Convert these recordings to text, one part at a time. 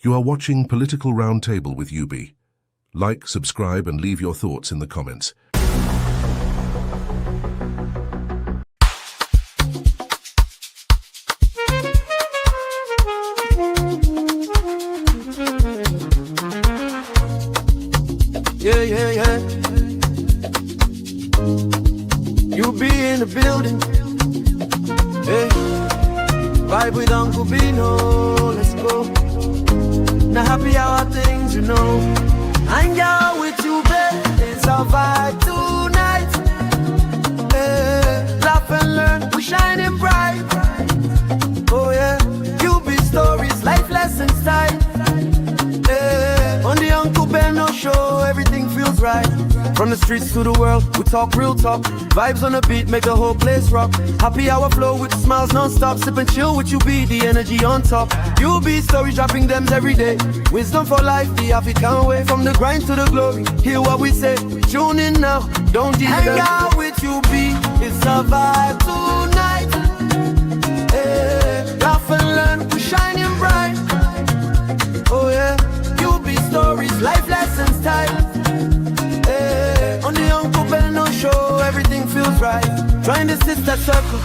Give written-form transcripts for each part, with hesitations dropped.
You are watching Political Roundtable with UB. Like, subscribe, and leave your thoughts in the comments. Yeah. You be in the building. Hey, vibe with Uncle Bino. Let's go. Now happy hour things, you know. Hang out with you, babe. It's our vibe tonight. Hey, laugh and learn. We shining bright. Oh yeah. You be stories, life lessons time. Hey, on the Uncle Beno show, everything feels right. From the streets to the world, we talk real talk. Vibes on the beat make the whole place rock. Happy hour flow with smiles non-stop. Sip and chill with you, be the energy on top. You be stories dropping them every day. Wisdom for life, the African way. From the grind to the glory, hear what we say. Tune in now, don't hang out with you, be. It's a vibe tonight. Hey, laugh and learn, we shining bright. Oh yeah, you be stories, life lessons time. On the Uncle Beno show, everything feels right. Join the sister circle.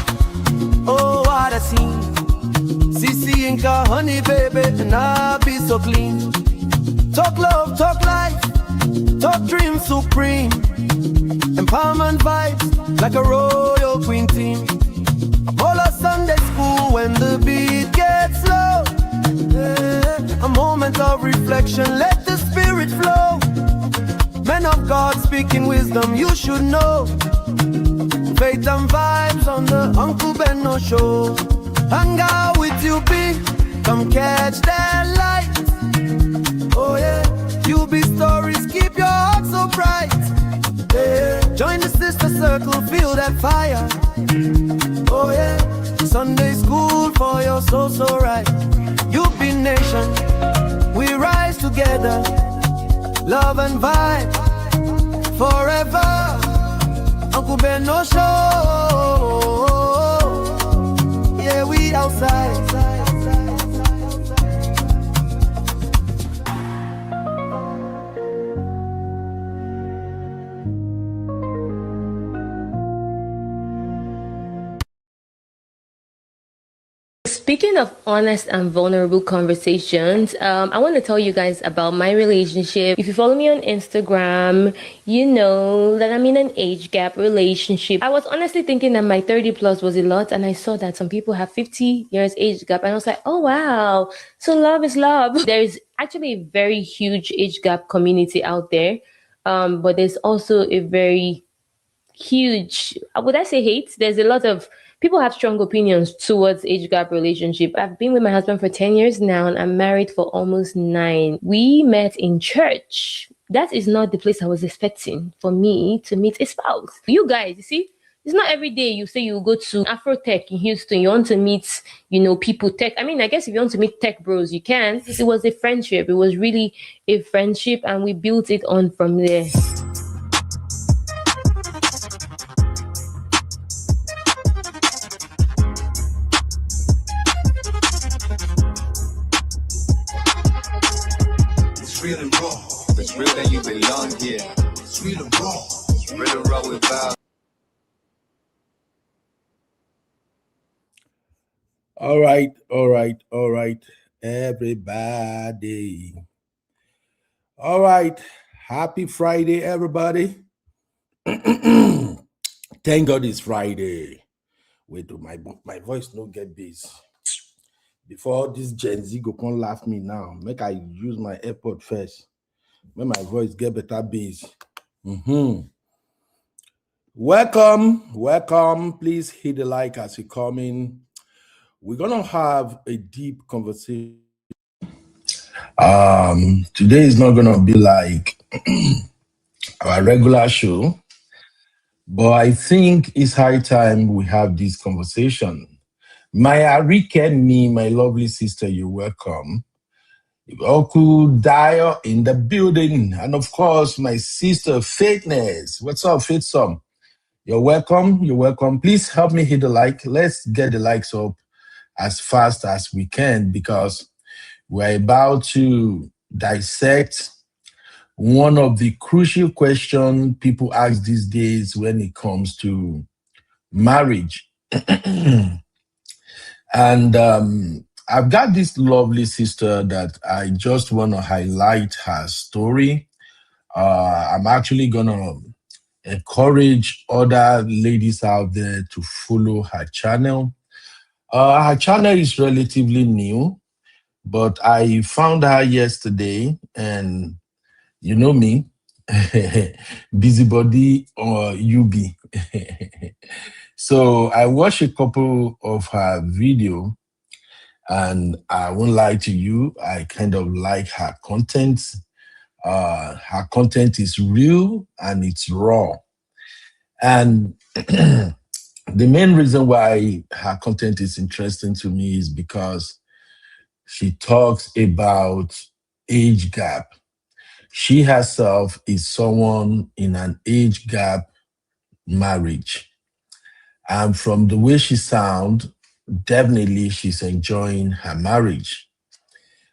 Oh, what a scene. CC Inca, honey, baby, and I'll be so clean. Talk love, talk life, talk dream supreme. Empowerment vibes, like a royal queen team. All a Sunday school when the beat gets low. A moment of reflection, let the spirit flow. Men of God speaking wisdom, you should know. Faith and vibes on the Uncle Beno show. Hang out with you, be. Come catch that light. Oh yeah, you be stories, keep your heart so bright. Yeah. Join the sister circle, feel that fire. Oh yeah, Sunday school for your soul so right. You be nation, we rise together. Love and vibe forever. Uncle Beno show. Yeah, we outside. Speaking of honest and vulnerable conversations, I want to tell you guys about my relationship. If you follow me on Instagram, you know that I'm in an age gap relationship. I was honestly thinking that my 30 plus was a lot, and I saw that some people have 50 years age gap, and I was like, oh wow, so love is love. There is actually a very huge age gap community out there, but there's also a very huge, would I say hate? There's a lot of people have strong opinions towards age gap relationship. I've been with my husband for 10 years now, and I'm married for almost 9. We met in church. That is not the place I was expecting for me to meet a spouse. You guys, you see, it's not every day you say you go to Afrotech in Houston, you want to meet, people tech. I mean, I guess if you want to meet tech bros, you can. It was a friendship. It was really a friendship, and we built it on from there. Real and raw. It's real that you belong here. It's real and raw. It's real and raw without. All right, everybody. All right, happy Friday, everybody. Thank God it's Friday. Wait, my voice no get bass. Before this Gen Z go come laugh me now, make I use my AirPod first. Make my voice get better bass. Welcome. Please hit the like as you come in. We're gonna have a deep conversation. Today is not gonna be like our regular show, but I think it's high time we have this conversation. My Arike, my lovely sister, you're welcome. Oku Dio in the building. And of course, my sister, Faithness. What's up, Faithsome? You're welcome. Please help me hit the like. Let's get the likes up as fast as we can because We're about to dissect one of the crucial questions people ask these days when it comes to marriage. And I've got this lovely sister that I just want to highlight her story. I'm actually going to encourage other ladies out there to follow her channel. Her channel is relatively new, but I found her yesterday, and you know me, busybody or UB. So I watched a couple of her video, and I won't lie to you, I kind of like her content. Her content is real and it's raw. And the main reason why her content is interesting to me is because she talks about age gap. She herself is someone in an age gap marriage. And from the way she sounds, definitely she's enjoying her marriage.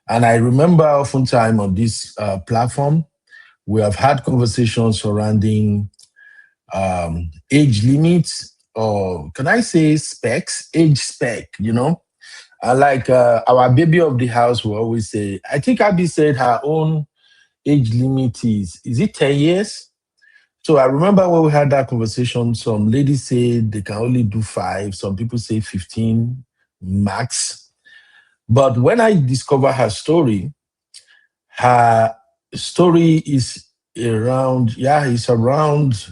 And I remember oftentimes on this platform, we have had conversations surrounding age limits, or can I say specs, age spec, you know? Like our baby of the house will always say, I think Abby said her own age limit is it 10 years? So I remember when we had that conversation, some ladies say they can only do 5, some people say 15 max. But when I discover her story is it's around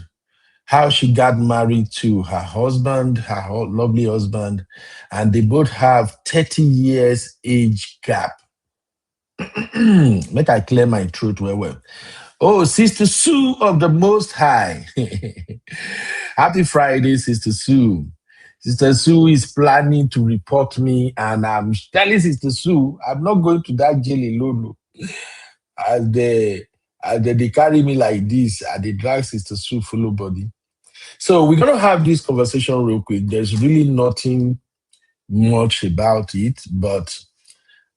how she got married to her husband, lovely husband, and they both have 30 years age gap. Make I clear my throat well. Oh, Sister Sue of the Most High. Happy Friday, Sister Sue. Sister Sue is planning to report me, and I'm telling Sister Sue, I'm not going to that jail alone. As they carry me like this, and they drag Sister Sue follow body. So we're going to have this conversation real quick. There's really nothing much about it, but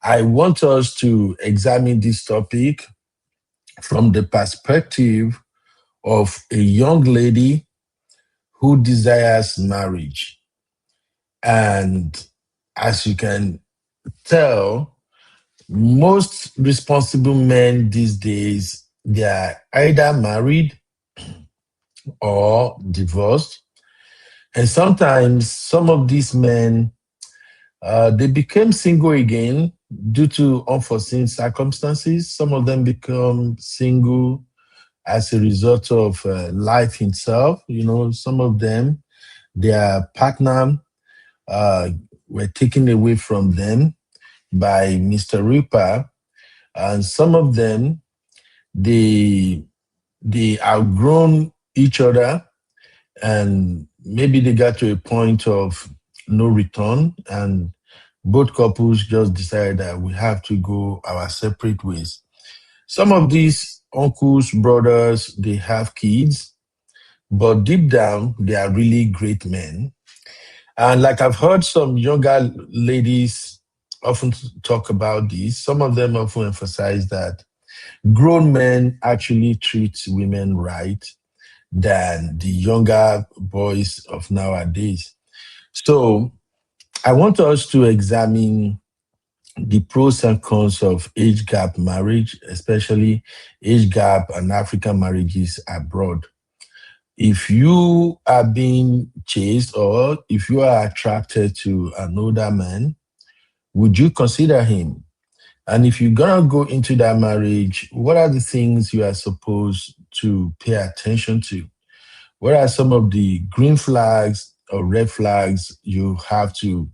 I want us to examine this topic from the perspective of a young lady who desires marriage. And as you can tell, most responsible men these days, they are either married or divorced. And sometimes some of these men, they became single again due to unforeseen circumstances. Some of them become single as a result of life itself. You know, some of them, their partner were taken away from them by Mr. Ripper, and some of them, they outgrown each other, and maybe they got to a point of no return, and both couples just decided that we have to go our separate ways. Some of these uncles, brothers, they have kids, but deep down, they are really great men. And like I've heard some younger ladies often talk about this, some of them often emphasize that grown men actually treat women right than the younger boys of nowadays. So I want us to examine the pros and cons of age gap marriage, especially age gap and African marriages abroad. If you are being chased or if you are attracted to an older man, would you consider him? And if you're gonna go into that marriage, what are the things you are supposed to pay attention to? What are some of the green flags or red flags you have to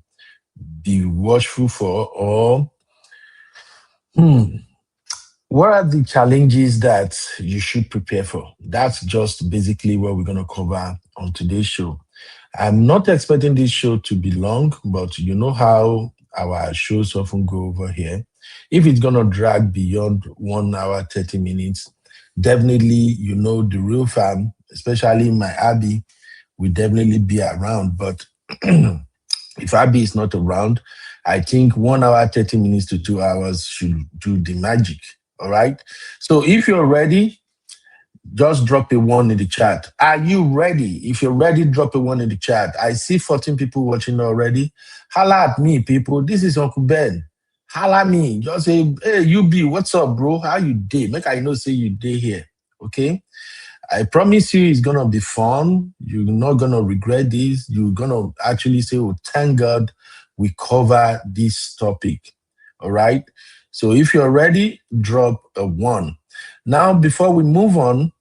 be watchful for? Or what are the challenges that you should prepare for? That's just basically what we're going to cover on today's show. I'm not expecting this show to be long, but you know how our shows often go over here. If it's going to drag beyond 1 hour, 30 minutes, definitely, you know, the real fam, especially my Abby, will definitely be around. But if Abby is not around, I think 1 hour, 30 minutes to 2 hours should do the magic. All right. So if you're ready, just drop a one in the chat. Are you ready? If you're ready, drop a one in the chat. I see 14 people watching already. Holla at me, people. This is Uncle Ben. Holla at me. Just say, hey, UB, what's up, bro? How you day? Make I know say you day here. Okay. I promise you it's gonna be fun. You're not gonna regret this. You're gonna actually say, oh, thank God we cover this topic. All right. So if you're ready, drop a one. Now, before we move on,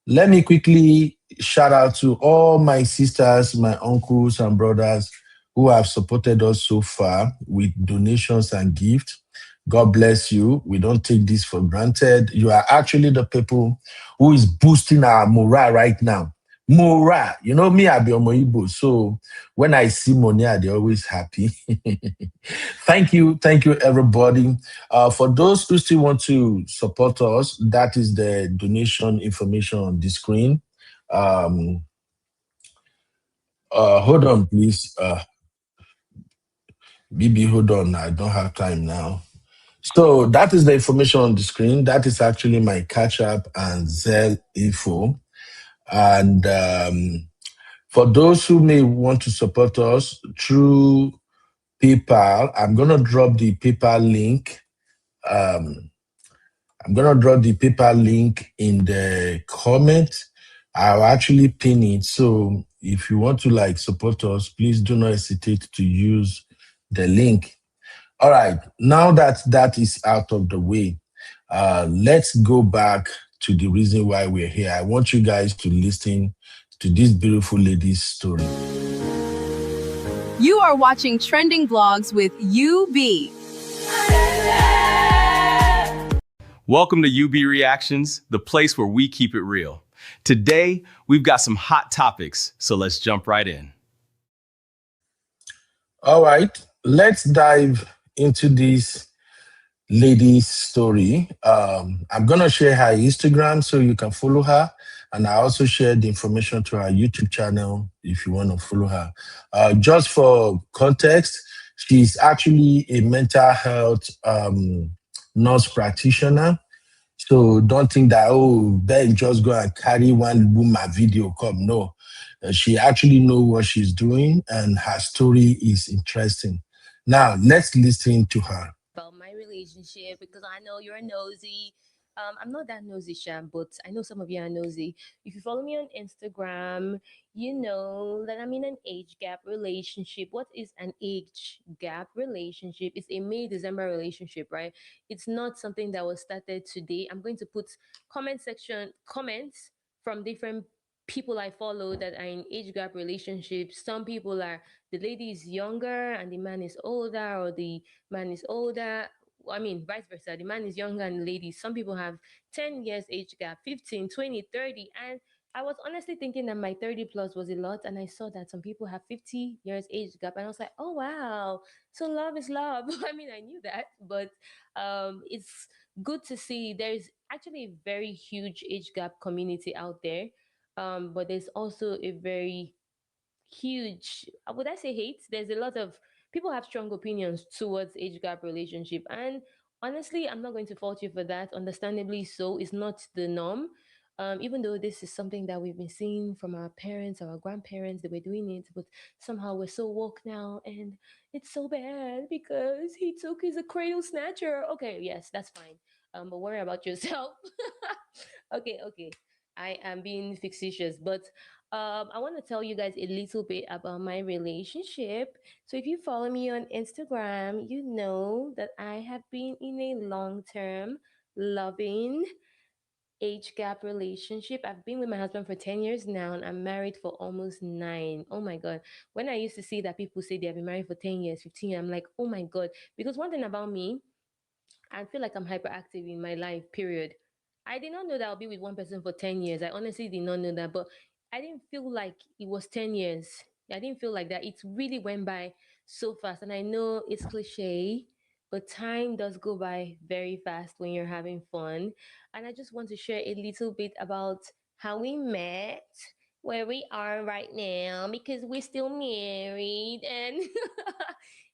let me quickly shout out to all my sisters, my uncles, and brothers who have supported us so far with donations and gifts. God bless you. We don't take this for granted. You are actually the people who is boosting our morale right now. Morale. You know me, I be Omoibo. So when I see money, I they always happy. Thank you. Thank you, everybody. For those who still want to support us, that is the donation information on the screen. Um, hold on, please. BB, hold on. I don't have time now. So that is the information on the screen. That is actually my catch up and Zelle info. And for those who may want to support us through PayPal, I'm going to drop the PayPal link. I'm going to drop the PayPal link in the comment. I'll actually pin it. So if you want to like support us, please do not hesitate to use the link. All right. Now that that is out of the way, let's go back to the reason why we're here. I want you guys to listen to this beautiful lady's story. You are watching Trending Vlogs with UB. Welcome to UB Reactions, the place where we keep it real. Today, we've got some hot topics, so let's jump right in. All right, let's dive into this lady's story. I'm going to share her Instagram so you can follow her. And I also share the information to her YouTube channel if you want to follow her. Just for context, she's actually a mental health nurse practitioner. So don't think that, oh, Ben just go and carry one woman video come. No, she actually know what she's doing and her story is interesting. Now, let's listen to her. About my relationship because I know you're nosy. I'm not that nosy, Sham, but I know some of you are nosy. If you follow me on Instagram, you know that I'm in an age gap relationship. What is an age gap relationship? It's a May December relationship, right? It's not something that was started today. I'm going to put comments from different people I follow that are in age gap relationships. Some people are the lady is younger and the man is older, or the man is older. I mean, vice versa. The man is younger and the lady. Some people have 10 years age gap, 15, 20, 30. And I was honestly thinking that my 30 plus was a lot. And I saw that some people have 50 years age gap. And I was like, oh, wow. So love is love. I mean, I knew that. But it's good to see there's actually a very huge age gap community out there. But there's also a very huge, would I say hate? There's a lot of people have strong opinions towards age gap relationship, and honestly, I'm not going to fault you for that. Understandably so, it's not the norm. Even though this is something that we've been seeing from our parents, our grandparents, they were doing it, but somehow we're so woke now, and it's so bad because he took his a cradle snatcher. Okay, yes, that's fine. But worry about yourself. Okay. I am being facetious, but I want to tell you guys a little bit about my relationship. So if you follow me on Instagram, you know that I have been in a long-term, loving, age gap relationship. I've been with my husband for 10 years now, and I'm married for almost 9. Oh my God. When I used to see that people say they've been married for 10 years, 15 years, I'm like, oh my God. Because one thing about me, I feel like I'm hyperactive in my life, period. I did not know that I'll be with one person for 10 years. I honestly did not know that, but I didn't feel like it was 10 years. I didn't feel like that. It really went by so fast. And I know it's cliche, but time does go by very fast when you're having fun. And I just want to share a little bit about how we met, where we are right now, because we're still married. And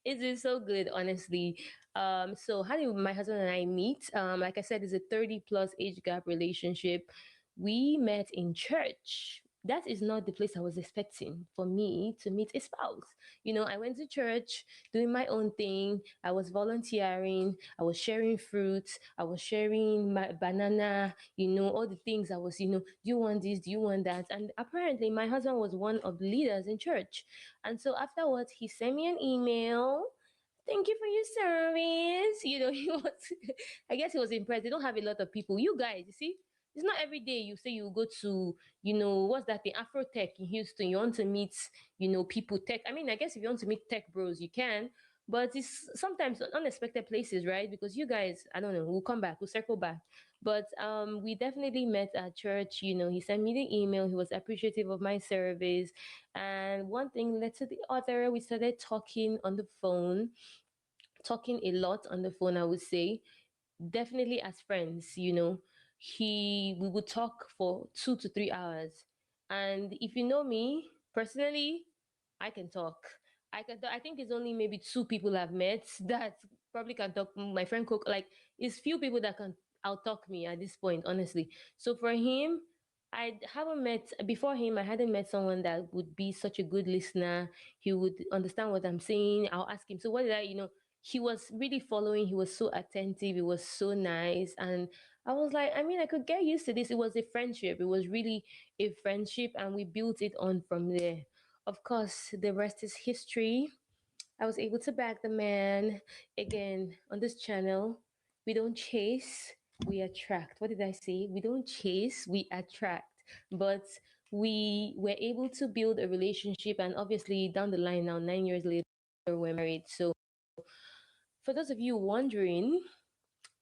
It is so good, honestly. So how did my husband and I meet? Like I said, it's a 30 plus age gap relationship. We met in church. That is not the place I was expecting for me to meet a spouse. I went to church doing my own thing. I was volunteering. I was sharing fruits. I was sharing my banana, all the things I was, do you want this? Do you want that? And apparently, my husband was one of the leaders in church. And so afterwards, he sent me an email. Thank you for your service. He was, I guess he was impressed. They don't have a lot of people. You guys, you see, it's not every day you say you go to, what's that thing, Afrotech in Houston. You want to meet, people tech. I mean, I guess if you want to meet tech bros, you can. But it's sometimes unexpected places, right? Because you guys, I don't know, we'll come back, we'll circle back. But we definitely met at church. He sent me the email. He was appreciative of my service. And one thing led to the other. We started talking on the phone, talking a lot on the phone, I would say. Definitely as friends, we would talk for 2 to 3 hours. And if you know me personally, I can talk. I think it's only maybe two people I've met that probably can talk. My friend Cook, like, it's few people that can outtalk me at this point, honestly. So for him, I haven't met before him. I hadn't met someone that would be such a good listener. He would understand what I'm saying. I'll ask him. So what did I, he was really following. He was so attentive. It was so nice. And I was like, I mean, I could get used to this. It was a friendship. It was really a friendship. And we built it on from there. Of course, the rest is history. I was able to bag the man. Again, on this channel, we don't chase, we attract. What did I say? We don't chase, we attract. But we were able to build a relationship, and obviously, down the line now, 9 years later, we're married. So, for those of you wondering,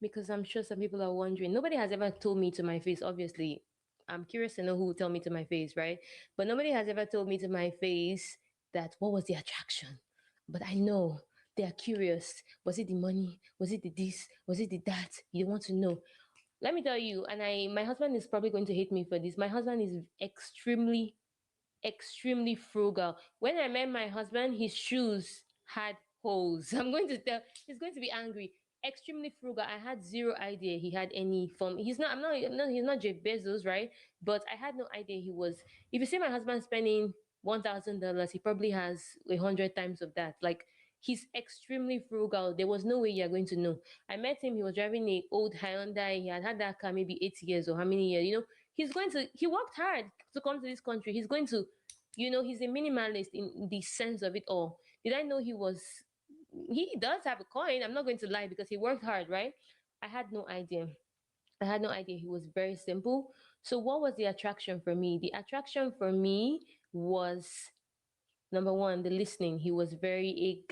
because I'm sure some people are wondering, nobody has ever told me to my face, obviously. I'm curious to know who will tell me to my face, right? But nobody has ever told me to my face that what was the attraction. But I know they are curious. Was it the money? Was it the this? Was it the that? You want to know. Let me tell you, and my husband is probably going to hate me for this. My husband is extremely frugal. When I met my husband, his shoes had holes. I'm going to tell, he's going to be angry. Extremely frugal. I had zero idea he had any form. He's not Jeff Bezos, right? But I had no idea he was. If you see my husband spending $1,000, he probably has 100 times of that. Like, he's extremely frugal. There was no way you're going to know. I met him. He was driving a old Hyundai. He had that car maybe 8 years or how many years. He worked hard to come to this country. He's going to, he's a minimalist in the sense of it all. Did I know he does have a coin. I'm not going to lie because he worked hard, right? I had no idea. I had no idea he was very simple. So what was the attraction for me? The attraction for me was, number one, the listening. He was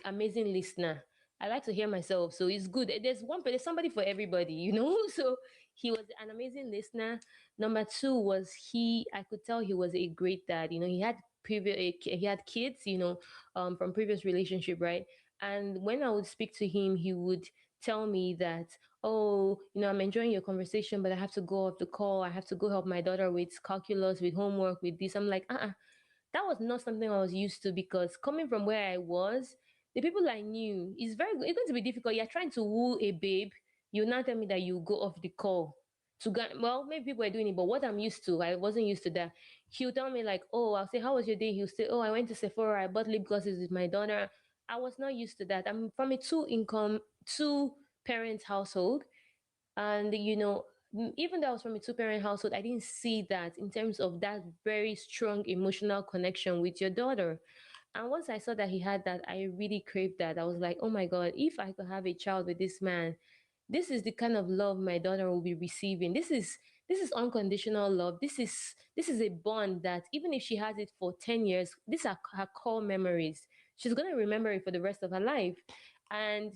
amazing listener. I like to hear myself, so it's good. There's somebody for everybody, So he was an amazing listener. Number two was I could tell he was a great dad. He had kids, from previous relationship, right? And when I would speak to him, he would tell me that, oh, I'm enjoying your conversation, but I have to go off the call. I have to go help my daughter with calculus, with homework, with this. I'm like, that was not something I was used to, because coming from where I was, the people I knew, it's going to be difficult. You're trying to woo a babe. You now tell me that you go off the call to go. Well, maybe people are doing it, but what I'm used to, I wasn't used to that. He'll tell me like, oh, I'll say, how was your day? He'll say, oh, I went to Sephora. I bought lip glosses with my daughter. I was not used to that. I'm from a two parent household. And, even though I was from a two parent household, I didn't see that in terms of that very strong emotional connection with your daughter. And once I saw that he had that, I really craved that. I was like, oh my God, if I could have a child with this man, this is the kind of love my daughter will be receiving. This is unconditional love. This is a bond that even if she has it for 10 years, these are her core memories. She's going to remember it for the rest of her life. And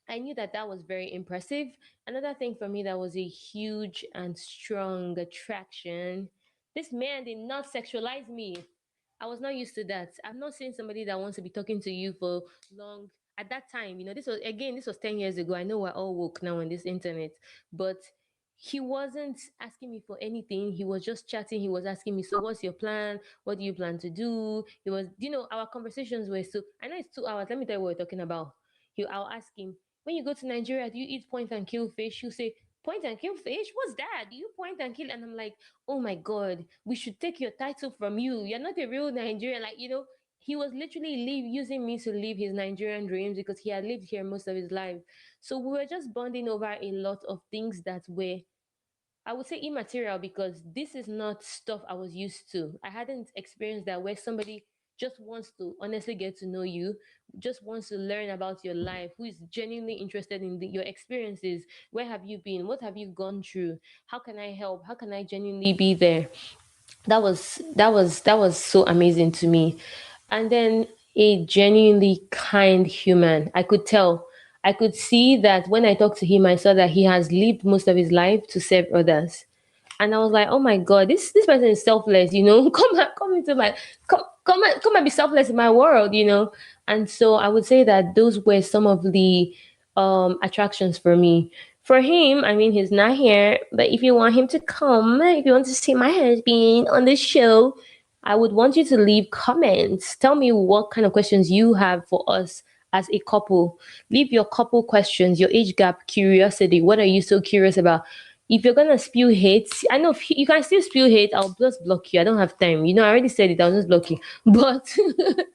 I knew that that was very impressive. Another thing for me that was a huge and strong attraction, this man did not sexualize me. I was not used to that. I'm not seeing somebody that wants to be talking to you for long. At that time, this was 10 years ago. I know we're all woke now on this internet, but he wasn't asking me for anything. He was just chatting. He was asking me, so what's your plan? What do you plan to do? He was, our conversations were so, I know it's 2 hours. Let me tell you what we're talking about. I'll ask him, when you go to Nigeria, do you eat point and kill fish? He'll say, point and kill fish? What's that? Do you point and kill? And I'm like, oh my God, we should take your title from you. You're not a real Nigerian. Like, he was literally using me to live his Nigerian dreams because he had lived here most of his life. So we were just bonding over a lot of things that were, I would say, immaterial, because this is not stuff I was used to. I hadn't experienced that, where somebody just wants to honestly get to know you, just wants to learn about your life, who is genuinely interested in your experiences. Where have you been? What have you gone through? How can I help? How can I genuinely be there? That was so amazing to me. And then a genuinely kind human. I could tell. I could see that when I talked to him, I saw that he has lived most of his life to serve others. And I was like, oh my God, this person is selfless, come into my, come and be selfless in my world. And so I would say that those were some of the attractions for me. For him, I mean, he's not here, but if you want him to come, if you want to see my husband on the show, I would want you to leave comments. Tell me what kind of questions you have for us as a couple. Leave your couple questions, your age gap, curiosity. What are you so curious about? If you're gonna spew hate, I know you can still spew hate. I'll just block you. I don't have time. I already said it. I'll just block you. But if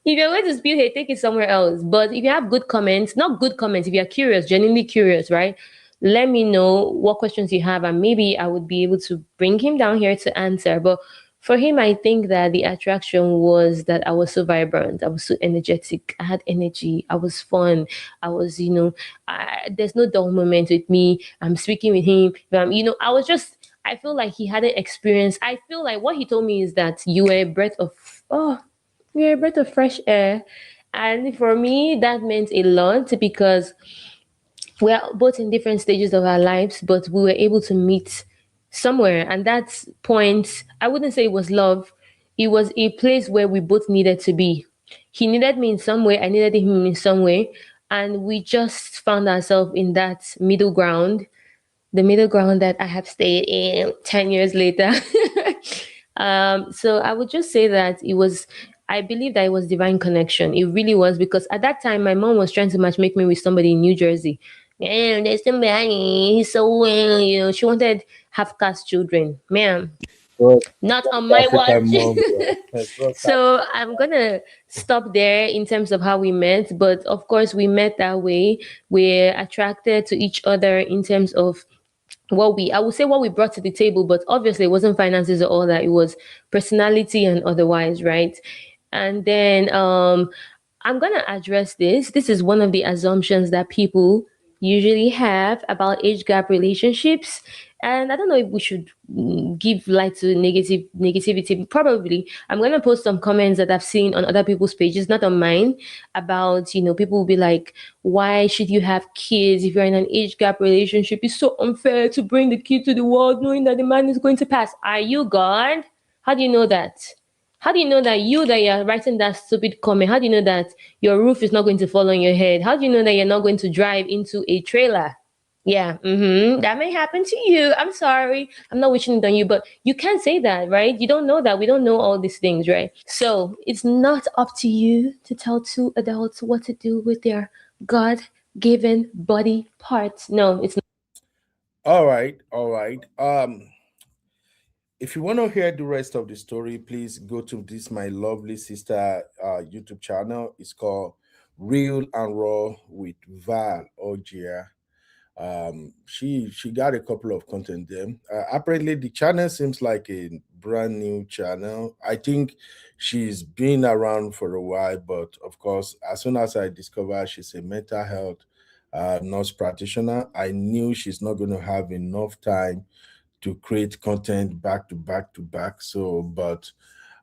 you're going to spew hate, take it somewhere else. But if you have good comments, not good comments, if you're curious, genuinely curious, right? Let me know what questions you have, and maybe I would be able to bring him down here to answer. But for him, I think that the attraction was that I was so vibrant, I was so energetic, I had energy, I was fun, I was, there's no dull moment with me. I'm speaking with him. I was just, I feel like he hadn't experienced. I feel like what he told me is that you were a breath of, oh, you're a breath of fresh air. And for me, that meant a lot because we're both in different stages of our lives, but we were able to meet somewhere. And that point, I wouldn't say it was love. It was a place where we both needed to be. He needed me in some way, I needed him in some way. And we just found ourselves in that middle ground, the middle ground that I have stayed in 10 years later. So I would just say that I believe that it was divine connection. It really was, because at that time, my mom was trying to match make me with somebody in New Jersey. And there's somebody, he's so well, she wanted half caste children. Man, Trust, not trust on my African watch. mom, bro. Trust So I'm gonna stop there in terms of how we met. But of course, we met that way. We're attracted to each other in terms of I would say what we brought to the table, but obviously it wasn't finances or all that. It was personality and otherwise, right? And then I'm gonna address this. This is one of the assumptions that people usually have about age gap relationships. And I don't know if we should give light to negativity. Probably, I'm gonna post some comments that I've seen on other people's pages, not on mine, about people will be like, "Why should you have kids if you're in an age gap relationship? It's so unfair to bring the kid to the world knowing that the man is going to pass." Are you God? How do you know that? How do you know that you're writing that stupid comment? How do you know that your roof is not going to fall on your head? How do you know that you're not going to drive into a trailer? Yeah, that may happen to you. I'm sorry. I'm not wishing it on you, but you can't say that, right? You don't know that. We don't know all these things, right? So it's not up to you to tell two adults what to do with their God given body parts. No, it's not. All right, all right. If you want to hear the rest of the story, please go to this my lovely sister YouTube channel. It's called Real and Raw with Val Ogia. She got a couple of content there. Apparently the channel seems like a brand new channel. I think she's been around for a while, but of course, as soon as I discovered she's a mental health nurse practitioner, I knew she's not going to have enough time to create content back to back to back. So, but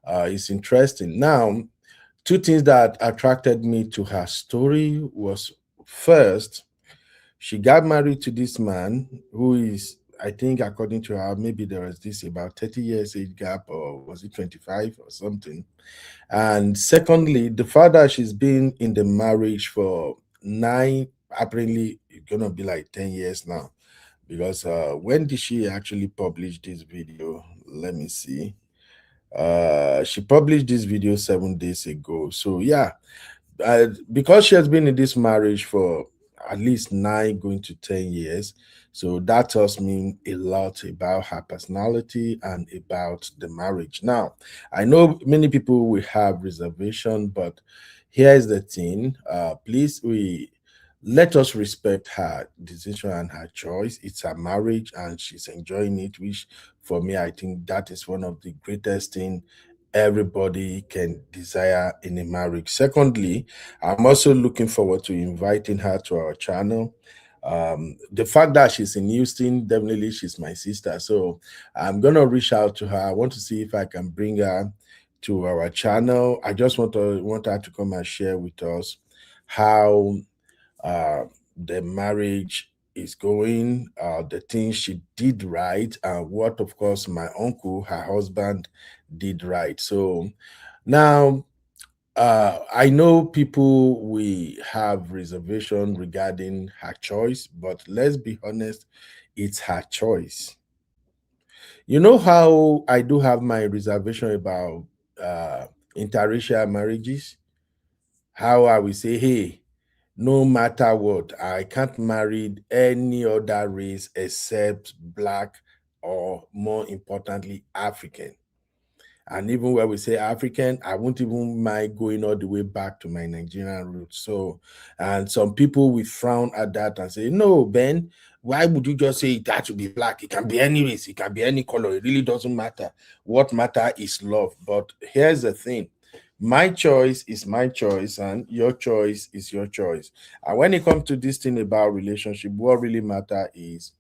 it's interesting. Now, two things that attracted me to her story was, first, she got married to this man who is, I think, according to her, maybe there was this about 30 years age gap, or was it 25 or something. And secondly, the fact that she's been in the marriage for nine, apparently it's gonna be like 10 years now. because when did she actually publish this video? Let me see. She published this video 7 days ago. So yeah, because she has been in this marriage for at least 9 going to 10 years, so that tells me a lot about her personality and about the marriage. Now, I know many people will have reservation, but here's the thing. Please, we let us respect her decision and her choice. It's her marriage and she's enjoying it, which for me, I think that is one of the greatest thing everybody can desire in a marriage. Secondly, I'm also looking forward to inviting her to our channel. The fact that she's in Houston, definitely she's my sister. So I'm gonna reach out to her. I want to see if I can bring her to our channel. I just want her to come and share with us how uh, the marriage is going, the things she did right, and what, of course, my uncle, her husband, did right. So now, I know people we have reservation regarding her choice, but let's be honest, it's her choice. You know how I do have my reservation about uh, interracial marriages? How I will say, hey, no matter what, I can't marry any other race except black or, more importantly, African. And even when we say African, I won't even mind going all the way back to my Nigerian roots. So, and some people will frown at that and say, no, Ben, why would you just say it had to be black? It can be any race, it can be any color. It really doesn't matter. What matter is love. But here's the thing. My choice is my choice, and your choice is your choice. And when it comes to this thing about relationship, what really matter is,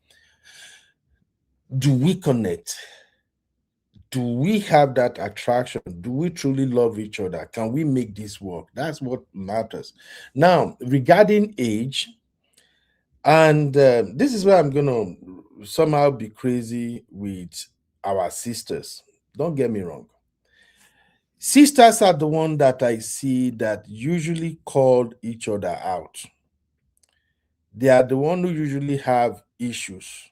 do we connect? Do we have that attraction? Do we truly love each other? Can we make this work? That's what matters. Now, regarding age, and this is where I'm going to somehow be crazy with our sisters. Don't get me wrong. Sisters are the one that I see that usually call each other out. They are the one who usually have issues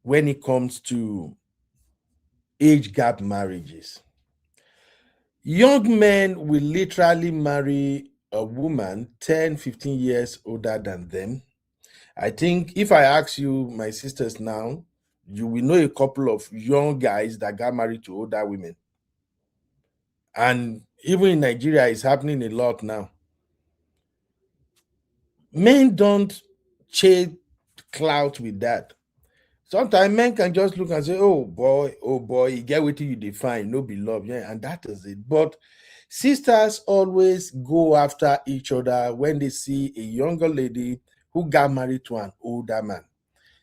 when it comes to age gap marriages. Young men will literally marry a woman 10, 15 years older than them. I think if I ask you, my sisters now, you will know a couple of young guys that got married to older women. And even in Nigeria, it's happening a lot now. Men don't chase clout with that. Sometimes men can just look and say, oh boy, you get what you define, no be love. Yeah, and that is it. But sisters always go after each other when they see a younger lady who got married to an older man.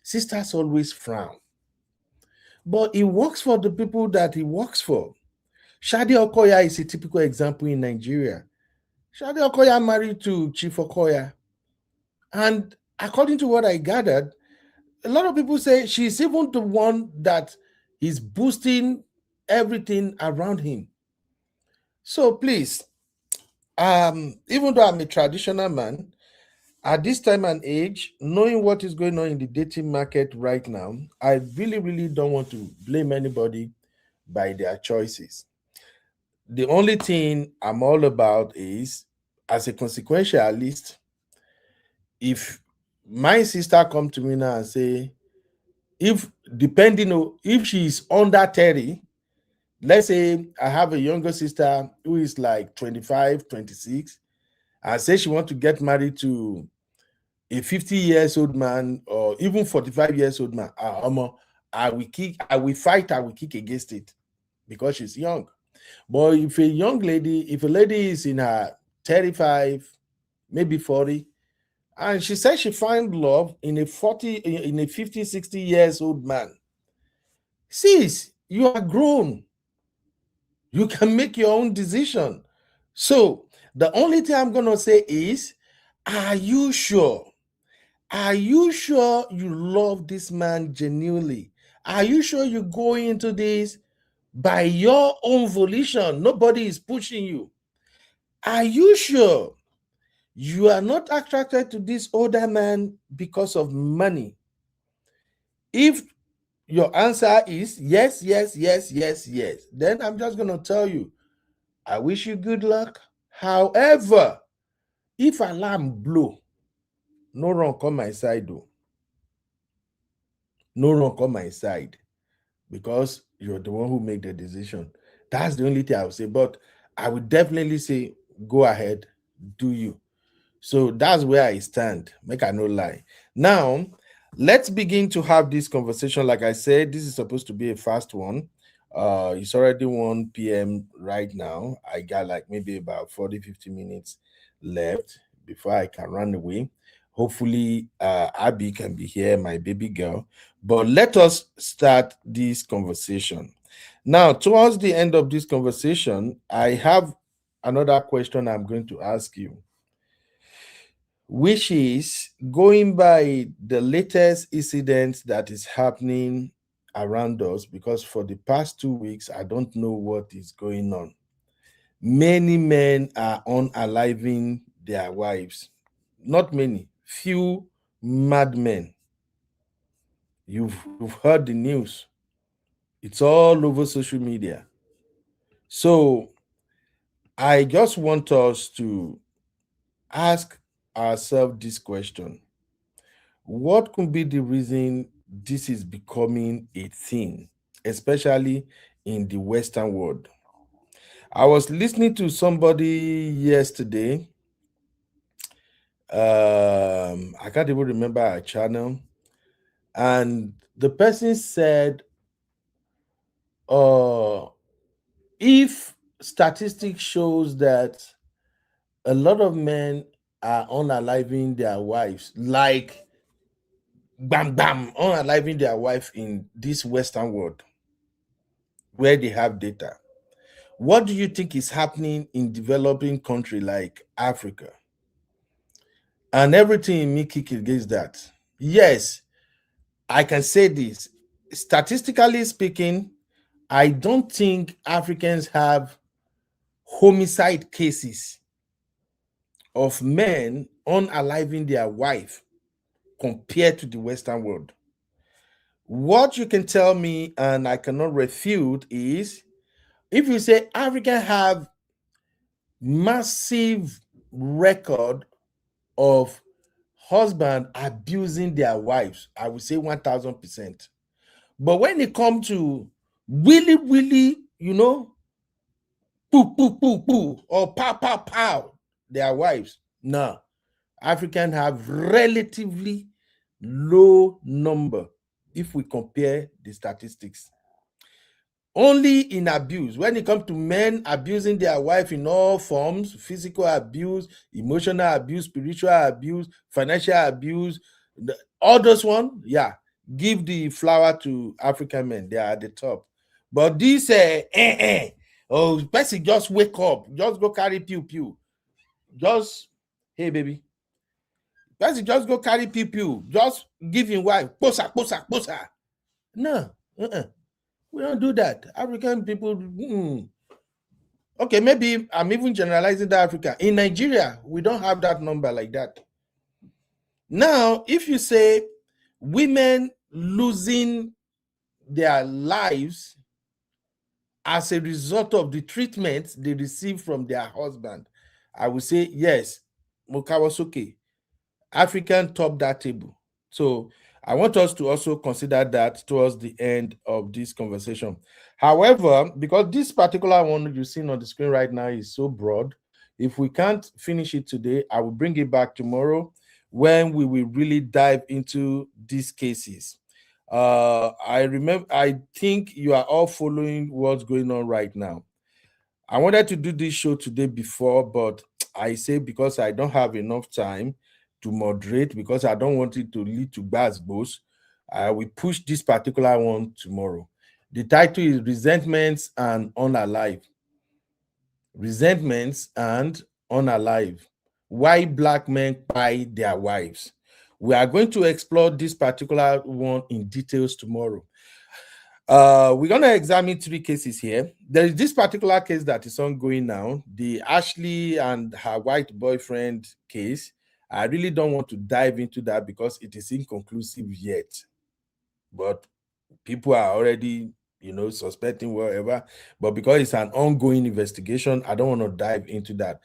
Sisters always frown. But it works for the people that it works for. Shadi Okoya is a typical example in Nigeria. Shadi Okoya married to Chief Okoya. And according to what I gathered, a lot of people say she's even the one that is boosting everything around him. So please, even though I'm a traditional man, at this time and age, knowing what is going on in the dating market right now, I really, really don't want to blame anybody by their choices. The only thing I'm all about is, as a consequentialist, if my sister come to me now and say, if depending on if she's under 30, let's say I have a younger sister who is like 25, 26, and say she want to get married to a 50 years old man or even 45 years old man, I will fight, I will kick against it because she's young. But if a lady is in her 35, maybe 40, and she says she find love in a 50, 60 years old man, sis, you are grown. You can make your own decision. So the only thing I'm gonna say is, are you sure? Are you sure you love this man genuinely? Are you sure you go into this by your own volition? Nobody is pushing you. Are you sure you are not attracted to this older man because of money? If your answer is yes, yes, yes, yes, yes, then I'm just going to tell you, I wish you good luck. However, if alarm blow, no run come my side though. No run come my side because you're the one who made the decision. That's the only thing I would say. But I would definitely say, go ahead, do you. So that's where I stand. Make I no lie. Now, let's begin to have this conversation. Like I said, this is supposed to be a fast one. It's already 1 p.m. right now. I got like maybe about 40-50 minutes left before I can run away. Hopefully, Abby can be here, my baby girl. But let us start this conversation. Now, towards the end of this conversation, I have another question I'm going to ask you, which is going by the latest incident that is happening around us, because for the past 2 weeks, I don't know what is going on. Many men are unaliving their wives. Not many, few madmen. You've heard the news. It's all over social media. So I just want us to ask ourselves this question: what could be the reason this is becoming a thing, especially in the Western world? I was listening to somebody yesterday. I can't even remember a channel, and the person said, if statistics shows that a lot of men are unaliving their wives, like bam bam, unaliving their wife in this Western world where they have data. What do you think is happening in developing country like Africa? And everything in me kick against that. Yes, I can say this. Statistically speaking, I don't think Africans have homicide cases of men unaliving their wife compared to the Western world. What you can tell me, and I cannot refute, is if you say Africa have massive record of husband abusing their wives, I would say 1000%. But when it comes to really, poo, poo, poo, poo, or pow, pow, pow, their wives, no. African have relatively low number if we compare the statistics. Only in abuse, when it comes to men abusing their wife in all forms, physical abuse, emotional abuse, spiritual abuse, financial abuse, all those one, yeah, give the flower to African men. They are at the top. But this oh, person just wake up, just go carry pew pew, just, hey baby, person just go carry pew pew, just give him wife, posa posa posa. No, we don't do that. African people, okay, maybe I'm even generalizing that Africa. In Nigeria, we don't have that number like that. Now, if you say women losing their lives as a result of the treatment they receive from their husband, I would say yes, Mokawasuke, African top that table. So I want us to also consider that towards the end of this conversation. However, because this particular one you're seeing on the screen right now is so broad, if we can't finish it today, I will bring it back tomorrow when we will really dive into these cases. I think you are all following what's going on right now. I wanted to do this show today before, but I say because I don't have enough time to moderate, because I don't want it to lead to bad boss, I will push this particular one tomorrow. The title is Resentments and Unalive. Resentments and Unalive. Why black men buy their wives. We are going to explore this particular one in details tomorrow. We're going to examine 3 cases here. There is this particular case that is ongoing now, the Ashley and her white boyfriend case. I really don't want to dive into that because it is inconclusive yet. but people are already, suspecting whatever. But because it's an ongoing investigation, I don't want to dive into that.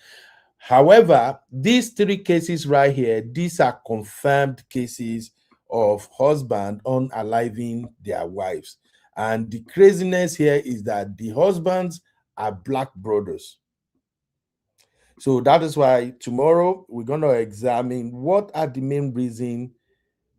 However, these three cases right here, these are confirmed cases of husband unaliving their wives. And the craziness here is that the husbands are black brothers. So that is why tomorrow we're going to examine what are the main reasons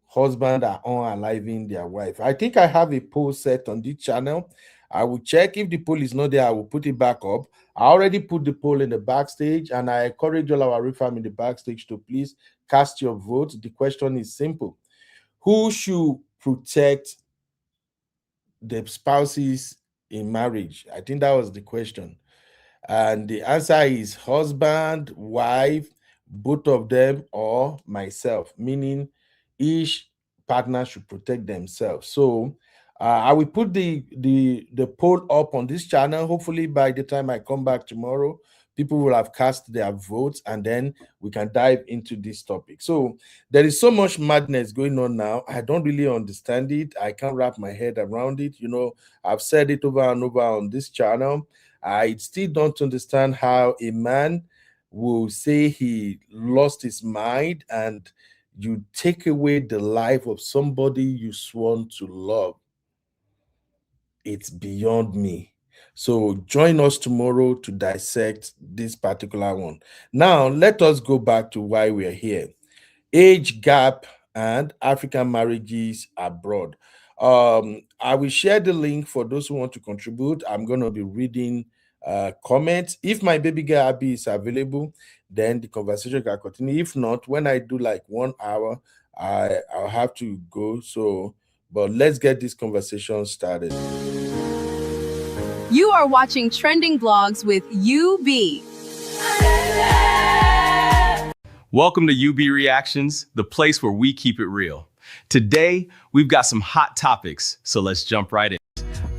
husband are unaliving their wife. I think I have a poll set on this channel. I will check if the poll is not there. I will put it back up. I already put the poll in the backstage, and I encourage all our refam in the backstage to please cast your vote. The question is simple: who should protect the spouses in marriage? I think that was the question. And the answer is husband, wife, both of them, or myself, meaning each partner should protect themselves. So I will put the poll up on this channel. Hopefully, by the time I come back tomorrow, people will have cast their votes, and then we can dive into this topic. So there is so much madness going on now. I don't really understand it. I can't wrap my head around it. I've said it over and over on this channel. I still don't understand how a man will say he lost his mind and you take away the life of somebody you sworn to love. It's beyond me. So join us tomorrow to dissect this particular one. Now, let us go back to why we're here: age gap and African marriages abroad. I will share the link for those who want to contribute. I'm going to be reading comments. If my baby girl Abby is available, then the conversation can continue. If not, when I do like 1 hour, I'll have to go. So, but let's get this conversation started. You are watching Trending Blogs with UB. Welcome to UB Reactions, the place where we keep it real. Today, we've got some hot topics, so let's jump right in.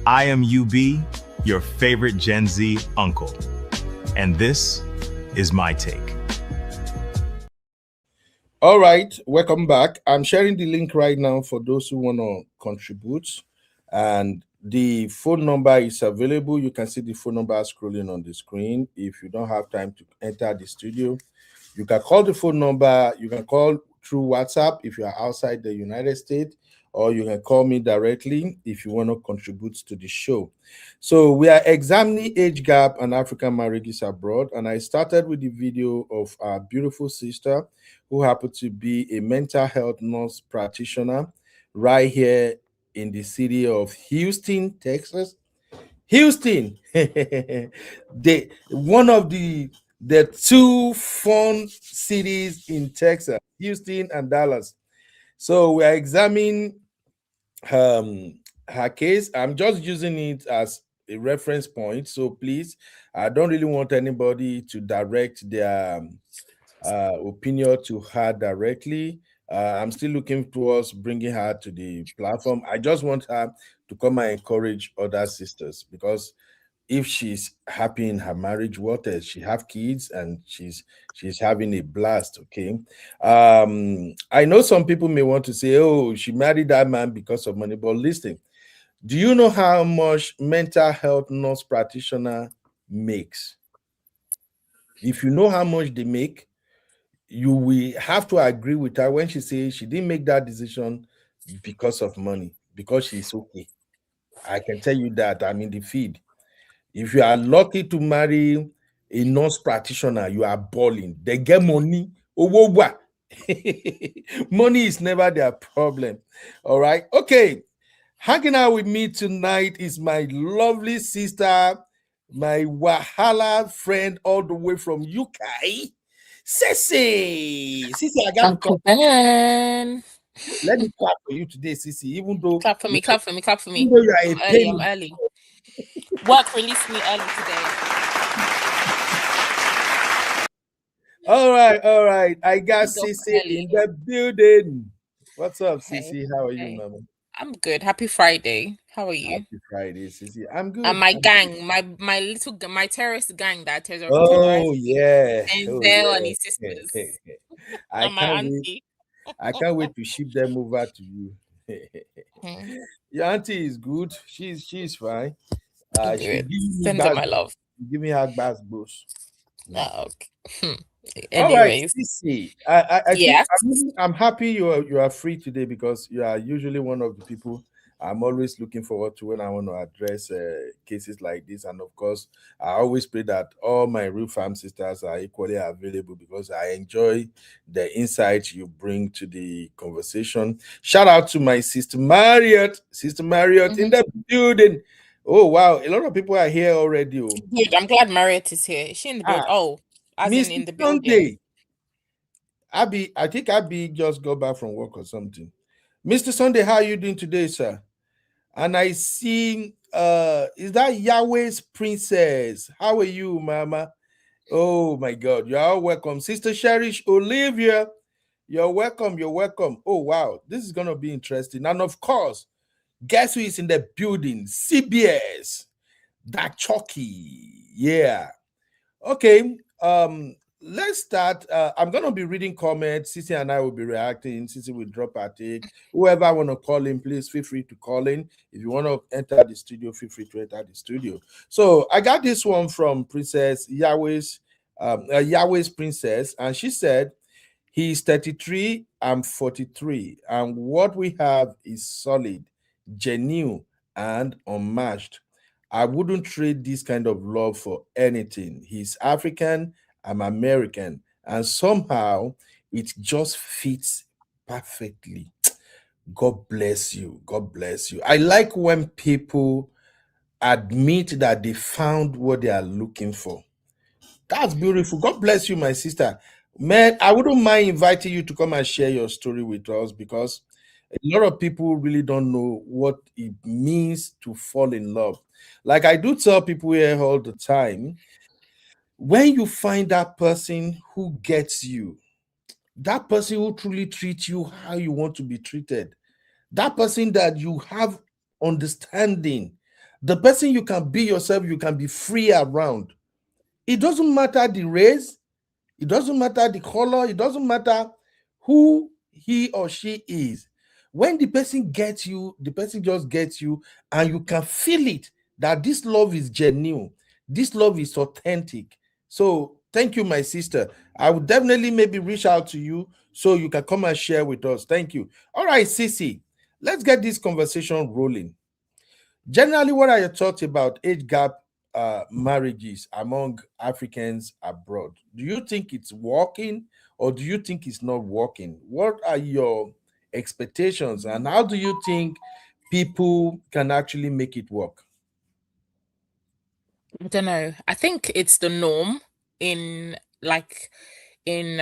I am UB, your favorite Gen Z uncle, and this is my take. All right, welcome back. I'm sharing the link right now for those who want to contribute, and the phone number is available. You can see the phone number scrolling on the screen. If you don't have time to enter the studio, you can call the phone number. You can call through WhatsApp if you are outside the United States, or you can call me directly if you want to contribute to the show. So we are examining age gap and African marriages abroad, and I started with the video of our beautiful sister who happened to be a mental health nurse practitioner right here in the city of Houston, Texas. Houston, one of the two fun cities in Texas, Houston and Dallas. So we are examining her case. I'm just using it as a reference point. So please, I don't really want anybody to direct their opinion to her directly. I'm still looking towards bringing her to the platform. I just want her to come and encourage other sisters, because if she's happy in her marriage, what else? She have kids and she's having a blast. Okay. I know some people may want to say, oh, she married that man because of money. But listen, do you know how much mental health nurse practitioner makes? If you know how much they make, you will have to agree with her when she says she didn't make that decision because of money, because she's okay. I can tell you that I'm in the feed. If you are lucky to marry a nurse practitioner, you are balling. They get money. Owowa. Money is never their problem. All right. Okay. Hanging out with me tonight is my lovely sister, my Wahala friend all the way from UK, Sissy. Sissy, I got to talk. Let me clap for you today, Sissy. Even though Clap for me. even though you are a pain. I'm early. Work released me early today. All right. I got Sissy in the building. What's up, Sissy? How are you, mama? I'm good. Happy Friday. How are you? Happy Friday, Sissy. I'm good. And my gang, my terrorist gang that terrorized. Oh yeah. Denzel and his sisters. I And my can't wait. auntie. I can't wait to ship them over to you. Hmm. Your auntie is good. She's fine. She Good. give me Send them bad, my love. give me hard bass boost. Oh, okay. All right, Anyways, Sissy. I think yes. I'm happy you are free today because you are usually one of the people I'm always looking forward to when I want to address cases like this. And of course, I always pray that all my real farm sisters are equally available because I enjoy the insight you bring to the conversation. Shout out to my sister Marriott in Mhm. the building. Oh wow, a lot of people are here already. Oh. Good. I'm glad Marriott is here. Is she in the build? Ah, Oh, as Mr. in the building. Sunday. I think Abby just got back from work or something. Mr. Sunday, how are you doing today, sir? And I see is that Yahweh's princess? How are you, mama? Oh my god, you're all welcome. Sister Cherish Olivia, you're welcome, you're welcome. Oh wow, this is gonna be interesting. And of course, guess who is in the building? CBS, that Chucky. Yeah. Okay. Let's start. I'm gonna be reading comments. Sissy and I will be reacting. Sissy will drop her take. Whoever want to call in, please feel free to call in. If you want to enter the studio, feel free to enter the studio. So I got this one from Princess Yahweh's princess, and she said he's 33, I'm 43, and what we have is solid, genuine, and unmatched. I wouldn't trade this kind of love for anything. He's African, I'm American, and somehow it just fits perfectly. God bless you. God bless you. I like when people admit that they found what they are looking for. That's beautiful. God bless you, my sister. Man, I wouldn't mind inviting you to come and share your story with us because a lot of people really don't know what it means to fall in love. Like I do tell people here all the time, when you find that person who gets you, that person who truly treats you how you want to be treated, that person that you have understanding, the person you can be yourself, you can be free around. It doesn't matter the race, it doesn't matter the color, it doesn't matter who he or she is. When the person gets you, the person just gets you, and you can feel it that this love is genuine, this love is authentic. So, thank you, my sister. I would definitely maybe reach out to you so you can come and share with us. Thank you. All right, Sissy, let's get this conversation rolling. Generally, what are your thoughts about age gap marriages among Africans abroad? Do you think it's working or do you think it's not working? What are your expectations and how do you think people can actually make it work? I don't know. I think it's the norm in like in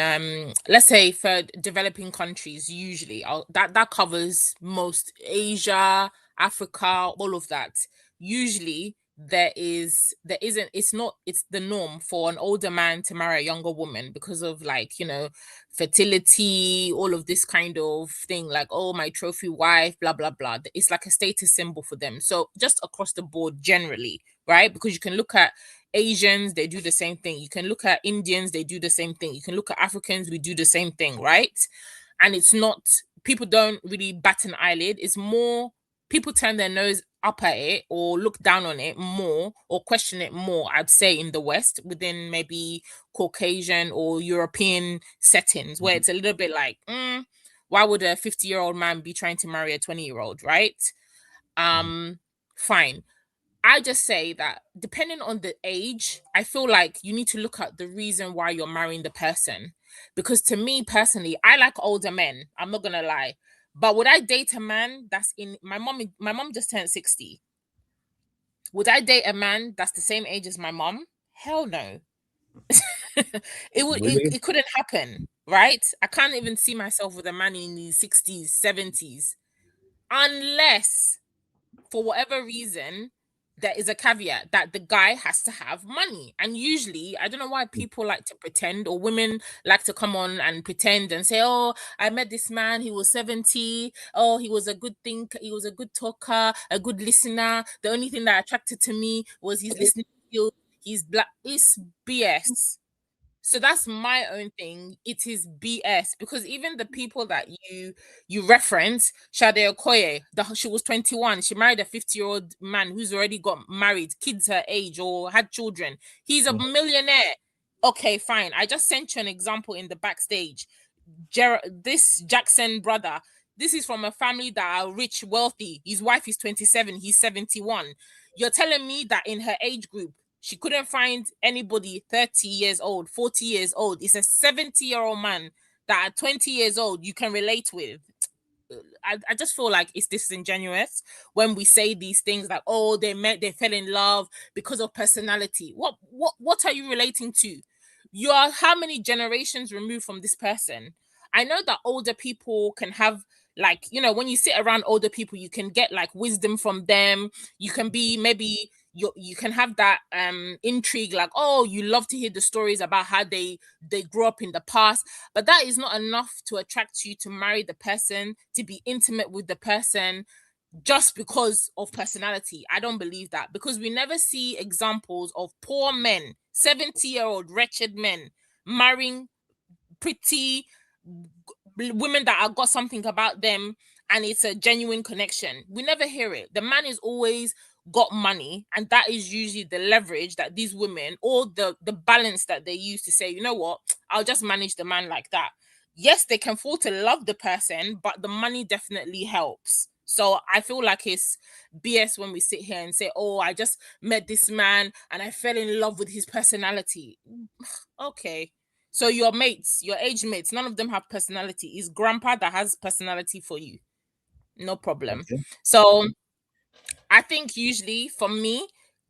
let's say for developing countries usually that covers most Asia, Africa, all of that. Usually there isn't it's not it's the norm for an older man to marry a younger woman because of like, fertility, all of this kind of thing, like, oh, my trophy wife, blah blah blah. It's like a status symbol for them. So just across the board generally, right? Because you can look at Asians, they do the same thing. You can look at Indians, they do the same thing. You can look at Africans, we do the same thing, right? And it's not, people don't really bat an eyelid. It's more, people turn their nose up at it or look down on it more or question it more, I'd say, in the West, within maybe Caucasian or European settings, where it's a little bit like, why would a 50-year-old man be trying to marry a 20-year-old, right? Fine. I just say that depending on the age, I feel like you need to look at the reason why you're marrying the person. Because to me personally, I like older men. I'm not gonna lie. But would I date a man that's in my mom just turned 60. Would I date a man that's the same age as my mom? Hell no. Really? It couldn't happen, right? I can't even see myself with a man in his 60s, 70s. Unless for whatever reason, there is a caveat that the guy has to have money. And usually, I don't know why people like to pretend, or women like to come on and pretend and say, oh, I met this man, he was 70. Oh, he was a good thinker, he was a good talker, a good listener. The only thing that attracted to me was his listening skills. He's black. It's BS. So that's my own thing. It is BS, because even the people that you reference, Shade Okoye, she was 21. She married a 50-year-old man who's already got married, kids her age, or had children. He's a millionaire. Okay, fine. I just sent you an example in the backstage. This Jackson brother, this is from a family that are rich, wealthy. His wife is 27, he's 71. You're telling me that in her age group, she couldn't find anybody 30 years old, 40 years old. It's a 70-year-old man that at 20 years old you can relate with. I just feel like it's disingenuous when we say these things like, oh, they fell in love because of personality. What are you relating to? You are how many generations removed from this person? I know that older people can have, like, when you sit around older people, you can get like wisdom from them. You can be maybe you can have that intrigue, like, oh, you love to hear the stories about how they grew up in the past, but that is not enough to attract you to marry the person, to be intimate with the person, just because of personality. I don't believe that, because we never see examples of poor men, 70-year-old wretched men marrying pretty women that have got something about them, and it's a genuine connection. We never hear it. The man is always got money, and that is usually the leverage that these women, or the balance that they use to say, you know what, I'll just manage the man like that. Yes, they can afford to love the person, but the money definitely helps. So I feel like it's BS when we sit here and say, oh, I just met this man and I fell in love with his personality. Okay. So your mates, your age mates, none of them have personality. It's grandpa that has personality for you. No problem. Okay. So I think usually for me,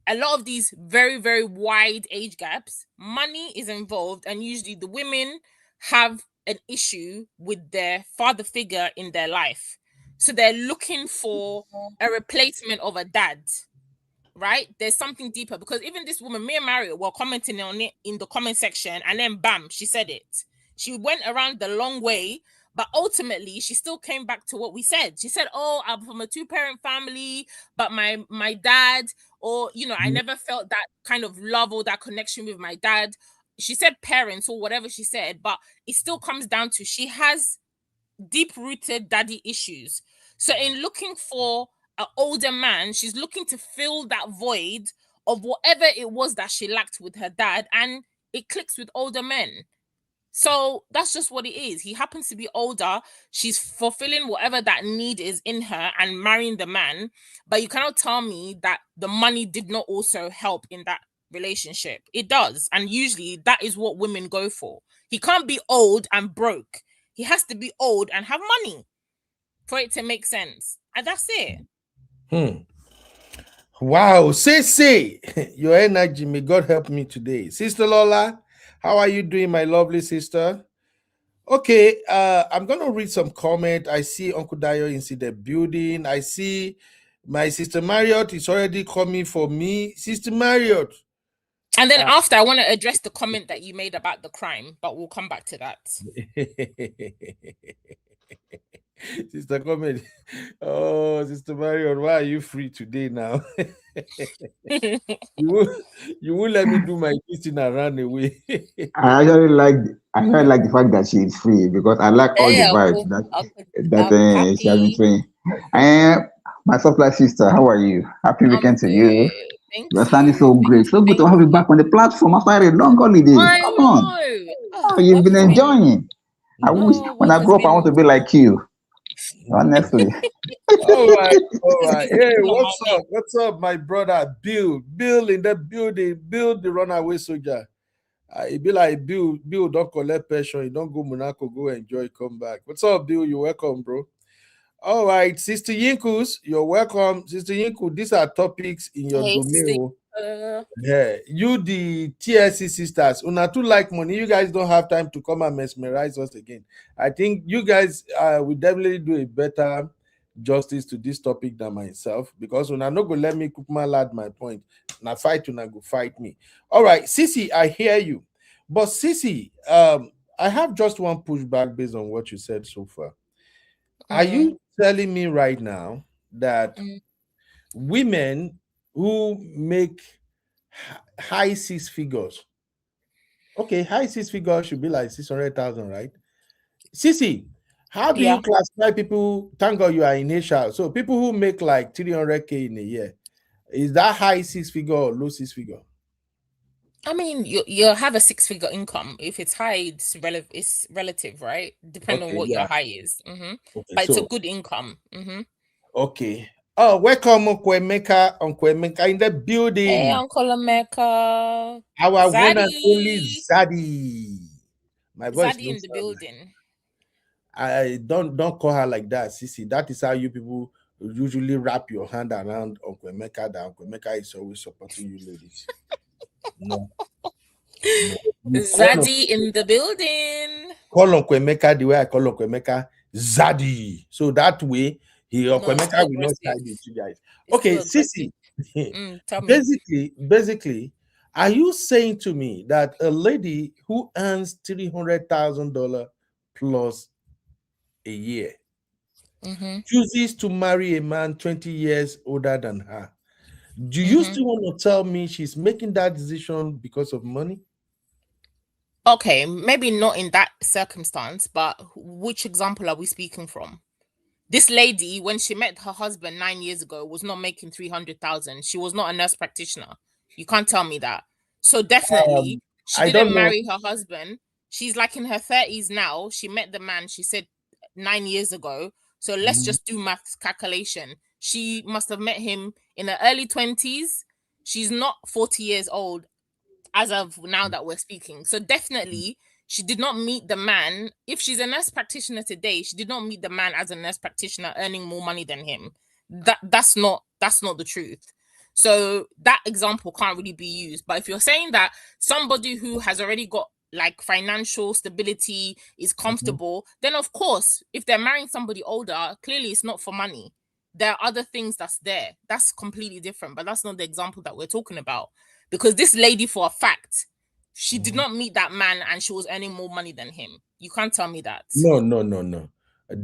a lot of these very, very wide age gaps, money is involved, and usually the women have an issue with their father figure in their life. So they're looking for a replacement of a dad, right? There's something deeper, because even this woman, me and Mario, were commenting on it in the comment section, and then bam, she said it. She went around the long way, but ultimately she still came back to what we said. She said, oh, I'm from a two-parent family, but my dad, or I never felt that kind of love or that connection with my dad. She said parents or whatever she said, but it still comes down to she has deep-rooted daddy issues. So in looking for an older man, she's looking to fill that void of whatever it was that she lacked with her dad, and it clicks with older men. So that's just what it is. He happens to be older. She's fulfilling whatever that need is in her and marrying the man. But you cannot tell me that the money did not also help in that relationship. It does. And usually that is what women go for. He can't be old and broke. He has to be old and have money for it to make sense. And that's it. Wow, say, your energy, may God help me today. Sister Lola, how are you doing, my lovely sister? Okay, I'm gonna read some comment. I see Uncle Dayo in the building. I see my sister Marriott is already coming for me. Sister Marriott. And then after, I want to address the comment that you made about the crime, but we'll come back to that. Sister comment. Oh, Sister Marion, why are you free today now? you won't let me do my teaching and run away. I actually like the fact that she is free, because I like all the Yeah, vibes that I'm she has been happy. doing. And my supply sister, how are you? Happy I'm weekend to good. you. Thank You're sounding you. so great. So good to have you back on the platform after a long holiday. I Come on. know. Oh, you've Work been has been enjoying. I wish when work I has grow up, I want been to be like you. Honestly. All right. Hey, on my what's neck. up? What's up, my brother Bill? Bill in the building. Bill, the runaway soldier. It be like Bill don't collect pension. You don't go Monaco, go enjoy, come back. What's up, Bill? You're welcome, bro. All right, Sister Yinkus, you're welcome. Sister Yinku, these are topics in your Hey, domain. sister. Yeah, you the TSC sisters, una too like money. You guys don't have time to come and mesmerize us again. I think you guys will definitely do a better justice to this topic than myself, because una no go let me cook my lad my point. Now fight una go fight me. All right, Sissy, I hear you, but Sissy, I have just one pushback based on what you said so far. Are Mm, you telling me right now that mm. women who make high six figures, Okay, high six figure should be like 600,000, right? Sisi, how do Yeah. you classify people? Thank God you are in Asia. So people who make like 300K in a year, is that high six figure or low six figure? I mean, you have a six-figure income. If it's high, it's relative, right? Depending on Okay, what your yeah. high is. Okay, But it's a so good income. okay. Oh, welcome, Uncle Emeka in the Hey, building. Uncle America. Our one and only Zaddy. Zaddy. My voice Zaddy in looks the building. I don't call her like that, Sisi. That is how you people usually wrap your hand around Uncle Emeka. That Uncle Emeka is always supporting you, ladies. No, no. You Zaddy in the building. call Uncle Emeka the way I call Uncle Emeka, Zaddy. So that way, Uncle No, it's Emeka still will not aggressive. side with you guys. It's Okay, still aggressive. Sisi. Tell me. Basically, are you saying to me that a lady who earns $300,000 plus a year chooses to marry a man 20 years older than her, do you still want to tell me she's making that decision because of money? Okay, maybe not in that circumstance, but which example are we speaking from? This lady, when she met her husband 9 years ago, was not making 300,000. She was not a nurse practitioner. You can't tell me that. So definitely, she I don't didn't know. marry her husband. She's like in her 30s now. She met the man, she said 9 years ago. So let's just do maths calculation. She must have met him in her early 20s. She's not 40 years old as of now that we're speaking. So definitely she did not meet the man. If she's a nurse practitioner today, she did not meet the man as a nurse practitioner earning more money than him. That's not the truth. So that example can't really be used. But if you're saying that somebody who has already got like financial stability is comfortable, then of course, if they're marrying somebody older, clearly it's not for money. There are other things that's there. That's completely different, but that's not the example that we're talking about. Because this lady, for a fact, she did not meet that man and she was earning more money than him. You can't tell me that. No.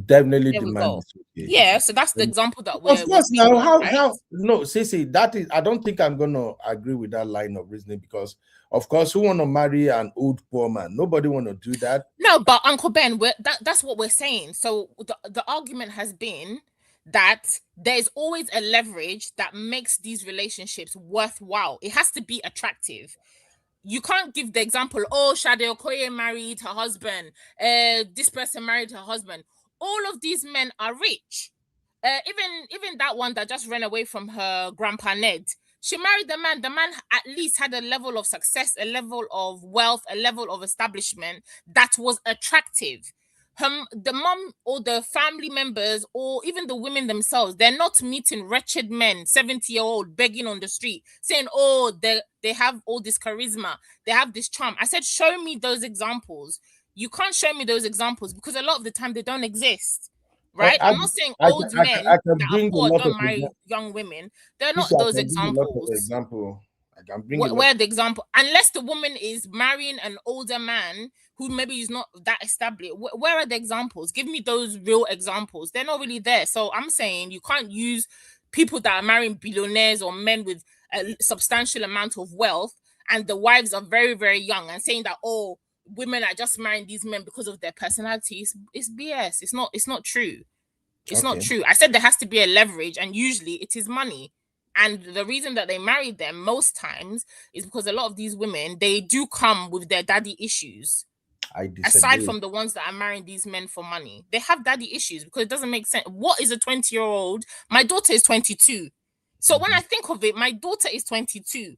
Definitely There we demand go. is okay. Yeah, so that's the example that Of we're course, speaking now on, right? how no, Sisi, that is I don't think I'm gonna agree with that line of reasoning because of course, who want to marry an old poor man? Nobody want to do that. No, but Uncle Ben, that's what we're saying. So the argument has been that there's always a leverage that makes these relationships worthwhile. It has to be attractive. You can't give the example, oh, Shade Okoye married her husband, this person married her husband. All of these men are rich. Even that one that just ran away from her grandpa Ned, she married the man. The man at least had a level of success, a level of wealth, a level of establishment that was attractive. The mom or the family members or even the women themselves, they're not meeting wretched men, 70-year-old begging on the street, saying, oh, they have all this charisma, they have this charm. I said, show me those examples. You can't show me those examples because a lot of the time they don't exist. Right? I'm not saying old men I can that are bring a poor lot of don't marry young women. They're not Sisi, I those can bring a lot of examples. example. I can bring a lot. Where the example, unless the woman is marrying an older man who maybe is not that established, where are the examples? Give me those real examples. They're not really there. So I'm saying you can't use people that are marrying billionaires or men with a substantial amount of wealth and the wives are very, very young and saying that, oh, women are just marrying these men because of their personalities. It's BS. It's not true. It's not Okay. true. I said there has to be a leverage, and usually it is money. And the reason that they marry them most times is because a lot of these women, they do come with their daddy issues. I Aside disagree. from the ones that are marrying these men for money, they have daddy issues because it doesn't make sense. What is a 20-year-old? My daughter is 22. So when I think of it, my daughter is 22.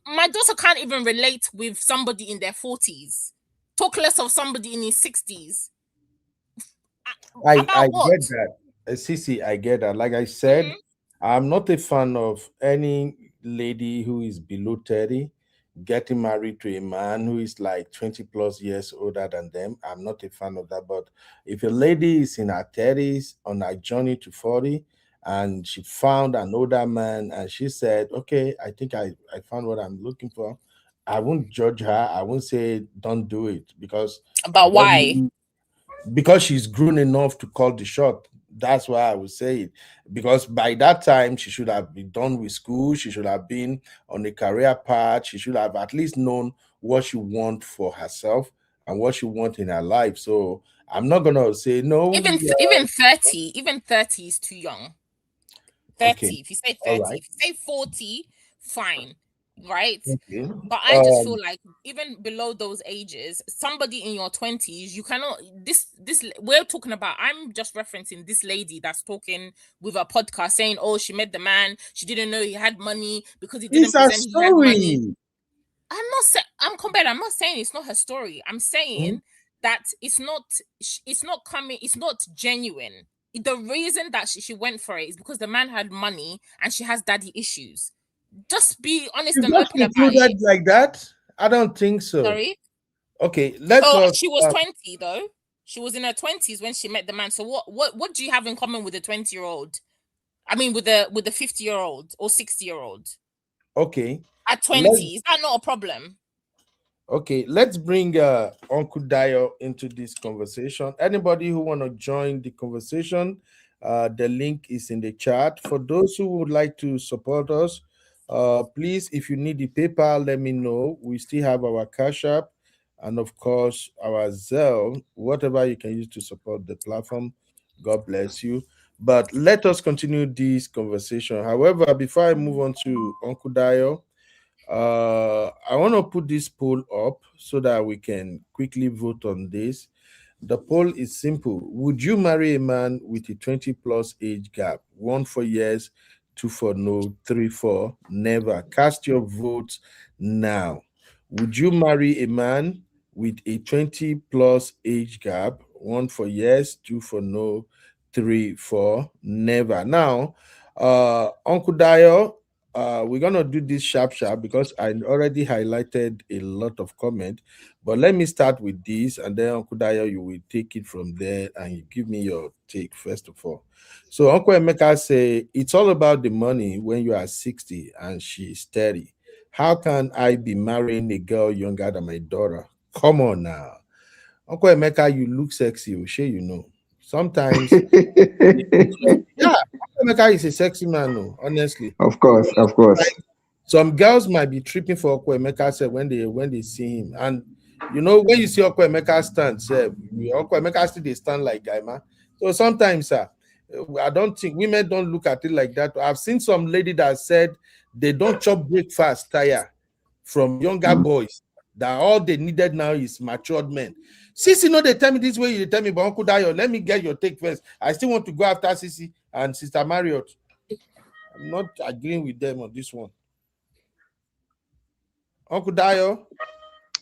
My daughter can't even relate with somebody in their 40s. Talk less of somebody in his 60s. I About what? get that. Sisi, I get that. Like I said, I'm not a fan of any lady who is below 30 getting married to a man who is like 20 plus years older than them. I'm not a fan of that. But if a lady is in her 30s on her journey to 40 and she found an older man and she said, okay, I think I found what I'm looking for, I won't judge her. I won't say don't do it because About why? because she's grown enough to call the shot. That's why I would say it. Because by that time, she should have been done with school. She should have been on a career path. She should have at least known what she wants for herself and what she wants in her life. So I'm not gonna say no. Even 30, even 30 is too young. 30. Okay, If you say all 30, right. if you say 40, fine. Right? Okay. But I just feel like even below those ages, somebody in your 20s, you cannot this we're talking about, I'm just referencing this lady that's talking with a podcast saying, oh, she met the man, she didn't know he had money because he didn't It's a present he had money. story. I'm not saying I'm not saying it's not her story. I'm saying that it's not coming, it's not genuine. The reason that she went for it is because the man had money and she has daddy issues. Just be honest You and just open about concluded it. like that? I don't think so. Sorry. Okay, let So us. she was 20 though. She was in her 20s when she met the man. So what do you have in common with a 20-year-old? I mean with the 50-year-old or 60-year-old? Okay. At 20, Let's is that not a problem? Okay, let's bring Uncle Dio into this conversation. Anybody who want to join the conversation, the link is in the chat. For those who would like to support us, please, if you need the PayPal, let me know. We still have our Cash App and, of course, our Zelle, whatever you can use to support the platform. God bless you. But let us continue this conversation. However, before I move on to Uncle Dio, I want to put this poll up so that we can quickly vote on this. The poll is simple. Would you marry a man with a 20 plus age gap? 1 for yes, 2 for no, 3 for never. Cast your votes now. Would you marry a man with a 20 plus age gap? 1 for yes, 2 for no, 3 for never. Now, Uncle Dio, we're gonna do this sharp because I already highlighted a lot of comment. But let me start with this, and then Uncle Dayo, you will take it from there and you give me your take first of all. So Uncle Emeka say it's all about the money when you are 60 and she's 30. How can I be marrying a girl younger than my daughter? Come on now. Uncle Emeka, you look sexy, oh, sure you know. Sometimes yeah, Emeka is a sexy man, no, honestly. Of course, of course. Like, some girls might be tripping for Okwemeka said when they see him. And you know, when you see Okwemeka stand, say Okwemeka still they stand like guy, man. So sometimes I don't think women don't look at it like that. I've seen some lady that said they don't chop breakfast tire from younger boys, that all they needed now is matured men. Sissy, no, they tell me this way, you tell me, but Uncle Dayo, let me get your take first. I still want to go after Sissy and Sister Marriott. I'm not agreeing with them on this one. Uncle Dayo?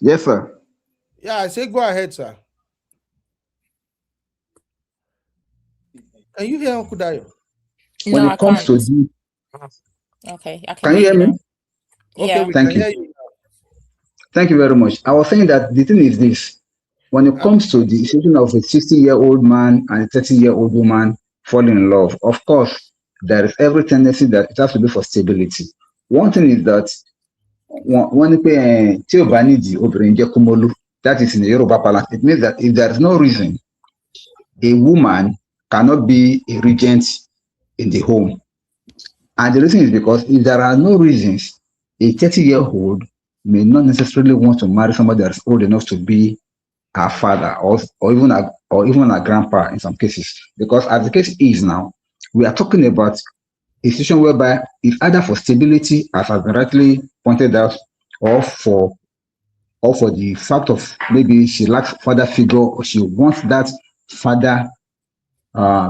Yes, sir. Yeah, I say go ahead, sir. Can you hear Uncle Dayo? When No, it comes to the, okay, I can you hear me? now. Okay, Yeah. we Thank can you. hear you now. Thank you very much. I was saying that the thing is this: when it comes to the situation of a 60-year-old man and a 30-year-old woman falling in love, of course, there is every tendency that it has to be for stability. One thing is that when tí ò bá nídìí obìnrin jẹ́ kúmólú, that is in the Yoruba parlance, it means that if there is no reason, a woman cannot be a regent in the home. And the reason is because if there are no reasons, a 30-year-old may not necessarily want to marry somebody that is old enough to be her father or even a grandpa in some cases. Because as the case is now, we are talking about a situation whereby it's either for stability, as has been rightly pointed out, or for the fact of maybe she lacks father figure or she wants that father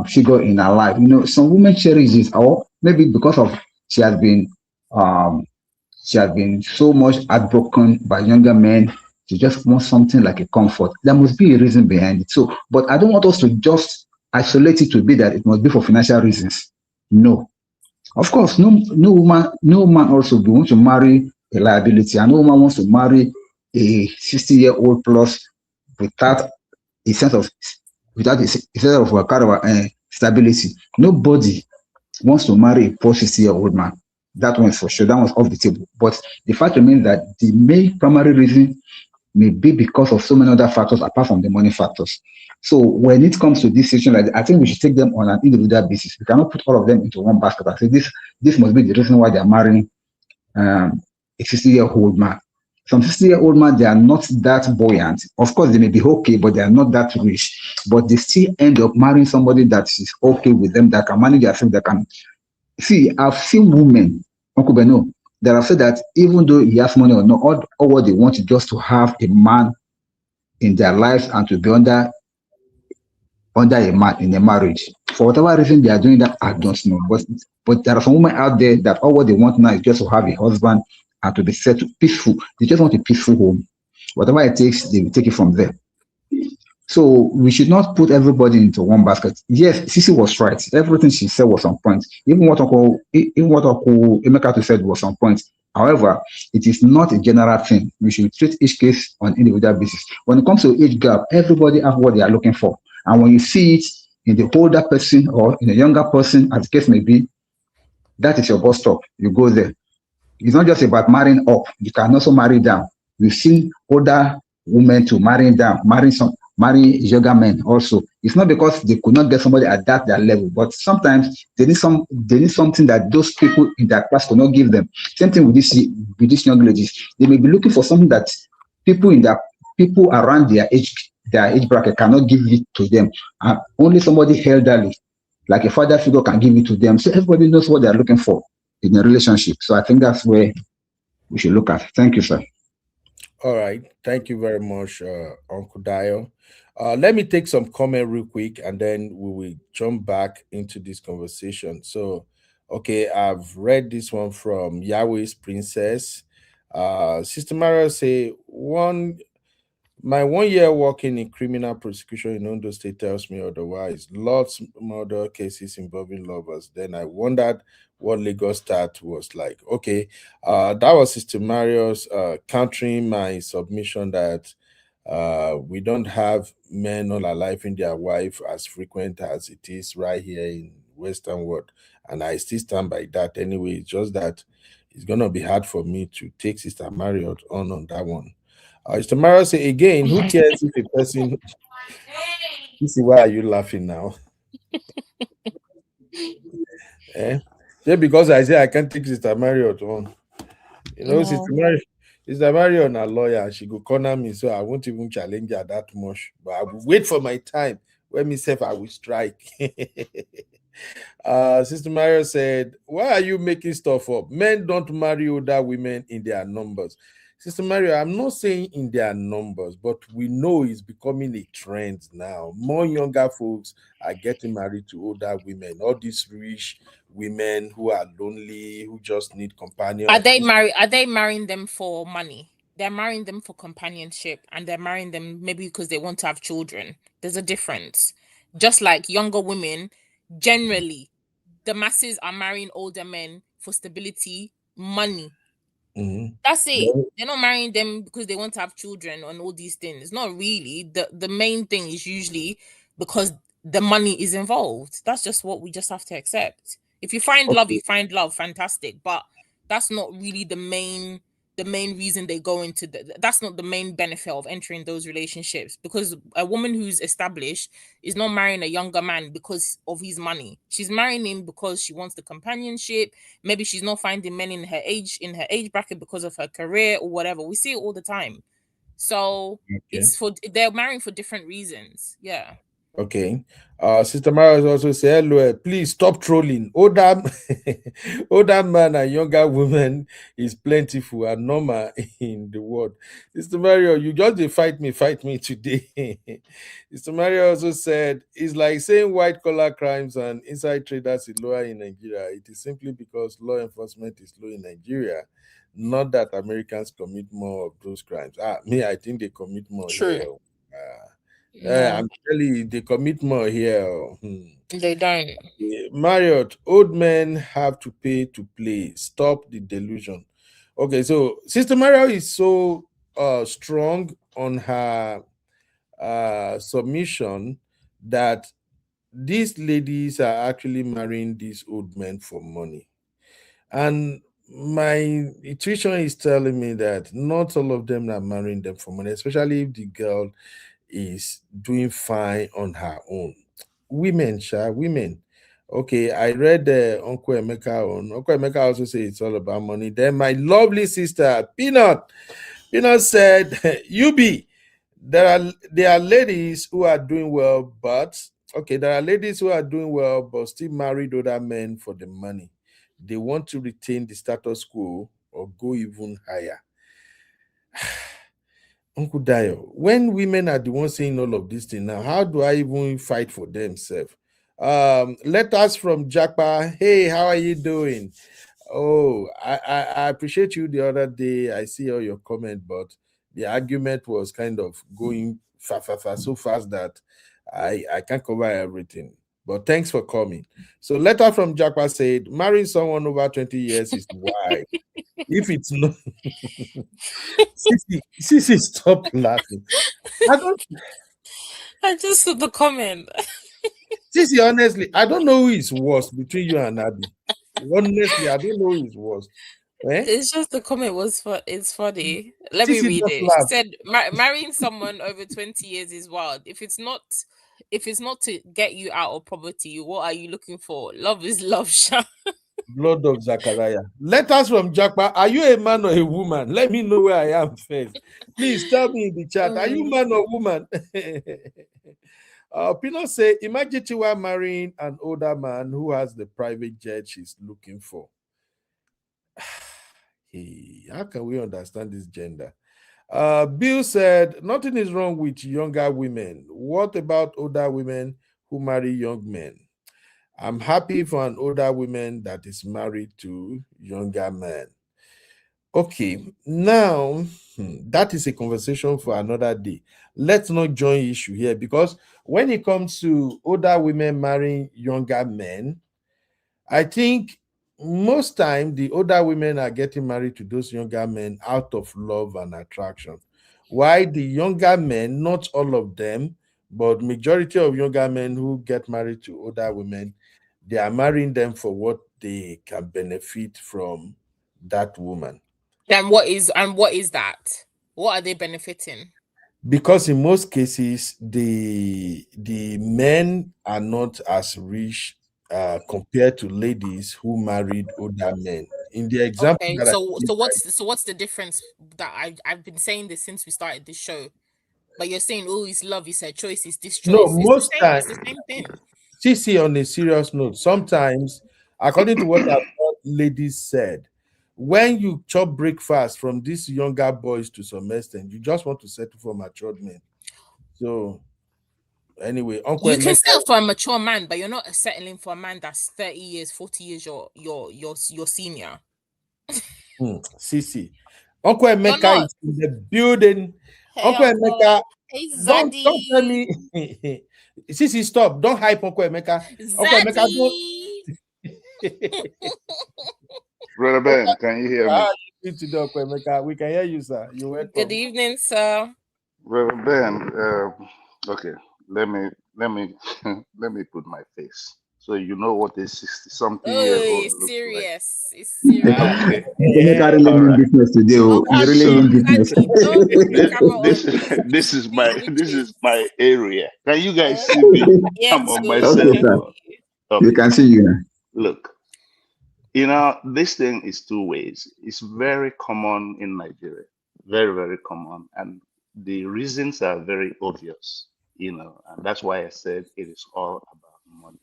figure in her life. You know, some women cherish this, or maybe because of she has been so much heartbroken by younger men. She just wants something like a comfort. There must be a reason behind it. So, but I don't want us to just isolate it to be that it must be for financial reasons. No. Of course, no woman also wants to marry a liability, and no woman wants to marry a 60-year-old plus without a sense of stability. Nobody wants to marry a poor 60-year-old man. That one is for sure. That one's off the table. But the fact remains that the main primary reason may be because of so many other factors apart from the money factors. So when it comes to this situation, like I think we should take them on an individual basis. We cannot put all of them into one basket and say this must be the reason why they are marrying a 60-year-old man. Some 60-year-old man, they are not that buoyant. Of course, they may be okay, but they are not that rich. But they still end up marrying somebody that is okay with them, that can manage themselves, that can see. I've seen women, Uncle Beno, that have said that even though he has money or not, all what they want is just to have a man in their lives and to be under a man in a marriage. For whatever reason they are doing that, I don't know. But there are some women out there that all what they want now is just to have a husband and to be settled, peaceful. They just want a peaceful home. Whatever it takes, they will take it from there. So we should not put everybody into one basket. Yes, Sisi was right. Everything she said was on point. Even what Uncle Emeka said was on point. However, it is not a general thing. We should treat each case on individual basis. When it comes to age gap, everybody has what they are looking for. And when you see it in the older person or in a younger person, as the case may be, that is your bus stop. You go there. It's not just about marrying up. You can also marry down. We've seen older women to marrying down, marrying younger men also. It's not because they could not get somebody at that level, but sometimes they need something that those people in that class could not give them. Same thing with these young ladies. They may be looking for something that people around their age bracket cannot give it to them. And only somebody elderly, like a father figure, can give it to them. So everybody knows what they're looking for in a relationship. So I think that's where we should look at. Thank you, sir. All right. Thank you very much, Uncle Dio. Let me take some comment real quick and then we will jump back into this conversation. So, okay, I've read this one from Yahweh's Princess. Sister Maria say, my 1 year working in criminal prosecution in Ondo State tells me otherwise. Lots murder cases involving lovers. Then I wondered what Lagos start was like. Okay, that was Sister Mario's countering my submission that we don't have men all alive in their wife as frequent as it is right here in Western world, and I still stand by that anyway. It's just that it's gonna be hard for me to take Sister Mario on that one. Mr. Mara say again, who cares if a person you see why are you laughing now? Eh? Just because I say I can't take Sister Mario on. You know, No. Sister Mario a lawyer, she go corner me, so I won't even challenge her that much. But I will wait for my time. When myself I will strike. Sister Mario said, why are you making stuff up? Men don't marry older women in their numbers. Sister Mario, I'm not saying in their numbers, but we know it's becoming a trend now. More younger folks are getting married to older women. All these rich women who are lonely, who just need Are companionship. they marrying them for money? They're marrying them for companionship, and they're marrying them maybe because they want to have children. There's a difference. Just like younger women, generally, the masses are marrying older men for stability, money. Mhm. That's it. Well, They're not marrying them because they want to have children and all these things. Not really. The main thing is usually because the money is involved. That's just what we just have to accept. If you find love, you find love, fantastic. But that's not really the main reason they go into that's not the main benefit of entering those relationships, because a woman who's established is not marrying a younger man because of his money. She's marrying him because she wants the companionship. Maybe she's not finding men in her age bracket because of her career or whatever. We see it all the time. So okay. they're marrying for different reasons. Yeah. Okay. Sister Mara also say, hello, please stop trolling. Older, older man and younger women is plentiful and normal in the world. Sister Mario, you just dey fight me today. Sister Mario also said, it's like saying white collar crimes and inside traders is lower in Nigeria. It is simply because law enforcement is low in Nigeria. Not that Americans commit more of those crimes. I think they commit more True. here. Uh, No, I'm telling you, they commit more here. they don't. Marriott, old men have to pay to play. Stop the delusion. Okay, so Sister Mario is so strong on her submission that these ladies are actually marrying these old men for money. And my intuition is telling me that not all of them are marrying them for money, especially if the girl is doing fine on her own. Women, women. Okay, I read Uncle Emeka on. Uncle Emeka also say it's all about money. Then my lovely sister Peanut said, "UB, there are ladies who are doing well, but okay, there are ladies who are doing well, but still married other men for the money. They want to retain the status quo or go even higher." Uncle Dio, when women are the ones saying all of these things now, how do I even fight for themselves? Letters from Japa. Hey, how are you doing? Oh, I appreciate you the other day. I see all your comment, but the argument was kind of going so fast that I can't cover everything. But thanks for coming. So, letter from Japa said, marrying someone over 20 years is why. If it's not, Sissy, stop laughing. I just saw the comment. Sissy, honestly, I don't know who is worse between you and Abby. Honestly, I don't know who is worse. Eh? It's just the comment was it's funny. Let me Sissy read just it. She laugh. said, "Marrying someone over 20 years is wild. If it's not to get you out of poverty, what are you looking for? Love is love, Sha." Blood of Zachariah. Letters from Jackpa. Are you a man or a woman? Let me know where I am first. Please tell me in the chat. Are you man or woman? Pino say, imagine you are marrying an older man who has the private jet she's looking for. Hey, how can we understand this gender? Bill said, nothing is wrong with younger women. What about older women who marry young men? I'm happy for an older woman that is married to younger men. Okay, now that is a conversation for another day. Let's not join issue here because when it comes to older women marrying younger men, I think most time the older women are getting married to those younger men out of love and attraction. Why the younger men, not all of them, but majority of younger men who get married to older women, they are marrying them for what they can benefit from that woman. And what is that? What are they benefiting? Because in most cases the men are not as rich compared to ladies who married older men. In the example Okay, that I so gave, what's the difference that I've been saying this since we started this show, but you're saying, oh, it's love, it's her choice, it's this no, choice. It's the most same. times, It's the same thing. see, on a serious note, sometimes, according to what I've heard ladies said, when you chop breakfast from these younger boys to some extent, you just want to settle for matured men. So anyway, Uncle You can Emeka, settle for a mature man, but you're not settling for a man that's 30 years, 40 years your senior. Sisi, Uncle You're Emeka not. is in the building. Hey, Uncle uncle. Emeka, Hey, don't tell Zaddy. me. Sisi, stop. Don't hype Uncle Emeka. Uncle Emeka, don't. Zaddy. Brother Ben, can you hear me? You today, Uncle Emeka. We can hear you, sir. You're welcome. Good evening, sir. Brother Ben, okay, let me let me put my face so you know what a 60-something-year-old It's looks like. serious. It's serious. Okay. Emeka really All mean right. business today. Oh. Uncle You really So mean business. Zaddy, don't put the camera on. this is These this witches. is my area. Can you guys see me? Yes, I'm on so my we Okay, cell can sir. phone. see you. We Okay. can see you now. Look, this thing is two ways. It's very common in Nigeria, very, very common. And the reasons are very obvious, and that's why I said it is all about money.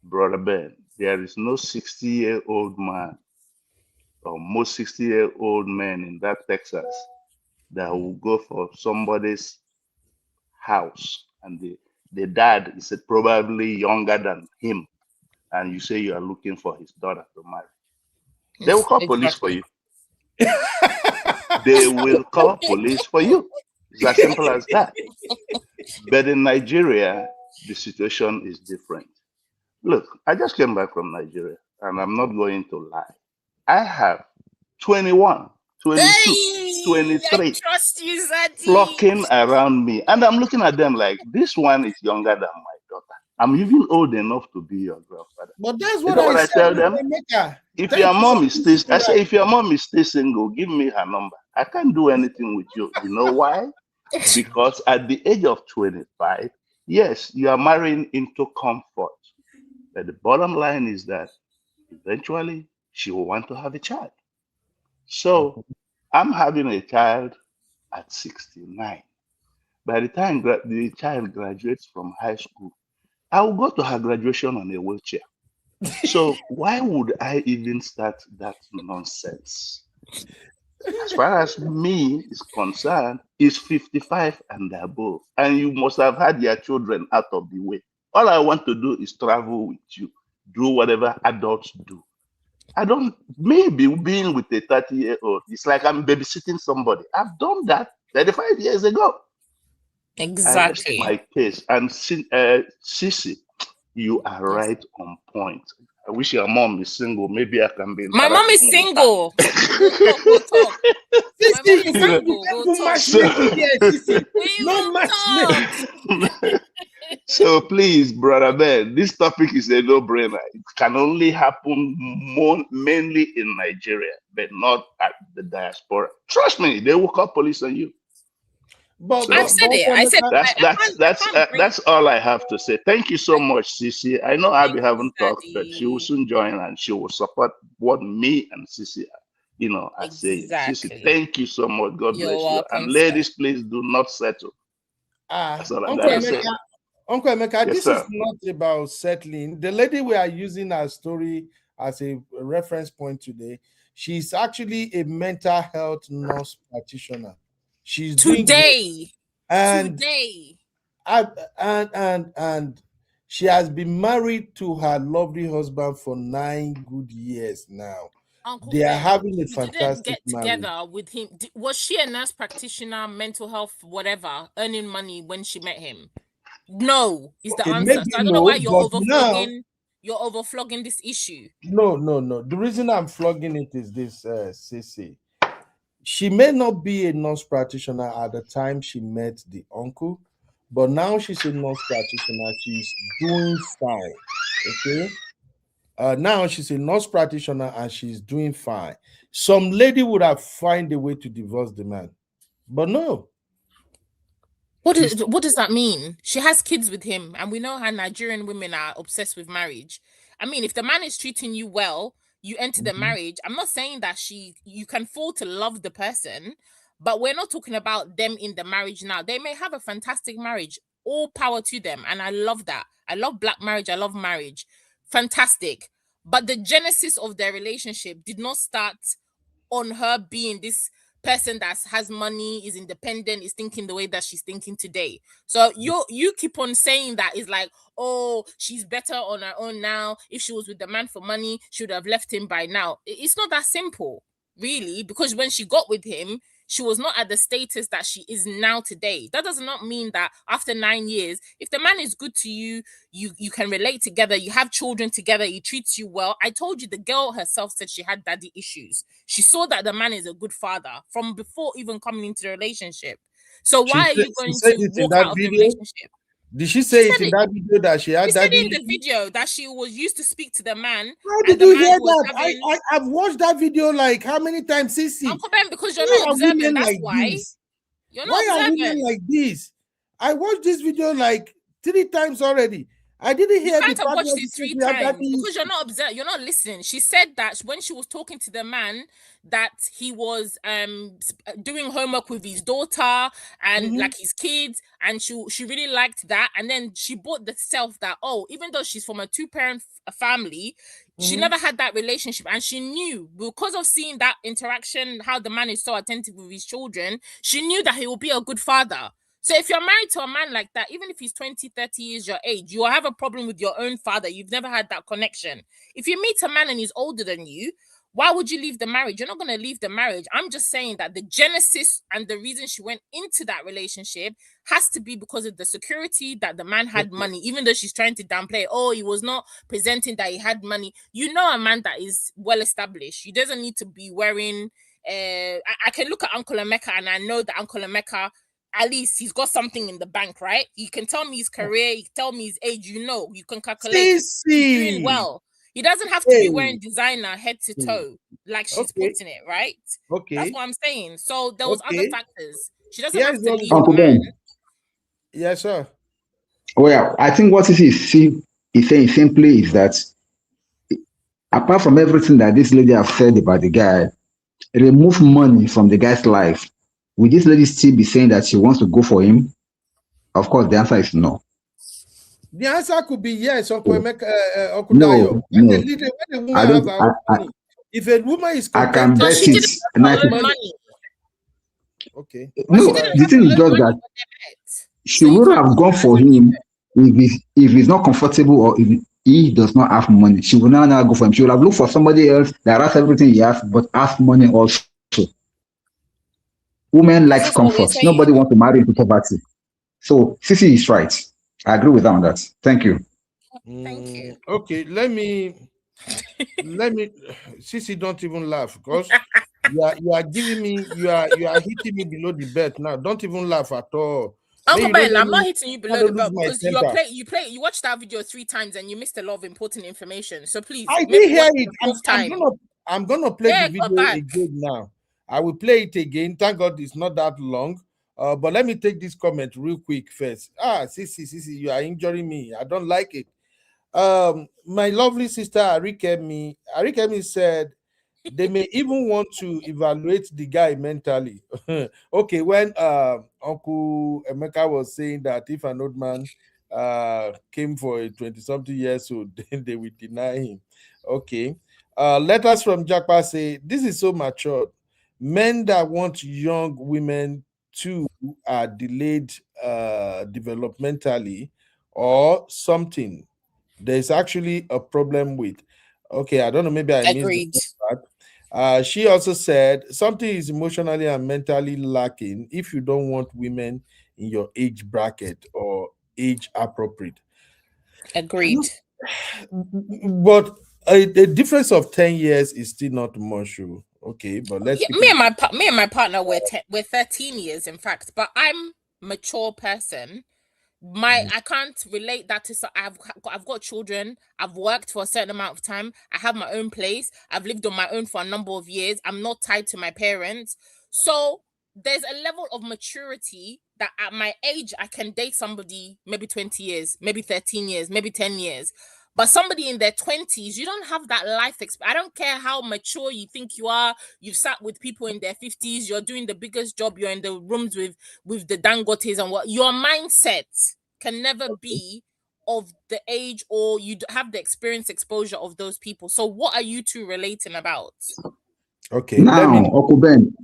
Brother Ben, there is no 60-year-old man or most 60-year-old men in that Texas that will go for somebody's house and the dad is probably younger than him, and you say you are looking for his daughter to marry. They will call police for Exactly. you. They will call police for you. It's as simple as that. But in Nigeria, the situation is different. Look, I just came back from Nigeria, and I'm not going to lie. I have 21, 22, Hey, I 23 trust you, Zaddy. flocking around me. And I'm looking at them like, this one is younger than my daughter. I'm even old enough to be your grandfather. But that's You what know I what I said, tell Uncle them? Emeka. If Thank your you so mom is still, I much. say, if your mom is still single, give me her number. I can't do anything with you. You know why? Because at the age of 25, yes, you are marrying into comfort. But the bottom line is that eventually she will want to have a child. So I'm having a child at 69. By the time the child graduates from high school, I will go to her graduation on a wheelchair. So why would I even start that nonsense? As far as me is concerned, it's 55 and above, and you must have had your children out of the way. All I want to do is travel with you, do whatever adults do. I don't, maybe being with a 30-year-old, it's like I'm babysitting somebody. I've done that 35 years ago. I rest Exactly. my case. And Sissy, you are right on point. I wish your mom is single. Maybe I can be My mom is interacting with single. her. We'll talk. We'll talk. My mom Sissy, is you can't single. We'll do talk. So, matchmaking here, Sissy. We No will talk. matchmaking. so please, brother Ben, this topic is a no-brainer. It can only happen mainly in Nigeria, but not at the diaspora. Trust me, they will call police on you. But I've So said it. I said I can't bring that's all I have to say. Thank you so much, Sisi. I know thank Abby you, haven't talked, but she will Daddy. soon join and she will support what me and Sisi, are saying. Sisi, Exactly. thank you so much. God You're bless you. And welcome, sir. ladies, please do not settle. That's all I Uncle gotta Yes, Emeka, say. sir. Uncle Emeka, Yes, this is sir. not about settling. The lady we are using her story as a reference point today, she's actually a mental health nurse practitioner. She's doing great. Today. And Today. and she has been married to her lovely husband for 9 good years now. Uncle They are Ben, having a you didn't fantastic get marriage. together with him. Was she a nurse practitioner, mental health, whatever, earning money when she met him? No, is the Okay, answer. maybe So I don't know no, why you're but now overflogging. You're overflogging this issue. no. The reason I'm flogging it is this, Sissy. She may not be a nurse practitioner at the time she met the uncle, but now she's a nurse practitioner. She's doing fine. Okay. Now she's a nurse practitioner and she's doing fine. Some lady would have find a way to divorce the man, but no. She's What does that mean? She has kids with him, and we know how Nigerian women are obsessed with marriage. I mean, if the man is treating you well, you enter the Mhm. marriage. I'm not saying that you can fall to love the person, but we're not talking about them in the marriage now. They may have a fantastic marriage. All power to them, and I love that. I love black marriage. I love marriage. Fantastic. But the genesis of their relationship did not start on her being this person that has money, is independent, is thinking the way that she's thinking today. So you keep on saying that is like, oh, she's better on her own now. If she was with the man for money, she would have left him by now. It's not that simple, really, because when she got with him, she was not at the status that she is now today. That does not mean that after 9 years, if the man is good to you, you can relate together, you have children together, he treats you well. I told you the girl herself said she had daddy issues. She saw that the man is a good father from before even coming into the relationship. So why are you she going said to it in walk that out of the video. relationship? Did she She say it said in it. that video that she She had said daddy it in the issues? video that she was used to speak to the man, How and did the you man hear was that? having I've watched that video like how many times, Sissy? Uncle Ben, because you're Why not are observant. women That's like why this? you're not Why are women observant. like this? I watched this video like 3 times already. I didn't You hear the can't have part watched where she it said three she had times daddy because you're issues. not observant. You're not listening. She said that when she was talking to the man, that he was doing homework with his daughter and Mhm, like his kids, and she really liked that. And then she bought the self that, oh, even though she's from a two-parent family, she mhm. never had that relationship, and she knew because of seeing that interaction, how the man is so attentive with his children, she knew that he will be a good father. So if you're married to a man like that, even if he's 20, 30 years your age, you will have a problem with your own father. You've never had that connection. If you meet a man and he's older than you, why would you leave the marriage? You're not going to leave the marriage. I'm just saying that the genesis and the reason she went into that relationship has to be because of the security that the man had money, even though she's trying to downplay, oh, he was not presenting that he had money. You know, a man that is well established, he doesn't need to be wearing. I can look at Uncle Emeka and I know that Uncle Emeka, at least he's got something in the bank, right? You can tell me his career, you can tell me his age, you know, you can calculate. He's doing Sissy. well. He doesn't have to be wearing designer head to toe like she's Okay. putting it, right? Okay. That's what I'm saying. So there was other factors. She doesn't Here's have to what leave a Uncle man. Ben. Yes, sir. Well, I think what this is saying simply is that apart from everything that this lady have said about the guy, remove money from the guy's life. Will this lady still be saying that she wants to go for him? Of course, the answer is no. The answer could be yes, Uncle Emeka, Uncle No, Dayo. no. When the woman I has don't. her own money, if a woman is I can contented, bet She didn't it. have her own money. Okay. But she No, didn't the have thing her is own just money that when they met. she So you would can't have gone use for him if he's not comfortable or if he does not have money. She will now go for him. She will have looked for somebody else that has everything he has but has money also. Women Is likes this what we're comfort. saying? Nobody wants to marry into poverty. So Sisi is right. I agree with her on that. Thank you. Thank you. Okay, let me Sisi, don't even laugh because you are giving me you are hitting me below the belt now. Don't even laugh at all. Uncle May you don't Ben, let I'm not me- hitting you I below don't the lose belt my because temper. you watched that video 3 times and you missed a lot of important information. So please, I maybe did hear watch it. the 4th time. I'm gonna play Yeah, the go video back. again now. I will play it again. Thank God it's not that long. But let me take this comment real quick first. Sisi, you are injuring me. I don't like it. My lovely sister Arikemi said they may even want to evaluate the guy mentally. Okay, when Uncle Emeka was saying that if an old man came for a 20-something years old, then they will deny him. Okay. Letters from Jackpa say this is so mature. Men that want young women too are delayed developmentally or something. There's actually a problem with. Okay, I don't know, maybe I missed the Agreed. first part. She also said something is emotionally and mentally lacking if you don't want women in your age bracket or age appropriate. Agreed. But a difference of 10 years is still not much. Okay, but let's Yeah, keep me it. and my partner we're 13 years in fact, but I'm mature person. I can't relate that to I've got children. I've worked for a certain amount of time. I have my own place. I've lived on my own for a number of years. I'm not tied to my parents. So there's a level of maturity that at my age I can date somebody maybe 20 years, maybe 13 years, maybe 10 years. But somebody in their 20s, you don't have that life experience. I don't care how mature you think you are. You've sat with people in their 50s. You're doing the biggest job. You're in the rooms with the Dangotes and what. Your mindset can never be of the age or you have the experience exposure of those people. So what are you two relating about? Okay, let Now, me. Uncle Ben,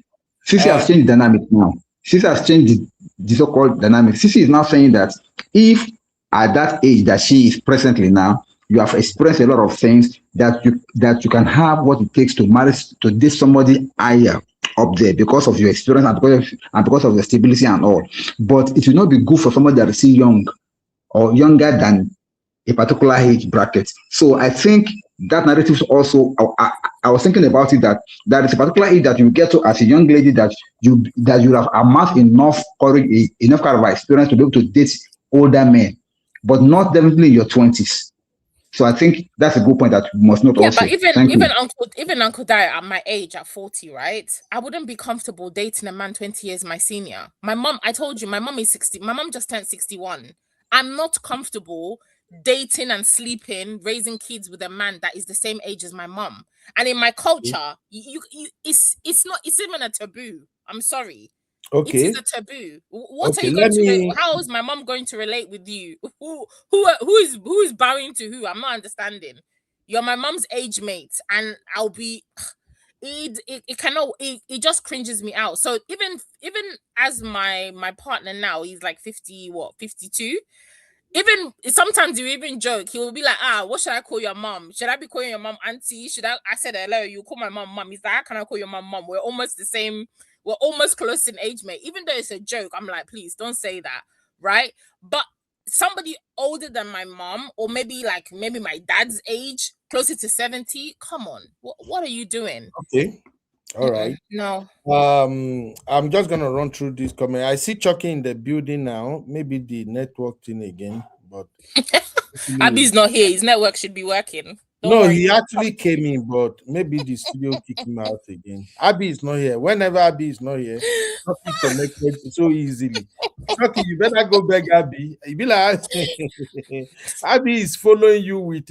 Sisi has changed the dynamic now. Sisi has changed the so-called dynamic. Sisi is now saying that if at that age that she is presently now, you have experienced a lot of things that you can have what it takes to marry to date somebody higher up there because of your experience and because of your stability and all. But it will not be good for somebody that is still young or younger than a particular age bracket. So I think that narrative is also I was thinking about it that there is a particular age that you get to as a young lady that you have amassed enough courage, enough kind of experience to be able to date older men, but not definitely in your 20s. So I think that's a good point that you must note Yeah, also. but even Thank even you. Uncle Dai at my age at 40, right? I wouldn't be comfortable dating a man 20 years my senior. My mom, I told you, my mom is 60. My mom just turned 61. I'm not comfortable dating and sleeping, raising kids with a man that is the same age as my mom. And in my culture, it's even a taboo. I'm sorry. It is Okay. a taboo. What are Okay, you let going to? me. How is my mom going to relate with you? Who is bowing to who? I'm not understanding. You're my mom's age mate, and I'll be. It cannot. It just cringes me out. So even as my partner now, he's like 50, 52. Even sometimes you even joke. He will be like, what should I call your mom? Should I be calling your mom auntie? Should I said hello, you call my mom mom. He's like, how can I call your mom mom? We're almost the same, we're almost close in age, mate. Even though it's a joke, I'm like, please don't say that. Right. But somebody older than my mom, or maybe my dad's age, closer to 70. Come on. What are you doing? Okay. All right. No. I'm just gonna run through this comment. I see Chucky in the building now. Maybe the network thing again, but Abby's not here. His network should be working. Don't No, worry. he actually came in, but maybe the studio kicked him out again. Abby is not here. Whenever Abby is not here, Chucky connected so easily. Chucky, you better go beg Abby. You be like, Abby is following you with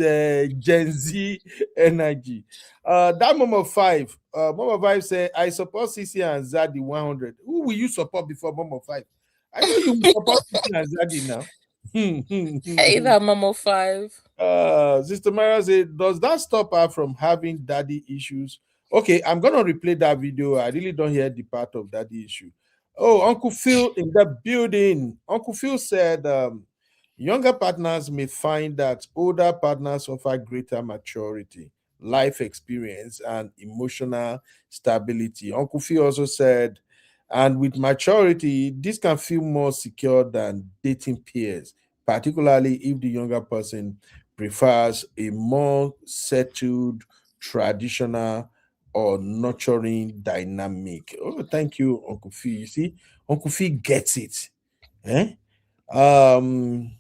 Gen Z energy. That Mama Five said, I support CC and Zaddy 100. Who will you support before Mama Five? I know you will support CC and Zaddy now. Hey there, Momo 5. Sister Mara said, does that stop her from having daddy issues? Okay, I'm gonna replay that video. I really don't hear the part of daddy issue. Oh, Uncle Phil in the building. Uncle Phil said, younger partners may find that older partners offer greater maturity, life experience, and emotional stability. Uncle Phil also said, and with maturity, this can feel more secure than dating peers, particularly if the younger person prefers a more settled, traditional, or nurturing dynamic. Oh, thank you, Uncle Fee. You see, Uncle Fee gets it. Eh? Um,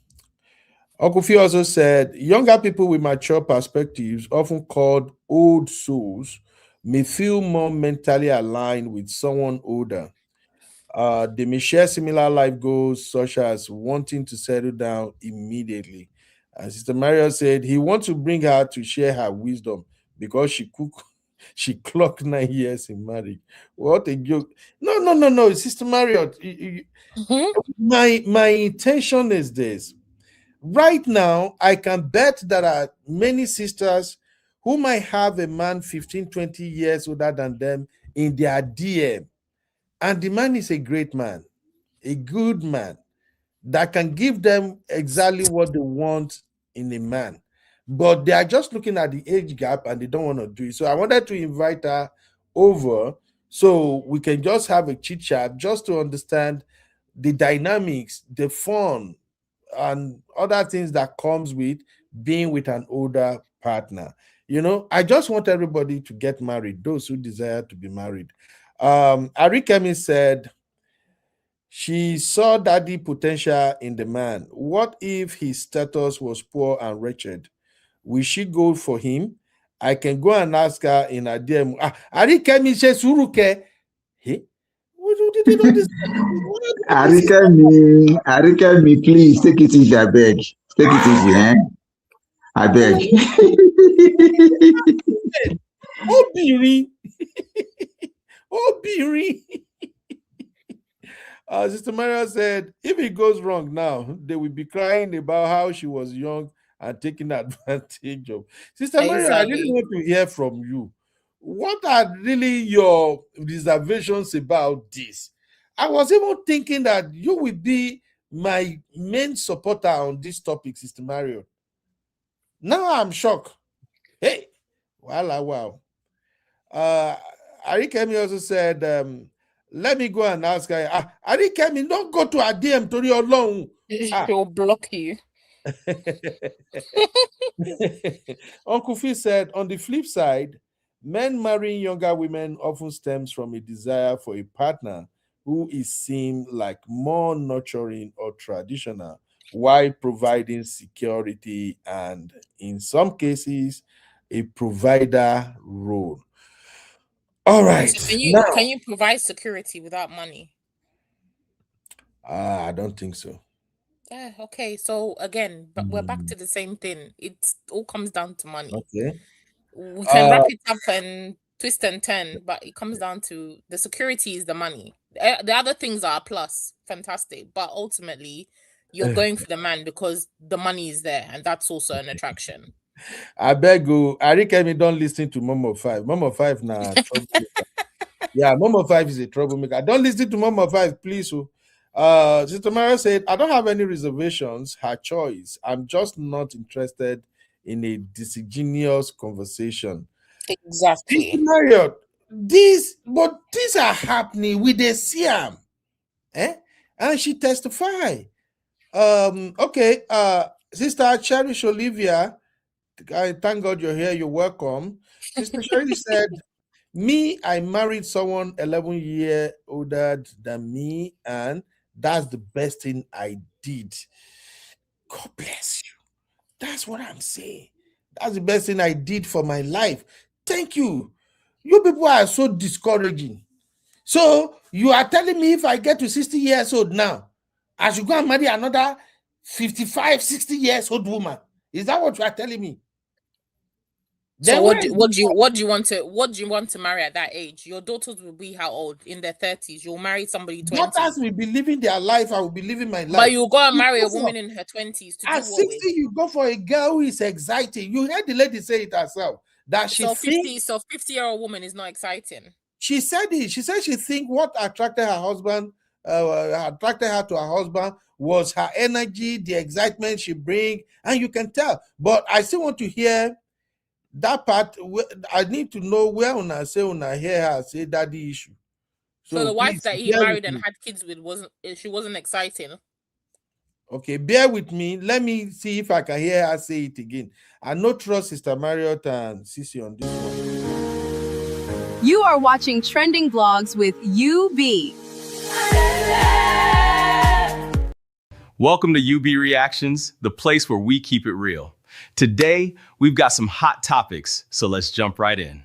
Uncle Fee also said younger people with mature perspectives, often called old souls, may feel more mentally aligned with someone older. They may share similar life goals, such as wanting to settle down immediately. And Sister Mario said he wants to bring her to share her wisdom because she clocked 9 years in marriage. What a joke! No, no, no, no, Sister Mario. My intention is this. Right now, I can bet there are many sisters who might have a man 15, 20 years older than them in their DM. And the man is a great man, a good man that can give them exactly what they want in a man. But they are just looking at the age gap and they don't want to do it. So I wanted to invite her over so we can just have a chit chat just to understand the dynamics, the fun, and other things that comes with being with an older partner. I just want everybody to get married, those who desire to be married. Arikemi said she saw daddy potential in the man. What if his status was poor and wretched? Will she go for him? I can go and ask her in a DM. Arikemi ṣe sùúrù kẹ́. Hey, what did all this? Arikemi, please take it easy, I beg. Take it easy, I beg. Obìnrin. Obìnrin. Sister Maria said, if it goes wrong now, they will be crying about how she was young and taken advantage of. Sister Maria, I really Exactly. want to hear from you. What are really your reservations about this? I was even thinking that you will be my main supporter on this topic, Sister Mario. Now I'm shocked. Hey, wow. Arikemi also said, let me go and ask her. Arikemi, don't go to her DM to your loan. She'll block you. Uncle Phil said, on the flip side, men marrying younger women often stems from a desire for a partner who is seen like more nurturing or traditional while providing security and, in some cases, a provider role. All right. So Now, can you provide security without money? I don't think so. Yeah, okay. So again, but we're back to the same thing. It all comes down to money. Okay. We can wrap it up and twist and turn, but it comes down to the security is the money. The other things are a plus, fantastic. But ultimately, you're going for the man because the money is there, and that's also an attraction. I beg you, Arikemi, don't listen to Momo 5. Momo 5 now troublemaker. Yeah, Momo 5 is a troublemaker. Don't listen to Momo 5, please. Sister Mara said, I don't have any reservations, her choice. I'm just not interested in a disingenuous conversation. Exactly. Sister Marriott, these are happening with the Siam. And she testify. Okay, Sister Cherish Olivia, thank God you're here. You're welcome. Sister Shirley said, me, I married someone 11 years older than me, and that's the best thing I did. God bless you. That's what I'm saying. That's the best thing I did for my life. Thank you. You people are so discouraging. So you are telling me if I get to 60 years old now, I should go and marry another 55, 60 years old woman. Is that what you are telling me? So Then what do you want to marry at that age? Your daughters will be how old? In their 30s. You'll marry somebody 20. daughters will be living their life. I will be living my life. But you'll go and marry a woman in her 20s to do at what 60, with? you go for a girl who is exciting. You heard the lady say it herself that she So thinks 50-year-old woman is not exciting. she said it. She said she think what attracted her husband, attracted her to her husband was her energy, the excitement she bring, and you can tell. But I still want to hear that part. I need to know where una say una hear her say that the issue. So the wife please that he bear married with and me. had kids with wasn't exciting. Okay, bear with me. Let me see if I can hear her say it again. I no trust Sister Marriott and Sissy on this one. You are watching Trending Vlogs with UB. Welcome to UB Reactions, the place where we keep it real. Today, we've got some hot topics, so let's jump right in.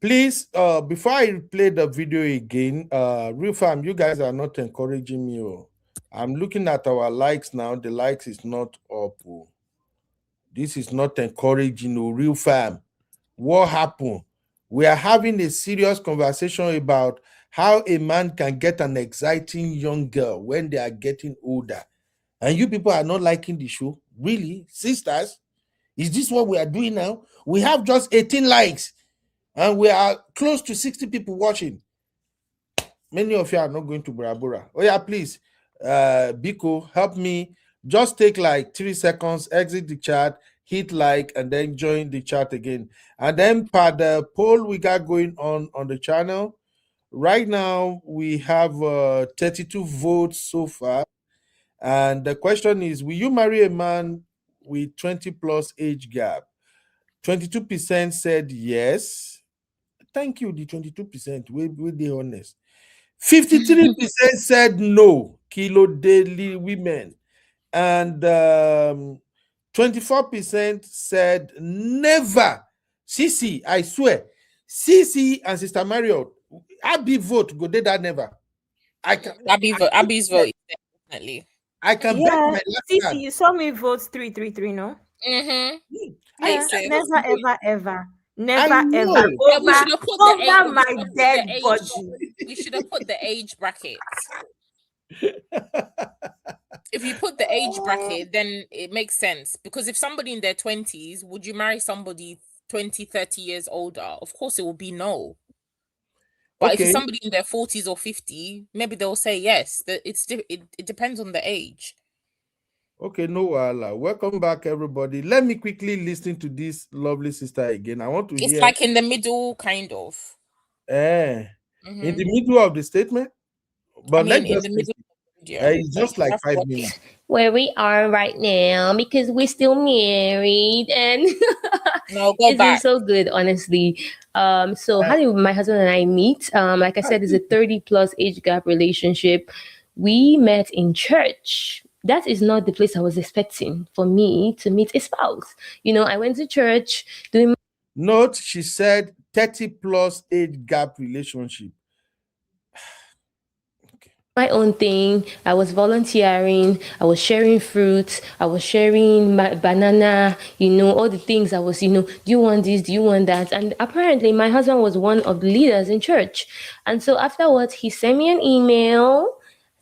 Please, before I play the video again, Real Fam, you guys are not encouraging me. I'm looking at our likes now. The likes is not up. This is not encouraging. Real Fam, what happened? We are having a serious conversation about how a man can get an exciting young girl when they are getting older. And you people are not liking the show. Really? Sisters, is this what we are doing now? We have just 18 likes and we are close to 60 people watching. Many of you are not going to Brabura. Oh yeah, please, Biko, help me. Just take like 3 seconds, exit the chat, hit like, and then join the chat again. And then per the poll we got going on the channel, right now we have 32 votes so far. And the question is, will you marry a man with 20 plus age gap? 22% said yes. Thank you, the 22%. We'll be honest. 53% said no, kilo daily women. And 24% said never. Sisi, I swear. Sisi and Sister Mario, Abby vote, go did that never. Abby's vote, definitely. I can bet my last Sisi, card. you saw me vote 333, no? Mm-hmm. Yeah, never, ever. Never, I know. ever. Yeah, we should have put the age, Over my dead body. We should have put the age bracket. If you put the age bracket, then it makes sense. Because if somebody in their 20s, would you marry somebody 20, 30 years older? Of course, it will be no. But if it's somebody in their 40s or 50, maybe they'll say yes. It depends on the age. Okay, no wala. Welcome back, everybody. Let me quickly listen to this lovely sister again. I want to hear. It's like in the middle, kind of. In the middle of the statement? But I mean, in the middle of the video. It's just like 5 minutes. Where we are right now, because we're still married, and no, go it's back. been so good, honestly. So how did my husband and I meet? Like I said, it's a 30 plus age gap relationship. We met in church. That is not the place I was expecting for me to meet a spouse. You know, I went to church doing. Note, she said 30 plus age gap relationship. My own thing. I was volunteering. I was sharing fruits. I was sharing my banana, you know, all the things I was, you know, do you want this? Do you want that? And apparently my husband was one of the leaders in church. And so afterwards, he sent me an email.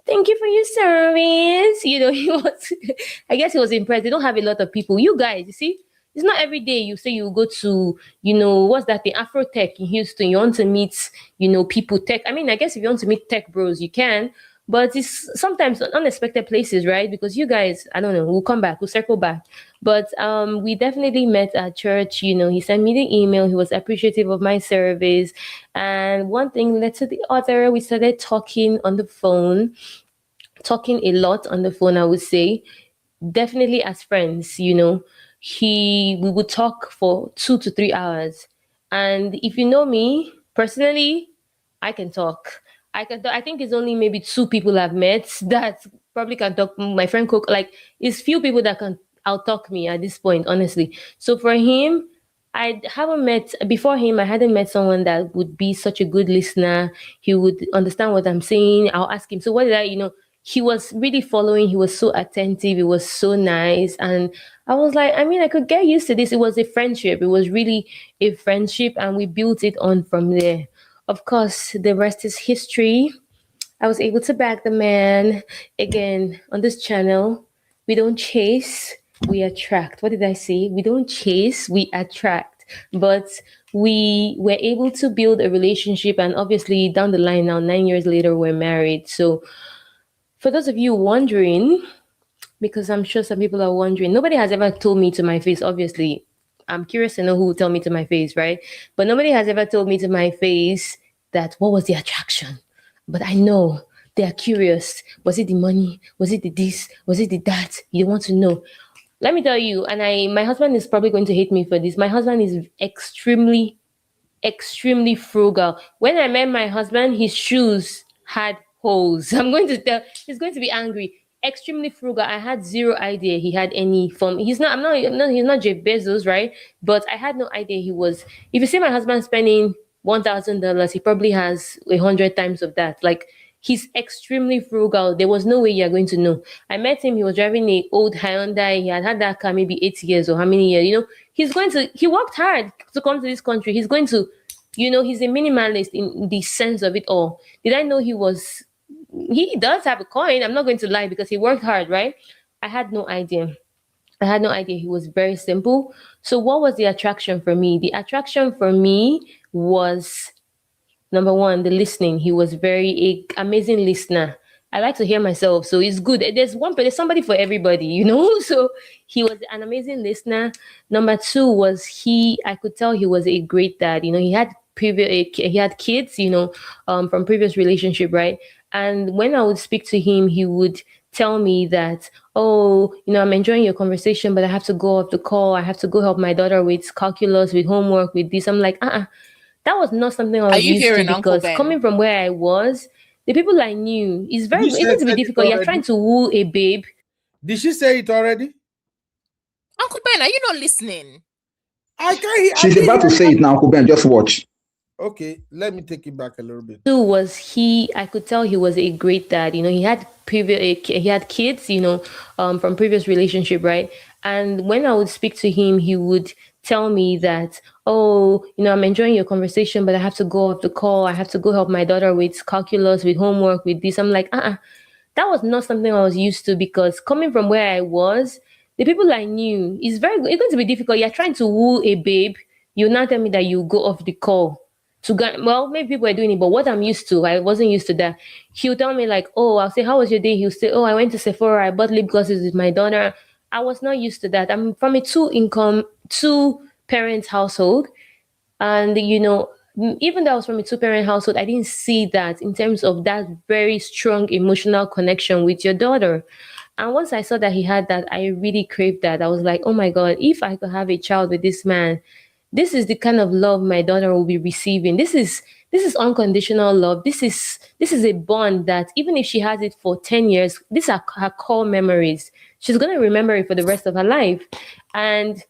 Thank you for your service. You know, he was, I guess he was impressed. They don't have a lot of people. You guys, you see, it's not every day you say you go to, you know, what's that thing, Afro Tech in Houston. You want to meet, you know, people tech. I mean, I guess if you want to meet tech bros, you can. But it's sometimes unexpected places, right? Because you guys, I don't know, we'll come back, we'll circle back. But we definitely met at church. You know, he sent me the email. He was appreciative of my service. And one thing led to the other. We started talking on the phone, talking a lot on the phone, I would say. Definitely as friends, you know. We would talk for 2 to 3 hours. And if you know me personally, I can talk. I think it's only maybe 2 people I've met that probably can talk. My friend Cook, like, it's few people that can outtalk me at this point, honestly. So for him, I haven't met before him. I hadn't met someone that would be such a good listener. He would understand what I'm saying. I'll ask him, so what did I, he was really following. He was so attentive. It was so nice. And I was like, I mean, I could get used to this. It was a friendship. It was really a friendship. And we built it on from there. Of course, the rest is history. I was able to bag the man. Again, on this channel, we don't chase, we attract. What did I say? We don't chase, we attract. But we were able to build a relationship, and obviously down the line now, 9 years later, we're married. So for those of you wondering, because I'm sure some people are wondering, nobody has ever told me to my face, obviously. I'm curious to know who will tell me to my face, right? But nobody has ever told me to my face that what was the attraction. But I know they are curious. Was it the money? Was it the this? Was it the that? You want to know. Let me tell you, and my husband is probably going to hate me for this. My husband is extremely frugal. When I met my husband, his shoes had holes. I'm going to tell, he's going to be angry. Extremely frugal. I had zero idea he had any form. He's not, he's not Jeff Bezos, right? But I had no idea he was. If you see my husband spending $1,000, he probably has 100 times of that. Like, he's extremely frugal. There was no way you're going to know. I met him. He was driving a old Hyundai. He had that car maybe 8 years or how many years. He worked hard to come to this country. He's going to, he's a minimalist in the sense of it all. Did I know he does have a coin. I'm not going to lie because he worked hard, right? I had no idea. I had no idea. He was very simple. So what was the attraction for me? The attraction for me was, number one, the listening. He was amazing listener. I like to hear myself, so it's good. There's somebody for everybody. So he was an amazing listener. Number two was I could tell he was a great dad. He had kids, from previous relationship, right? And when I would speak to him, he would tell me that, oh, I'm enjoying your conversation, but I have to go off the call. I have to go help my daughter with calculus, with homework, with this. I'm like, that was not something I Are was you used to, hearing Uncle because Ben? coming from where I was, the people I knew, it's going to be difficult. You're trying to woo a babe. Did she say it already? Uncle Ben, are you not listening? I can't hear. She's about to say it now, Uncle Ben. Just watch. Okay, let me take it back a little bit. Two was I could tell he was a great dad. He had kids, from previous relationship, right? And when I would speak to him, he would tell me that, oh, I'm enjoying your conversation, but I have to go off the call. I have to go help my daughter with calculus, with homework, with this. I'm like, that was not something I was used to, because coming from where I was, the people I knew, it's going to be difficult. You're trying to woo a babe. You now tell me that you go off the call. Well, maybe people are doing it, but what I'm used to, I wasn't used to that. He'll tell me like, oh, I'll say, how was your day? He'll say, oh, I went to Sephora, I bought lip glosses with my daughter. I was not used to that. I'm from a two parent household. And, even though I was from a two-parent household, I didn't see that in terms of that very strong emotional connection with your daughter. And once I saw that he had that, I really craved that. I was like, oh my God, if I could have a child with this man, this is the kind of love my daughter will be receiving. This is unconditional love. This is a bond that even if she has it for 10 years, these are her core memories. She's going to remember it for the rest of her life. And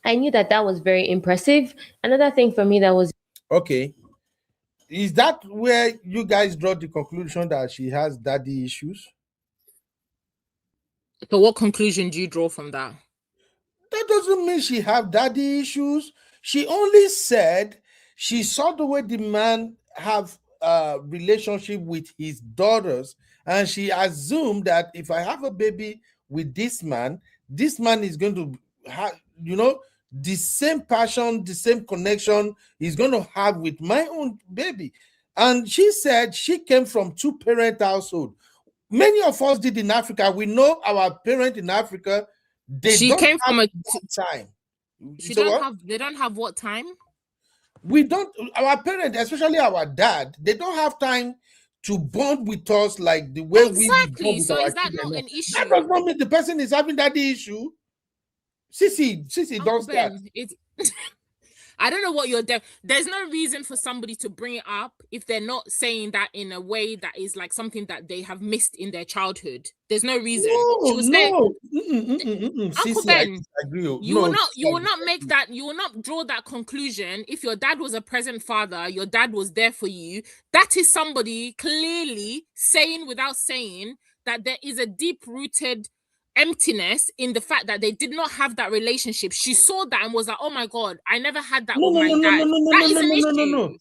I knew that was very impressive. Another thing for me that was... Okay. Is that where you guys draw the conclusion that she has daddy issues? So what conclusion do you draw from that? That doesn't mean she have daddy issues. She only said she saw the way the man have a relationship with his daughters, and she assumed that if I have a baby with this man is going to have, the same passion, the same connection he's going to have with my own baby. And she said she came from two-parent household. Many of us did in Africa. We know our parent in Africa. They don't have time. They don't have what time? We don't. Our parents, especially our dad, they don't have time to bond with us like the way we bond with so our is that children. not an issue? That does not mean the person is having daddy issue. Sissy, don't start. I don't know what you're there's no reason for somebody to bring it up if they're not saying that in a way that is like something that they have missed in their childhood. There's no reason. She was saying, Uncle Sisi, I Ben, disagree. you will No, not Sisi, I make disagree. that, you will not draw that conclusion if your dad was a present father, your dad was there for you. That is somebody clearly saying without saying that there is a deep-rooted emptiness in the fact that they did not have that relationship. She saw that and was like, oh my God, I never had that No, with no, my no, no, dad. no, no, no, That no, is no, an no, no, no, issue. no.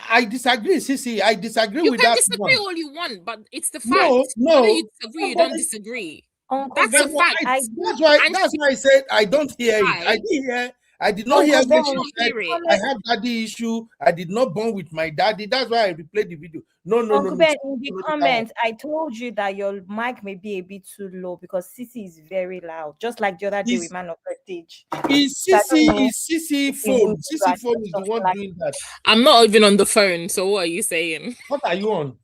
I disagree, Sisi. I disagree You with can that disagree one. all you want, but it's the fact. No, Whether no. you disagree, you Nobody, don't disagree. Uncle That's a Ben, fact. that's why And I said I don't hear it. why I did not hear Uncle Ben, when did she not said hear it? I comment, have daddy issue. I did not born with my daddy. That's why I replayed the video. No, no, no, Uncle no. Ben, in the comments, I told you that your mic may be a bit too low because Sissy is very loud, just like the other day with Is Man of Prestige. is So I don't Sisi know is Sisi if you need phone? to Sisi adjust phone is the something one like. doing that. I'm not even on the phone, so what are you saying? What are you on?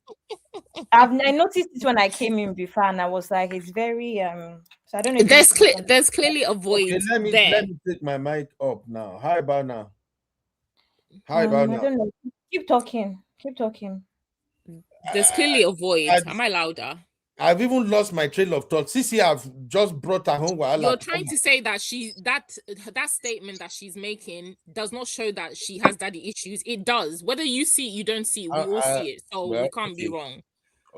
I noticed it when I came in before, and I was like, it's very So I don't know if you need to do something. There's clearly a void Okay, there. let me take my mic up now. How about now? How about I now? don't know. Keep talking. Keep talking. There's clearly a void. I, Am I louder? I've even lost my trail of thought. Sisi have just brought her home wahala You're to trying come. to say that that statement that she's making does not show that she has daddy issues. It does. Whether you see it, you don't see it, we all see it. So Well, we can't be okay, wrong.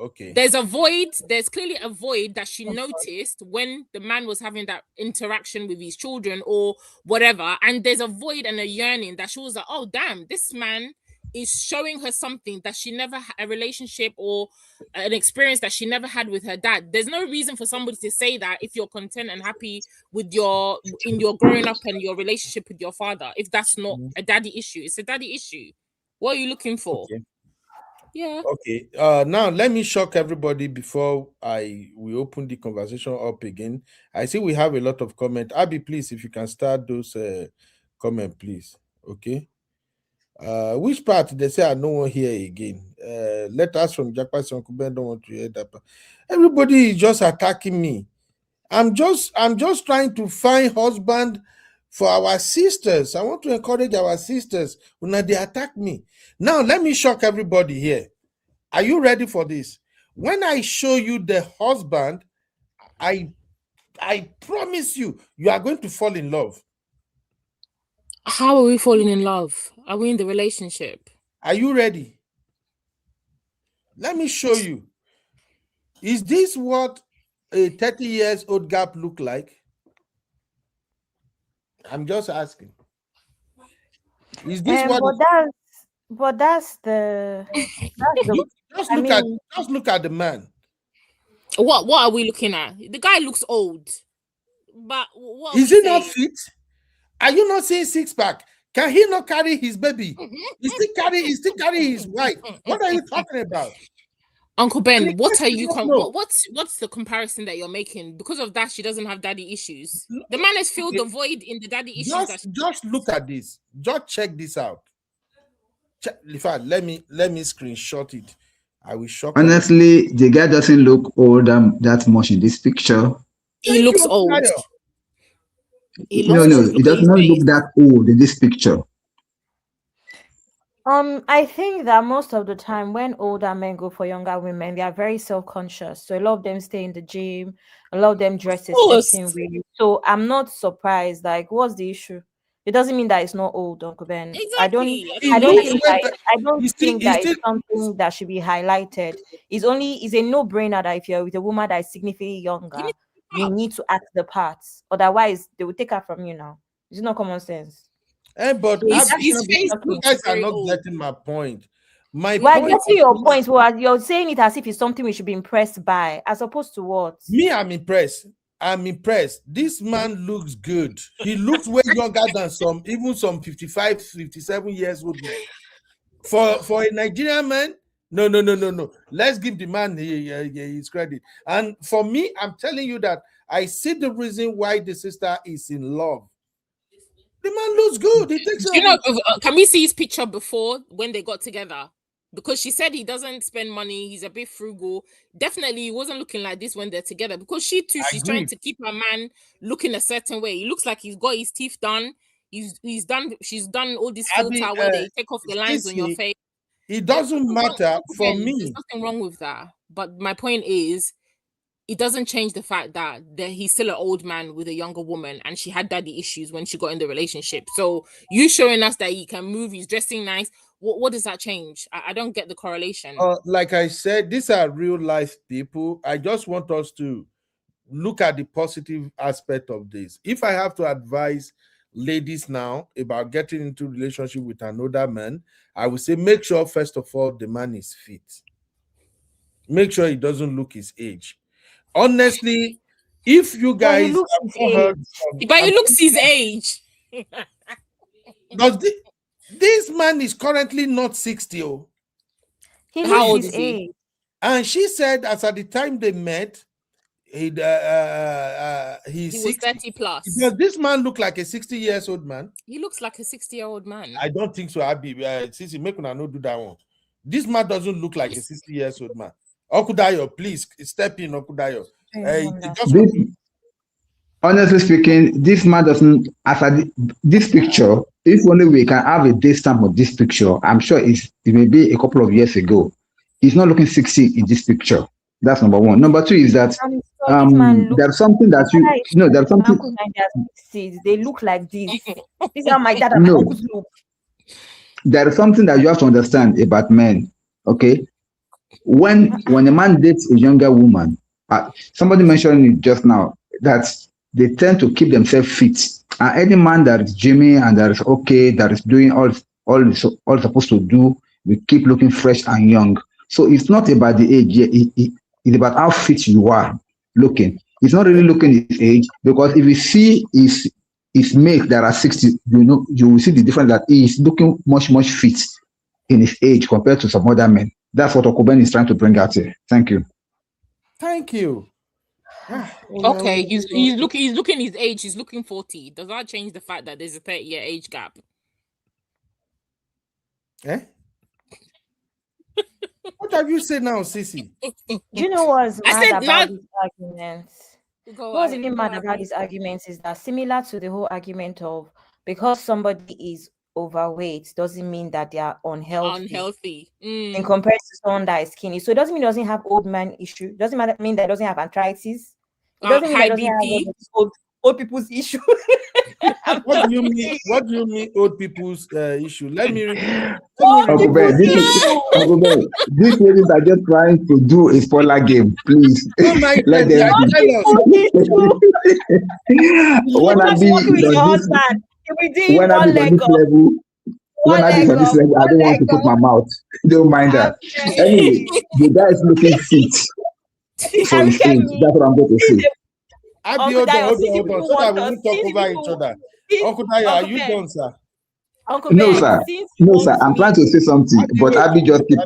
okay. There's a void. There's clearly a void that she noticed when the man was having that interaction with his children or whatever. And there's a void and a yearning that she was like, oh, damn, this man is showing her something that she never had, a relationship or an experience that she never had with her dad. There's no reason for somebody to say that if you're content and happy with your growing up and your relationship with your father, if that's not a daddy issue. It's a daddy issue. What are you looking for? Okay. Yeah. Okay. Now let me shock everybody before we open the conversation up again. I see we have a lot of comment. Abby, please, if you can start those comment, please. Okay. Which part they say I no one here again? Letters from Japan Uncle Ben don't want to hear that part. Everybody is just attacking me. I'm just trying to find husband for our sisters. I want to encourage our sisters. When they attack me. Now let me shock everybody here. Are you ready for this? When I show you the husband, I promise you are going to fall in love. How are we falling in love? Are we in the relationship? Are you ready? Let me show you. Is this what a 30 years old gap look like? I'm just asking. Is this what that's the just I look mean, at the man. What are we looking at? The guy looks old. But what Is he not fit? Are you not seeing six pack? Can he not carry his baby? He still carry his wife. What are you talking about? Uncle Ben, what are you what's the comparison that you're making? Because of that, she doesn't have daddy issues. The man has filled the void in the daddy issues. Just look at this. Just check this out. In fact, let me screenshot it. I will shock. Honestly, the guy doesn't look old that much in this picture. He looks old. No, he does not look that old in this picture. I think that most of the time when older men go for younger women, they are very self-conscious. So a lot of them stay in the gym, a lot of them dress a certain way. So I'm not surprised. Like, what's the issue? It doesn't mean that it's not old, Uncle Ben. Exactly. I don't think that it's something that should be highlighted. It's a no-brainer that if you're with a woman that is significantly younger, you need to act the part. Otherwise, they will take her from you now. It's not common sense. But you guys are not getting my point. We're getting your point. Well, you're saying it as if it's something we should be impressed by, as opposed to what? Me, I'm impressed. This man looks good. He looks way younger than some 55, 57 years old men. For a Nigerian man, no. Let's give the man his credit. And for me, I'm telling you that I see the reason why the sister is in love. The man looks good. He takes can we see his picture before when they got together? Because she said he doesn't spend money. He's a bit frugal. Definitely, he wasn't looking like this when they're together. Because she's trying to keep her man looking a certain way. He looks like he's got his teeth done. She's done all this Abby, filter where they take off the lines on your Sissy, face. it doesn't matter for There's me. nothing wrong with that. But my point is, it doesn't change the fact that he's still an old man with a younger woman, and she had daddy issues when she got in the relationship. So you showing us that he can move, he's dressing nice. What does that change? I don't get the correlation. Like I said, these are real life people. I just want us to look at the positive aspect of this. If I have to advise ladies now about getting into relationship with an older man, I would say make sure first of all the man is fit. Make sure he doesn't look his age. Honestly, if you guys he looks his age. But he looks his age. Does this man is currently not 60? Oh. He looks his age. And she said as at the time they met, he was 30 plus. Does this man look like a 60 years old man? He looks like a 60-year-old man. I don't think so. Abby, Sissy, make una no do that one. This man doesn't look like a 60 years old man. Okudayo, please step in, Okudayo. Honestly speaking, this man doesn't. This picture, if only we can have a day stamp of this picture, I'm sure it may be a couple of years ago. He's not looking 60 in this picture. That's number one. Number two is that there's something that there's something. They look like this. These are my dad and my uncle's look. There is something that you have to understand about men. Okay, when a man dates a younger woman, somebody mentioned it just now that they tend to keep themselves fit. And any man that is gymming and that is okay, that is doing all supposed to do, we keep looking fresh and young. So it's not about the age. It's about how fit you are looking. It's not really looking his age, because if you see his mates that are 60, you will see the difference that he is looking much fit in his age compared to some other men. That's what Okuben is trying to bring out here. Thank you. Thank you. Okay, he's looking his age. He's looking 40. Does that change the fact that there's a 30-year age gap? Eh? What have you said now, Sissy? Do you know what's mad about these arguments? What's really mad about these arguments is that, similar to the whole argument of, because somebody is overweight doesn't mean that they are unhealthy. In comparison to someone that is skinny. So it doesn't mean it doesn't have old man issue. It doesn't mean that it doesn't have arthritis. It doesn't mean that it doesn't have old people's issue. What do you mean? What do you mean old people's issue? Let me Uncle Ben, these ladies are just trying to do a spoiler game. Please let them be. When I be on this level, I don't want to put my mouth. Don't mind that. Anyway, the guy is looking fit for his age. That's what I'm going to say. Hold on, so that we won't talk over each other. Uncle Dayo, are you done, sir? No, sir. I'm trying to say something, but Abby just keep.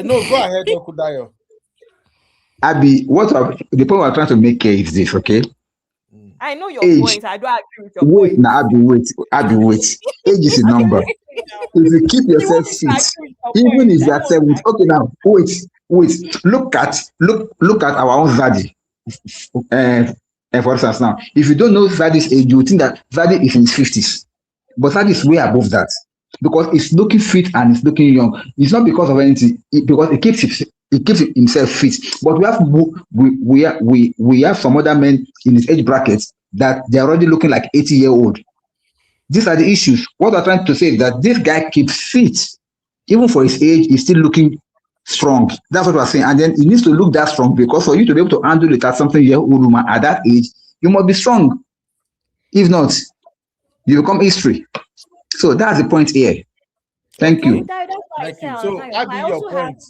No, go ahead, Uncle Dayo. Abby, the point we're trying to make here is this, okay? I know your point. I don't agree with your point. Now, Abby, wait. Age is a number. If you keep yourself fit, even if you're 70, okay, now wait. Look at our own Zaddy. For instance, now, if you don't know Zaddy's age, you think that Zaddy is in his 50s, but Zaddy is way above that, because it's looking fit and it's looking young. It's not because of anything, because it keeps himself fit. But we have some other men in his age bracket that they're already looking like 80-year-old. These are the issues. What I'm trying to say is that this guy keeps fit, even for his age. He's still looking strong. That's what we're saying. And then he needs to look that strong, because for you to be able to handle it as something-year-old woman at that age, you must be strong. If not, you become history. So that's the point here. Thank you. Thank you. So, Abby, your point.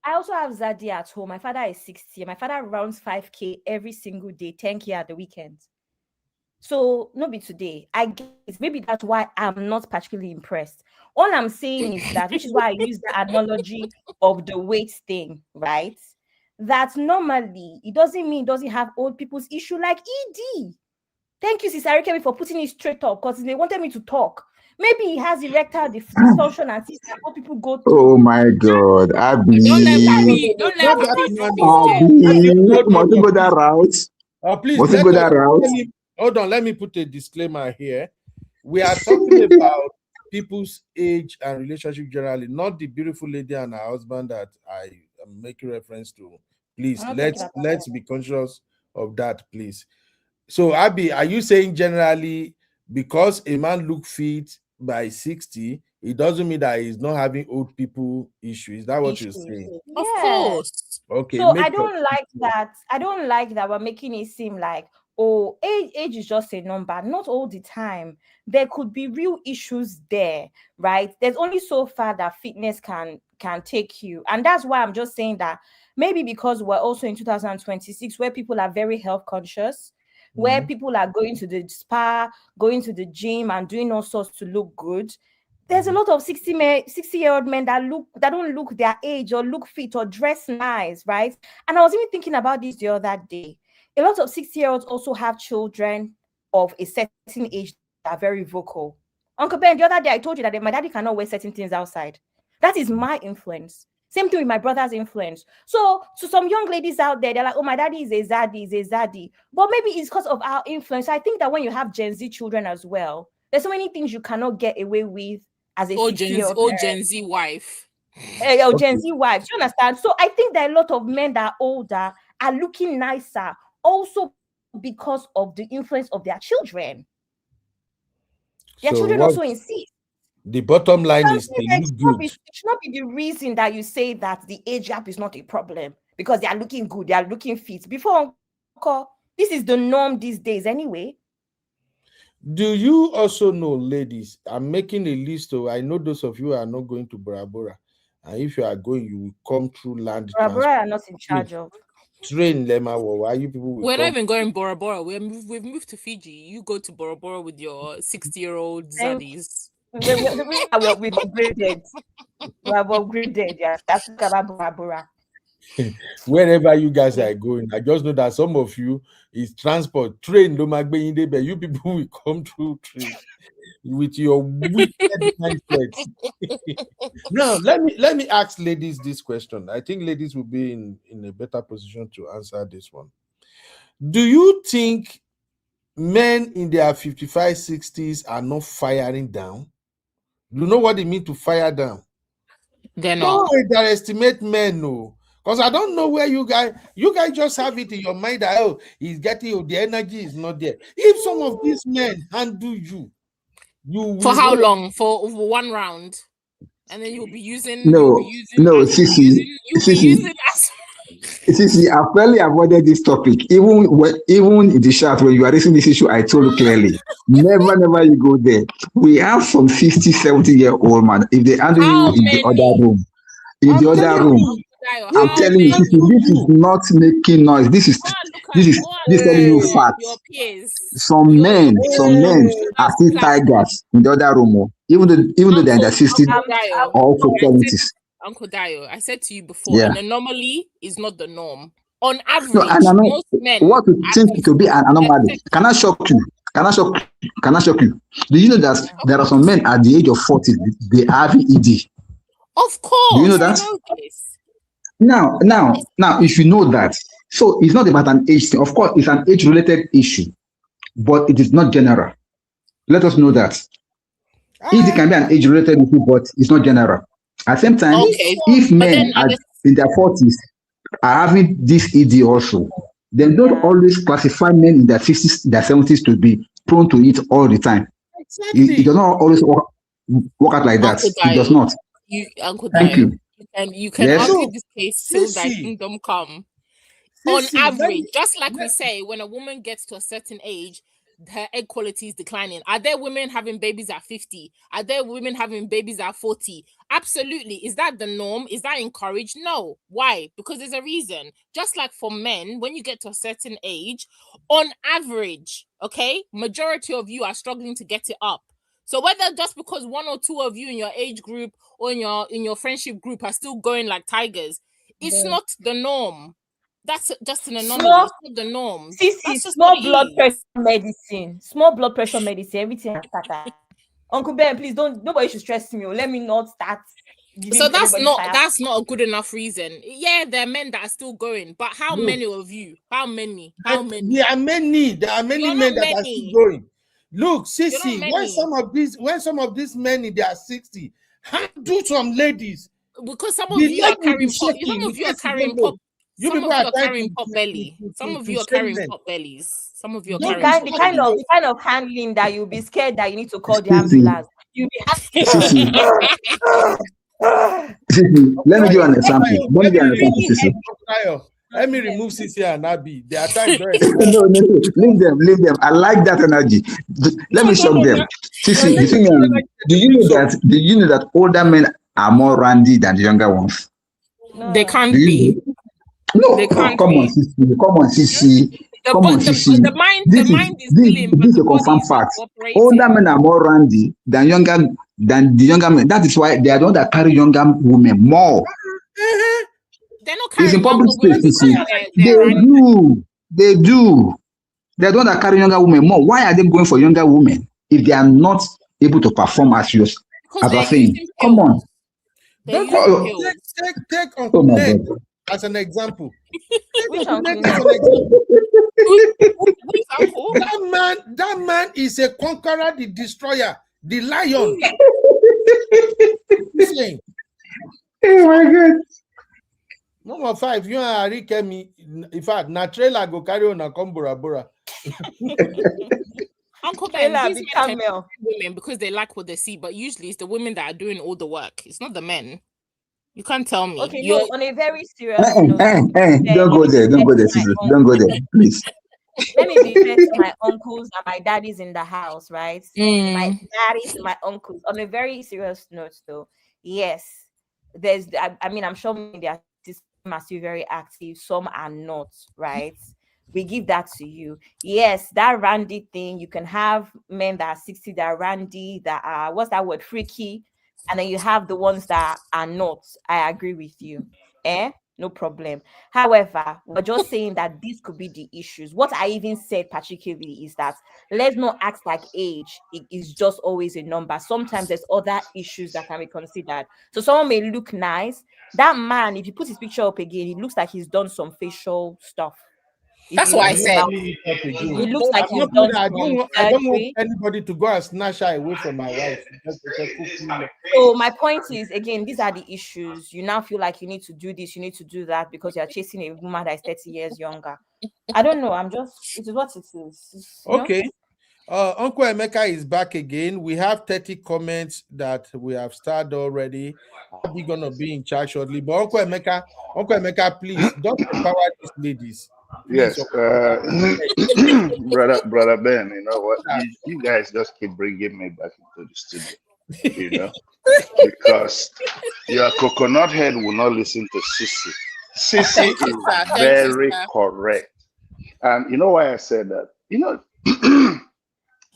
I also have Zaddy at home. My father is 60. My father rounds 5K every single day, 10K at the weekend. So, not be today. I guess maybe that's why I'm not particularly impressed. All I'm saying is that, which is why I use the analogy of the weight thing, right? That normally it doesn't mean it doesn't have old people's issue like ED. Thank you, Sister Kemi, for putting it straight up, because they wanted me to talk. Maybe he has erectile dysfunction and what people go through. Oh my God, Abby. Don't let me must go that route? Please, must go that route? Hold on, let me put a disclaimer here. We are talking about people's age and relationship generally, not the beautiful lady and her husband that I am making reference to. Please, let's be conscious of that, please. So, Abby, are you saying generally because a man look fit by 60, it doesn't mean that he's not having old people issues? Is that what you're saying? Of course. Okay. So I don't like that. I don't like that we're making it seem like, oh, age is just a number. Not all the time. There could be real issues there, right? There's only so far that fitness can take you. And that's why I'm just saying that maybe because we're also in 2026 where people are very health conscious, where people are going to the spa, going to the gym and doing all sorts to look good. There's a lot of 60-year-old men that don't look their age or look fit or dress nice, right? And I was even thinking about this the other day. A lot of 60-year-olds also have children of a certain age that are very vocal. Uncle Ben, the other day I told you that my daddy cannot wear certain things outside. That is my influence. Same thing with my brother's influence. So some young ladies out there, they're like, oh, my daddy is a zaddy. But maybe it's because of our influence. I think that when you have Gen Z children as well, there's so many things you cannot get away with as a 60-year-old Gen Z wife. Gen Z wives. You understand? So I think that a lot of men that are older are looking nicer also because of the influence of their children. Their children also insist. The bottom line is they look good. It should not be the reason that you say that the age gap is not a problem because they are looking good, they are looking fit. Before, this is the norm these days anyway. Do you also know, ladies? I'm making a list. So I know those of you are not going to Bora Bora, and if you are going, you will come through land. Bora Bora are not in charge of. Train Lema. Why you people? We're not even going Bora Bora. We've moved to Fiji. You go to Bora Bora with your 60-year-old zaddies. We're upgraded. We're upgraded. Yeah, that's about Bora Bora. Wherever you guys are going, I just know that some of you is transport train. But you people will come through train with your wicked mindsets. Now, let me ask ladies this question. I think ladies will be in a better position to answer this one. Do you think men in their 55, 60s are not firing down? You know what it means to fire down? They're not. Don't underestimate men, no. Because I don't know where you guys just have it in your mind that, oh, he's getting, the energy is not there. If some of these men handle you will. For how long? For one round? And then you'll be using. Sissy. I've clearly avoided this topic. Even in the chat when you are raising this issue, I told you clearly, never you go there. We have some 60, 70-year-old man. If they handle you in the other room, I'm telling you, this is not making noise. This is telling you facts. Some men are still tigers in the other room, even though they're in their 60s or 70s. Uncle Dio, I said to you before, an anomaly is not the norm. On average, most men. What you think to be an anomaly? Can I shock you? Do you know that there are some men at the age of 40 they have ED? Of course. Do you know that? Now, if you know that, so it's not about an age thing. Of course, it's an age-related issue, but it is not general. Let us know that. It can be an age-related issue, but it's not general. At the same time, if men in their 40s are having this ED also, then don't always classify men in their 50s, their 70s to be prone to it all the time. Exactly. It does not always work out like that. It does not. Thank you. You can argue this case till thy kingdom come. On average, just like we say, when a woman gets to a certain age, her egg quality is declining. Are there women having babies at 50? Are there women having babies at 40? Absolutely. Is that the norm? Is that encouraged? No. Why? Because there's a reason. Just like for men, when you get to a certain age, on average, majority of you are struggling to get it up. So whether just because one or two of you in your age group or in your friendship group are still going like tigers, it's not the norm. That's just an anomaly. It's not the norm. Small blood pressure medicine. Small blood pressure medicine. Everything has started. Uncle Ben, please don't. Nobody should stress me. Let me not start. So that's not a good enough reason. Yeah, there are men that are still going, but how many of you? How many? There are many men that are still going. Look, You're not Sissy, many. when some of these men in their 60 handle some ladies, Because some of the you are leg will be carrying pop. shaking. Some of you are Yes, you carrying don't know. pop. You Some people of you are are trying carrying pop belly. Some of you are shame carrying men. pop bellies. Some of you are Don't The carrying kind, pop the kind of, bellies. the kind of handling that you'll be scared that you need to call the Sissy, ambulance. You'll be Sissy, Sissy, let me give you an example. Let me give you an example, Sissy. Let me remove Sissy and Abby. Their time don't expire. No. Leave them. I like that energy. Let me shock them. Sissy, the thing is, do you know that older men are more randy than the younger ones? They no. Do can't you be. know? No, They oh, can't come on, be. Sissy. Come on, Sissy. Come on, Sissy. The mind This is is willing, but this is the a body confirmed is not fact. Older cooperating. men are more randy than the younger men. That is why they are the ones that carry younger women more. They're not It's in carrying public younger women space, because Sissy. they're randy. They do. They're the ones that carry younger women more. Why are they going for younger women if they are not able to perform as you Because as they're I saying? using Come on. pills. They're using Oh, pills. Take oh Uncle my Ned God. as an example. Take Which Uncle Uncle Ned as Ned? an example. Who's uncle? That man is a conqueror, the destroyer, the lion. Saying, Oh my God. number 5, you and Ari Kemi. In fact, na trailer go carry on a come Bora Bora. Uncle Ben, Trailer these be men can camel. be women because they like what they see, but usually it's the women that are doing all the work. It's not the men. You can't tell me. Okay, You're no, on a very serious note, Don't let go me be there. Don't fair go to there, my Sissy. Don't go uncles. there, please. Let me be fair to my uncles and my daddies in the house, right? My Mm. daddies and my uncles. On a very serious note, though, yes, I mean, I'm sure they are still very active. Some are not, right? We give that to you. Yes, that randy thing. You can have men that are 60 that are randy, that are what's that word, freaky, and then you have the ones that are not. I agree with you. No problem. However, we're just saying that this could be the issues. What I even said particularly is that let's not act like age is just always a number. Sometimes there's other issues that can be considered. So someone may look nice. That man, if you put his picture up again, it looks like he's done some facial stuff. If That's you what I think said. about it looks like he's done some I don't want surgery. anybody to go and snatch her away from my wife. So my point is, again, these are the issues. You now feel like you need to do this, you need to do that because you're chasing a woman that is 30 years younger. I don't know. It is what it is. Okay. Uncle Emeka is back again. We have 30 comments that we have started already. I'll be gonna be in charge shortly. But Uncle Emeka, please don't empower these ladies. Please, Yes, brother Ben. You know what? You guys just keep bringing me back into the studio. You know, because your coconut head will not listen to Sissy. Sissy Thank you, is sir. Thank you, very sir. correct. And you know why I said that? You know,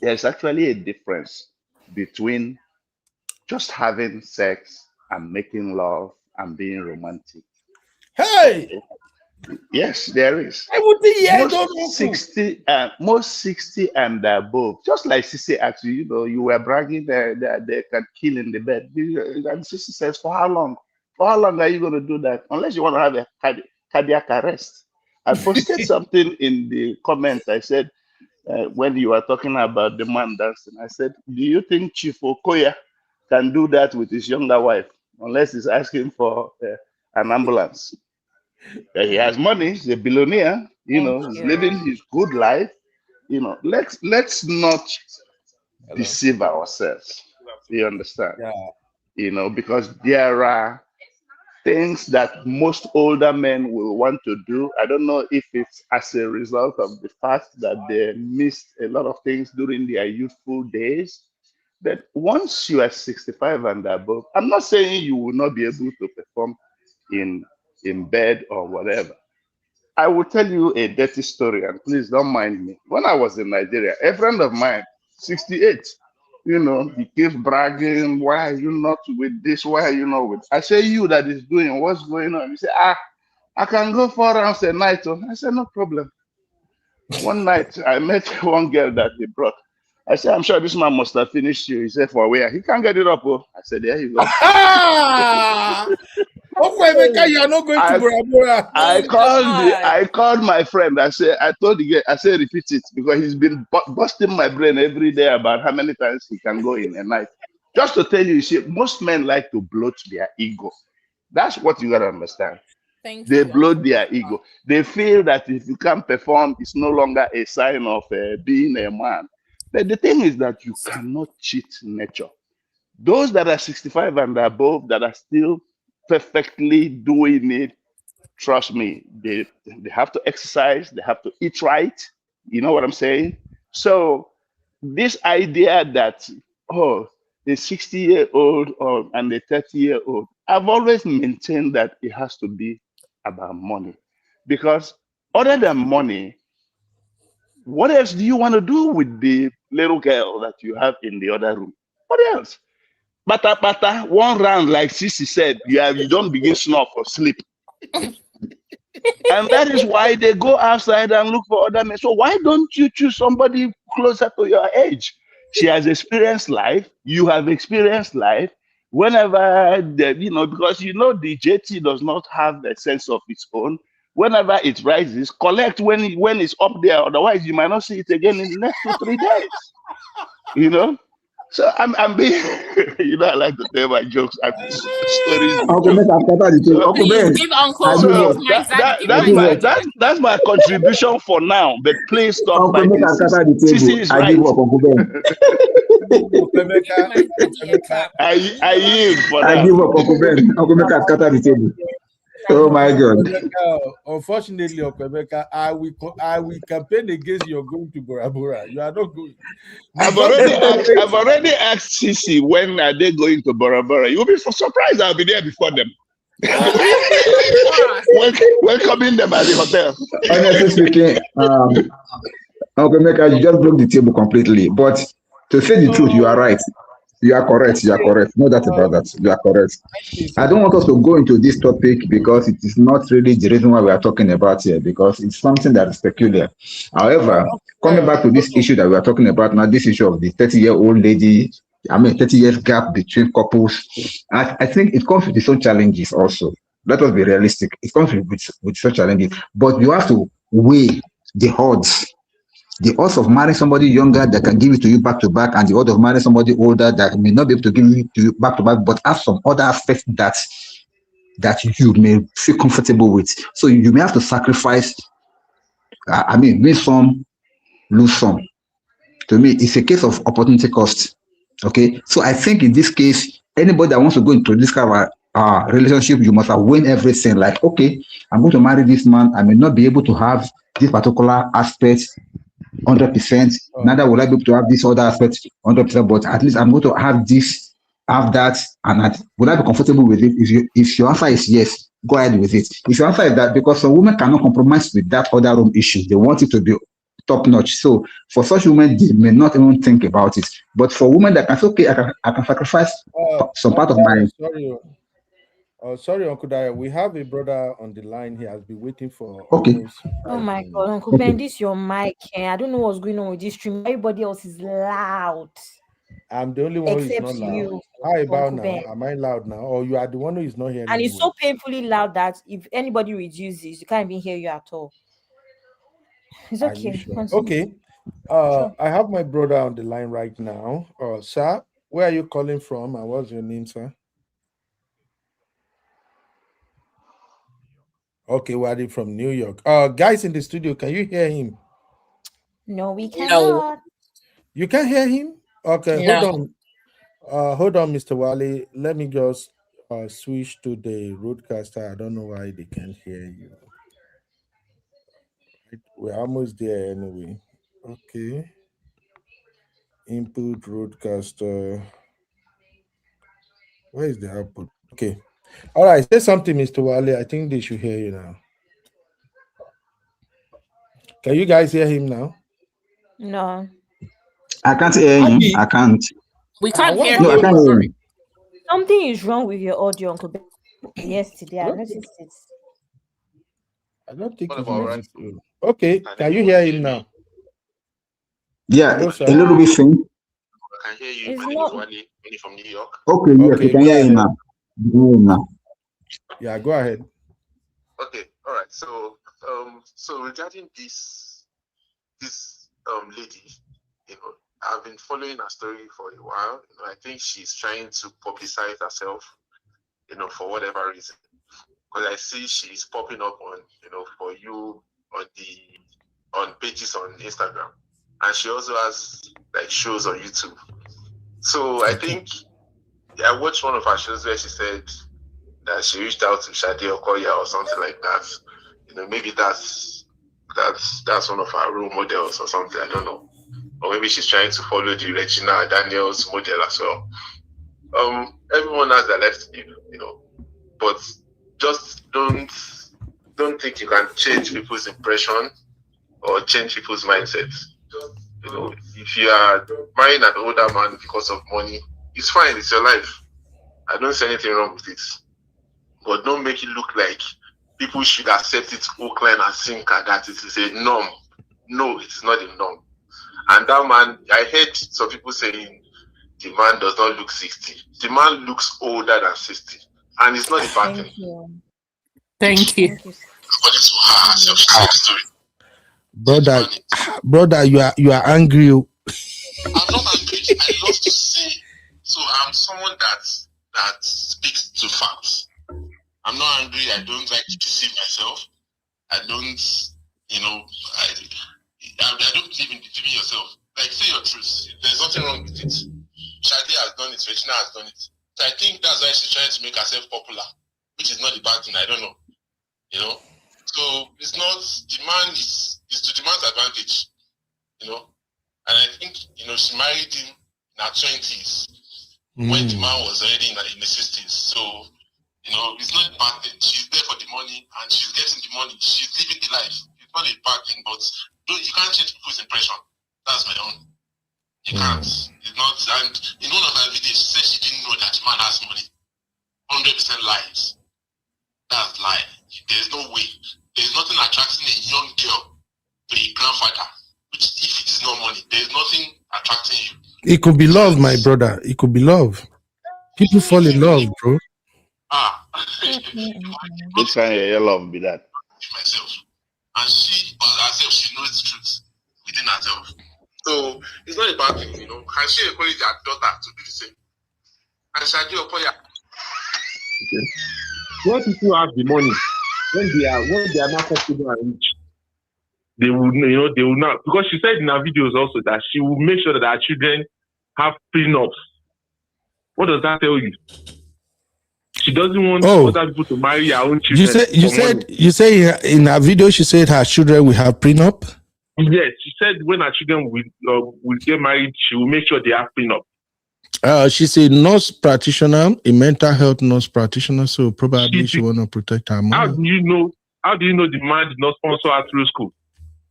there's actually a difference between just having sex and making love and being romantic. Hey, yes, there is. I would be here, Most 60 and above, just like Sissy asked you, you were bragging that they can kill in the bed. And Sissy says, for how long? For how long are you going to do that? Unless you want to have a cardiac arrest. I posted something in the comments. I said, when you were talking about the man dancing, I said, do you think Chief Okoya can do that with his younger wife? Unless he's asking for an ambulance. He has money, he's a billionaire, he's living his good life. Let's not deceive ourselves. You understand? Yeah. Because there are things that most older men will want to do. I don't know if it's as a result of the fact that they missed a lot of things during their youthful days. That once you are 65 and above, I'm not saying you will not be able to perform in bed or whatever. I will tell you a dirty story, and please don't mind me. When I was in Nigeria, a friend of mine, 68, he keeps bragging, why are you not with this? Why are you not with? I say, you that is doing, what's going on? He said, I can go 4 rounds a night. I said, no problem. One night, I met one girl that he brought. I said, I'm sure this man must have finished you. He said, for where? He can't get it up. Oh. I said, there you go. Emeka, you are not going to Bora Bora. I called my friend. I told the guy, I said, repeat it, because he's been busting my brain every day about how many times he can go in a night. Just to tell you, see, most men like to bloat their ego. That's what you gotta understand. They bloat their ego. They feel that if you can't perform, it's no longer a sign of being a man. But the thing is that you cannot cheat nature. Those that are 65 and above that are still perfectly doing it, trust me, they have to exercise, they have to eat right. You know what I'm saying? So this idea that, oh, the 60-year-old and the 30-year-old, I've always maintained that it has to be about money. Because other than money, what else do you want to do with the little girl that you have in the other room? What else? Bata bata, one round, like Sissy said, you don't begin snuff or sleep. And that is why they go outside and look for other men. So why don't you choose somebody closer to your age? She has experienced life. You have experienced life. Whenever, because the JT does not have a sense of its own. Whenever it rises, collect when it's up there. Otherwise, you might not see it again in the next 2-3 days. So I'm being, I like to tell my jokes and stories. Uncle Ben, Uncle Ben, Give Uncle, I give up. give my Zach, give I my give Zach. up. That's my contribution for now. But please stop Uncle fighting. Ben has scattered the Sissy table. is I right. give up, Uncle Ben. I yield for I now. give up, Uncle Ben. Uncle Ben has scattered the table. Oh my God. Unfortunately, Emeka, I will campaign against your going to Bora Bora. You are not going. I've already asked Sissy when are they going to Bora Bora. You'll be surprised. I'll be there before them. Welcoming them at the hotel. Honestly speaking, Uncle Meka, you just broke the table completely. But to say the truth, you are right. You are correct. You are correct. No doubt about that. You are correct. I don't want us to go into this topic because it is not really the reason why we are talking about here, because it's something that is peculiar. However, coming back to this issue that we are talking about now, this issue of the 30-year-old lady, 30 years gap between couples, I think it comes with its own challenges also. Let us be realistic. It comes with such challenges, but you have to weigh the odds. The odds of marrying somebody younger that can give it to you back to back, and the odds of marrying somebody older that may not be able to give it to you back to back, but have some other aspects that you may feel comfortable with. So you may have to sacrifice. Win some, lose some. To me, it's a case of opportunity cost. Okay, so I think in this case, anybody that wants to go into this kind of relationship, you must have win everything. Like, okay, I'm going to marry this man. I may not be able to have this particular aspect 100%. Neither will I be able to have this other aspect 100%. But at least I'm going to have this, have that, and will I be comfortable with it? If your answer is yes, go ahead with it. If your answer is that, because some women cannot compromise with that other room issue, they want it to be top notch. So for such women, they may not even think about it. But for women that can say, okay, I can sacrifice some part of my. Sorry, Uncle Daya. We have a brother on the line. He has been waiting for almost. Oh my God, Uncle Ben, this your mic. I don't know what's going on with this stream. Everybody else is loud. I'm the only one who is not loud. You, how about Uncle now? Ben. Am I loud now? Or you are the one who is not hearing and me? it's so painfully loud that if anybody reduces, you can't even hear you at all. It's okay. Sure? Okay. Sure. I have my brother on the line right now. Sir, where are you calling from? And what's your name, sir? Okay, we're from New York. Guys in the studio, can you hear him? No, we cannot. You can't hear him? Okay, No. hold on, Mr. Wally. Let me just switch to the roadcaster. I don't know why they can't hear you. We're almost there anyway. Okay. Input roadcaster. Where is the output? Okay. All right. Say something, Mr. Wally. I think they should hear you now. Can you guys hear him now? No. I can't hear him. I can't. We can't hear him. No, I can't hear him. Something is wrong with your audio, Uncle Ben. Yesterday, I noticed it. I don't think it's noticed. Okay. Can you hear him now? Yeah, a little bit faint. I can hear you. My name is Wally from New York. Okay, yes, you can hear him now. Yeah, go ahead. Okay, all right. So regarding this lady, I've been following her story for a while. I think she's trying to publicize herself, for whatever reason. Because I see she's popping up on, for you on pages on Instagram, and she also has like shows on YouTube. So I think I watched one of her shows where she said that she reached out to Shade Okoya or something like that. Maybe that's one of her role models or something. I don't know. Or maybe she's trying to follow the Regina Daniels model as well. Everyone has their life to live, but just don't think you can change people's impression or change people's mindsets. If you are marrying an older man because of money, it's fine. It's your life. I don't see anything wrong with it. But don't make it look like people should accept it hook, line, and sinker, that it is a norm. No, it is not a norm. And that man, I heard some people saying the man does not look 60. The man looks older than 60. And it's not a bad thing. Thank you. According to her herself, she said the story. Brother, you are angry. I'm not angry. I love to say. So I'm someone that speaks to facts. I'm not angry. I don't like to deceive myself. I don't, I don't believe in deceiving yourself. Like, say your truth. There's nothing wrong with it. Shadi has done it. Regina has done it. So I think that's why she's trying to make herself popular, which is not a bad thing. I don't know. So it's not, the man is to the man's advantage. And I think, she married him in her 20s when the man was already in the 60s. So, it's not a bad thing. She's there for the money and she's getting the money. She's living the life. It's not a bad thing, but you can't change people's impression. That's my own. You can't. It's not. And in one of her videos, she said she didn't know that the man has money. 100% lies. That's lie. There's no way. There's nothing attracting a young girl to a grandfather. Which, if it is no money, there's nothing attracting you. It could be love, my brother. It could be love. People fall in love, bro. Which kind of love be that? Myself. And she herself, she knows the truth within herself. So it's not a bad thing, Can she encourage her daughter to do the same? And Shadi Okoya. Okay. When people have the money, when they are not comfortable and rich, they will, they will not, because she said in her videos also that she will make sure that her children have prenups. What does that tell you? She doesn't want other people to marry her own children. You said in her video she said her children will have prenup? Yes, she said when her children will get married, she will make sure they have prenup. She's a nurse practitioner, a mental health nurse practitioner, so probably she want to protect her mom. How do you know the man did not sponsor her through school?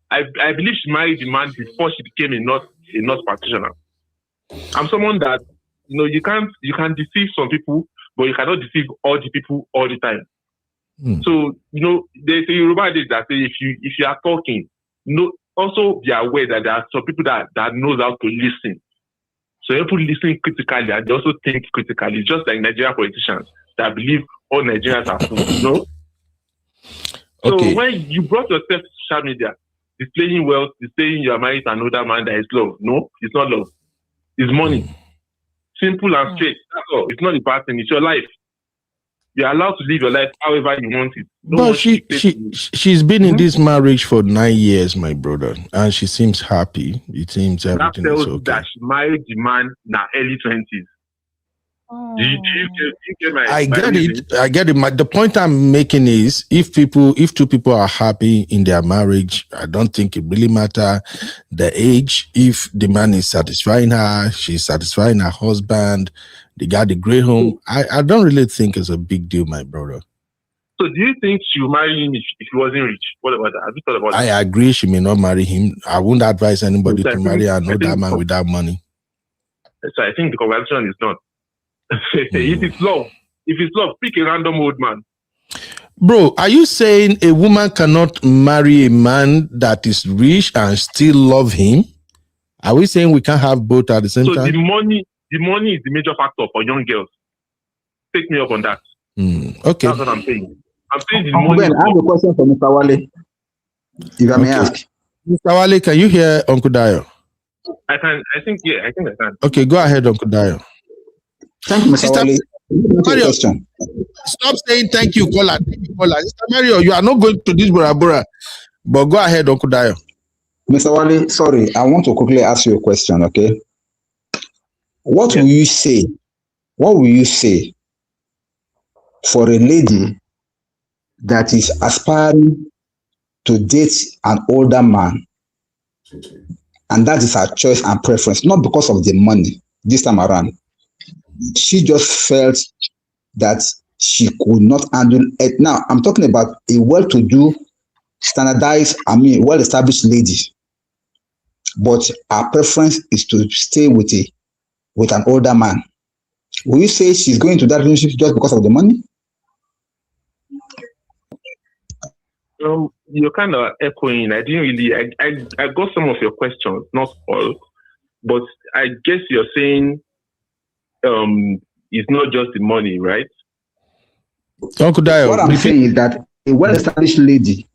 I believe she married the man before she became a nurse practitioner. I'm someone that you can deceive some people, but you cannot deceive all the people all the time. So there's a Yoruba adage that say if you are talking, also be aware that there are some people that knows how to listen. So people listen critically and they also think critically, just like Nigerian politicians that believe all Nigerians are fools. Okay. So when you brought yourself to social media, displaying wealth, displaying you are married to another man, that is love. No, it's not love. It's money. Simple and straight. That's all. It's not a bad thing. It's your life. You're allowed to live your life however you want it. But she's been in this marriage for 9 years, my brother, and she seems happy. It seems everything is okay. That she married the man in her early 20s. Do you get I get it. The point I'm making is if two people are happy in their marriage, I don't think it really matters the age. If the man is satisfying her, she's satisfying her husband, they got the great home. I don't really think it's a big deal, my brother. So do you think she will marry him if he wasn't rich? What about that? Have you thought about that? I agree she may not marry him. I wouldn't advise anybody to marry another man without money. So I think the conversation is done. If it's love, pick a random old man. Bro, are you saying a woman cannot marry a man that is rich and still love him? Are we saying we can't have both at the same time? So the money is the major factor for young girls. Take me up on that. Okay. That's what I'm saying. I'm saying the Uncle money. Ben, I have a question for Mr. Wale, if I may ask. Mr. Wale, can you hear Uncle Dio? I can. I think I can. Okay, go ahead, Uncle Dio. Thank you, Mr. Wale. Mario, Question. stop saying thank you, caller. Thank you, caller. Mr. Mario, you are not going to this Bora Bora. But go ahead, Uncle Dio. Mr. Wale, sorry, I want to quickly ask you a question, okay? What will you say? What will you say for a lady that is aspiring to date an older man, and that is her choice and preference, not because of the money this time around? She just felt that she could not handle it. Now, I'm talking about a well-to-do, standardized, well-established lady, but her preference is to stay with an older man. Will you say she's going to that relationship just because of the money? You're kind of echoing. I didn't really. I got some of your questions, not all, but I guess you're saying it's not just the money, right? Uncle Dio, what I'm saying is that a well-established lady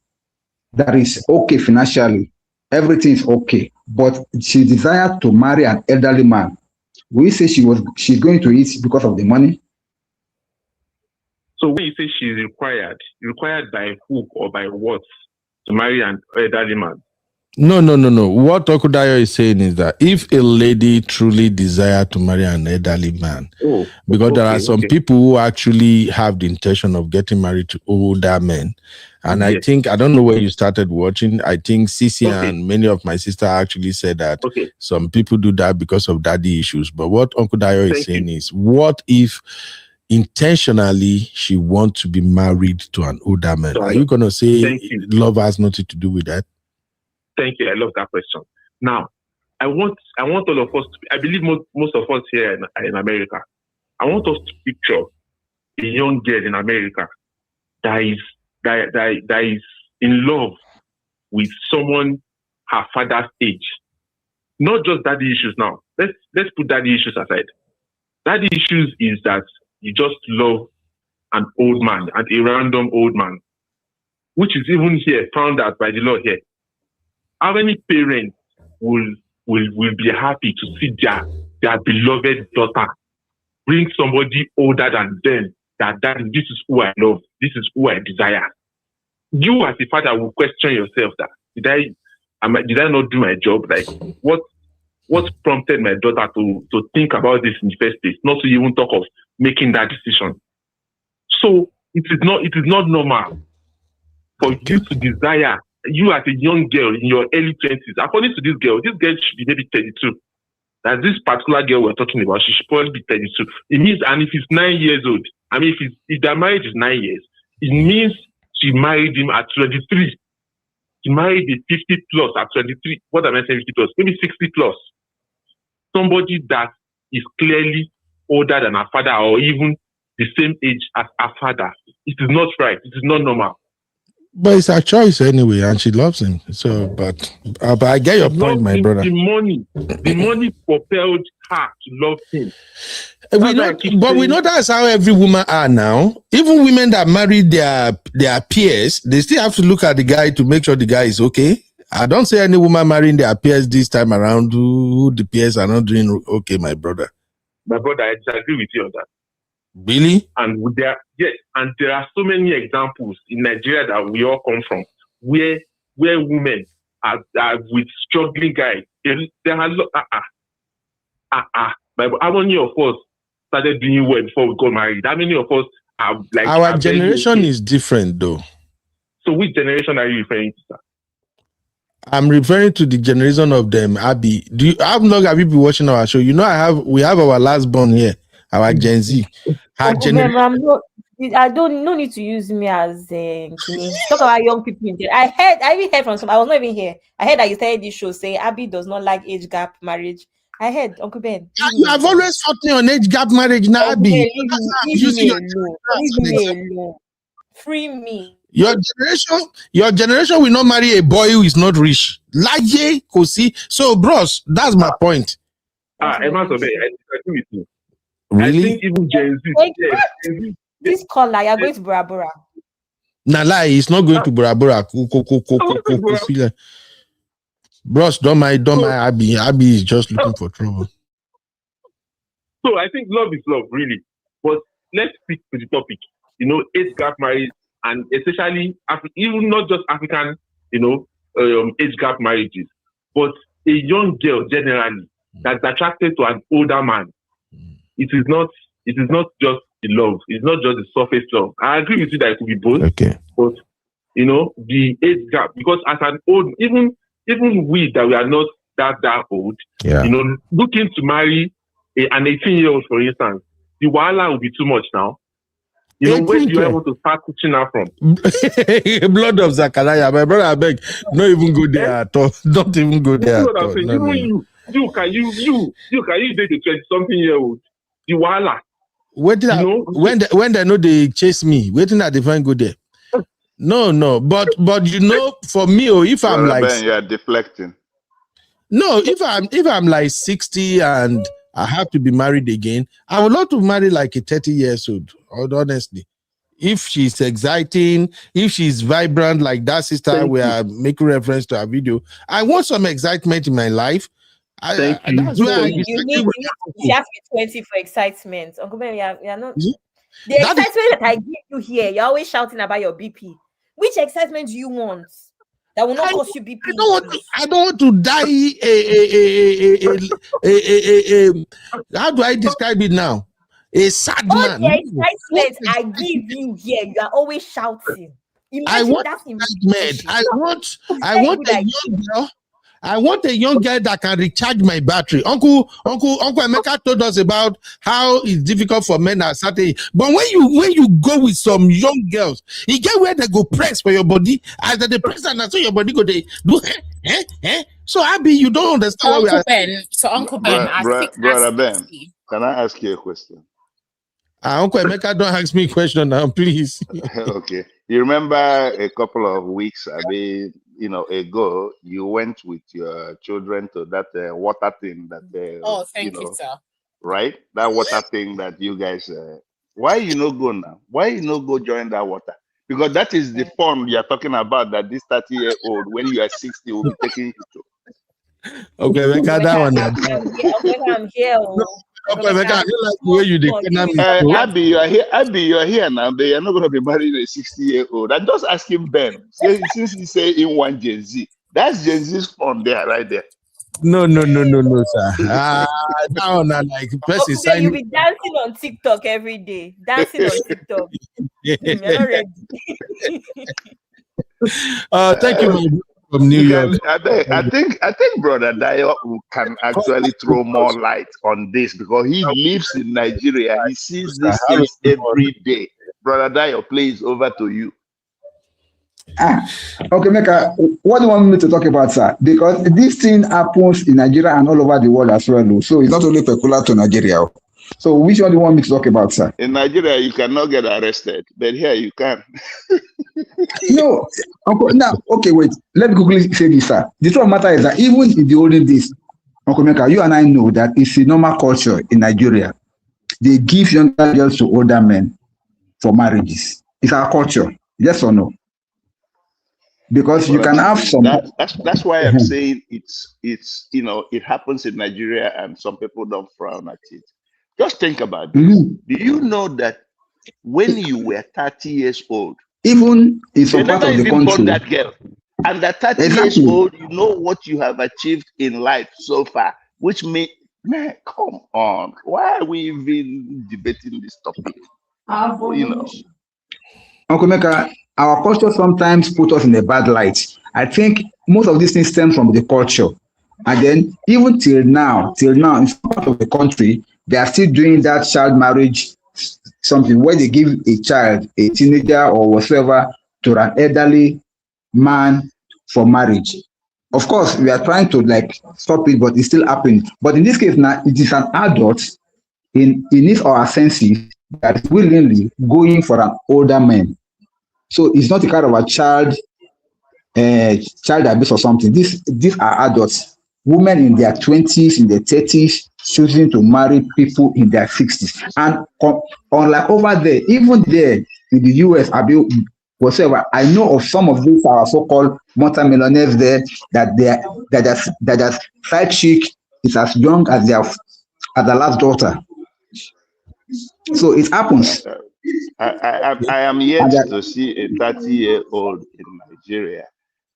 that is okay financially, everything is okay, but she desires to marry an elderly man. Will you say she's going to it because of the money? So when you say she's required by who or by what to marry an elderly man? No. What Uncle Dio is saying is that if a lady truly desires to marry an elderly man, because there are some people who actually have the intention of getting married to older men, and I think, I don't know where you started watching, I think Sisi and many of my sisters actually said that some people do that because of daddy issues. But what Uncle Dio is saying is, what if intentionally she wants to be married to an older man? Are you going to say love has nothing to do with that? Thank you. I love that question. Now, I want all of us to, I believe most of us here in America, I want us to picture a young girl in America that is in love with someone her father's age. Not just daddy issues now. Let's put daddy issues aside. Daddy issues is that you just love an old man, and a random old man, which is even here found out by the law here. How many parents will be happy to see their beloved daughter bring somebody older than them? That this is who I love, this is who I desire. You as a father will question yourself that did I not do my job? Like what prompted my daughter to think about this in the first place? Not to even talk of making that decision. So it is not normal for you to desire. You as a young girl in your early 20s, according to this girl should be maybe 32. That this particular girl we're talking about, she should probably be 32. It means, and if he's 9 years old, I mean, if their marriage is 9 years, it means she married him at 23. She married a 50 plus at 23. What am I saying 50 plus? Maybe 60 plus. Somebody that is clearly older than her father or even the same age as her father. It is not right. It is not normal. But it's her choice anyway, and she loves him. So, but I get your point, my brother. The money propelled her to love him. We know that's how every woman are now. Even women that marry their peers, they still have to look at the guy to make sure the guy is okay. I don't say any woman marrying their peers this time around who the peers are not doing okay, my brother. My brother, I disagree with you on that. Really? And there are so many examples in Nigeria that we all come from, where women are with struggling guys. There are how many of us started doing well before we got married? How many of us are like our generation is different though? So which generation are you referring to, sir? I'm referring to the generation of them. Abby, how long have you been watching our show? You know, we have our last born here, our Gen Z. I don't no need to use me as talk about young people. I even heard from some. I was not even here. I heard that you started this show saying Abby does not like age gap marriage. I heard Uncle Ben. I've always fought on age gap marriage now, Abby. Leave me alone. Free me. Your generation will not marry a boy who is not rich. So, bros, that's my point. I disagree with you. Really? I think even Gen Z. This caller, you're going to Bora Bora. Nah, lie, it's not going to Bora Bora. Bros, don't mind Abby. Abby is just looking for trouble. So I think love is love, really. But let's stick to the topic. Age gap marriage, and especially even not just African, age gap marriages, but a young girl generally that's attracted to an older man. It is not just the love. It's not just the surface love. I agree with you that it could be both. Okay. But the age gap, because as an old, even we that we are not that old, looking to marry an 18-year-old, for instance, the wahala will be too much now. Where do you want to start teaching her from? Blood of Zachariah, my brother, I beg, don't even go there at all. Don't even go there at all. You can date a 20-something-year-old? The wahala. When they know they chase me, waiting that they find go there. No, but for me, if I'm like, Ben, you are deflecting. No, if I'm like 60 and I have to be married again, I would love to marry like a 30 years old. Honestly, if she's exciting, if she's vibrant like that sister we are making reference to her video, I want some excitement in my life. You have to be 20 for excitement. Uncle Ben, you are not. The excitement that I give you here, you're always shouting about your BP. Which excitement do you want that will not cause you BP? I don't want to die. How do I describe it now? A sad man. The excitement I give you here, you are always shouting. Imagine I want a young girl that can recharge my battery. Uncle Emeka told us about how it's difficult for men at certain age. But when you go with some young girls, you get where they go press for your body. As they press and so your body go they do. So Abby, you don't understand what we are. Uncle Ben, Brother Ben, can I ask you a question? Uncle Emeka, don't ask me a question now, please. Okay. You remember a couple of weeks ago, you went with your children to that water thing that thank you, sir. Right? That water thing that you guys why you no go now? Why you no go join that water? Because that is the fun you're talking about that this 30-year-old when you are 60 will be taking you to. Okay, we got that one. I'm here. Okay, Meka, I don't like the way you declare me. Abby, you are here now. They are not going to be marrying a 60-year-old. I'm just asking Ben. Since he say in one Gen Z, that's Gen Z's fun there, right there. No, sir. Now, like person sign. You'll be dancing on TikTok every day. Dancing on TikTok. You're not ready. Thank you, my from New York. I think Brother Dio can actually throw more light on this because he lives in Nigeria. He sees these things every day. Brother Dio, please, over to you. Okay, Meka, what do you want me to talk about, sir? Because this thing happens in Nigeria and all over the world as well. So it's not only peculiar to Nigeria. So which one do you want me to talk about, sir? In Nigeria, you cannot get arrested, but here you can. No, Uncle, now, okay, wait. Let me quickly say this, sir. The truth of the matter is that even in the olden days, Uncle Meka, you and I know that it's a normal culture in Nigeria. They give younger girls to older men for marriages. It's our culture, yes or no? Because you can have some. That's why I'm saying it's it happens in Nigeria and some people don't frown at it. Just think about this. Do you know that when you were 30 years old, even in some part of the country, born that girl, and at 30 years old, you know what you have achieved in life so far, which means, man, come on, why are we even debating this topic? Uncle Meka, our culture sometimes put us in a bad light. I think most of these things stem from the culture, and then even till now, in some part of the country, they are still doing that child marriage, something where they give a child, a teenager or whatever, to an elderly man for marriage. Of course, we are trying to stop it, but it's still happening. But in this case now, it is an adult in his or her senses that is willingly going for an older man. So it's not a kind of a child abuse or something. These are adults, women in their 20s, in their 30s, choosing to marry people in their 60s. And unlike over there, even there in the US, whatsoever, I know of some of these our so-called multi-millionaires there that their side chick is as young as their last daughter. So it happens. I am yet to see a 30-year-old in Nigeria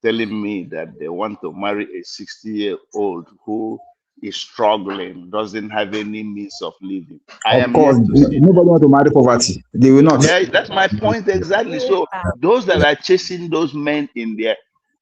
telling me that they want to marry a 60-year-old who is struggling, doesn't have any means of living. I Of am course, yet to see that. nobody want to marry poverty. They will not. Yeah, that's my point exactly. So those that are chasing those men in there,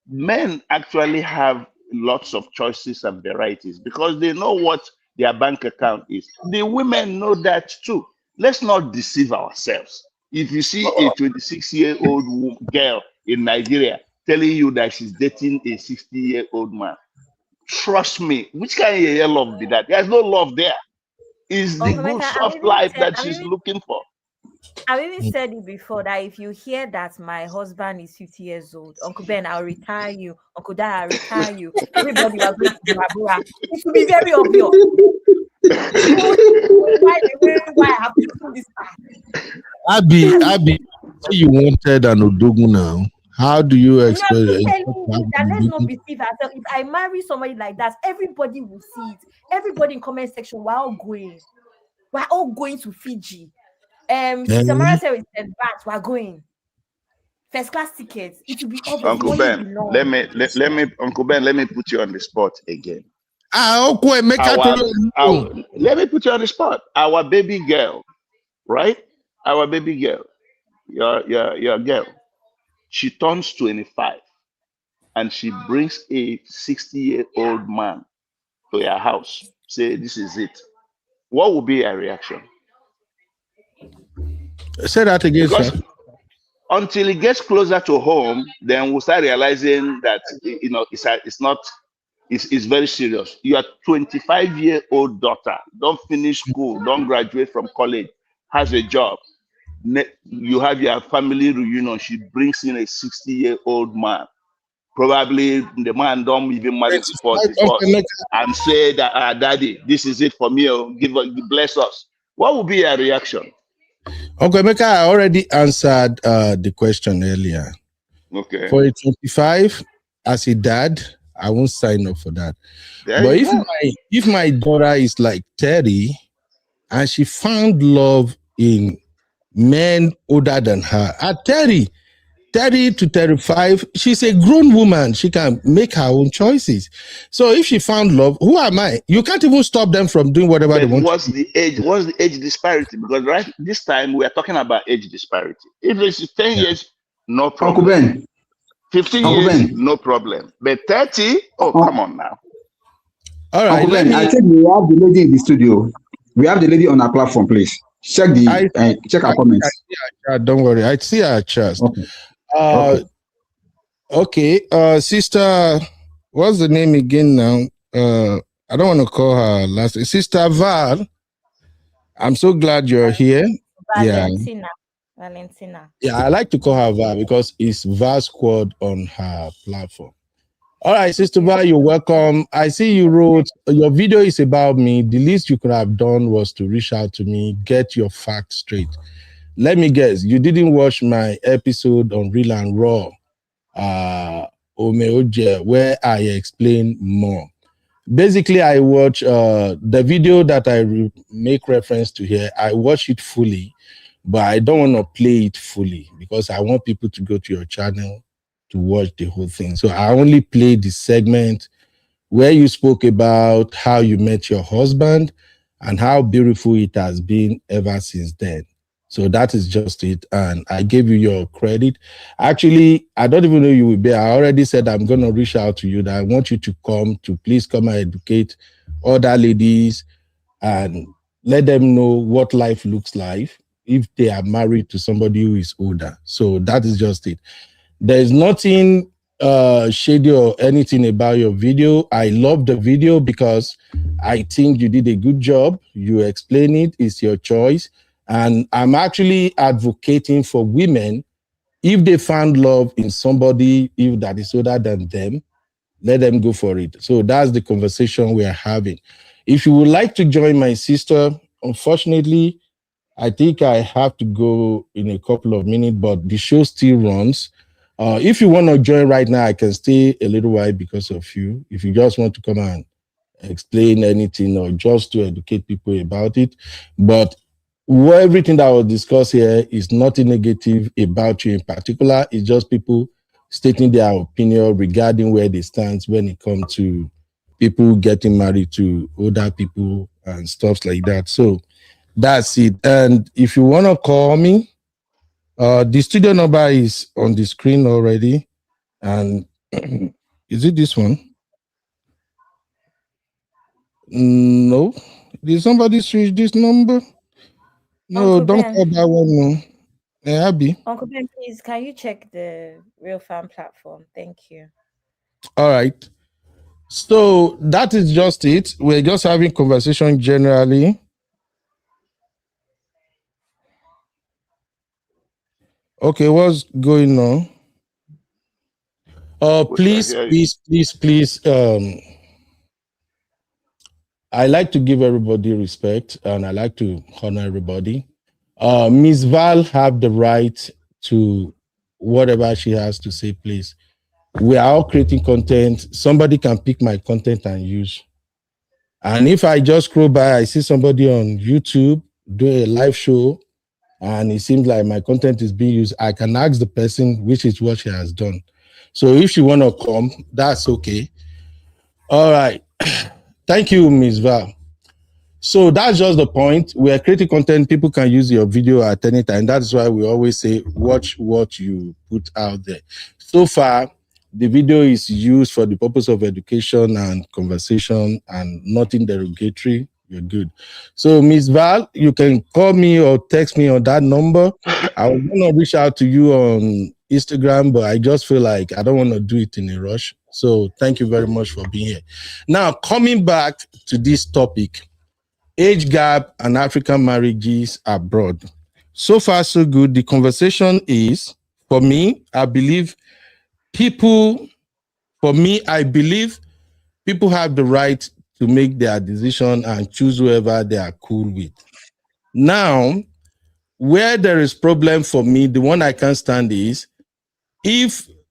men actually have lots of choices and varieties because they know what their bank account is. The women know that too. Let's not deceive ourselves. If you see a 26-year-old girl in Nigeria telling you that she's dating a 60-year-old man, trust me, which kind of love be that? There's no love there. It's the good soft life that she's looking for. I've even said it before that if you hear that my husband is 50 years old, Uncle Ben, I'll retire you. Uncle Dad, I'll retire you. Everybody was going to do Abura. It will be very obvious. Why I have to do this part? Abby, you wanted an Odogu now. How do you explain it? That let's not deceive ourselves. If I marry somebody like that, everybody will see it. Everybody in comment section, we're all going. We're all going to Fiji. Samara said with the bat, we're going. First class tickets. It will be obvious. Uncle Ben, let me Uncle Ben, let me put you on the spot again. Let me put you on the spot. Our baby girl, right? Our baby girl, your girl, she turns 25 and she brings a 60-year-old man to your house. Say, this is it. What will be your reaction? Say that again, because sir. Until it gets closer to home, then we'll start realizing that it's very serious. Your 25-year-old daughter don't finish school, don't graduate from college, has a job. You have your family reunion. She brings in a 60-year-old man. Probably the man don't even marry before and say that, Daddy, this is it for me. Bless us. What would be your reaction? Okay, Mecca, I already answered the question earlier. Okay. For a 25, as a dad, I won't sign up for that. But if my daughter is like 30 and she found love in men older than her, at 30 to 35, she's a grown woman. She can make her own choices. So if she found love, who am I? You can't even stop them from doing whatever they want. What's the age disparity? Because right this time we are talking about age disparity. If it's 10 years, no problem. Uncle Ben. 15 Uncle years, Ben. no problem. But 30, come on now. All right, Uncle Ben, I think we have the lady in the studio. We have the lady on our platform, please. Check our comments. Don't worry, I see our chat. Okay. Sister, what's the name again now? I don't want to call her last name. Sister Val. I'm so glad you're here. Valentina. Yeah, I like to call her Val because it's Val Squad on her platform. All right, Sister Val, you're welcome. I see you wrote, your video is about me. The least you could have done was to reach out to me, get your facts straight. Let me guess, you didn't watch my episode on Real and Raw, where I explain more. Basically, I watch the video that I make reference to here. I watch it fully, but I don't want to play it fully because I want people to go to your channel to watch the whole thing. So I only play the segment where you spoke about how you met your husband and how beautiful it has been ever since then. So that is just it. And I gave you your credit. Actually, I don't even know you will be. I already said I'm going to reach out to you that I want you to please come and educate other ladies and let them know what life looks like if they are married to somebody who is older. So that is just it. There's nothing shady or anything about your video. I love the video because I think you did a good job. You explain it. It's your choice. And I'm actually advocating for women, if they found love in somebody if that is older than them, let them go for it. So that's the conversation we are having. If you would like to join my sister, unfortunately, I think I have to go in a couple of minutes, but the show still runs. If you want to join right now, I can stay a little while because of you. If you just want to come and explain anything or just to educate people about it. But everything that I will discuss here is nothing negative about you in particular. It's just people stating their opinion regarding where they stand when it comes to people getting married to older people and stuff like that. So that's it. And if you want to call me, the studio number is on the screen already. And is it this one? No. Did somebody switch this number? No, Uncle don't Ben. call that one. No. Hey, Abby. Uncle Ben, please, can you check the Real Fan platform? Thank you. All right. So that is just it. We're just having conversation generally. Okay, what's going on? Please. I like to give everybody respect and I like to honor everybody. Ms. Val have the right to whatever she has to say, please. We are all creating content. Somebody can pick my content and use. And if I just scroll by, I see somebody on YouTube doing a live show and it seems like my content is being used, I can ask the person, which is what she has done. So if she want to come, that's okay. All right. Thank you, Ms. Val. So that's just the point. We are creating content. People can use your video at any time. That's why we always say, watch what you put out there. So far, the video is used for the purpose of education and conversation and nothing derogatory. You're good. So, Ms. Val, you can call me or text me on that number. I was going to reach out to you on Instagram, but I just feel like I don't want to do it in a rush. So thank you very much for being here. Now, coming back to this topic, age gap and African marriages abroad. So far, so good. The conversation is, for me, I believe people have the right to make their decision and choose whoever they are cool with. Now, where there is problem for me, the one I can't stand is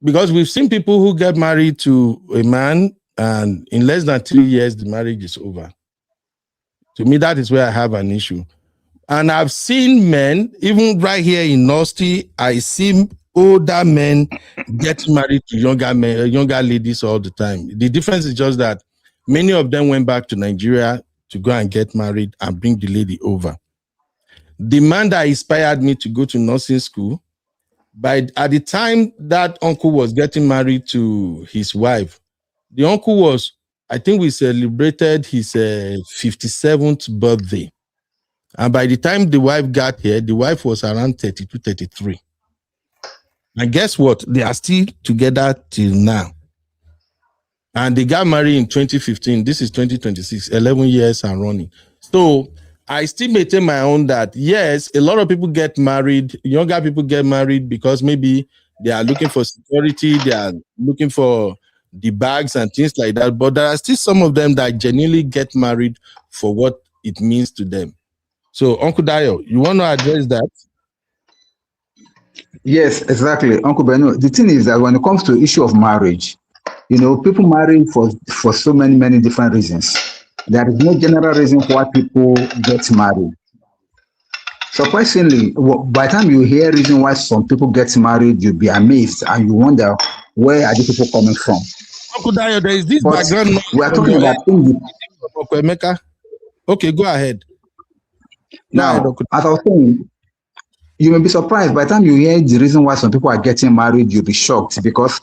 because we've seen people who get married to a man and in less than 3 years, the marriage is over. To me, that is where I have an issue. And I've seen men, even right here in Nosty, I see older men getting married to younger ladies all the time. The difference is just that many of them went back to Nigeria to go and get married and bring the lady over. The man that inspired me to go to nursing school, at the time that uncle was getting married to his wife, the uncle was, I think we celebrated his 57th birthday. And by the time the wife got here, the wife was around 32, 33. And guess what? They are still together till now. And they got married in 2015. This is 2026, 11 years and running. So I still maintain my own that, yes, a lot of people get married, younger people get married because maybe they are looking for security, they are looking for the bags and things like that. But there are still some of them that genuinely get married for what it means to them. So, Uncle Dayo, you want to address that? Yes, exactly, Uncle Beno. The thing is that when it comes to issue of marriage, people marry for so many different reasons. There is no general reason why people get married. Surprisingly, by the time you hear reason why some people get married, you'll be amazed and you wonder where are these people coming from. Uncle Dayo, there is this background. We are talking about Okay, go ahead. Now, as I was saying, you may be surprised by the time you hear the reason why some people are getting married, you'll be shocked because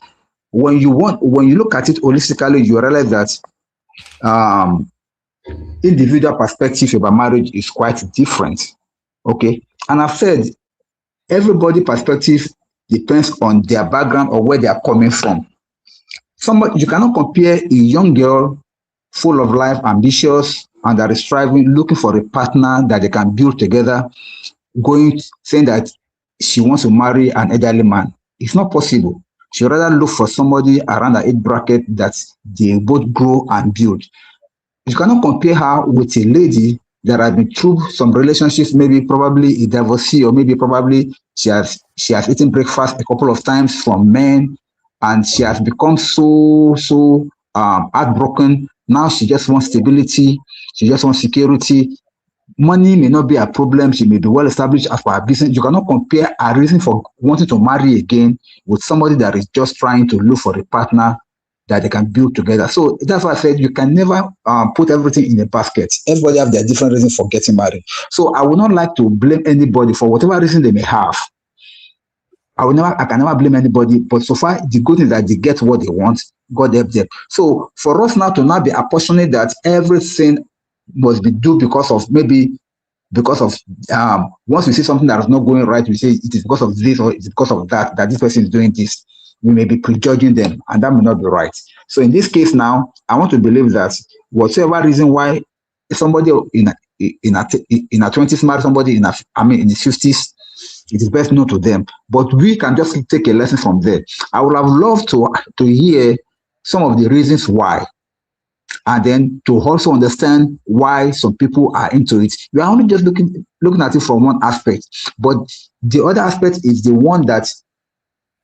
when you look at it holistically, you realize that individual perspective about marriage is quite different. Okay, and I've said everybody's perspective depends on their background or where they are coming from. You cannot compare a young girl full of life, ambitious, and that is striving, looking for a partner that they can build together, saying that she wants to marry an elderly man. It's not possible. She rather look for somebody around the age bracket that they both grow and build. You cannot compare her with a lady that has been through some relationships, maybe probably a divorcee, or maybe probably she has eaten breakfast a couple of times from men, and she has become so heartbroken. Now she just wants stability. She just wants security. Money may not be a problem. She may be well established as for her business. You cannot compare her reason for wanting to marry again with somebody that is just trying to look for a partner that they can build together. So that's why I said you can never put everything in a basket. Everybody have their different reasons for getting married. So I would not like to blame anybody for whatever reason they may have. I can never blame anybody, but so far the good thing is that they get what they want, God help them. So for us now to not be apportioning that everything must be due because of once we see something that is not going right, we say it is because of this or it's because of that this person is doing this. We may be prejudging them, and that may not be right. So in this case now, I want to believe that whatever reason why somebody in a 20s married somebody in his 50s, it is best known to them. But we can just take a lesson from there. I would have loved to hear some of the reasons why, and then to also understand why some people are into it. We are only just looking at it from one aspect, but the other aspect is the one that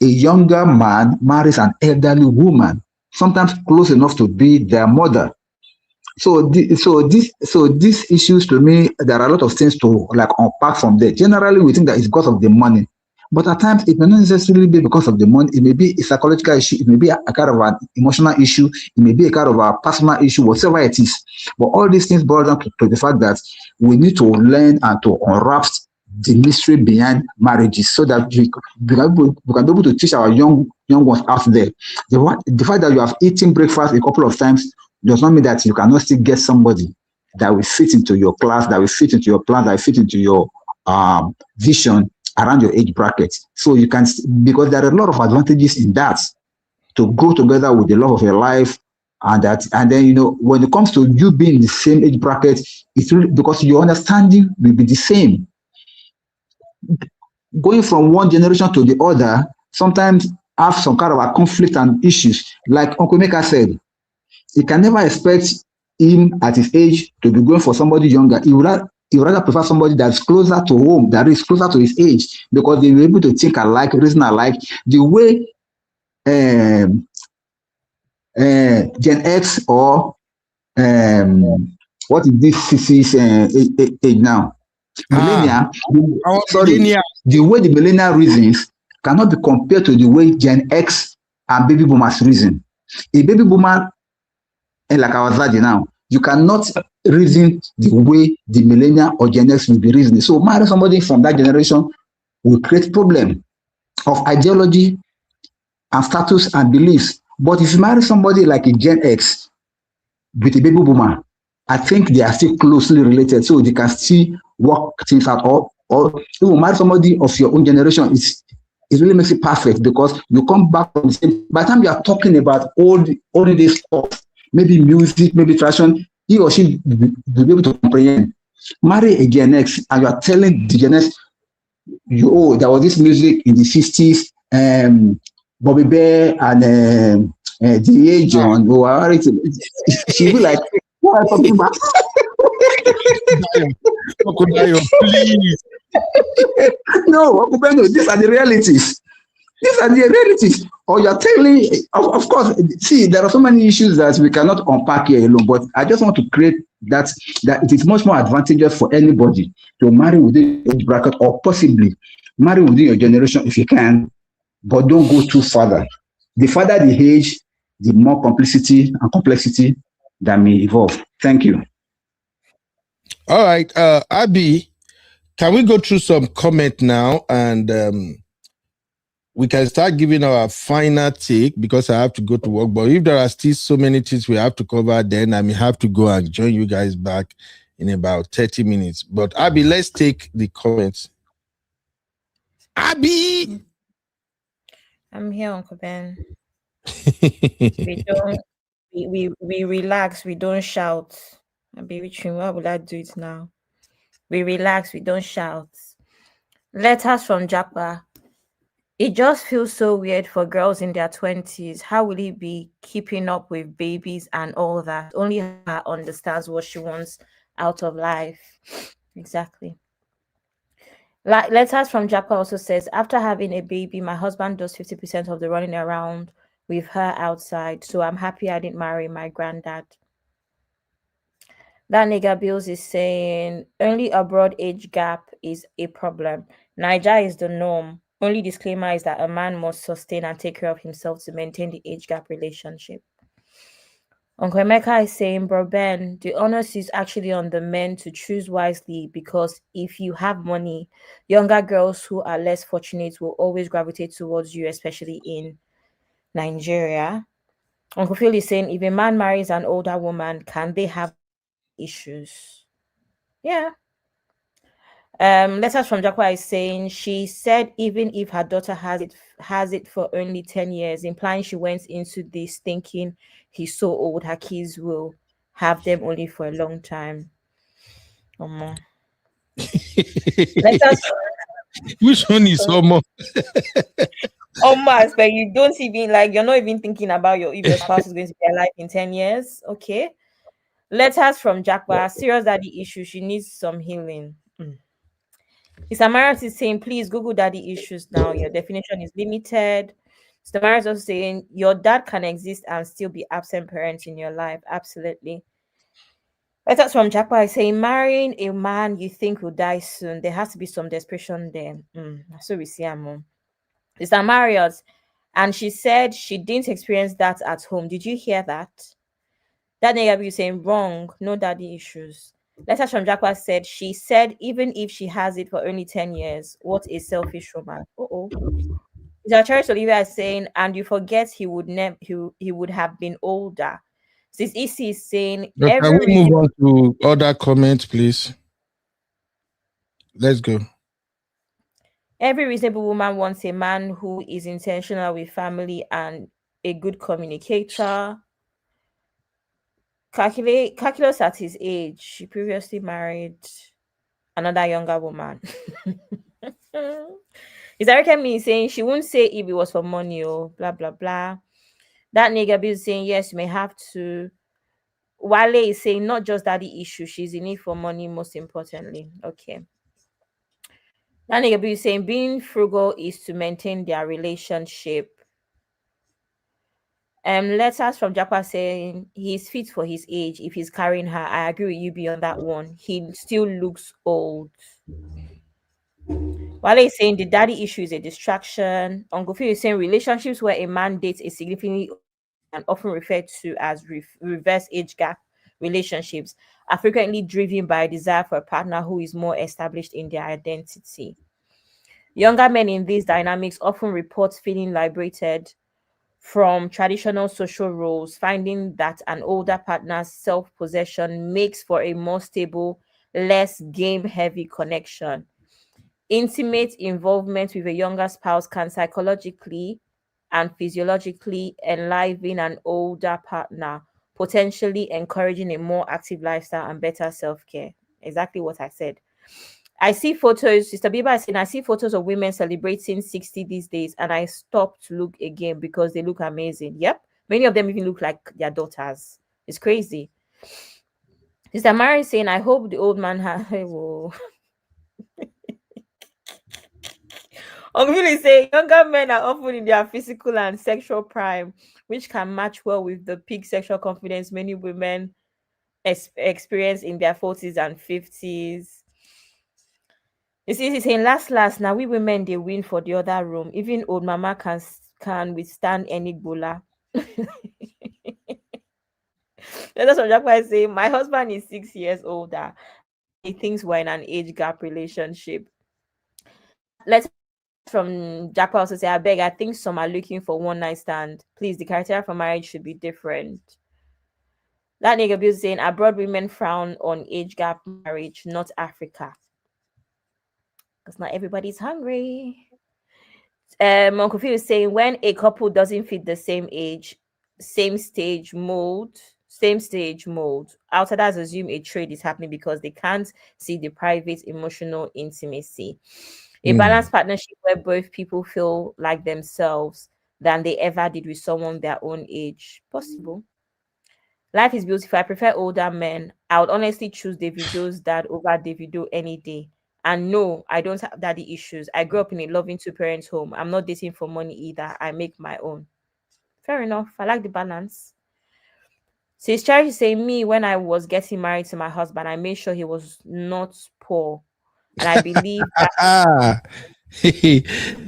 a younger man marries an elderly woman, sometimes close enough to be their mother. So these issues, to me, there are a lot of things to like unpack from there. Generally, we think that it's because of the money, but at times it may not necessarily be because of the money. It may be a psychological issue. It may be a kind of an emotional issue. It may be a kind of a personal issue, whatever it is. But all these things boil down to the fact that we need to learn and to unwrap the mystery behind marriages, so that we can be able to teach our young ones out there. The fact that you have eaten breakfast a couple of times does not mean that you cannot still get somebody that will fit into your class, that will fit into your plan, that will fit into your vision around your age bracket. So you can, because there are a lot of advantages in that, to go together with the love of your life. And then when it comes to you being in the same age bracket, it's really because your understanding will be the same. Going from one generation to the other sometimes have some kind of a conflict and issues. Like Uncle Meka said, you can never expect him at his age to be going for somebody younger. He would rather prefer somebody that's closer to home, that is closer to his age, because they will be able to think alike, reason alike. The way Gen X or what is this CC's age now? Millennia, the way the millennial reasons cannot be compared to the way Gen X and baby boomers reason. A baby boomer, and like I was saying now, you cannot reason the way the millennial or Gen X will be reasoning. So marry somebody from that generation will create problem of ideology and status and beliefs. But if you marry somebody like a Gen X with a baby boomer, I think they are still closely related, so they can still work things out. Or even marry somebody of your own generation, it really makes it perfect, because you come back from the same. By the time you are talking about all this stuff, maybe music, maybe tradition, he or she will be able to comprehend. Marry a Gen X, and you are telling the Gen X, there was this music in the 50s, Bobby Bear and the John, she'll be like, what are you talking about? Please. No, these are the realities. These are the realities. Or you're telling, of course, see, there are so many issues that we cannot unpack here alone, but I just want to create that it is much more advantageous for anybody to marry within your age bracket, or possibly marry within your generation if you can, but don't go too further. The further the age, the more complexity that may evolve. Thank you. All right, Abby, can we go through some comment now, and we can start giving our final take, because I have to go to work. But if there are still so many things we have to cover, then I may have to go and join you guys back in about 30 minutes. But Abby, let's take the comments. Abby! I'm here, Uncle Ben. we relax, we don't shout. Baby Trim, why would I do it now? We relax, we don't shout. Letters from Japa. It just feels so weird for girls in their 20s. How will he be keeping up with babies and all that? Only her understands what she wants out of life. Exactly. Like letters from Japa also says, after having a baby, my husband does 50% of the running around with her outside. So I'm happy I didn't marry my granddad. That nigga Bills is saying only abroad age gap is a problem. Niger is the norm. Only disclaimer is that a man must sustain and take care of himself to maintain the age gap relationship. Uncle Emeka is saying, Bro Ben, the onus is actually on the men to choose wisely because if you have money, younger girls who are less fortunate will always gravitate towards you, especially in Nigeria. Uncle Phil is saying, if a man marries an older woman, can they have issues? Yeah. Letters from Jakwa is saying she said even if her daughter has it for only 10 years, implying she went into this thinking he's so old, her kids will have them only for a long time. Letters Which one is Omo? but you don't even like you're not even thinking about your if your spouse is going to be alive in 10 years. Okay. Letters from Jakwa, serious daddy issue. She needs some healing. Samaras is saying, please Google daddy issues now. Your definition is limited. Samaras also saying, your dad can exist and still be absent parent in your life. Absolutely. Letters from Japa is saying, marrying a man you think will die soon. There has to be some desperation there. So we see her mom. Sister Marriott, and she said she didn't experience that at home. Did you hear that? That nigga be saying wrong, no daddy issues. Letters from Jacqueline said she said even if she has it for only 10 years, what a selfish woman. Oh. Charles Olivia is saying, and you forget he would never he would have been older. Sis Isi is saying But can we move on to other comments, please? Let's go. Every reasonable woman wants a man who is intentional with family and a good communicator. Calculus at his age, she previously married another younger woman. Is Erica me saying she won't say if it was for money or blah blah blah. That nigga be saying yes, you may have to. Wale is saying not just daddy issue, she's in it for money most importantly. Okay. That nigga be saying being frugal is to maintain their relationship. Letters from Japa saying he's fit for his age if he's carrying her. I agree with you beyond that one. He still looks old. Wale is saying the daddy issue is a distraction. Ongofi is saying relationships where a man dates a significantly and often referred to as reverse age gap relationships are frequently driven by a desire for a partner who is more established in their identity. Younger men in these dynamics often report feeling liberated from traditional social roles, finding that an older partner's self possession makes for a more stable, less game heavy connection. Intimate involvement with a younger spouse can psychologically and physiologically enliven an older partner, potentially encouraging a more active lifestyle and better self care. Exactly what I said. I see photos, Sister Biba is saying, I see photos of women celebrating 60 these days, and I stop to look again because they look amazing. Yep. Many of them even look like their daughters. It's crazy. Sister Mary is saying, I hope the old man has. Really say younger men are often in their physical and sexual prime, which can match well with the peak sexual confidence many women experience in their 40s and 50s. You see, he's saying last now we women they win for the other room. Even old mama can withstand any bola. That's what Jack is saying. My husband is 6 years older. He thinks we're in an age gap relationship. Let's from Jack also say, I beg, I think some are looking for one night stand. Please, the criteria for marriage should be different. That nigga Bill saying abroad women frown on age gap marriage, not Africa. Because not everybody's hungry. Uncle Phil is saying when a couple doesn't fit the same age, same stage mold, outsiders assume a trade is happening because they can't see the private emotional intimacy. A balanced partnership where both people feel like themselves than they ever did with someone their own age. Possible. Life is beautiful. I prefer older men. I would honestly choose Davido's dad over Davido any day. And no, I don't have daddy issues. I grew up in a loving two parents home. I'm not dating for money either. I make my own. Fair enough. I like the balance. Sis Charity saying me when I was getting married to my husband, I made sure he was not poor. And I believe that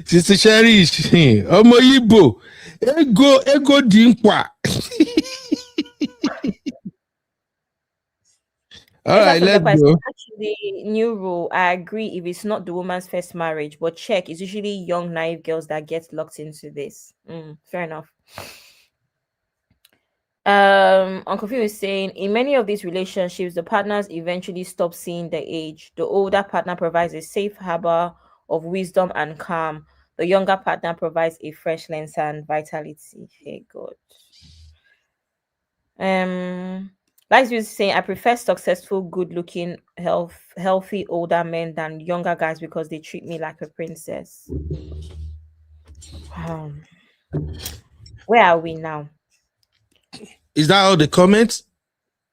Sister Cherish, ọmọ Igbo, ego dị mkpa. All right, let's go. Actually, new rule. I agree if it's not the woman's first marriage, but check, it's usually young, naive girls that get locked into this. Fair enough. Uncle Phil is saying in many of these relationships, the partners eventually stop seeing the age. The older partner provides a safe harbor of wisdom and calm. The younger partner provides a fresh lens and vitality. Hey God. Like you saying, I prefer successful, good-looking, healthy older men than younger guys because they treat me like a princess. Where are we now? Is that all the comments?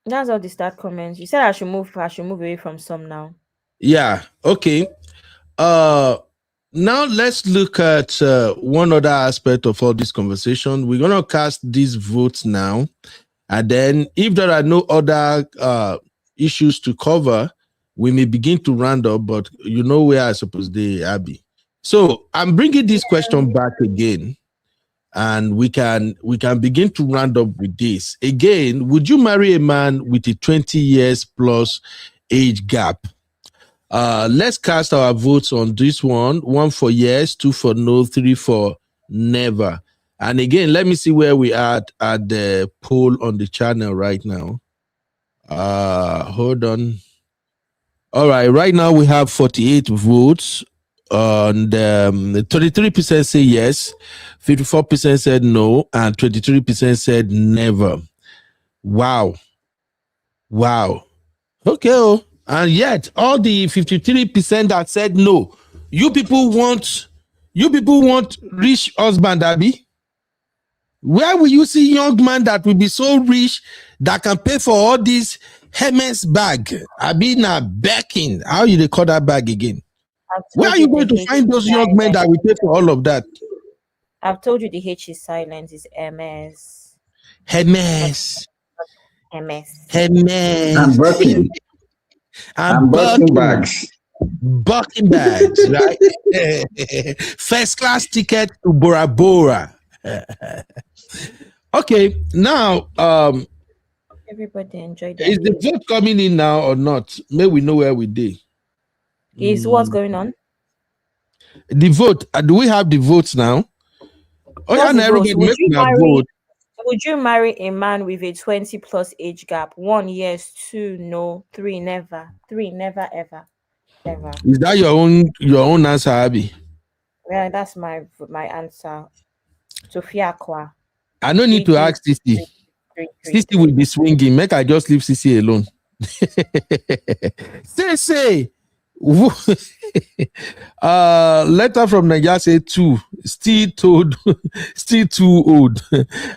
That's all the start comments. You said I should move away from some now. Yeah. Okay. Now let's look at one other aspect of all this conversation. We're gonna cast these votes now, and then if there are no other issues to cover, we may begin to round up. But you know where I suppose they Abby. So I'm bringing this question back again. And we can begin to round up with this. Again, would you marry a man with a 20 years plus age gap? Let's cast our votes on this one. 1 for yes, 2 for no, 3 for never. And again, let me see where we are at the poll on the channel right now. Hold on. All right, right now we have 48 votes. And 33% say yes, 54% said no, and 23% said never. Wow. Okay. And yet, all the 53% that said no, you people want rich husband, Abby? Where will you see young man that will be so rich that can pay for all this Hermes bag? Abby na Birkin. How you they call that bag again? Where are you going to find those young men that will pay for all of that? I've told you the H is silent. It's MS. Hermes. I'm Birkin. I'm Birkin bags. Birkin bags, right? First class ticket to Bora Bora. Okay, now everybody enjoy that. Is the vote coming in now or not? May we know where we did. Is what's going on? The vote. Do we have the votes now? Oh, yeah, everybody make my vote. Would you marry a man with a 20 plus age gap? 1, yes, 2, no, 3, never. 3, never, ever. Is that your own answer, Abby? Yeah, that's my answer. Sophia Kwa. I don't need to ask Sissy. Sissy will be swinging. Make I just leave Sissy alone. Say. Letter from Nigeria say 2. Still too old.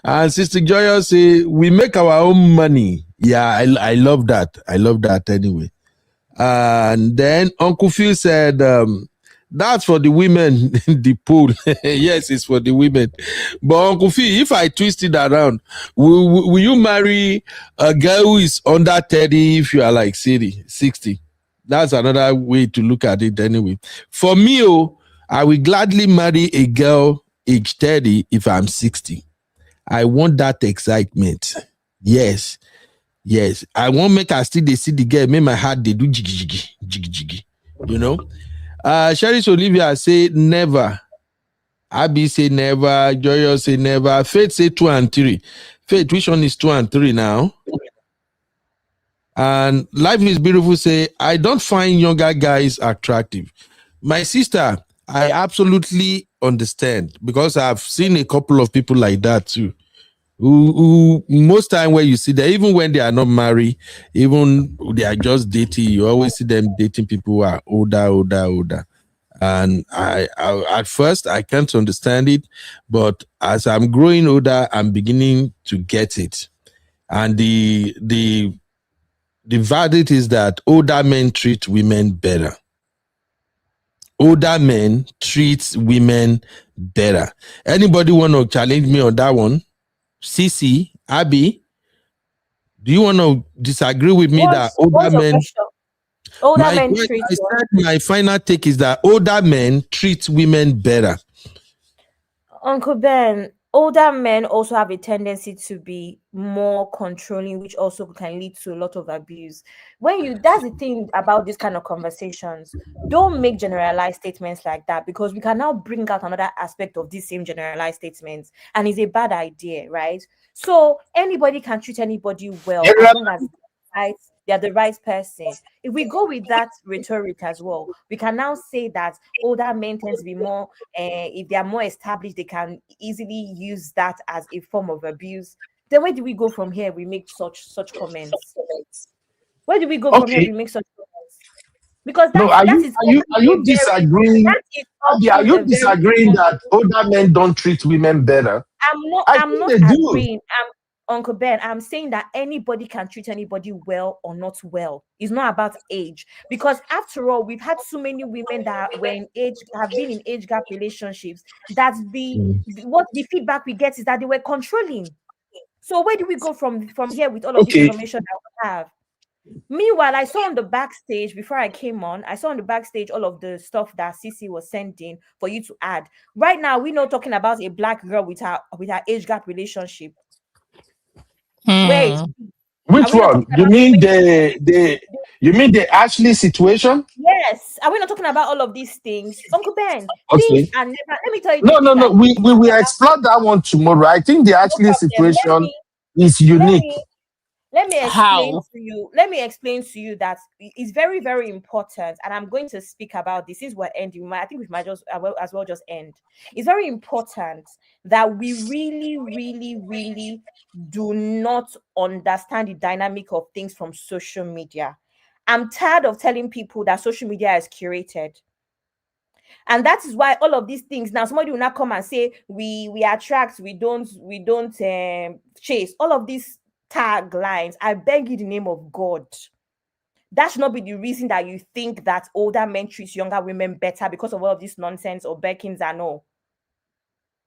And Sister Joya say we make our own money. Yeah, I love that. I love that anyway. And then Uncle Phil said that's for the women in the pool. Yes, it's for the women. But Uncle Phil, if I twist it around, will you marry a girl who is under 30 if you are like 60? That's another way to look at it anyway. For me, I will gladly marry a girl age 30 if I'm 60. I want that excitement. Yes. I won't make her still they see the girl, make my heart they do jiggy. You know? Sheriff Olivia say never. Abby say never. Joyo say never. Faith say 2 and 3. Faith, which one is 2 and 3 now? And Life is Beautiful say, I don't find younger guys attractive. My sister, I absolutely understand because I've seen a couple of people like that too. Who most time when you see them, even when they are not married, even they are just dating, you always see them dating people who are older. And I at first I can't understand it, but as I'm growing older, I'm beginning to get it. And the verdict is that older men treat women better. Older men treat women better. Anybody want to challenge me on that one? Cece, Abby, do you want to disagree with me that older What's your men? question? Older men treat I said my final take is that older men treat women better. Uncle Ben, older men also have a tendency to be more controlling, which also can lead to a lot of abuse. That's the thing about these kind of conversations. Don't make generalized statements like that, because we can now bring out another aspect of these same generalized statements, and it's a bad idea, right? So anybody can treat anybody well as long as they're the right person. If we go with that rhetoric as well, we can now say that older men tend to be more, if they are more established, they can easily use that as a form of abuse. Then where do we go from here? We make such comments. Where do we go from here? Okay. We make such comments, because No, are you disagreeing? Abby, are you disagreeing that older men don't treat women better? I'm not they do. agreeing. Uncle Ben, I'm saying that anybody can treat anybody well or not well. It's not about age, because after all, we've had so many women that have been in age gap relationships. That's what the feedback we get is that they were controlling. So where do we go from here with all of this information that we have? Meanwhile, I saw on the backstage before I came on, all of the stuff that Cece was sending for you to add. Right now, we're not talking about a black girl with her age gap relationship. Wait, which one? You mean the Ashley situation? Yes. Are we not talking about all of these things? Uncle Ben, please, and never, let me tell you the No. thing. We will explore that one tomorrow. I think the Ashley situation is unique. Let me explain to you. Let me explain to you that it's very, very important, and I'm going to speak about this. Is what ending. I think we might just as well just end. It's very important that we really, really, really do not understand the dynamic of things from social media. I'm tired of telling people that social media is curated. And that is why all of these things now, somebody will not come and say we attract, we don't chase. All of these taglines, I beg you in the name of God, that should not be the reason that you think that older men treat younger women better because of all of this nonsense or beckons and all.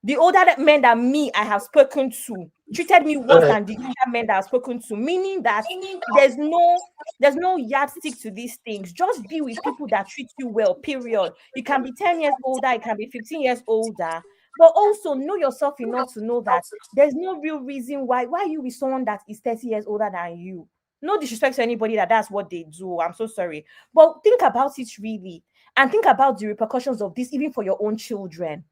The older men that I have spoken to treated me worse than the younger men that I've spoken to, meaning that there's no yardstick to these things. Just be with people that treat you well, period. You can be 10 years older, you can be 15 years older, but also know yourself enough to know that there's no real reason why you with someone that is 30 years older than you. No disrespect to anybody that's what they do. I'm so sorry. But think about it really, and think about the repercussions of this, even for your own children.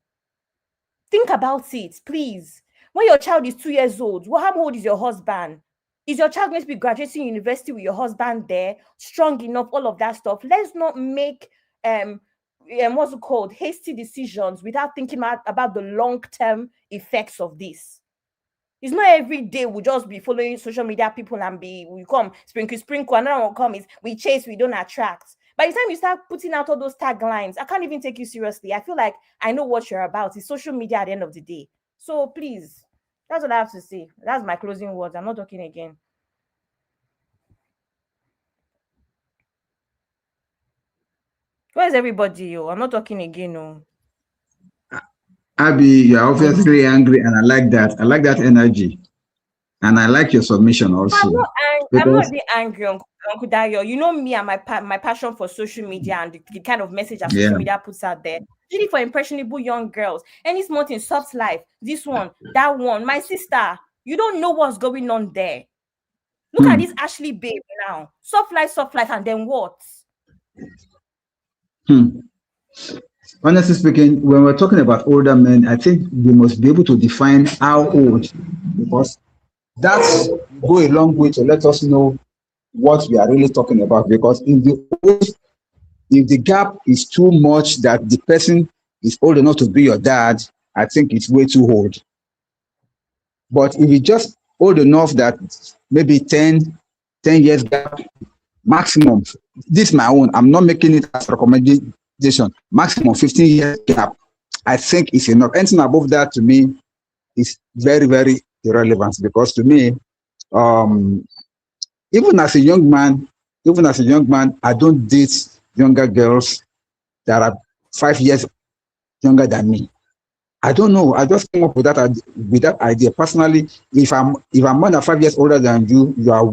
Think about it, please. When your child is 2 years old, how old is your husband? Is your child going to be graduating university with your husband there, strong enough, all of that stuff? Let's not make what's it called, hasty decisions without thinking about the long-term effects of this. It's not every day we'll just be following social media people and we come sprinkle, another one come is we chase, we don't attract. By the time you start putting out all those taglines, I can't even take you seriously. I feel like I know what you're about. It's social media at the end of the day. So please, that's what I have to say. That's my closing words. I'm not talking again. Where's everybody? I'm not talking again. No. Abby, you're obviously angry, and I like that. I like that energy. And I like your submission also. I'm not being angry, Uncle Dayo. You know me and my passion for social media and the kind of message that social media puts out there. Really for impressionable young girls. Any small thing, soft life, this one, that one. My sister, you don't know what's going on there. Look at this Ashley babe now. Soft life, and then what? Honestly speaking, when we're talking about older men, I think we must be able to define how old, because that's go a long way to let us know what we are really talking about. Because if the gap is too much that the person is old enough to be your dad, I think it's way too old. But if it's just old enough that maybe 10 years gap maximum, this is my own. I'm not making it as recommended maximum 15 years gap, I think is enough. Anything above that to me is very, very irrelevant because to me, um, even as a young man, I don't date younger girls that are 5 years younger than me. I don't know. I just came up with that idea. Personally, if I'm more than 5 years older than you, you are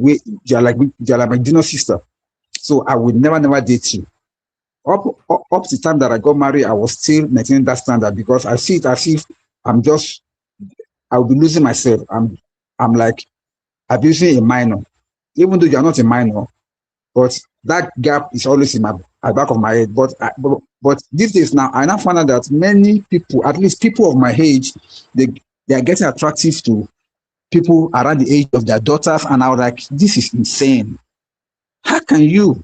like my junior sister. So I would never date you. Up to the time that I got married, I was still maintaining that standard because I see it as if I'll be losing myself. I'm like abusing a minor, even though you're not a minor. But that gap is always in my at the back of my head. But these days now, I now find out that many people, at least people of my age, they are getting attractive to people around the age of their daughters, and I was like, this is insane. How can you?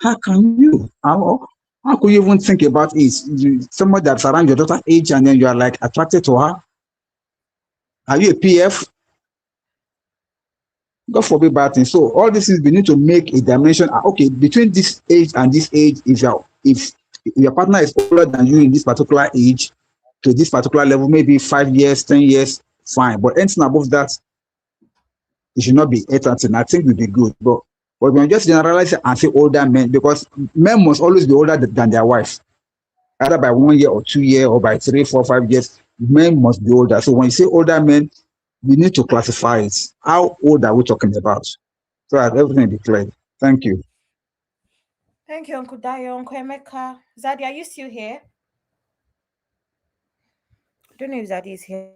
How could you even think about it? Somebody that's around your daughter's age, and then you are like attracted to her. Are you a PF? God forbid bad things. So all this is we need to make a dimension. Okay, between this age and this age, if your partner is older than you in this particular age to this particular level, maybe 5 years, 10 years, fine. But anything above that, it should not be 8 I think will be good. But when you just generalize it and say older men, because men must always be older than their wives, either by 1 year or 2 years or by 3, 4, 5 years, men must be older. So when you say older men, we need to classify it. How old are we talking about? So that everything be clear. Thank you. Thank you, Uncle Dayo, Uncle Emeka. Zadie, are you still here? I don't know if Zadie is here.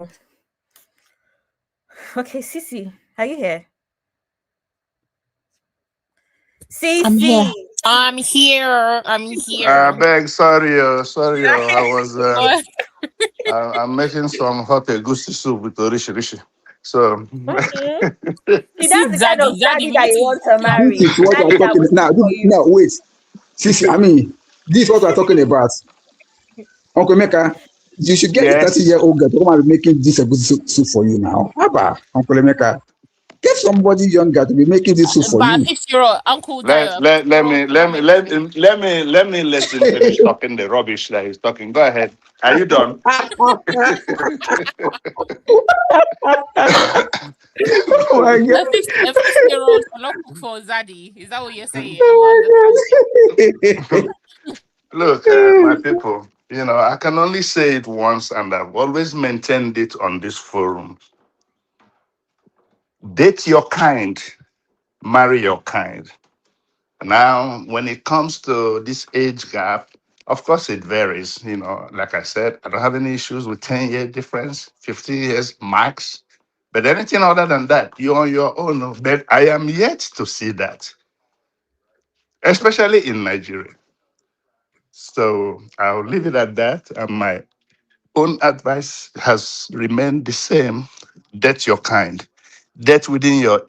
Okay, Sisi, are you here? Sisi. I'm here. Beg, sorry. I was. I'm making some hot egusi soup with rishi. So. See, that's the kind of daddy that you want to marry. This is what we're talking about. Now, wait. Sisi, I mean, this is what we're talking about. Uncle Emeka, you should get a 30-year-old girl to come and be making this egusi soup for you now. How about Uncle Emeka? Get somebody younger to be making this soup for you. If you're Uncle Dayo, let me let him finish talking the rubbish that he's talking. Go ahead. Are you done? Oh my God. A 50-year-old cannot cook for Zadie. Is that what you're saying? Look, my people, I can only say it once, and I've always maintained it on this forum. Date your kind, marry your kind. Now, when it comes to this age gap, of course it varies. Like I said, I don't have any issues with 10-year difference, 15 years max. But anything other than that, you're on your own. But I am yet to see that, especially in Nigeria. So I'll leave it at that. And my own advice has remained the same. Date your kind. Date within your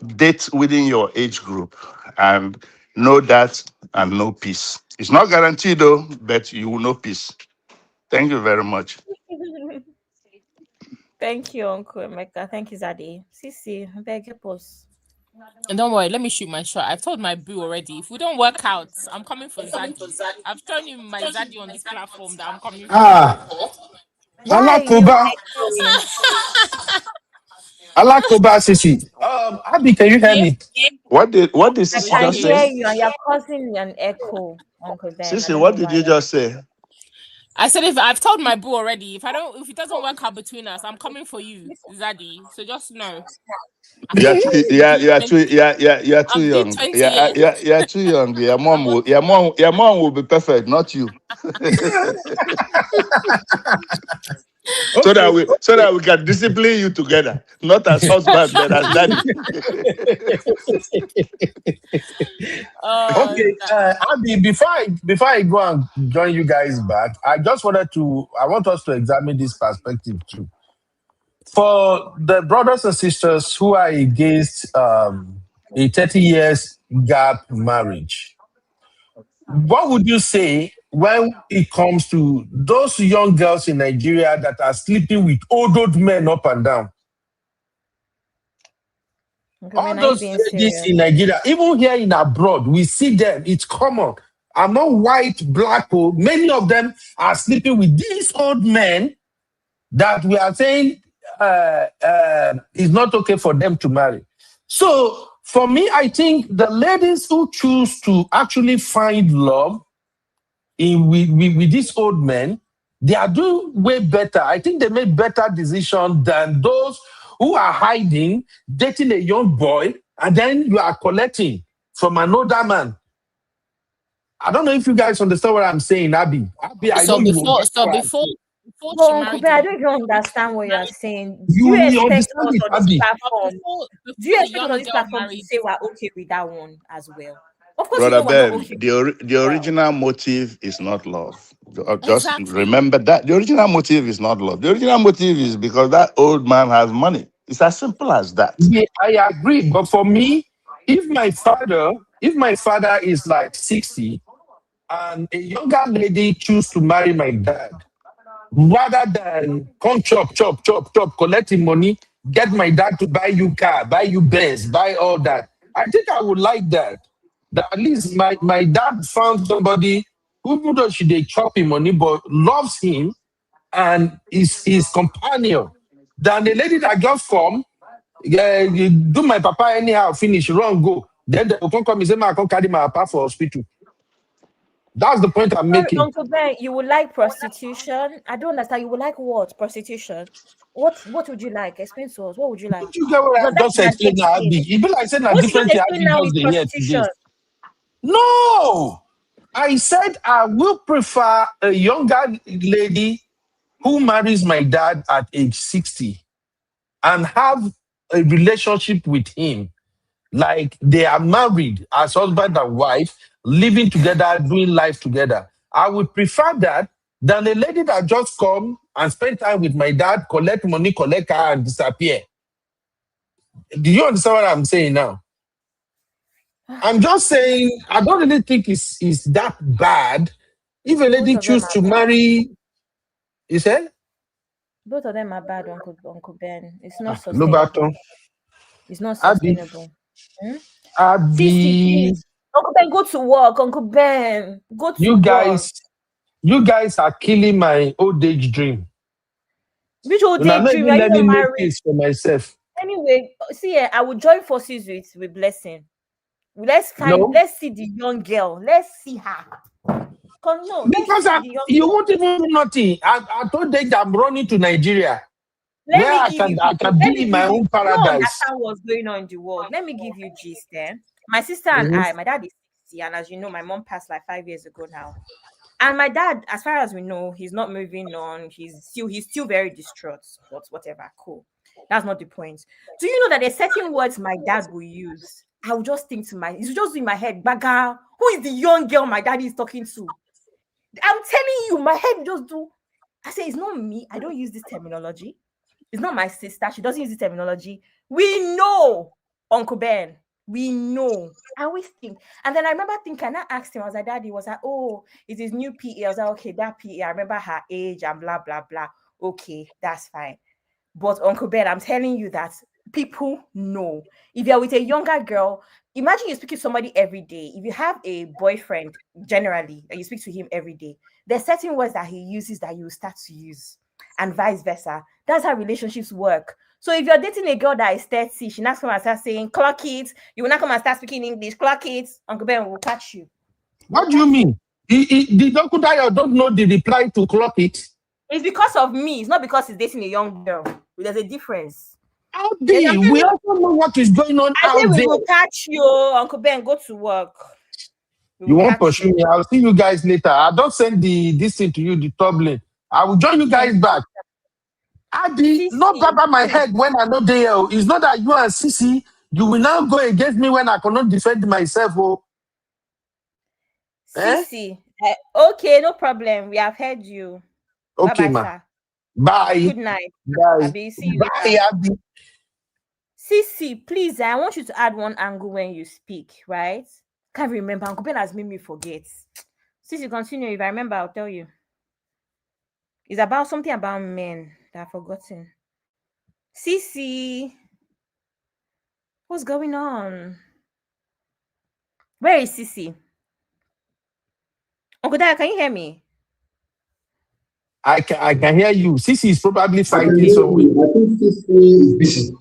age group. And know that and know peace. It's not guaranteed though, but you will know peace. Thank you very much. Thank you, Uncle Emeka. Thank you, Zadie. Sisi, I beg your pause. And don't worry, let me shoot my shot. I've told my boo already. If we don't work out, I'm coming for Zadie. I've shown you my Zadie on this platform that I'm coming for. Alakoba. Alakoba Sisi. Abi, can you hear me? What did Sisi just say? I can hear you, and you're causing an echo, Uncle Ben. Sisi, what did you just say? I said if I've told my boo already, if it doesn't work out between us, I'm coming for you, Zadie. So just know. You're too young. You're too young. Your mom will be perfect, not you. So that we can discipline you together, not as husband, but as daddy. Okay, Abby, before I go and join you guys back, I want us to examine this perspective too. For the brothers and sisters who are against a 30 years gap marriage, what would you say when it comes to those young girls in Nigeria that are sleeping with old men up and down? All those ladies in Nigeria, even here in abroad, we see them. It's common. are not white, black. Many of them are sleeping with these old men that we are saying is not okay for them to marry. So for me, I think the ladies who choose to actually find love with these old men, they are doing way better. I think they make better decisions than those who are hiding, dating a young boy, and then you are collecting from an older man. I don't know if you guys understand what I'm saying, Abby. Abby, I know So you will before, get so what I'm before, saying. before But she Uncle married Ben, the I young don't even boy, understand what you're saying. Do You you will expect understand us it, on this Abby. platform? Do you before the expect us on young this girl platform to married, say we're okay with that one as well? Of course, you Brother know we're not Ben, okay. the original motive is not love. Just exactly. remember that the original motive is not love. The original motive is because that old man has money. It's as simple as that. Yeah, I agree. But for me, if my father is like 60 and a younger lady choose to marry my dad, rather than come chop, chop, chop, chop, collecting money, get my dad to buy you car, buy you Benz, buy all that. I think I would like that. That at least my dad found somebody who, even though she dey chop him money, but loves him and is his companion. Than the lady that just come, you do my papa anyhow, finish, run, go. Then they will come and say, "Ma, I come carry my papa for hospital." That's the point I'm Sorry, making. Uncle Ben, you would like prostitution? I don't understand. You would like what? Prostitution? What would you like? Explain to us. What would you like? You get what Because I that just you can explained now, explain. Abby. It be like saying a What you just different thing explain Abby now just is dey hear today. prostitution. No! I said I will prefer a younger lady who marries my dad at age 60 and have a relationship with him. Like they are married as husband and wife, living together, doing life together. I would prefer that than a lady that just come and spend time with my dad, collect money, collect car, and disappear. Do you understand what I'm saying now? I'm just saying, I don't really think it's that bad. If a Both lady of them choose are to bad. marry, you said? Both of them are bad, Uncle Ben. It's not Lobato. sustainable. It's not Abi. sustainable. Hmm? Sissy, Abi. please. Uncle Ben, go to work. Uncle Ben, go to You work. guys, you guys are killing my old age dream. Which old And I'm day not dream? even Are you let me not make married? peace for myself. Anyway, see, I will join forces with Blessing. No? Let's see the young girl. Let's see her. No, let's Because see the young you girl. won't even do nothing. I told them that I'm running to Nigeria, Let where me I give can you I people. can Let be me in give my you. own You don't paradise. understand what's going on in the world. Let me give you gist. Then my sister and Mhm. I. My dad is 60, and as you know, my mom passed like 5 years ago now. And my dad, as far as we know, he's not moving on. He's still very distraught. But whatever, cool. That's not the point. Do you know that there's certain words my dad will use? I will just think to it's just in my head, Baga, who is the young girl my daddy is talking to? I'm telling you, my head just do. I say it's not me. I don't use this terminology. It's not my sister. She doesn't use this terminology. We know, Uncle Ben. We know. I always think. And then I remember thinking, I asked him, I was like, Daddy, was like, oh, it is new PA. I was like, okay, that PA. I remember her age and blah, blah, blah. Okay, that's fine. But Uncle Ben, I'm telling you that people know. If you're with a younger girl, imagine you speak to somebody every day. If you have a boyfriend, generally, and you speak to him every day, there's certain words that he uses that you start to use, and vice versa. That's how relationships work. So if you're dating a girl that is 30, she now come and start saying, clock it, you will not come and start speaking English, clock it, Uncle Ben will catch you. What do you mean? The Dokudayo don't know the reply to clock it. It's because of me. It's not because he's dating a young girl. There's a difference. Out Yes, I'm there, we telling also know what is going on I say out we there. will catch you, Uncle Ben. Go to work. We You will won't catch pursue you. me. I'll see you guys later. I don't send this thing to you, the tablet. I will join you guys back. Adi, not Sissy, baba my please. head when I know there. Oh. It's not that you and Sisi, you will now go against me when I cannot defend myself. Oh. Eh? Sissy. Okay, no problem. We have heard you. Bye Okay, bye, ma. sir. Bye. Good night. Bye. Abi, see you Bye, later. Abby. Sissy, please, I want you to add one angle when you speak, right? Can't remember. Uncle Ben has made me forget. Sissy, continue. If I remember, I'll tell you. It's about something about men that I've forgotten. Sissy, what's going on? Where is Sissy? Uncle Daya, can you hear me? I can hear you. Sisi is probably I can fighting hear somewhere. you. I think this is busy.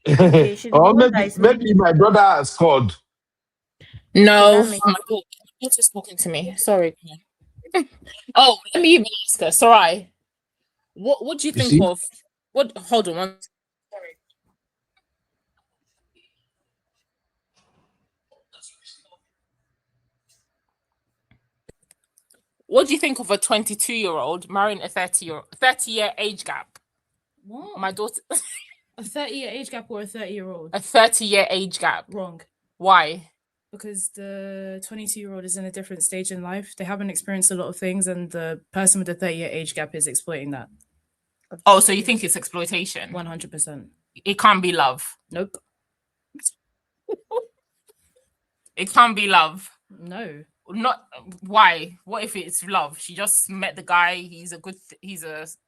Okay, she's the Or one that is saying. maybe my brother has called. Okay, No, that makes. my God, you're just talking to me. Sorry. Oh, let me even ask her. Sorry. What do you You think see? of what? Hold on. What do you think of a 22-year-old marrying a 30-year age gap? What? My daughter. A 30-year age gap or a 30-year-old? A 30-year age gap. Wrong. Why? Because the 22-year-old is in a different stage in life. They haven't experienced a lot of things, and the person with the 30-year age gap is exploiting that. Oh, so you think it's exploitation? 100%. It can't be love. Nope. It can't be love. No. Not why? What if it's love? She just met the guy. He's a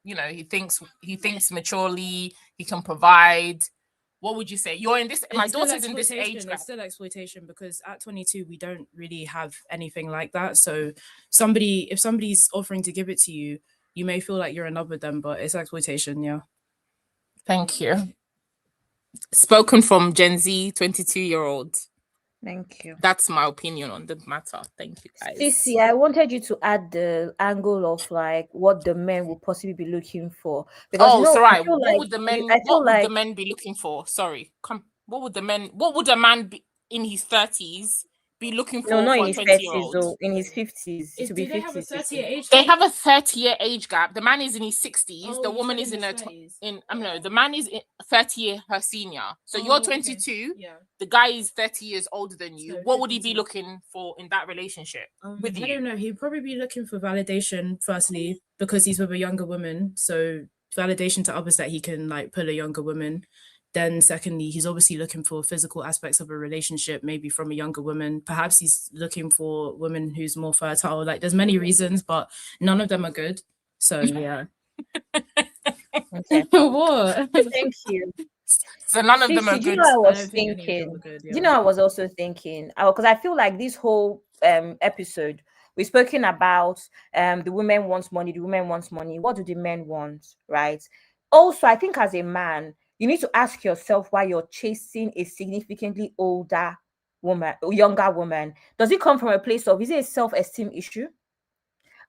he thinks maturely. He can provide. What would you say? You're in this. My It's still daughter's in this age exploitation. gap. It's still exploitation because at 22 we don't really have anything like that. So if somebody's offering to give it to you, you may feel like you're in love with them, but it's exploitation. Yeah. Thank you. Spoken from Gen Z 22-year-old. Thank you. That's my opinion on the matter. Thank you, guys. Sissy, I wanted you to add the angle of like what the men will possibly be looking for. Because Sorry. I feel What like would the men? I feel What would like the men be looking for? Sorry, come. What would a man be in his 30s be looking no, for not in a his 20-year-old? though, in his 50s. It will be Do they have a 50s. 30-year age They gap? have a 30-year age gap. The man is in his 60s. Oh, the you woman said is in in his her 30s. the man is 30 year her senior. So Oh, you're okay. 22. Yeah. The guy is 30 years older than you. So What would he 50. be looking for in that relationship with I you? don't know. He'd probably be looking for validation, firstly, because he's with a younger woman. So validation to others that he can like pull a younger woman. Then secondly, he's obviously looking for physical aspects of a relationship, maybe from a younger woman. Perhaps he's looking for women who's more fertile. Like there's many reasons, but none of them are good. So yeah. Okay. What? Thank you. So none of them are Sissy, do you good. know I I was don't think any of them thinking? are good. Do you know I was also thinking? Because I feel like this whole episode we've spoken about the women wants money, the women wants money. What do the men want, right? Also, I think as a man, you need to ask yourself why you're chasing a significantly older woman, younger woman. Does it come from a place of, is it a self-esteem issue?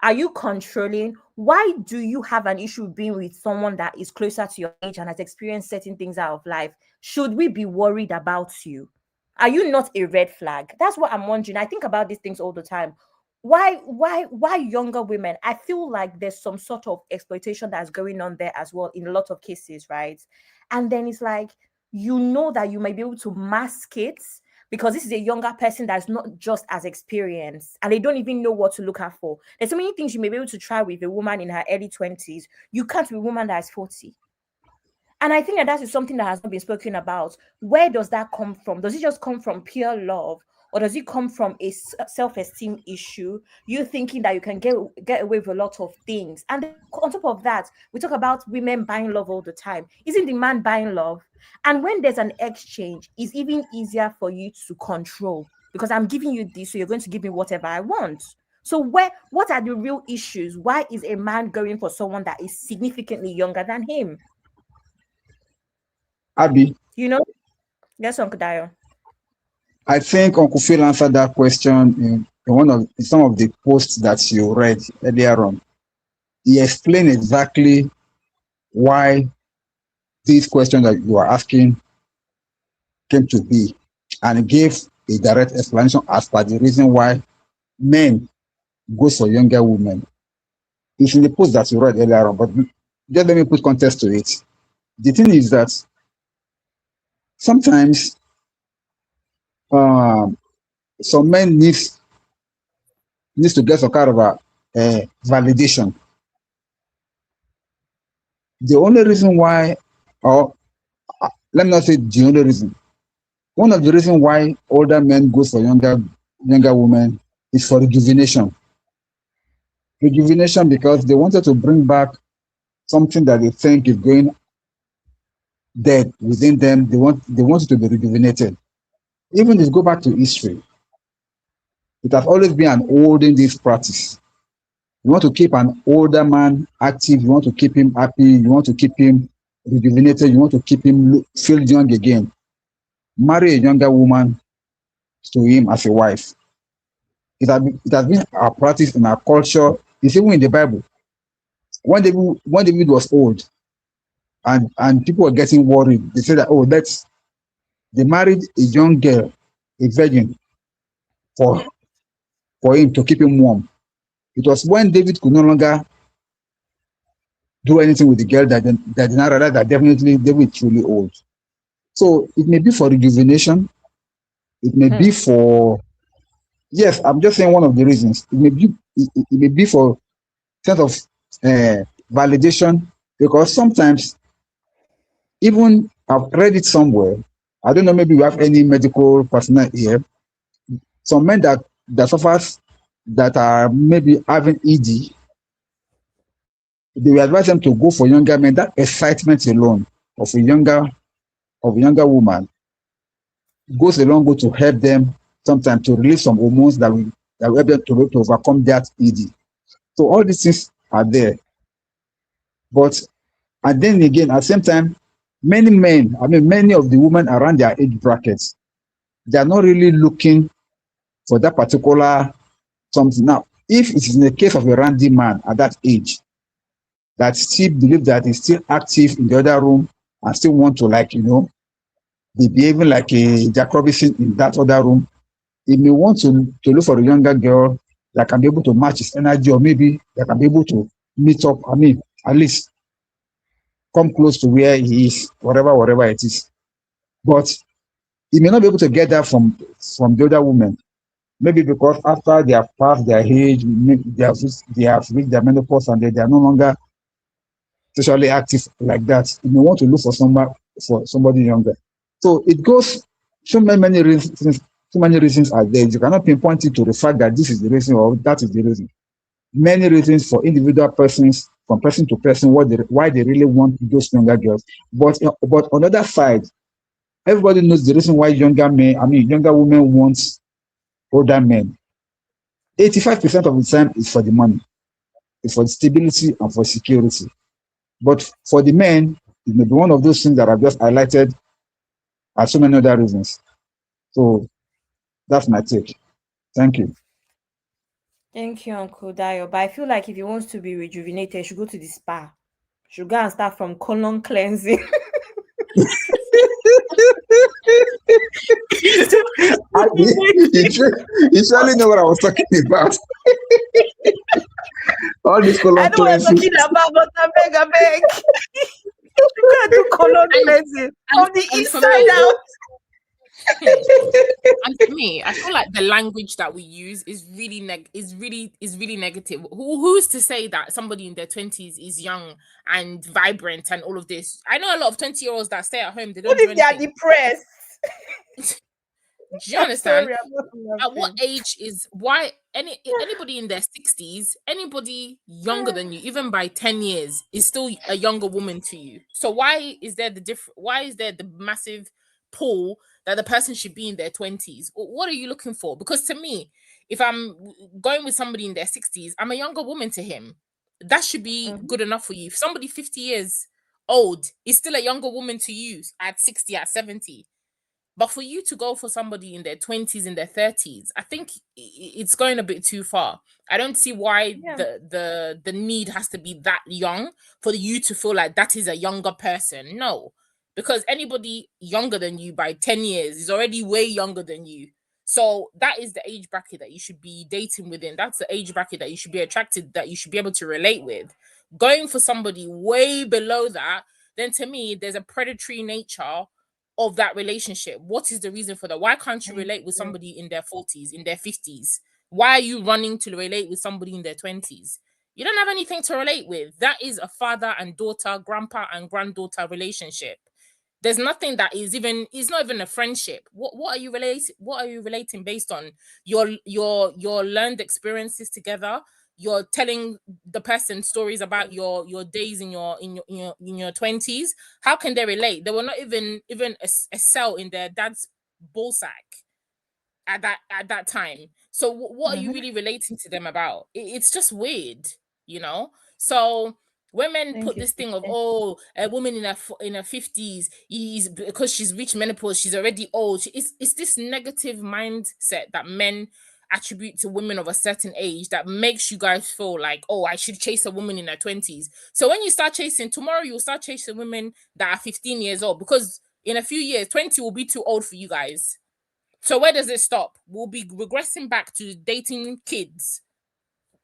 Are you controlling? Why do you have an issue being with someone that is closer to your age and has experienced certain things out of life? Should we be worried about you? Are you not a red flag? That's what I'm wondering. I think about these things all the time. Why younger women? I feel like there's some sort of exploitation that's going on there as well in a lot of cases, right? And then it's like, you know that you might be able to mask it because this is a younger person that's not just as experienced and they don't even know what to look out for. There's so many things you may be able to try with a woman in her early 20s. You can't with a woman that is 40. And I think that is something that has not been spoken about. Where does that come from? Does it just come from pure love? Or does it come from a self-esteem issue? You thinking that you can get away with a lot of things. And then on top of that, we talk about women buying love all the time. Isn't the man buying love? And when there's an exchange, it's even easier for you to control because I'm giving you this, so you're going to give me whatever I want. So what are the real issues? Why is a man going for someone that is significantly younger than him? Abby, You know? Yes, Uncle Dio. I think Uncle Phil answered that question in some of the posts that you read earlier on. He explained exactly why these questions that you are asking came to be, and gave a direct explanation as per the reason why men go for younger women. It's in the post that you read earlier on, but just let me put context to it. The thing is that sometimes some men needs to get some kind of a validation. The only reason why, or let me not say the only reason, one of the reasons why older men go for younger women is for rejuvenation. Rejuvenation because they wanted to bring back something that they think is going dead within them. They want it to be rejuvenated. Even if you go back to history, It has always been an olden days practice. You want to keep an older man active, you want to keep him happy, you want to keep him rejuvenated, you want to keep him feel young again. Marry a younger woman to him as a wife. It has been our practice in our culture. It's even in the Bible. When David was old and people were getting worried, they said that, oh, they married a young girl, a virgin, for him to keep him warm. It was when David could no longer do anything with the girl that did not realize that definitely David is truly old. So it may be for rejuvenation. It may be for, yes, I'm just saying one of the reasons. It may be for sense of validation, because sometimes, even I've read it somewhere, I don't know, maybe we have any medical personnel here, some men that suffers, that are maybe having ED, they will advise them to go for younger men. That excitement alone of a younger woman goes a long way to help them sometimes to release some hormones that will help them to overcome that ED. So all these things are there. But, and then again, at the same time, many men, many of the women around their age brackets, they are not really looking for that particular something. Now, if it is in the case of a randy man at that age that still believe that he's still active in the other room and still want to, like, be behaving like a Jack Robinson in that other room, he may want to look for a younger girl that can be able to match his energy, or maybe that can be able to meet up, at least come close to where he is, whatever it is. But he may not be able to get that from the other women. Maybe because after they have passed their age, they have reached their menopause, and they are no longer sexually active like that. You may want to look for somebody younger. So it goes so many reasons. So many reasons are there. You cannot pinpoint it to the fact that this is the reason or that is the reason. Many reasons for individual persons, from person to person, why they really want those younger girls. But on the other side, everybody knows the reason why younger women want older men. 85% of the time is for the money, it's for the stability and for security. But for the men, it may be one of those things that I've just highlighted, as so many other reasons. So that's my take. Thank you. Thank you, Uncle Dayo. But I feel like if he wants to be rejuvenated, he should go to the spa. Should go and start from colon cleansing. You surely know what I was talking about. All this colon I know what I'm cleansing. talking about, but I beg. You gotta do colon cleansing from the inside out. And for me, I feel like the language that we use is really negative. Who's to say that somebody in their 20s is young and vibrant and all of this? I know a lot of 20-year-olds that stay at home, they don't What do if they are anything. depressed? Do you understand? Sorry, At what age is why anybody in their 60s, anybody younger than you, even by 10 years, is still a younger woman to you? So why is there the massive pull that the person should be in their 20s? What are you looking for? Because to me, if I'm going with somebody in their 60s, I'm a younger woman to him. That should be good enough for you. If somebody 50 years old is still a younger woman to you at 60, at 70, but for you to go for somebody in their 20s, in their 30s, I think it's going a bit too far. I don't see why the need has to be that young for you to feel like that is a younger person. No, because anybody younger than you by 10 years is already way younger than you. So that is the age bracket that you should be dating within. That's the age bracket that you should be attracted, that you should be able to relate with. Going for somebody way below that, then to me, there's a predatory nature of that relationship. What is the reason for that? Why can't you relate with somebody in their 40s, in their 50s? Why are you running to relate with somebody in their 20s? You don't have anything to relate with. That is a father and daughter, grandpa and granddaughter relationship. There's nothing that is even, it's not even a friendship. What are you relating based on? Your learned experiences together. You're telling the person stories about your days in your 20s. How can they relate? They were not even a cell in their dad's ball sack. at that time. So what are you really relating to them about? It's just weird, you know. So women Thank put you. this thing of, oh, a woman in her 50s is because she's reached menopause, she's already old. It's this negative mindset that men attribute to women of a certain age that makes you guys feel like, oh, I should chase a woman in her 20s. So when you start chasing tomorrow, you'll start chasing women that are 15 years old, because in a few years 20 will be too old for you guys. So where does it stop? We'll be regressing back to dating kids.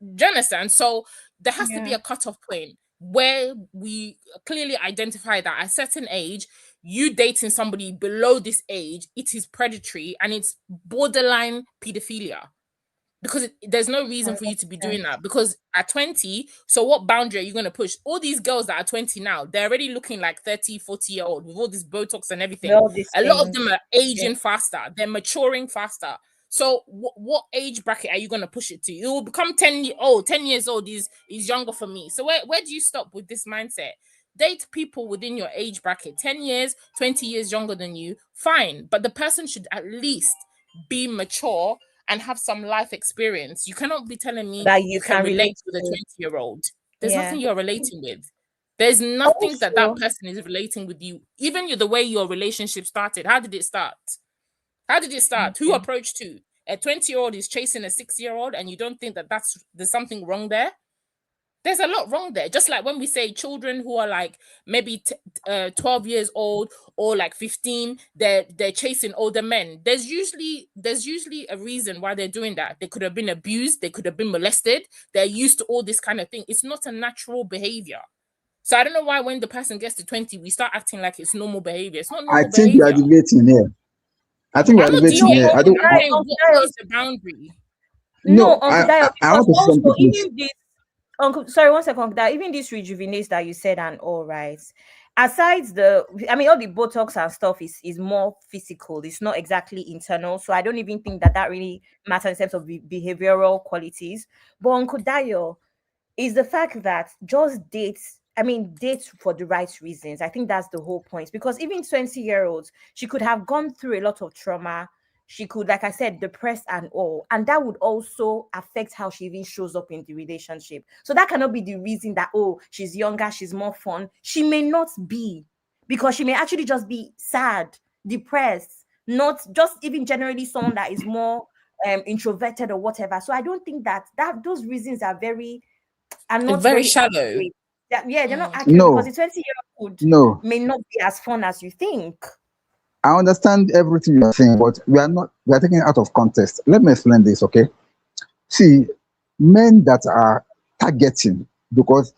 Do you understand? So there has to be a cutoff point where we clearly identify that at a certain age, you dating somebody below this age, it is predatory and it's borderline pedophilia. Because there's no reason for you to be doing that. Because at 20, so what boundary are you going to push? All these girls that are 20 now, they're already looking like 30, 40-year-old with all this Botox and everything. All these A lot of things. them are aging faster. They're maturing faster. So what age bracket are you going to push it to? It will become 10 years old is younger for me. So where do you stop with this mindset? Date people within your age bracket, 10 years, 20 years younger than you, fine. But the person should at least be mature and have some life experience. You cannot be telling me That you you can can relate relate with a to. 20-year-old. There's Yeah. nothing you're relating with. There's nothing that Also, person is relating with you. Even the way your relationship started. How did it start? How did it start? Who approached who? A 20-year-old is chasing a 6-year-old, and you don't think that there's something wrong there? There's a lot wrong there. Just like when we say children who are like maybe 12 years old or like 15, they're chasing older men. There's usually a reason why they're doing that. They could have been abused, they could have been molested, they're used to all this kind of thing. It's not a natural behavior. So I don't know why when the person gets to 20, we start acting like it's normal behavior. It's not I normal think we are behavior. debating here. I think we are I'm not debating here. I deviating. don't. I'm saying Uncle what Dayo, is the boundary? no, No, Uncle Dayo, I want because to say also something, please. even this Uncle, sorry, one second, Uncle Dayo, even this rejuvenates that you said and all right. Aside all the Botox and stuff is more physical. It's not exactly internal. So I don't even think that really matters in terms of behavioral qualities. But Uncle Dayo, is the fact that just date for the right reasons. I think that's the whole point. Because even 20-year-olds, she could have gone through a lot of trauma. She could, like I said, depressed and all. And that would also affect how she even shows up in the relationship. So that cannot be the reason that, oh, she's younger, she's more fun. She may not be, because she may actually just be sad, depressed, not just even generally someone that is more introverted or whatever. So I don't think that those reasons are not Very very shallow. accurate. They're not accurate because No, the 20-year-old no. may not be as fun as you think. I understand everything you are saying, but we are taking it out of context. Let me explain this, okay? See, men that are targeting, because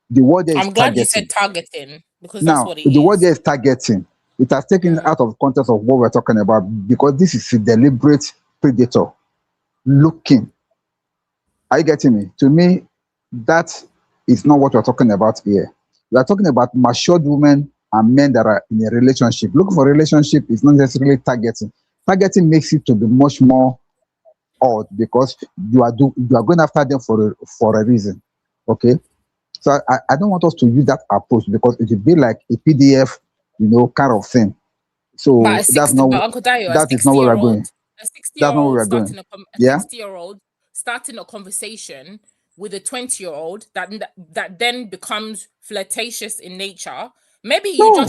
the word there is I'm glad you said targeting. targeting, because that's Now, what it the word is. there is targeting. It has taken it out of context of what we're talking about, because this is a deliberate predator looking. Are you getting me? To me, that is not what we're talking about here. We are talking about matured women and men that are in a relationship. Looking for a relationship is not necessarily targeting. Targeting makes it to be much more odd, because you are going after them for a reason. Okay. So I don't want us to use that approach, because it will be like a PDF, kind of thing. But So Uncle Dayo, that is not where we're going. a 60 That's year not where old we're going. starting a Yeah. 60-year-old starting a conversation with a 20-year-old that then becomes flirtatious in nature. Maybe you No.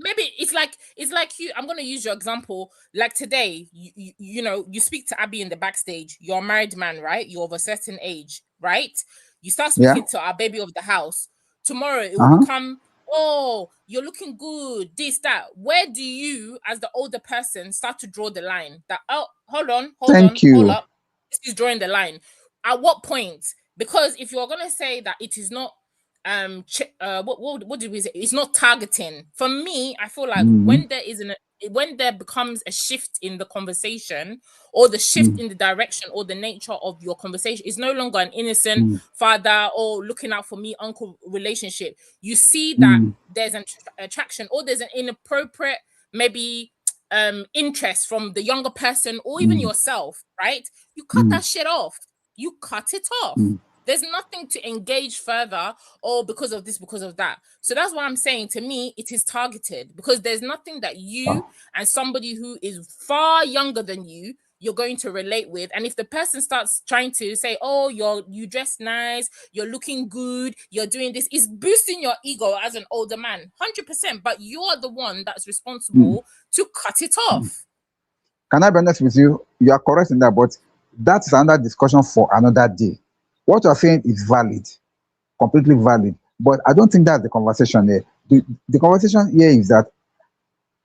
maybe it's like you. I'm gonna use your example. Like today, you speak to Abby in the backstage. You're a married man, right? You're of a certain age, right? You start Yeah. speaking to our baby of the house. Tomorrow it will Uh-huh. become, oh, you're looking good, this, that. Where do you, as the older person, start to draw the line? That, oh, hold Thank you. up. This is drawing the line. At what point? Because if you're gonna say that it is not what did we say? It's not targeting. For me, I feel like Mhm. when there becomes a shift in the conversation, or the shift in the direction or the nature of your conversation, it's no longer an innocent father or looking out for me uncle relationship. You see that there's an attraction, or there's an inappropriate maybe interest from the younger person, or even yourself, right? You cut that shit off. You cut it off. There's nothing to engage further, or because of this, because of that. So that's why I'm saying, to me, it is targeted, because there's nothing that you and somebody who is far younger than you you're going to relate with. And if the person starts trying to say, oh, you dress nice, you're looking good, you're doing this, it's boosting your ego as an older man, 100%. But you're the one that's responsible to cut it off. Can I be honest with you? You are correct in that, but that's another discussion for another day. What you are saying is valid, completely valid, but I don't think that's the conversation here. The conversation here is that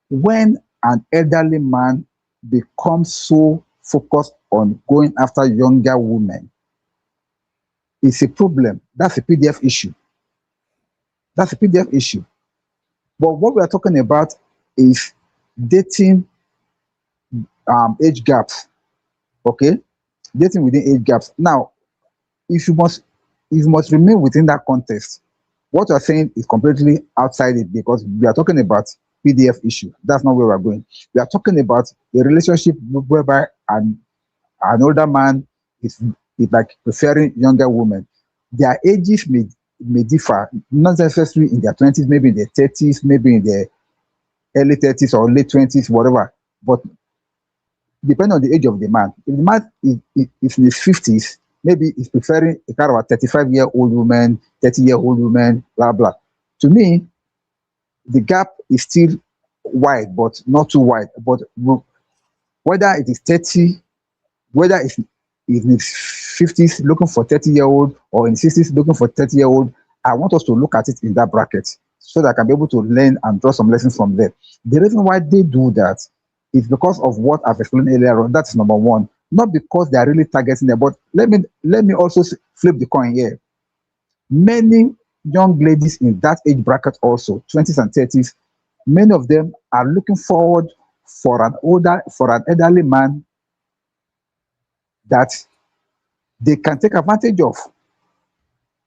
when an elderly man becomes so focused on going after younger women, it's a problem. That's a PDF issue. That's a PDF issue. But what we are talking about is dating age gaps. Okay? Dating within age gaps. Now, if you must remain within that context. What you are saying is completely outside it, because we are talking about PDF issue. That's not where we're going. We are talking about a relationship whereby an older man is like preferring younger women. Their ages may differ, not necessarily in their 20s, maybe in their 30s, maybe in their early 30s or late 20s, whatever. But depending on the age of the man, if the man is in his 50s, maybe he's preferring a kind of a 35-year-old woman, 30-year-old woman, blah, blah. To me, the gap is still wide, but not too wide. But whether it is 30, whether it's in his 50s looking for 30-year-old or in 60s looking for 30-year-old, I want us to look at it in that bracket so that I can be able to learn and draw some lessons from there. The reason why they do that is because of what I've explained earlier on. That's number one. Not because they are really targeting them, but let me also flip the coin here. Many young ladies in that age bracket also, 20s and 30s, many of them are looking forward for an elderly man that they can take advantage of.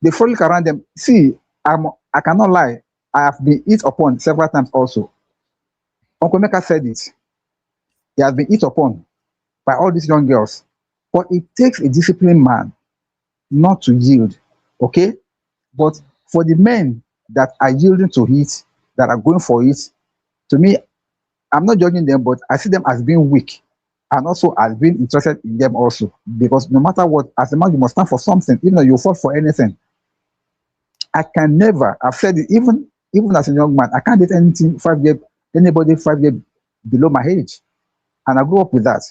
They frolic around them. See, I cannot lie. I have been hit upon several times also. Uncle Meka said it. He has been hit upon by all these young girls. But it takes a disciplined man not to yield. Okay? But for the men that are yielding to it, that are going for it, to me, I'm not judging them, but I see them as being weak and also as being interested in them also. Because no matter what, as a man, you must stand for something, even though you fall for anything. I can never, I've said it, even as a young man, I can't date anybody 5 years below my age. And I grew up with that.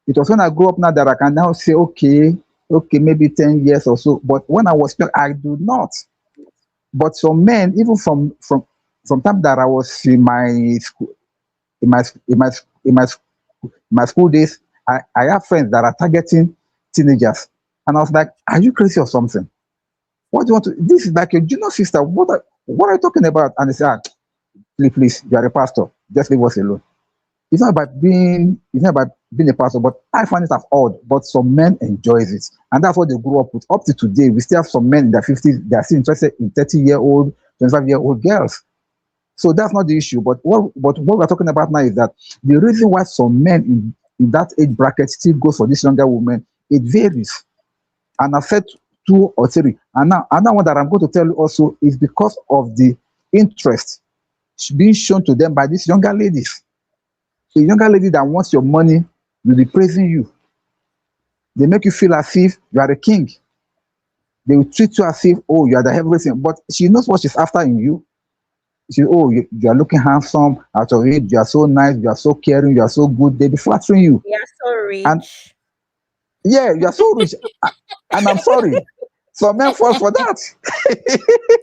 It was when I grew up now that I can now say, okay, maybe 10 years or so. But when I was young, I do not. But some men, even from time that I was in my school, in my school days, I have friends that are targeting teenagers. And I was like, are you crazy or something? What do you want to? This is like your junior sister. What are you talking about? And they say, please, you are a pastor. Just leave us alone. It's not about being a pastor, but I find it as odd. But some men enjoys it, and that's what they grew up with. Up to today, we still have some men in their 50s that are still interested in 30-year-old, 25-year-old girls. So that's not the issue. But what we're talking about now is that the reason why some men in that age bracket still go for this younger woman, it varies. And I've said 2 or 3. And now another one that I'm going to tell you also is because of the interest being shown to them by these younger ladies. A younger lady that wants your money will be praising you. They make you feel as if you are a king. They will treat you as if, oh, you are the everything. But she knows what she's after in you. She, oh, you are looking handsome out of it. You are so nice. You are so caring. You are so good. They be flattering you. You are so rich. And yeah, you are so rich. And I'm sorry. Some men fall for that.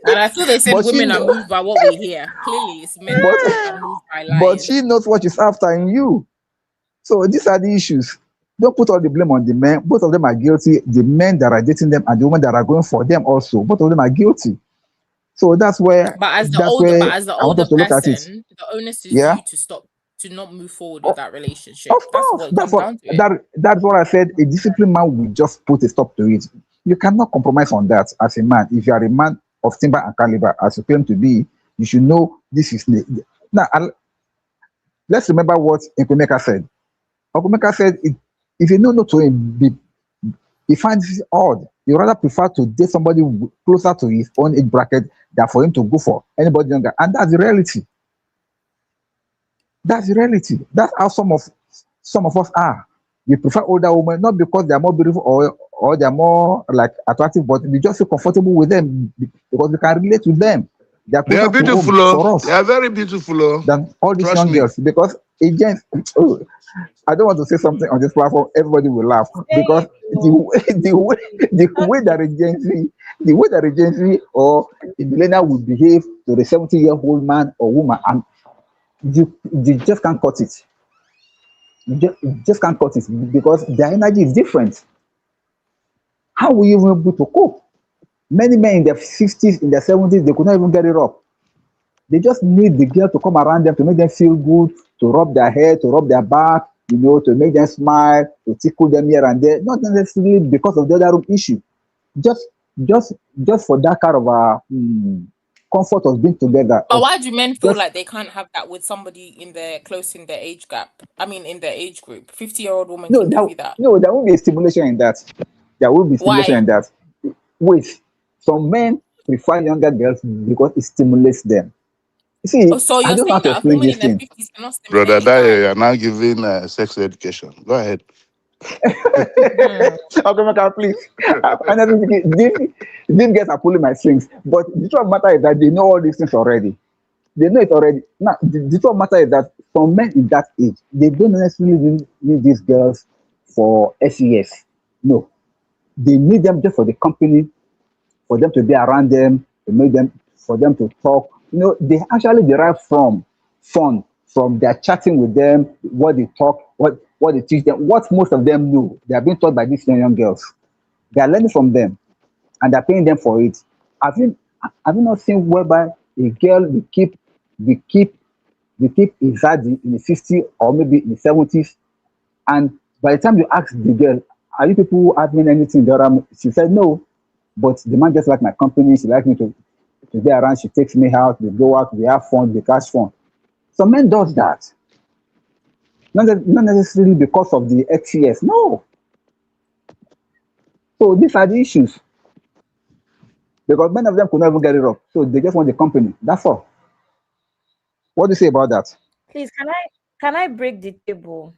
And I feel they said women are moved by what we hear. Clearly, it's men that are moved by lies. But she knows what she's after in you. So these are the issues. Don't put all the blame on the men. Both of them are guilty. The men that are dating them and the women that are going for them also. Both of them are guilty. So that's where. But as the older person, the onus is you to not move forward with that relationship. Of course, that's what I said. A disciplined man will just put a stop to it. You cannot compromise on that as a man. If you are a man of timber and caliber, as you claim to be, you should know this is now. Let's remember what Nkumeka said. Nkumeka said, if you know not to him, he finds it odd. He rather prefer to date somebody closer to his own age bracket than for him to go for anybody younger. And that's the reality. That's the reality. That's how some of us are. They prefer older women, not because they are more beautiful or they are more like attractive, but we just feel comfortable with them because we can relate with them. They are They are closer to home beautiful, oh. for us They are very beautiful, oh. than all these Trust young me. girls. Because agents, I don't want to say something on this platform. Everybody will laugh because the way that the way that agency or the millennial will behave to the 70-year-old man or woman, and you just can't cut it. You just can't cut it because their energy is different. How will you even be able to cope? Many men in their 50s, in their 70s, they could not even get it up. They just need the girl to come around them to make them feel good, to rub their head, to rub their back, to make them smile, to tickle them here and there. Not necessarily because of the other room issue. Just, just for that kind of comfort of being together. But why do men feel Just like they can't have that with somebody in their close in their age gap? I mean, in their age group, 50-year-old woman can give you that. no, there won't be a stimulation in that. There will be stimulation Why? in that. Wait, some men prefer younger girls because it stimulates them. You see, Oh, so I you're don't know how saying to that a explain woman this in their thing. 50s cannot Brother stimulate a guy? Dayo, you're now giving sex education. Go ahead. Okay, Maka, please. Honestly speaking, these guys are pulling my strings. But the truth of the matter is that they know all these things already. They know it already. Now, the truth of the matter is that some men in that age, they don't necessarily need these girls for SES. No. They need them just for the company, for them to be around them, for them to talk. They actually derive from fun from their chatting with them, what they talk, what they teach them, what most of them know. They are being taught by these young girls. They are learning from them, and they're paying them for it. Have you not seen whereby a girl will keep a zaddy in the 50s or maybe in the 70s, and by the time you ask the girl, are you people having anything the other? She said no, but the man just like my company. She like me to be around. She takes me out. We go out. We have fun. We catch fun. Some men does that. Not necessarily because of the XCS. No. So these are the issues. Because many of them could never get it up. So they just want the company. That's all. What do you say about that? Please, can I break the table?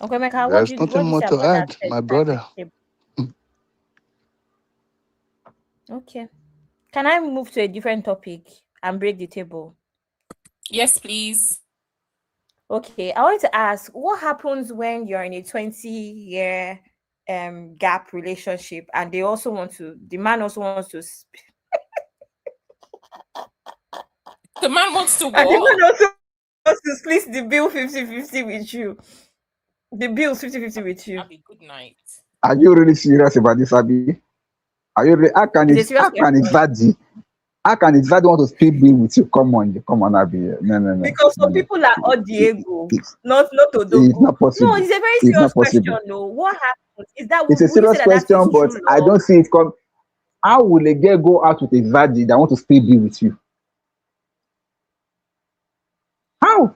Okay, Mecca, what There's do you nothing more say to about that? add, my brother. Okay. Can I move to a different topic and break the table? Yes, please. Okay, I want to ask, what happens when you're in a 20-year gap relationship and the man also wants to The man wants to and the what? man also wants to split the bill 50-50 with you. The bill 50-50 with you. Abby, good night. Are you really serious about this, Abby? Are you really? How can It's a serious question. Zaddy? How can Zaddy want to split bill with you? Come on, Abby. No. Because some people are all Diego, not It's Odogu. not No, possible. it's a very It's serious not possible. question. No, what happens is that It's a would you say serious that is question, but true I love? don't see it come. How will a girl go out with a Zaddy that want to split bill with you? How?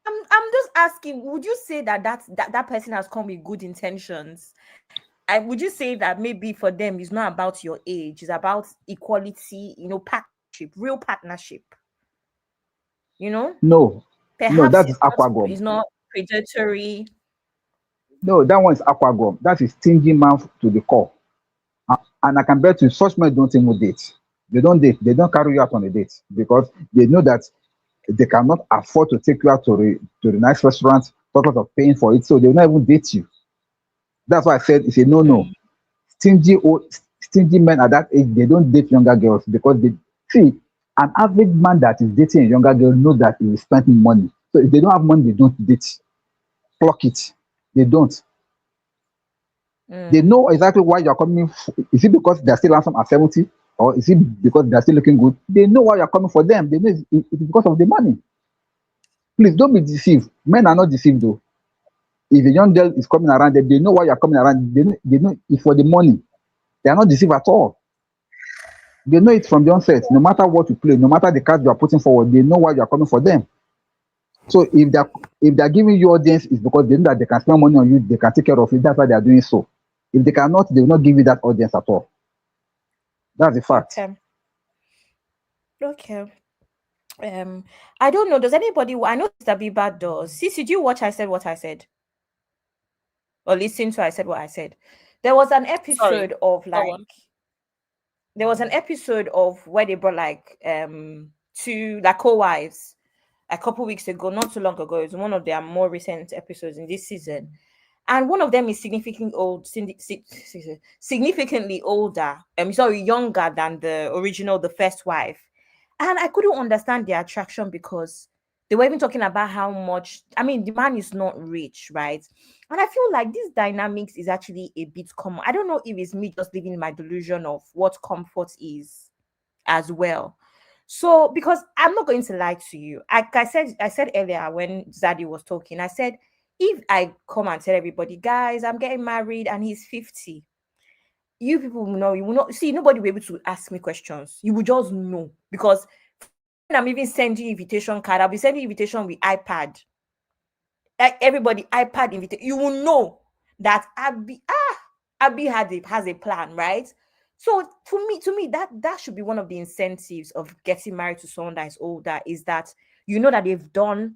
I'm just asking, would you say that person has come with good intentions? And would you say that maybe for them it's not about your age, it's about equality, partnership, real partnership? No, Perhaps that is it's aquagum. not predatory. No, that one is aquagum. That is stingy man to the core. And I can bet you such men don't even date. They don't date. They don't carry you out on a date because they know that they cannot afford to take you out to the nice restaurant because of paying for it. So they will not even date you. That's why I said it's a no. Stingy men at that age, they don't date younger girls because they see an average man that is dating a younger girl knows that he will spend money. So if they don't have money, they don't date. Clock it. They don't. They know exactly why you're coming. Is it because they're still handsome at 70? Or is it because they're still looking good? They know why you're coming for them. They know it's because of the money. Please don't be deceived. Men are not deceived though. If a young girl is coming around them, they know why you're coming around. They know it's for the money. They are not deceived at all. They know it from the onset. No matter what you play, no matter the card you are putting forward, they know why you are coming for them. So if they're giving you audience, it's because they know that they can spend money on you, they can take care of it. That's why they are doing so. If they cannot, they will not give you that audience at all. That's the fact. Okay. I don't know. Does anybody? I know Mr. Bieber does. Sis, did you watch I Said What I Said? Or listen to I Said What I Said? There was an Sorry, episode of go on. there was an episode of where they brought like two like co-wives a couple weeks ago, not too long ago. It's one of their more recent episodes in this season. And one of them is significantly older. Sorry, younger than the first wife. And I couldn't understand their attraction because they were even talking about how much. I mean, the man is not rich, right? And I feel like this dynamics is actually a bit common. I don't know if it's me just living my delusion of what comfort is as well. So, because I'm not going to lie to you, like I said earlier when Zaddy was talking, I said, if I come and tell everybody, guys, I'm getting married and he's 50, you people will know, you will not see, nobody will be able to ask me questions. You will just know because when I'm even sending invitation card, I'll be sending invitation with iPad. Like everybody, iPad invitation, you will know that Abby has a plan, right? So to me, that should be one of the incentives of getting married to someone that is older, is that you know that they've done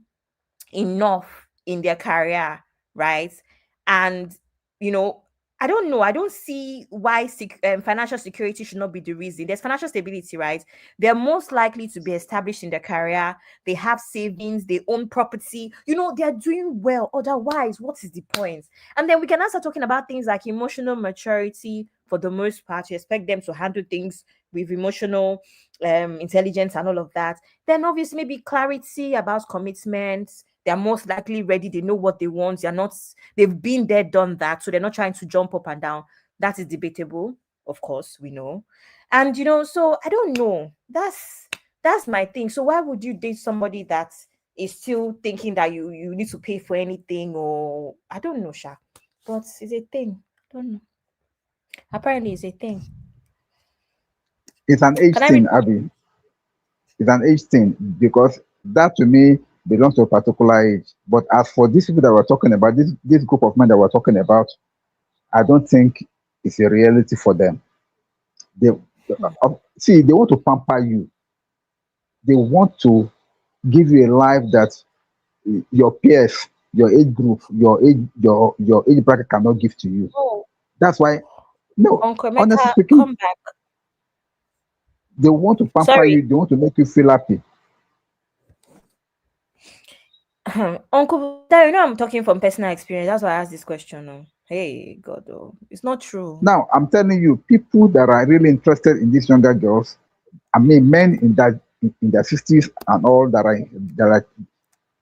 enough in their career, right? And you know, I don't know. I don't see why financial security should not be the reason. There's financial stability, right? They're most likely to be established in their career. They have savings. They own property. You know, they're doing well. Otherwise, what is the point? And then we can also talking about things like emotional maturity. For the most part, you expect them to handle things with emotional intelligence and all of that. Then obviously maybe clarity about commitment. They're most likely ready. They know what they want. They've been there, done that. So they're not trying to jump up and down. That is debatable, of course, we know. And so I don't know. That's my thing. So why would you date somebody that is still thinking that you need to pay for anything? Or I don't know, Sha. But it's a thing. I don't know. Apparently it's a thing. It's an age Can I thing, read? Abby. It's an age thing because that to me belongs to a particular age. But as for these people that we're talking about, this group of men that we're talking about, I don't think it's a reality for them. They see they want to pamper you. They want to give you a life that your peers, your age group, your age bracket cannot give to you. Oh, That's why no, Uncle honestly Meka, speaking, come back. they want to pamper Sorry. you, they want to make you feel happy. Uncle, I'm talking from personal experience. That's why I asked this question. Oh. Hey, God, it's not true. Now I'm telling you, people that are really interested in these younger girls, I mean men in their 60s and all that are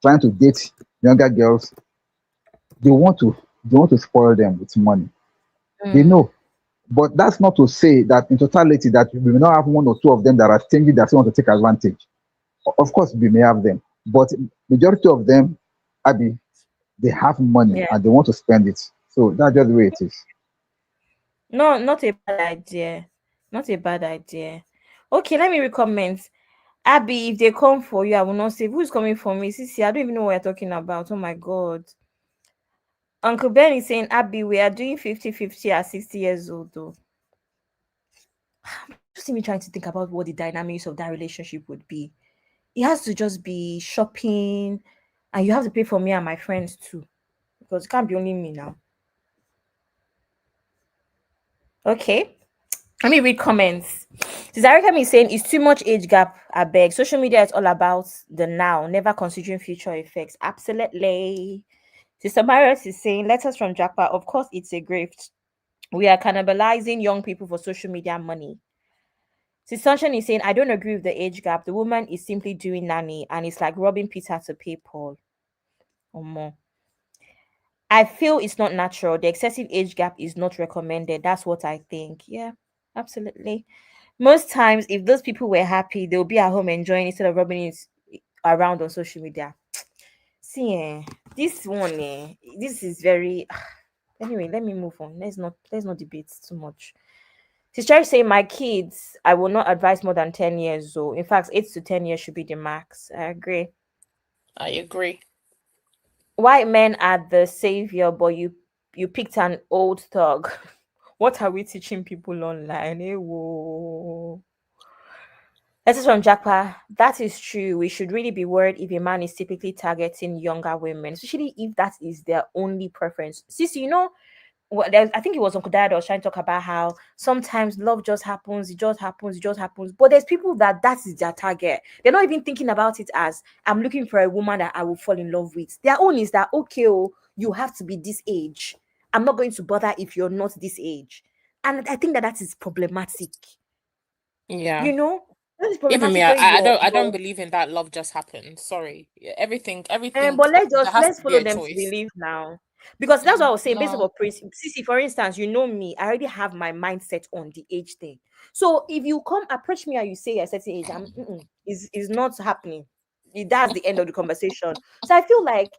trying to date younger girls, they want to spoil them with money. They Mm. know. But that's not to say that in totality that we may not have one or two of them that are stingy that want to take advantage. Of course, we may have them, but majority of them, Abby, they have money Yeah. and they want to spend it. So that's just the way it is. No, not a bad idea. Not a bad idea. Okay, let me recommend. Abby, if they come for you, I will not say who's coming for me. See, I don't even know what you're talking about. Oh my God. Uncle Ben is saying, Abby, we are doing 50-50 at 60 years old, though. Just me trying to think about what the dynamics of that relationship would be. It has to just be shopping, and you have to pay for me and my friends too, because it can't be only me now. Okay, let me read comments. Cesarika is saying it's too much age gap. I beg. Social media is all about the now, never considering future effects. Absolutely. Sister Marius is saying letters from Jackpot. Of course, it's a grift. We are cannibalizing young people for social media money. Sister Sunshine is saying, I don't agree with the age gap. The woman is simply doing nanny and it's like robbing Peter to pay Paul or more. I feel it's not natural. The excessive age gap is not recommended. That's what I think. Yeah, absolutely. Most times, if those people were happy, they'll be at home enjoying instead of rubbing it around on social media. See, this one, this is very. Anyway, let me move on. Let's not debate too much. Sister is saying, my kids, I will not advise more than 10 years. So, in fact, 8 to 10 years should be the max. I agree. I agree. White men are the savior, but you picked an old thug. What are we teaching people online? Whoa. This is from Japa. That is true. We should really be worried if a man is typically targeting younger women, especially if that is their only preference. Sisi, I think it was Uncle Dad was trying to talk about how sometimes love just happens, it just happens, it just happens. But there's people that is their target. They're not even thinking about it as I'm looking for a woman that I will fall in love with. Their own is that okay, you have to be this age. I'm not going to bother if you're not this age. And I think that is problematic. Yeah. That is Even me, problematic when I don't believe in that love just happened. Sorry. Everything But there has let's to be follow a them to choice. believe now, because that's what I was saying. Based No. on principle, see, for instance, you know me, I already have my mindset on the age thing. So if you come approach me and you say a certain age, is not happening. That's the end of the conversation. So I feel like,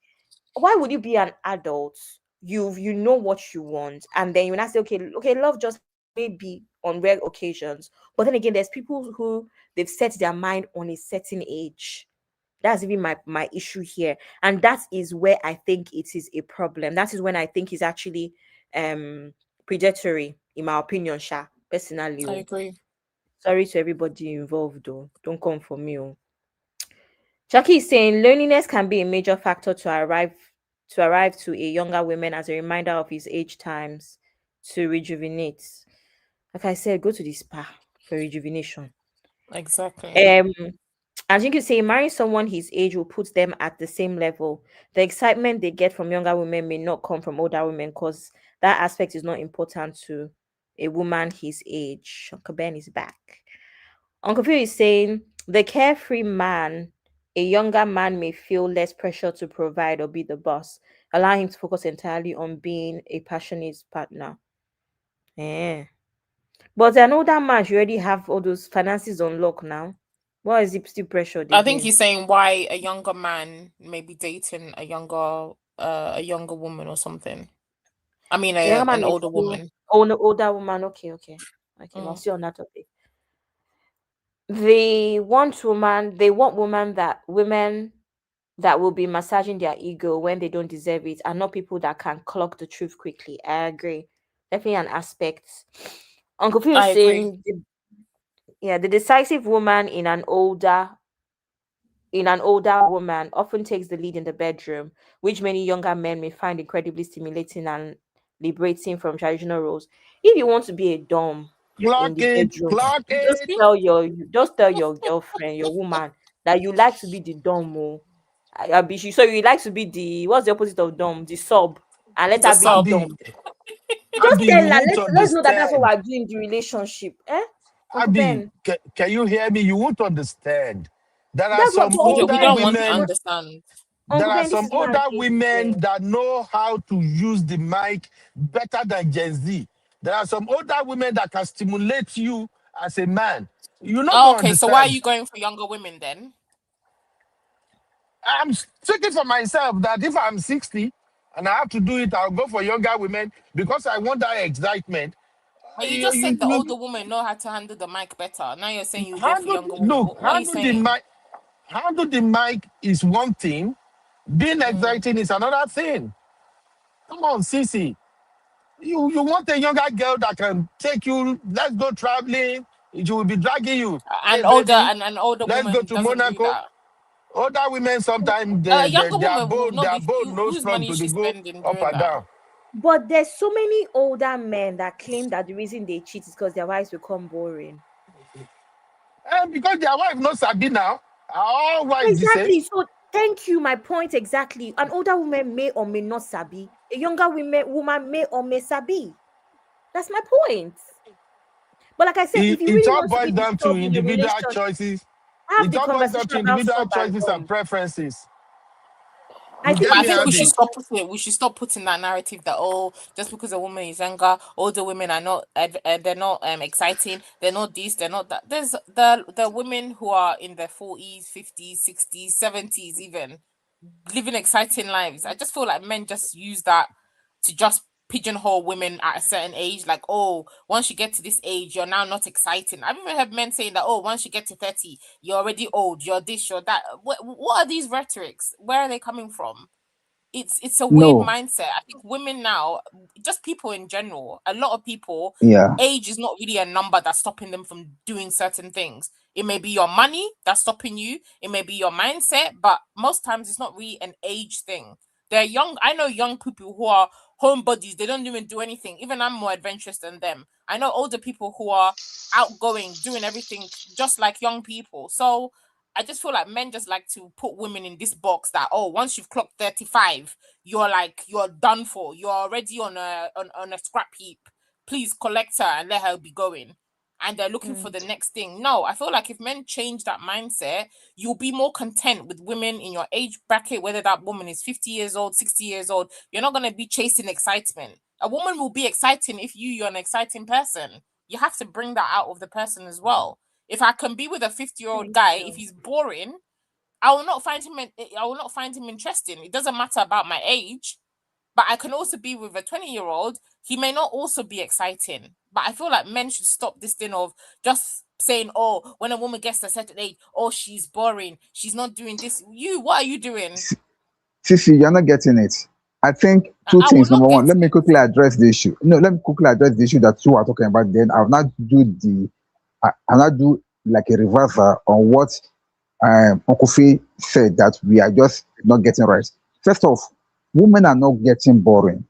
why would you be an adult? You know what you want, and then you not say, okay, love just maybe on rare occasions. But then again, there's people who they've set their mind on a certain age. That's even my issue here, and that is where I think it is a problem. That is when I think it's actually predatory, in my opinion, Sha. Personally, I agree. sorry to everybody involved, though. Don't come for me. Jackie is saying loneliness can be a major factor to arrive to a younger woman as a reminder of his age times to rejuvenate. Like I said, go to the spa for rejuvenation. Exactly. I think you say marrying someone his age will put them at the same level. The excitement they get from younger women may not come from older women because that aspect is not important to a woman his age. Uncle Ben is back. Uncle Phil is saying the carefree man, a younger man may feel less pressure to provide or be the boss, allowing him to focus entirely on being a passionate partner. Yeah. But an older man should already have all those finances on lock now. Why is he still pressured I think again? he's saying why a younger man may be dating a younger woman or something. I mean The younger man an may older feel, woman. oh, no, older woman. Okay. I'll see on that topic. They want women that will be massaging their ego when they don't deserve it, and not people that can clock the truth quickly. I agree. Definitely an aspect. Uncle Phil is I agree. saying, the decisive woman in an older woman often takes the lead in the bedroom, which many younger men may find incredibly stimulating and liberating from traditional roles. If you want to be a dom in Clock the it, bedroom, clock it. just tell your girlfriend, your woman, that you like to be the dom. So you like to be the, what's the opposite of dom? The sub, and let The her be the sub. Abby, dom. Just Abby, tell her, you won't let's know that that's what understand. we're doing in the relationship. Uncle Abby, Ben. can you hear me? You won't understand. There are That's what, some but Uncle We older Ben, don't this want is to what women. understand. There Uncle are Ben, this some is what older I'm women saying. that know how to use the mic better than Gen Z. There are some older women that can stimulate you as a man. You're not Oh, going to okay. So why are understand. you going for younger women then? I'm speaking for myself that if I'm 60 and I have to do it, I'll go for younger women because I want that excitement. But you You, just you, said the you older women know how to handle the mic better. Now you're saying you go for handle, younger women. look, What are you saying? handle the mic is one thing. Being Mm. exciting is another thing. Come on, Cece. You want a younger girl that can take you, let's go traveling. She will be dragging you. Hey, baby, An older let's go woman to doesn't do Monaco. that. Older women sometimes A younger woman will not their be bone no whose strong money to is the she go spending up doing and that? down. But there's so many older men that claim that the reason they cheat is because their wives become boring. And because their wife knows Sabi now, are all wives the same? Exactly. So thank you. My point exactly. An older woman may or may not sabi. A younger woman may or may sabi. That's my point. But like I said, if you It really all want to boils be the down to sub in the individual relation, choices. have It the all boils down conversation to about individual sub and choices and dom. preferences. I You think get But I me, think we because should Abby? stop putting that narrative that just because a woman is younger, older women are not they're not exciting, they're not this, they're not that. There's the women who are in their 40s, 50s, 60s, 70s even living exciting lives. I just feel like men just use that to just pigeonhole women at a certain age. Like, oh, once you get to this age, you're now not exciting. I've even heard men saying that, oh, once you get to 30, you're already old, you're this, you're that. What are these rhetorics? Where are they coming from? it's a weird No. mindset. I think women now, just people in general, a lot of people, Yeah. age is not really a number that's stopping them from doing certain things. It may be your money that's stopping you, it may be your mindset, but most times it's not really an age thing. They're young. I know young people who are homebodies, they don't even do anything. Even I'm more adventurous than them. I know older people who are outgoing, doing everything just like young people. So I just feel like men just like to put women in this box that, oh, once you've clocked 35, you're done for. You're already on a scrap heap. Please collect her and let her be going. And they're looking for the next thing. No, I feel like if men change that mindset, you'll be more content with women in your age bracket, whether that woman is 50 years old, 60 years old. You're not going to be chasing excitement. A woman will be exciting if you're an exciting person. You have to bring that out of the person as well. If I can be with a 50-year-old guy, if he's boring, I will not find him interesting. It doesn't matter about my age, but I can also be with a 20-year-old. He may not also be exciting. But I feel like men should stop this thing of just saying, oh, when a woman gets to a certain age, oh, she's boring, she's not doing this. What are you doing? Sissy, you're not getting it. I think two I will things. Number not one, get let me quickly address the issue. No, let me quickly address the issue that you are talking about. Then I'll not I'll not do like a reversal on what Uncle Faye said that we are just not getting right. First off, women are not getting boring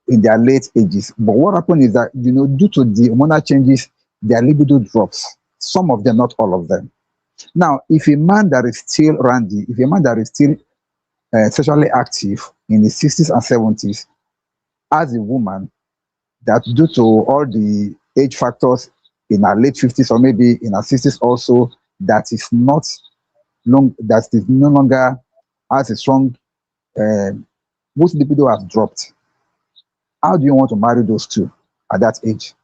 in their late ages. But what happened is that, due to the hormonal changes, their libido drops. Some of them, not all of them. Now, if a man that is still randy, if a man that is still sexually active in the 60s and 70s, as a woman, that due to all the age factors in her late 50s or maybe in her 60s also, that is not that is no longer has a strong, uh, most libido has dropped. How do you want to marry those two at that age?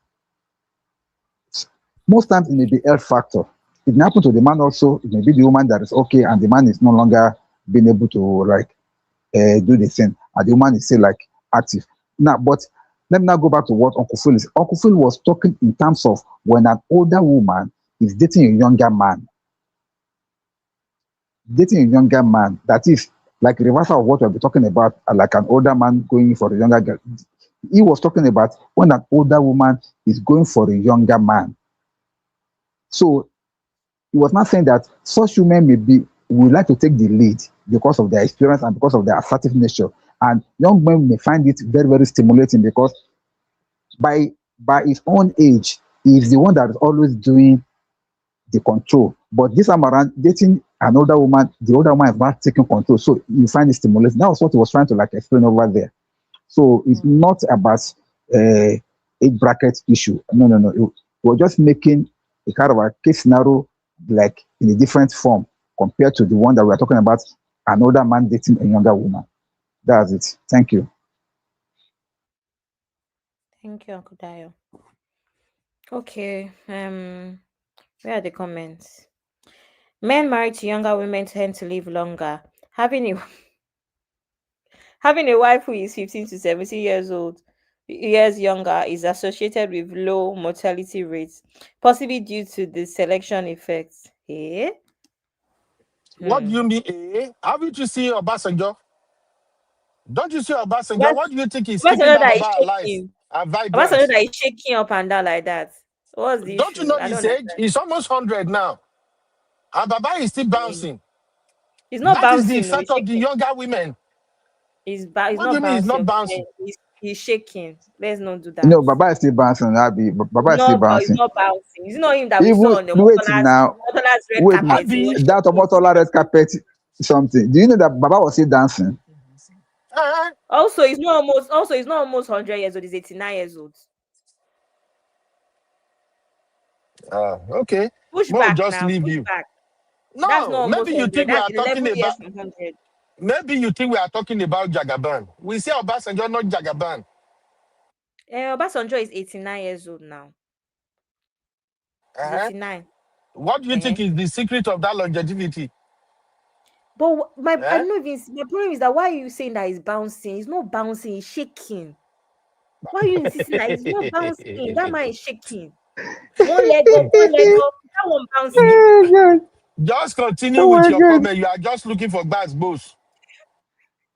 Most times it may be health factor. It may happen to the man also. It may be the woman that is okay and the man is no longer being able to do the thing, and the woman is still active. Now, but let me now go back to what Uncle Phil is. Uncle Phil was talking in terms of when an older woman is dating a younger man. Dating a younger man, that is like reversal of what we'll be talking about, like an older man going for a younger girl. He was talking about when an older woman is going for a younger man. So he was not saying that such women would like to take the lead because of their experience and because of their assertive nature. And young men may find it very, very stimulating because by his own age, he is the one that is always doing the control. But this time around, dating an older woman, the older woman is not taking control. So you find it stimulating. That was what he was trying to explain over there. So it's not about age bracket issue. No. We're just making a kind of a case scenario in a different form compared to the one that we're talking about, an older man dating a younger woman. That's it. Thank you. Thank you, Uncle Dayo. Okay. Where are the comments? Men married to younger women tend to live longer. Having a wife who is 15 to 17 years younger is associated with low mortality rates, possibly due to the selection effects. Eh? What do you mean, eh? Haven't you seen Obasanjo? Don't you see Obasanjo? That's What do you think he's keeping Obasanjo that that is Baba alive shaking. and Obasanjo vibrant? that is shaking up and down like that. What's the Don't you issue? know I don't his age? understand. He's almost 100 now. And Baba is still bouncing. He's not That is the bouncing, no, he's effect of the shaking. younger women. He's What do not you mean he's bouncing. not Okay? bouncing? He's shaking. Let's not do that. Baba is still bouncing, Abby. Baba is still He's bouncing. not bouncing. It's not him that we saw Even on the wait now, Motola's red wait now. carpet. He was Abi, That shaking. Omotola red carpet something. Do you know that Baba was still dancing? Also, he's not almost 100 years old. He's 89 years old. okay. Push We'll back just now. leave Push you. back. That's not No, almost maybe you 100. think we That's are 11 talking years about from 100. maybe you think we are talking about Jagaban. We say Obasanjo, not Jagaban. Obasanjo is 89 years old now. He's 89. What do you think is the secret of that longevity? But I know my problem is that why are you saying that he's bouncing? He's not bouncing, he's shaking. Why are you insisting that he's not bouncing? That man is shaking. One leg up, that one bouncing. Oh, God. Just continue Oh with my your God. comment. You are just looking for bad boss.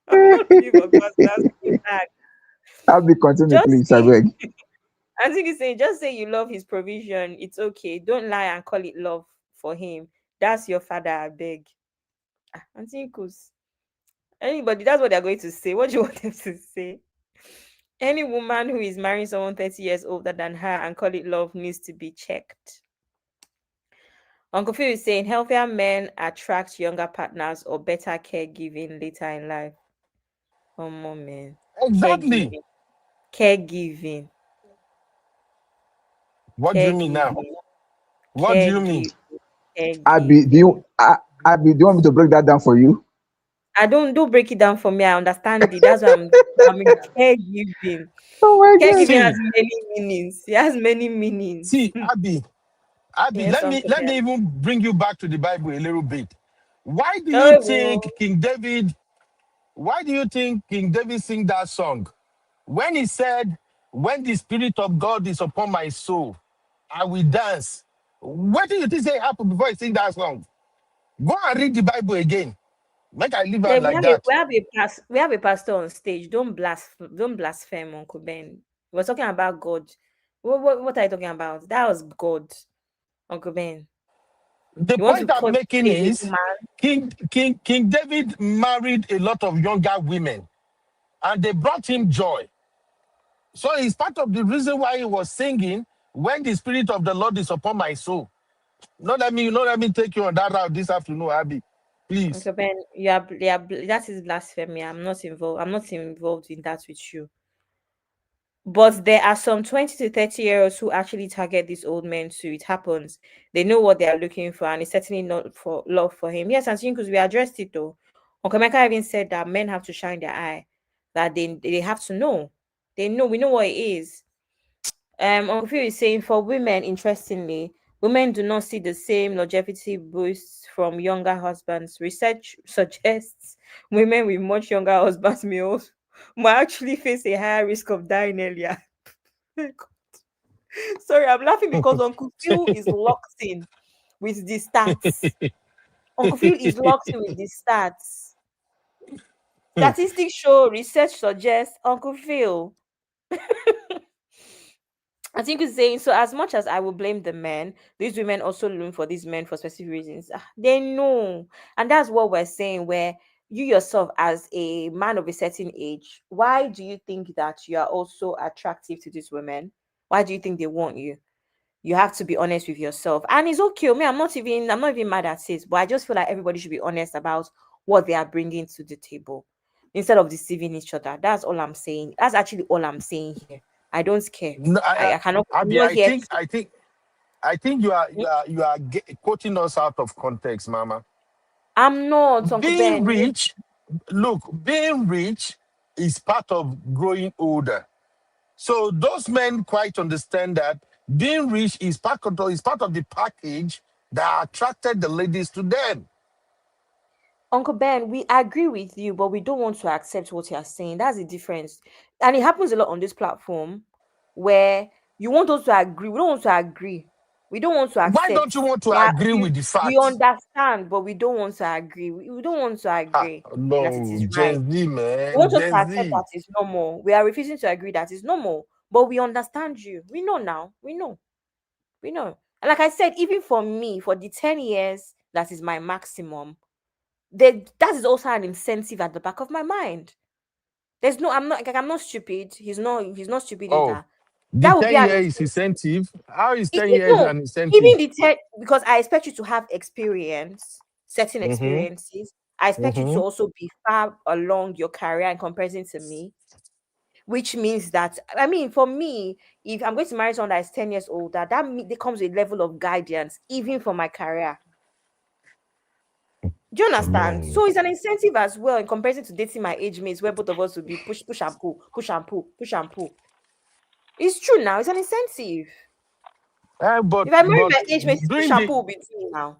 I'm not looking for personal feedback. I'll be continue, Just please. I say, beg. I think he's saying, just say you love his provision. It's okay. Don't lie and call it love for him. That's your father, I beg. I think anybody, that's what they're going to say. What do you want them to say? Any woman who is marrying someone 30 years older than her and call it love needs to be checked. Uncle Phil is saying healthier men attract younger partners or better caregiving later in life. Oh, man. Exactly. Caregiving. Caregiving. What do you mean now? Caregiving. What do you mean? Caregiving. Abby, Caregiving. Abby, do you want me to break that down for you? I don't break it down for me. I understand it. That's why I'm in caregiving. Oh my God. Caregiving has See, many meanings. It has many meanings. Abby, Yes, Uncle let Ben. me even bring you back to the Bible a little bit. Why do you Oh, think King David? Why do you think King David sing that song? When he said, "When the Spirit of God is upon my soul, I will dance." What do you think say happened before he sing that song? Go and read the Bible again. Make I leave yeah, on like that. we have a pastor on stage. Don't blaspheme, Uncle Ben. We're talking about God. What are you talking about? That was God, Uncle Ben. The You want to point I'm call making a is woman? King David married a lot of younger women and they brought him joy. So it's part of the reason why he was singing, "When the Spirit of the Lord is upon my soul." Not let me take you on that route this afternoon, Abby. Please. Uncle Ben, that is blasphemy. I'm not involved in that with you. But there are some 20 to 30-year-olds who actually target these old men too. It happens. They know what they are looking for, and it's certainly not for love for him. Yes, and because we addressed it though. Uncle Mecca even said that men have to shine their eye, that they have to know. They know, we know what it is. Uncle Phil is saying for women, interestingly, women do not see the same longevity boosts from younger husbands. Research suggests women with much younger husbands might actually face a higher risk of dying earlier. Sorry, I'm laughing because Uncle Phil is locked in with the stats. Uncle Phil is locked in with the stats. Statistics show, research suggests, Uncle Phil. I think it's saying so. As much as I will blame the men, these women also look for these men for specific reasons. They know, and that's what we're saying. Where you yourself, as a man of a certain age, why do you think that you are also attractive to these women? Why do you think they want you? You have to be honest with yourself, and it's okay. Me, I'm not even mad at it, but I just feel like everybody should be honest about what they are bringing to the table instead of deceiving each other. That's all I'm saying. That's actually all I'm saying here. I don't care. No, I cannot. I'm Abby, not here to. I think quoting us out of context, Mama. I'm not, Uncle Being Ben. rich, look, being rich is part of growing older. So those men quite understand that being rich is part of the package that attracted the ladies to them. Uncle Ben, we agree with you, but we don't want to accept what you're saying. That's the difference. And it happens a lot on this platform where you want us to agree. We don't want to agree. We don't want to Why accept. don't you want to We, are, agree with the we facts? understand, but we don't want to agree. We don't want to agree that it No, is right. Gen Z, We man, want us to Gen accept Z. that it's normal. We are refusing to agree that it's normal, but we understand you. We know now. We know. We know. And like I said, even for me, for the 10 years, that is my maximum. That is also an incentive at the back of my mind. There's no, I'm not stupid. He's not stupid Oh, either. the That would be 10 an years incentive. incentive. How is 10 years No, an even incentive? the tech, because I expect you to have experience, certain Mm-hmm. experiences. I expect you to Mm-hmm. also be far along your career in comparison to me, which means that, I mean, for me, if I'm going to marry someone that is 10 years older, there comes a level of guidance, even for my career. Do you understand? No. So it's an incentive as well in comparison to dating my age mates, where both of us will be push and pull, push and pull, push and pull. It's true now. It's an incentive. But If I marry my age mates, push doing and the pull will be doing now.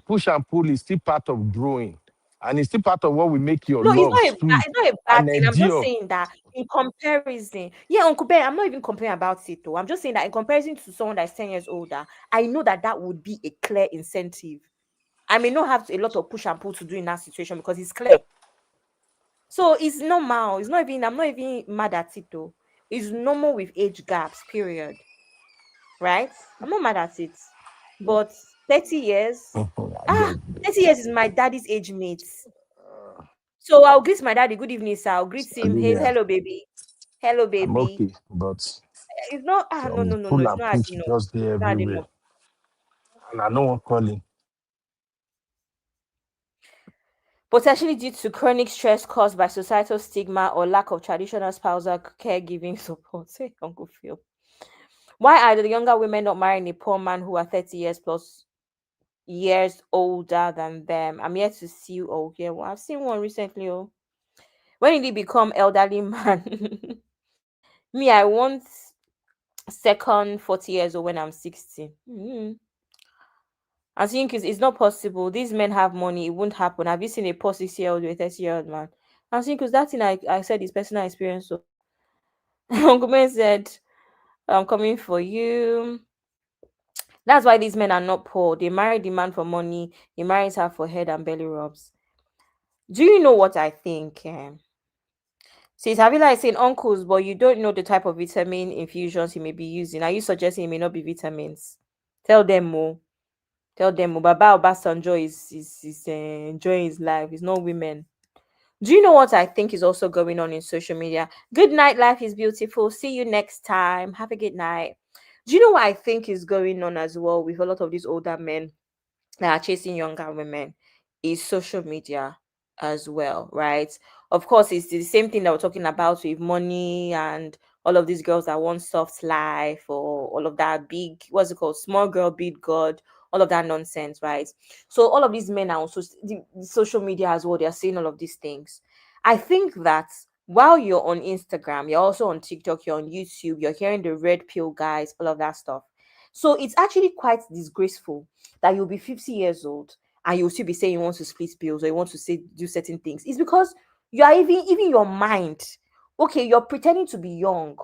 push and pull is still part of growing, and it's still part of what will make your No, love sweet it's not a bad and thing. I'm just endure. saying that in comparison, yeah, Uncle Ben, I'm not even complaining about it though. I'm just saying that in comparison to someone that's 10 years older, I know that would be a clear incentive. I may not have a lot of push and pull to do in that situation because it's clear. So it's normal. It's not even, I'm not even mad at it though. It's normal with age gaps, period. Right? I'm not mad at it. But 30 years, I ah, beg. 30 years is my daddy's age mate. So I'll greet my daddy, good evening, sir. I'll greet him, hey, Hallelujah. hello, baby. Hello, I'm baby. okay, but It's not, no, no, some no, no. pull It's and not push adding up. just there It's not adding everywhere. up. And I know one calling. Potentially due to chronic stress caused by societal stigma or lack of traditional spousal caregiving support. Say, Uncle Phil. Why are the younger women not marrying a poor man who are 30 years plus years older than them? I'm yet to see. Oh, yeah, well, I've seen one recently. Oh, when did he become elderly man? Me, I want second 40 years old when I'm 60. I think it's not possible. These men have money. It won't happen. Have you seen a poor 60-year-old with a 30-year-old man? I think because that thing I said is personal experience. So Uncle Ben said, I'm coming for you. That's why these men are not poor. They marry the man for money. He marries her for head and belly rubs. Do you know what I think? Sis Havila is saying uncles, but you don't know the type of vitamin infusions he may be using. Are you suggesting it may not be vitamins? Tell them more. Tell them more. Baba Obasanjo is enjoying his life. It's not women. Do you know what I think is also going on in social media? Good night, life is beautiful. See you next time. Have a good night. Do you know what I think is going on as well with a lot of these older men that are chasing younger women? Is social media as well, right? Of course, it's the same thing that we're talking about with money and all of these girls that want soft life or all of that big, what's it called? Small girl, big god, all of that nonsense, right? So all of these men are also the social media as well. They are saying all of these things. I think that while you're on Instagram, you're also on TikTok, you're on YouTube, you're hearing the red pill guys, all of that stuff. So it's actually quite disgraceful that you'll be 50 years old and you'll still be saying you want to split bills or you want to say do certain things. It's because you are even your mind. Okay, you're pretending to be young.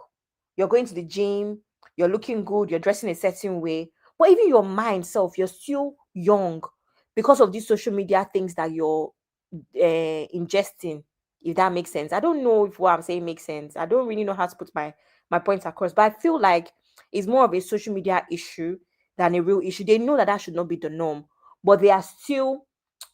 You're going to the gym, you're looking good, you're dressing a certain way, but even your mind self, you're still young because of these social media things that you're ingesting, if that makes sense. I don't know if what I'm saying makes sense. I don't really know how to put my points across, but I feel like it's more of a social media issue than a real issue. They know that that should not be the norm, but they are still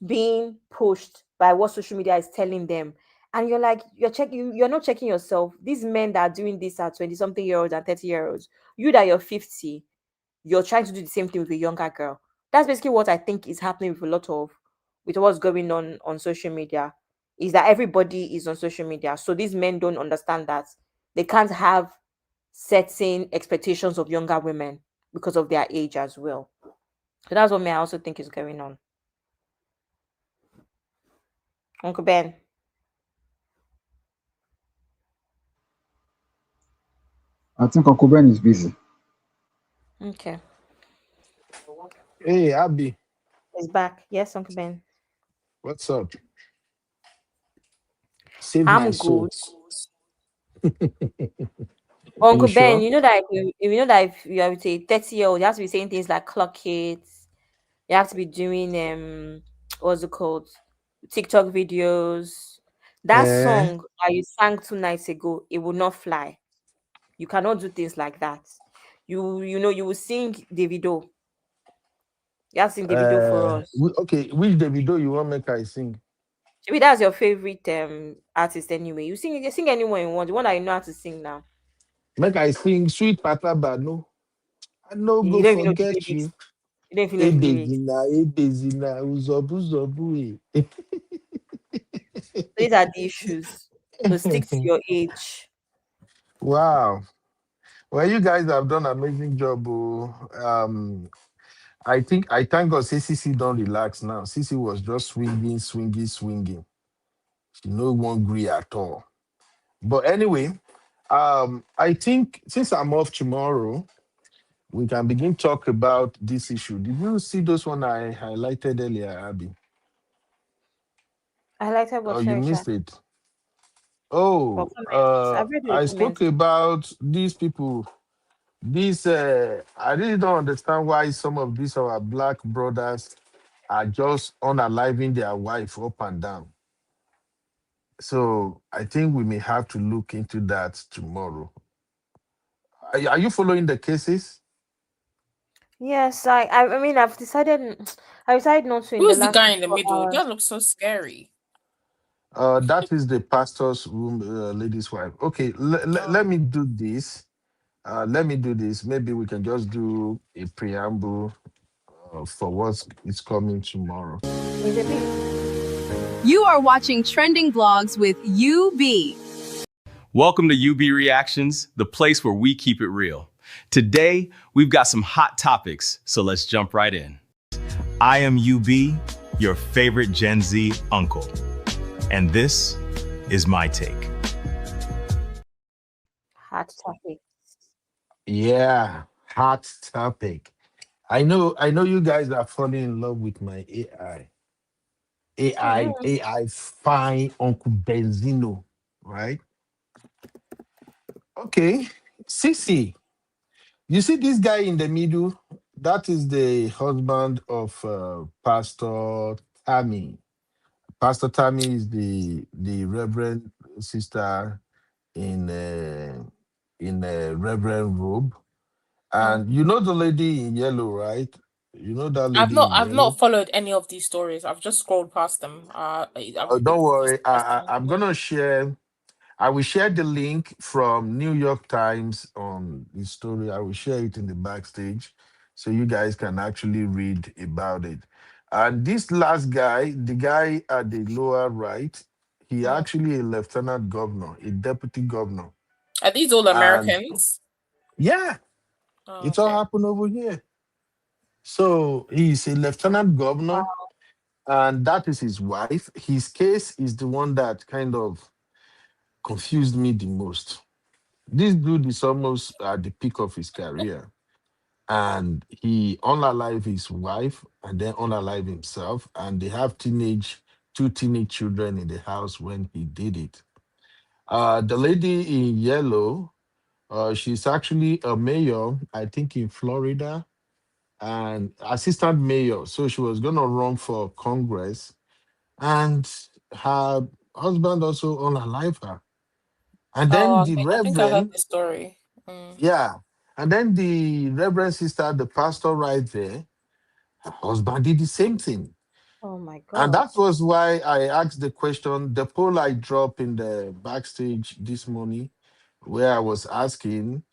being pushed by what social media is telling them. And you're like, you're not checking yourself. These men that are doing this are 20 something year olds and 30-year olds. You that you're 50, you're trying to do the same thing with a younger girl. That's basically what I think is happening with a lot of with what's going on social media. Is that everybody is on social media. So these men don't understand that they can't have certain expectations of younger women because of their age as well. So that's what me I also think is going on. Uncle Ben. I think Uncle Ben is busy. Okay. Hey, Abby, He's back. Yes, Uncle Ben. what's up? Save my I'm good. soul. You Uncle Ben, sure? you know that if you know that if you are with a 30-year-old, you have to be saying things like clock it. You have to be doing what's it called? TikTok videos. That Eh? song that you sang 2 nights ago, it will not fly. You cannot do things like that. You know you will sing Davido. You have to sing Davido for us. Okay, which Davido you want make I sing? Maybe that's your favorite artist anyway. You sing anyone you want, the one that you know how to sing now. Make I sing Sweet Pataba, no. I no You go don't even know the forget lyrics. you. You don't even know the lyrics. Ebezina, Ebezina, Uzobu Zobu. So these are the issues. So stick to your age. Wow. Well, you guys have done amazing job. Oh. I thank God say CC don't relax now. CC was just swinging. She no one agree at all. But anyway, I think since I'm off tomorrow, we can begin talk about this issue. Did you see those one I highlighted earlier, Abby? I like that. What Oh, you sorry, Sha. missed it. For Oh, comments. I've read the I spoke comments. about these people. This I really don't understand why some of these our black brothers are just unaliving their wife up and down. So I think we may have to look into that tomorrow. Are you following the cases? Yes, I mean I've decided I decided not to in the Who's the last guy in the 4 middle? hours. That looks so scary. That is the pastor's room, lady's wife. Okay, let Oh. me do this. Let me do this. Maybe we can just do a preamble for what is coming tomorrow. Is a bit You are watching Trending Vlogs with UB. Welcome to UB Reactions, the place where we keep it real. Today, we've got some hot topics, so let's jump right in. I am UB, your favorite Gen Z uncle, and this is my take. hard topic. Yeah, hot topic. I know you guys are falling in love with my AI. AI fine Uncle Benzino, right? Okay. Sissy, you see this guy in the middle? That is the husband of Pastor Tammy. Pastor Tammy is the Reverend sister in a Reverend robe. And you know the lady in yellow, right? You know that lady in I've yellow? not followed any of these stories. I've just scrolled past them. Oh, don't It's worry. interesting. I'm gonna share. I will share the link from New York Times on the story. I will share it in the backstage, so you guys can actually read about it. And this last guy, the guy at the lower right, he actually a lieutenant governor, a deputy governor, Are these all and Americans? yeah, Oh, it all okay. happened over here. So he's a lieutenant governor, and that is his wife. His case is the one that kind of confused me the most. This dude is almost at the peak of his career, and he unalive his wife and then unalive himself, and they have two teenage children in the house when he did it. The lady in yellow, she's actually a mayor, I think, in Florida, and assistant mayor. So she was gonna run for Congress, and her husband also unalive her. And then the I think I heard reverend, the story. yeah, and then the reverend sister, the pastor right there, her husband did the same thing. Oh my And god. that was why I asked the question, the poll I dropped in the backstage this morning, where I was asking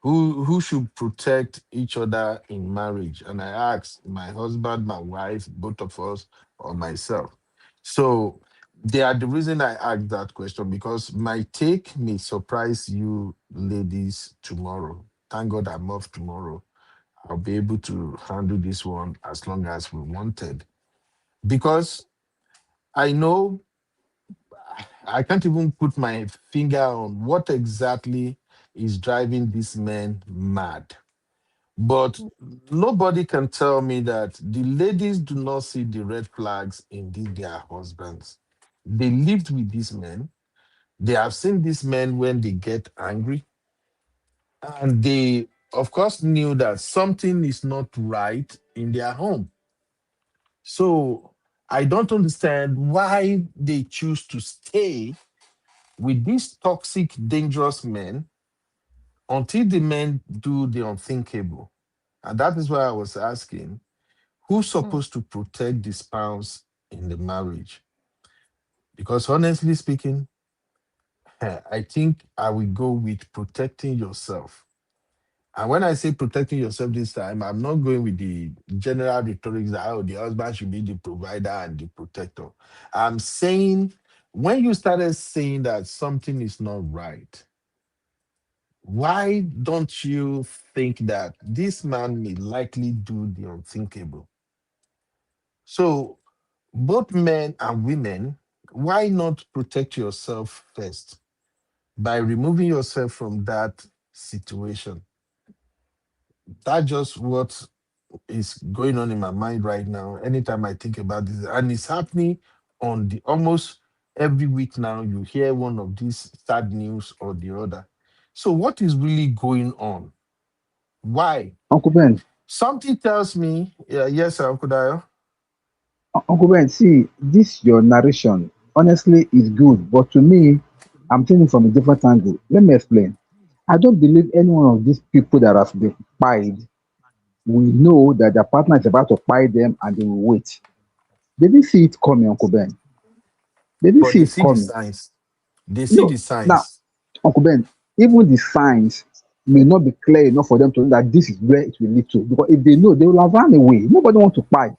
who should protect each other in marriage. And I asked my husband, my wife, both of us, or myself. So they are the reason I asked that question, because my take may surprise you ladies tomorrow. Thank God I'm off tomorrow. I'll be able to handle this one as long as we wanted. Because I know I can't even put my finger on what exactly is driving these men mad. But nobody can tell me that the ladies do not see the red flags in their husbands. They lived with these men. They have seen these men when they get angry. And they, of course, knew that something is not right in their home. So I don't understand why they choose to stay with these toxic, dangerous men until the men do the unthinkable. And that is why I was asking, who's supposed to protect the spouse in the marriage? Because honestly speaking, I think I will go with protecting yourself. And when I say protecting yourself this time, I'm not going with the general rhetoric that oh, the husband should be the provider and the protector. I'm saying when you started saying that something is not right, why don't you think that this man may likely do the unthinkable? So, both men and women, why not protect yourself first by removing yourself from that situation? That's just what is going on in my mind right now. Anytime I think about this, and it's happening on the almost every week now, you hear one of these sad news or the other. So, what is really going on? Why? Uncle Ben, Something tells me, yes, Uncle Dio. Uncle Ben, see this your narration. honestly, it's good. But to me, I'm thinking from a different angle. Let me explain. I don't believe any one of these people that have been pied will know that their partner is about to pie them and they will wait. They didn't see it coming, Uncle Ben. They didn't But see they it see the coming. signs. They see No, the now, signs. Uncle Ben, even the signs may not be clear enough for them to know that this is where it will lead to. Because if they know, they will have run away. Nobody wants to pie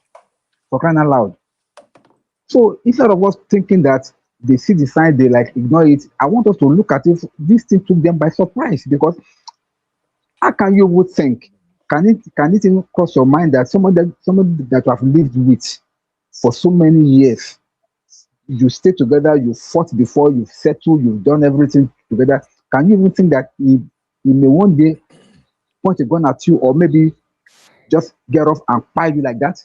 for crying out loud. So instead of us thinking that they see the sign, they like ignore it, I want us to look at it. This thing took them by surprise because how can you would think? Can it even cross your mind that somebody that you have lived with for so many years, you stay together, you fought before, you've settled, you've done everything together. Can you even think that he may one day point a gun at you or maybe just get off and pie you like that?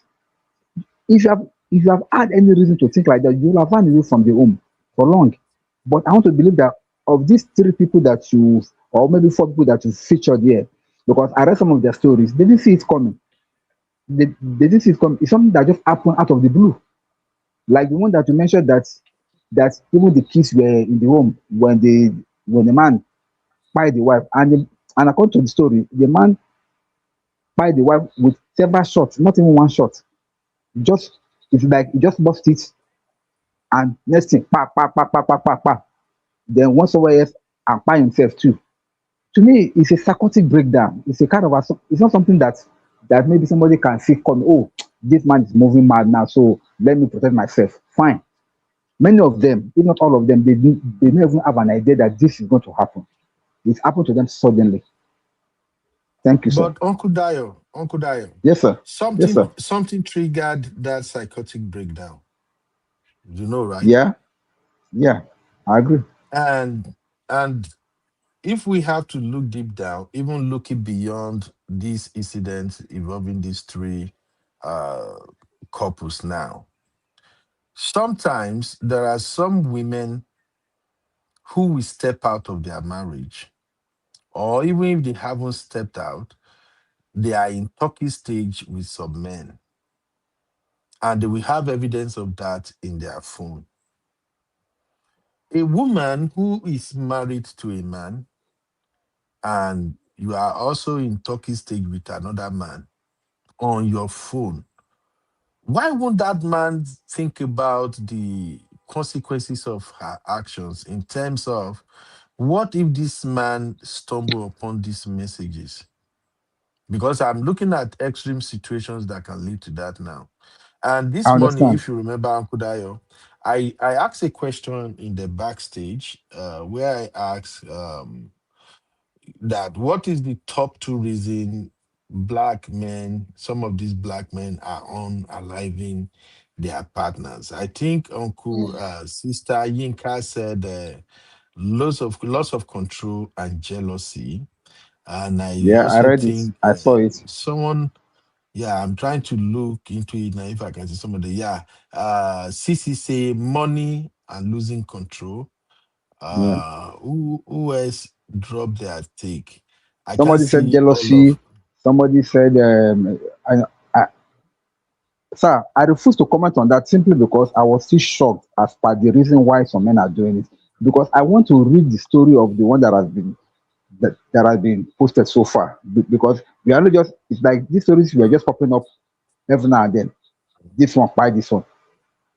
If you have had any reason to think like that, you'll have run away from the home for long. But I want to believe that of these three people that you, or maybe four people that you featured here, because I read some of their stories, they didn't see it coming. They didn't see it coming. It's something that just happened out of the blue. Like the one that you mentioned that even the kids were in the home when the man spied the wife, and according to the story, the man spied the wife with several shots, not even one shot. Just it's like he just lost it, and next thing, pa pa pa pa pa pa pa. Then once somewhere else, and by himself too. To me, it's a psychotic breakdown. It's a kind of it's not something that maybe somebody can see come. Oh, this man is moving mad now, so let me protect myself. Fine. Many of them, if not all of them, they don't even have an idea that this is going to happen. It happened to them suddenly. Thank you, sir. But Uncle Dio, Yes, sir. Yes, something sir. something triggered that psychotic breakdown. You know, right? Yeah, yeah, I agree. And and if we have to look deep down, even looking beyond these incidents involving these three uh, couples now, sometimes there are some women who will step out of their marriage, or even if they haven't stepped out, they are in talking stage with some men, and they will have evidence of that in their phone. A woman who is married to a man and you are also in talking stage with another man on your phone, why won't that man think about the consequences of her actions in terms of what if this man stumble upon these messages? Because I'm looking at extreme situations that can lead to that now. And I this morning, understand. if you remember, Uncle Dayo, I asked a question in the backstage where I asked that what is the top two reason black men, some of these black men are unaliving their partners. I think Uncle Sister Yinka said loss of control and jealousy. And I Yeah, I also read it. think I saw it. someone, yeah, I'm trying to look into it now if I can see some of the, yeah. CC say money and losing control. Yeah. Who else dropped their take? I can't Somebody said see all jealousy. of. Somebody said, I, sir, I refuse to comment on that simply because I was still shocked as per the reason why some men are doing it. Because I want to read the story of the one that has been posted so far. Because we are not just it's like these stories were just popping up every now and then. This one, buy this one.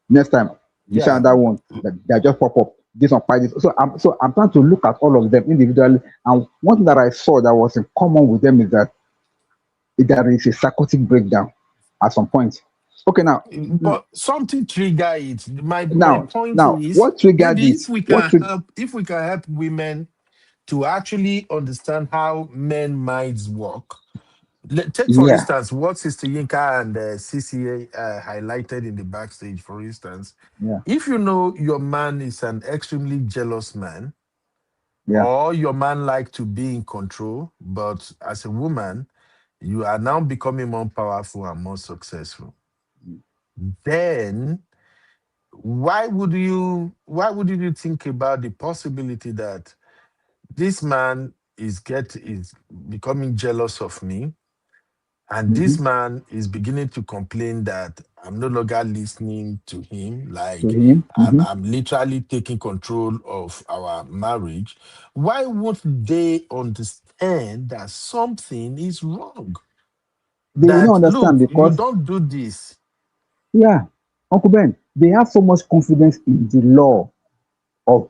Next time, you see Yeah, another one that they just pop up. This one, buy this. So I'm trying to look at all of them individually. And one thing that I saw that was in common with them is that there is a psychotic breakdown at some point. Okay, now, but something trigger it. My now, point now, is what triggered maybe it? if we can help women to actually understand how men minds work. Take for Yeah, instance what Sister Yinka and CCA highlighted in the backstage. For instance, yeah, if you know your man is an extremely jealous man, yeah. or your man like to be in control, but as a woman, you are now becoming more powerful and more successful. Then why would you think about the possibility that this man is becoming jealous of me, And this man is beginning to complain that I'm no longer listening to him. To Like him. I'm literally taking control of our marriage. Why won't they understand that something is wrong? They will not That understand look, you because, don't do this. yeah, Uncle Ben, they have so much confidence in the law of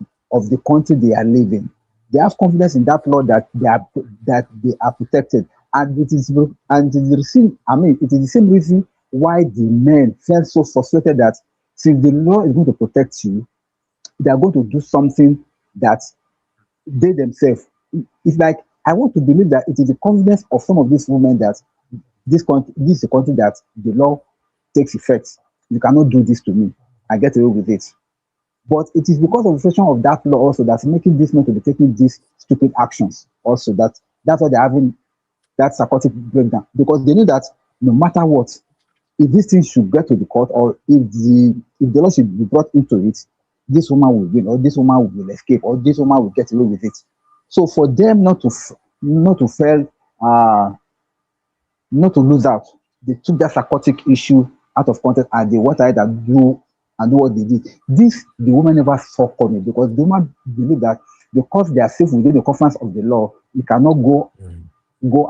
the country they are living. They have confidence in that law that they are protected, and it is the same. I mean, it is the same reason why the men felt so frustrated that since the law is going to protect you, they are going to do something that they themselves. It's like I want to believe that it is the confidence of some of these women that this is a country that the law takes effect. You cannot do this to me. I get away with it. But it is because of the frustraction of that law also that's making this men to be taking these stupid actions. Also, that's why they're having that psychotic breakdown because they know that no matter what, if this thing should get to the court or if the law should be brought into it, this woman will win or this woman will escape or this woman will get away with it. So for them not to fail, not to lose out, they took that psychotic issue out of context and they went ahead and do what they did. This the woman never saw coming because the woman believe that because they are safe within the confines of the law, you cannot go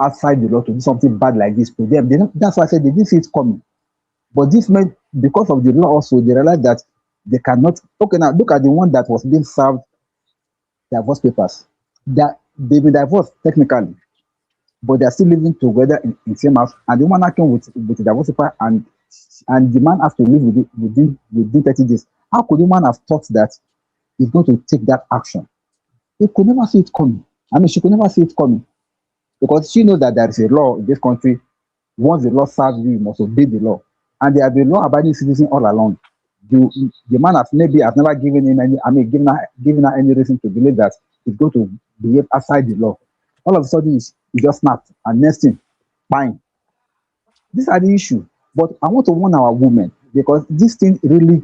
outside the law to do something bad like this to them. That's why I said they didn't see it coming. But this meant because of the law also, they realized that they cannot. Okay, now look at the one that was being served divorce papers. That they were divorced technically, but they are still living together in same house. And the woman now came with the divorce paper, and the man has to live within 30 days. How could the man have thought that he's going to take that action? He could never see it coming. I mean, she could never see it coming because she knows that there is a law in this country. Once the law serves you, you must obey the law. And they have been law-abiding citizen all along. The man has never given him any, I mean, given her any reason to believe that he's going to behave outside the law. All of a sudden, he just snapped, and next thing, fine. These are the issue. But I want to warn our women because this thing really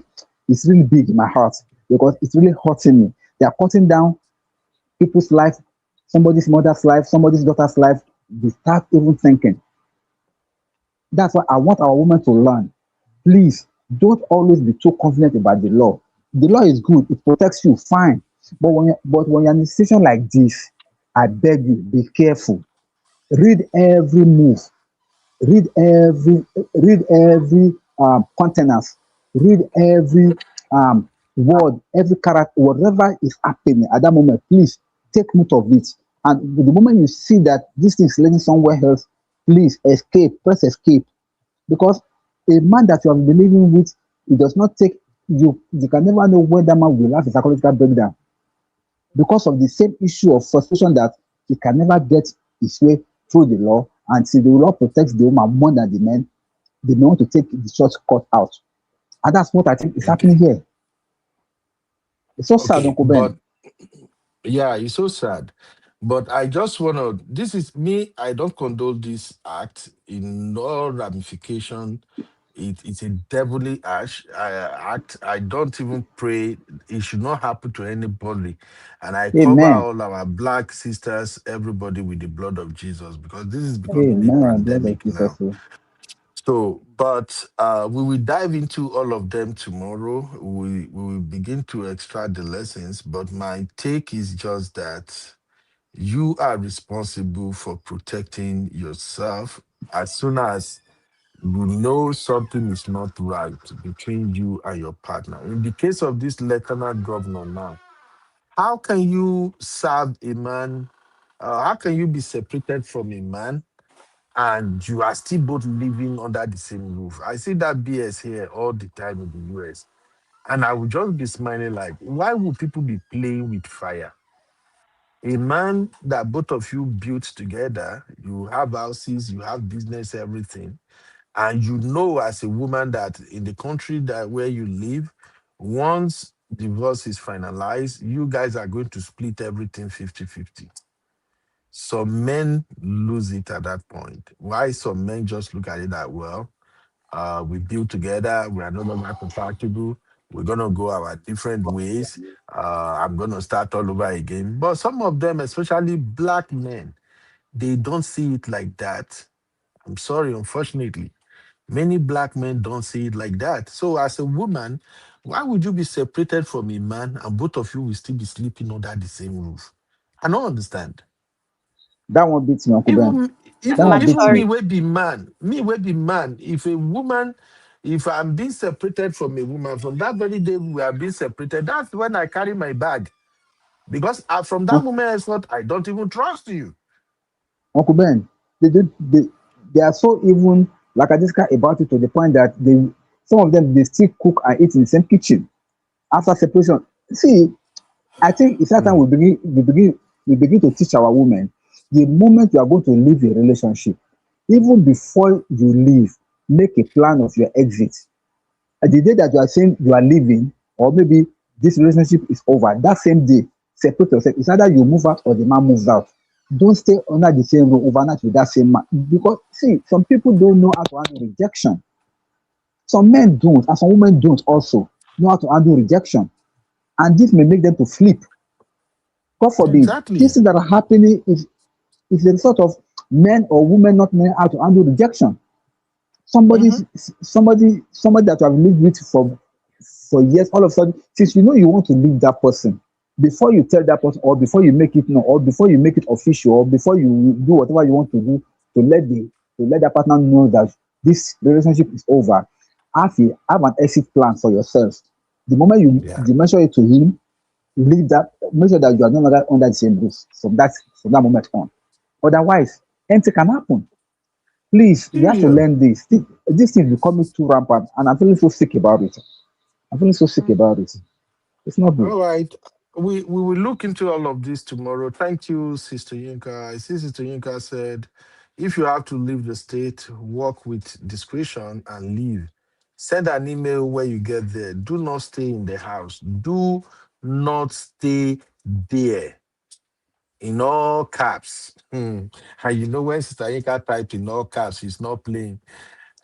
is really big in my heart because it's really hurting me. They are cutting down people's life, somebody's mother's life, somebody's daughter's life. They start even thinking. That's why I want our women to learn. Please don't always be too confident about the law. The law is good, it protects you, fine. But when you're in a situation like this, I beg you, be careful. Read every move, read every contenance, read every word, every character, whatever is happening at that moment. Please take note of it. And the moment you see that this thing is leading somewhere else, please escape, press escape. Because a man that you have been living with, it does not take you. You can never know when that man will have a psychological breakdown because of the same issue of frustration that he can never get his way through the law. And see, the law protects the woman more than the men. They may want to take the shortcut out, and that's what I think is happening here. It's so sad, Okay, Uncle but Ben. yeah, it's so sad. But I just want to, this is me, I don't condone this act in no ramification. It's a devilly act. I don't even pray it should not happen to anybody. And I cover Amen. all our black sisters, everybody with the blood of Jesus, because this is becoming a Amen. Blood of pandemic Jesus. now. So, but we will dive into all of them tomorrow. We will begin to extract the lessons. But my take is just that you are responsible for protecting yourself as soon as you know something is not right between you and your partner. In the case of this lieutenant governor now, how can you serve a man? How can you be separated from a man and you are still both living under the same roof? I see that BS here all the time in the US. And I would just be smiling like, why would people be playing with fire? A man that both of you built together, you have houses, you have business, everything. And you know as a woman that in the country that where you live, once divorce is finalized, you guys are going to split everything 50-50. Some men lose it at that point. Why some men just look at it that, well, we build together, we are no longer compatible, we're gonna go our different ways. I'm gonna start all over again. But some of them, especially black men, they don't see it like that. I'm sorry, unfortunately. Many black men don't see it like that. So, as a woman, why would you be separated from a man and both of you will still be sleeping under the same roof? I don't understand. That one beats me, Uncle Ben. Even That one beats even me. me will be man. Me will be man. If a woman, if I'm being separated from a woman, from that very day we are being separated, that's when I carry my bag. Because from that moment henceforth, I don't even trust you. Uncle Ben, they are so even like I just care about it to the point that some of them they still cook and eat in the same kitchen after separation. See, I think it's that time we begin to teach our women the moment you are going to leave a relationship, even before you leave, make a plan of your exit. And the day that you are saying you are leaving, or maybe this relationship is over, that same day, separate yourself. It's either you move out or the man moves out. Don't stay under the same roof overnight with that same man. Because see, some people don't know how to handle rejection. Some men don't, and some women don't also know how to handle rejection. And this may make them to flip. God forbid. These Exactly. things that are happening is a sort of men or women not knowing how to handle rejection. somebody Mhm. somebody that you have lived with for years, all of a sudden, since you know you want to leave that person, before you tell that person, or before you make it known, or before you make it official, or before you do whatever you want to do to let that partner know that this relationship is over, have an exit plan for yourself. The moment Yeah. you mention it to him, leave that, make sure that you are no longer under the same roof from that moment on. Otherwise, anything can happen. Please, we have to Period. learn this. This thing is becoming too rampant, and I'm feeling so sick about it. I'm feeling so sick about it. It's not good. All right. We will look into all of this tomorrow. Thank you, Sister Yinka. I see Sister Yinka said, if you have to leave the state, work with discretion and leave. Send an email where you get there. Do not stay in the house. Do not stay there. In all caps. And you know when Sister Yinka typed in all caps, she's not playing.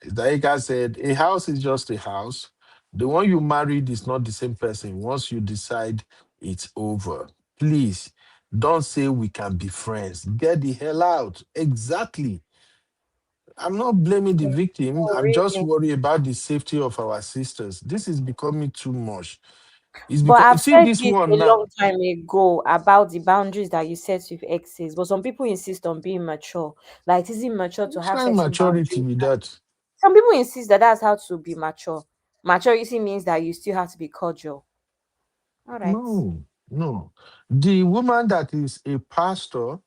Daika said, a house is just a house. The one you married is not the same person once you decide it's over. Please don't say we can be friends. Get the hell out. Exactly. I'm not blaming the victim. Oh, I'm just really? worried about the safety of our sisters. This is becoming too much. It's But because you I've see said this this one a now. long time ago about the boundaries that you set with exes. But some people insist on being mature. Like, is it mature to Which have kind of certain maturity boundaries? with that? Some people insist that that's how to be mature. Maturity means that you still have to be cordial. All right. No, no. The woman that is a pastor,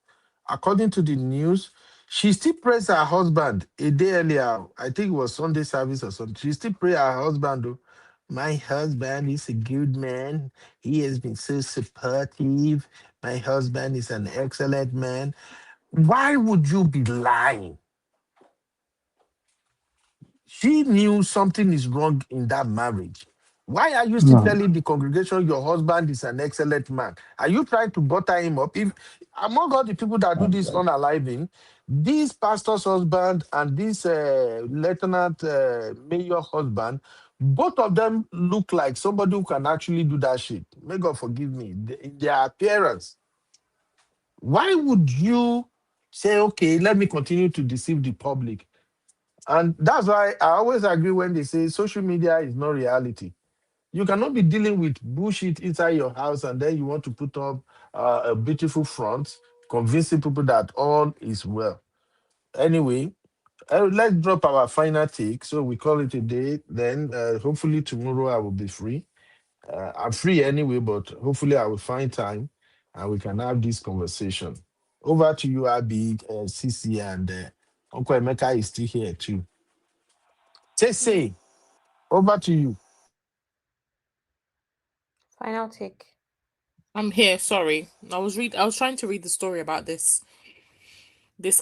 according to the news, she still prays her husband a day earlier. I think it was Sunday service or something. She still pray her husband. Though. My husband is a good man. He has been so supportive. My husband is an excellent man. Why would you be lying? She knew something is wrong in that marriage. Why are you still No. telling the congregation your husband is an excellent man? Are you trying to butter him up? If among all the people that do this unaliving, this pastor's husband and this lieutenant mayor husband, both of them look like somebody who can actually do that shit. May God forgive me. Their appearance. Why would you say, okay, let me continue to deceive the public? And that's why I always agree when they say social media is not reality. You cannot be dealing with bullshit inside your house and then you want to put up a beautiful front, convincing people that all is well. Anyway, let's drop our final take. So we call it a day. Then hopefully tomorrow I will be free. I'm free anyway, but hopefully I will find time and we can have this conversation. Over to you, Abby, CC, and Uncle Emeka is still here too. Say. Over to you. Final take. I'm here. Sorry, I was trying to read the story about this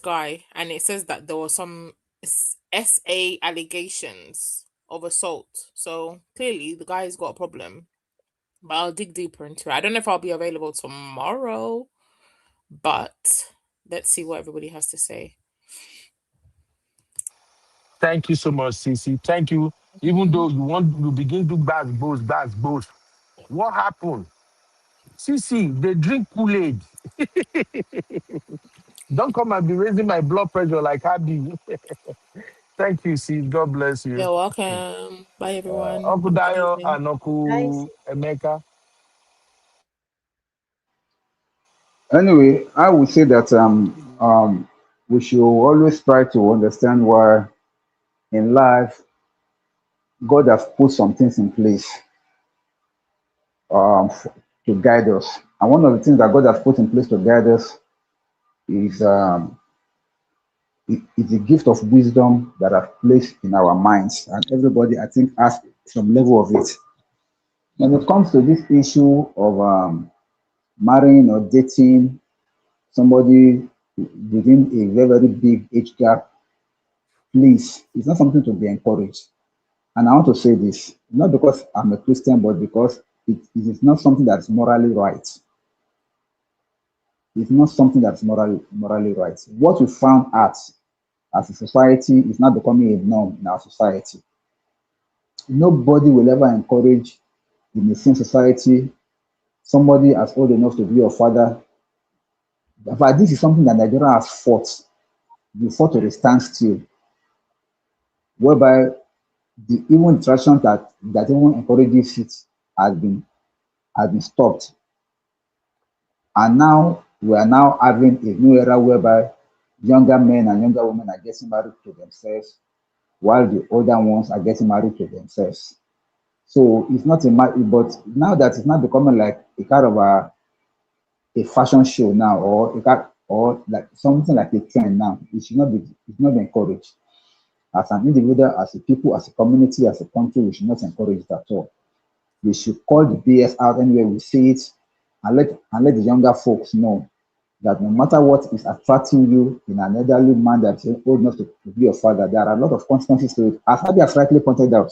guy, and it says that there were some SA allegations of assault. So clearly, the guy's got a problem. But I'll dig deeper into it. I don't know if I'll be available tomorrow, but let's see what everybody has to say. Thank you so much, Cece. Thank you. Even though you begin to bash, boast. What happened? Cece, they drink Kool-Aid. Don't come and be raising my blood pressure like Abby. Thank you, sis. God bless you. You're welcome. Bye, everyone. Uncle Have a good Dayo evening. and Uncle Emeka. Anyway, I would say that we should always try to understand why in life God has put some things in place to guide us. And one of the things that God has put in place to guide us is is the gift of wisdom that I've placed in our minds. And everybody, I think, has some level of it. When it comes to this issue of marrying or dating somebody within a very, very big age gap, please, it's not something to be encouraged. And I want to say this, not because I'm a Christian, but because it is not something that's morally right. It's not something that's morally right. What we found out as a society is not becoming a norm in our society. Nobody will ever encourage in the same society somebody as old enough to be your father. But this is something that Nigeria has fought. We fought to the standstill, whereby the even interaction that even encourages it has been stopped. And now we are now having a new era whereby younger men and younger women are getting married to themselves, while the older ones are getting married to themselves. So it's not a matter, but now that it's not becoming like a kind of a fashion show now, or like something like a trend now. It should not be encouraged. As an individual, as a people, as a community, as a country, we should not encourage it at all. We should call the BS out anywhere we see it, and let the younger folks know that no matter what is attracting you in an elderly man that is old enough to be your father, there are a lot of consequences to it. As Abby has rightly pointed out,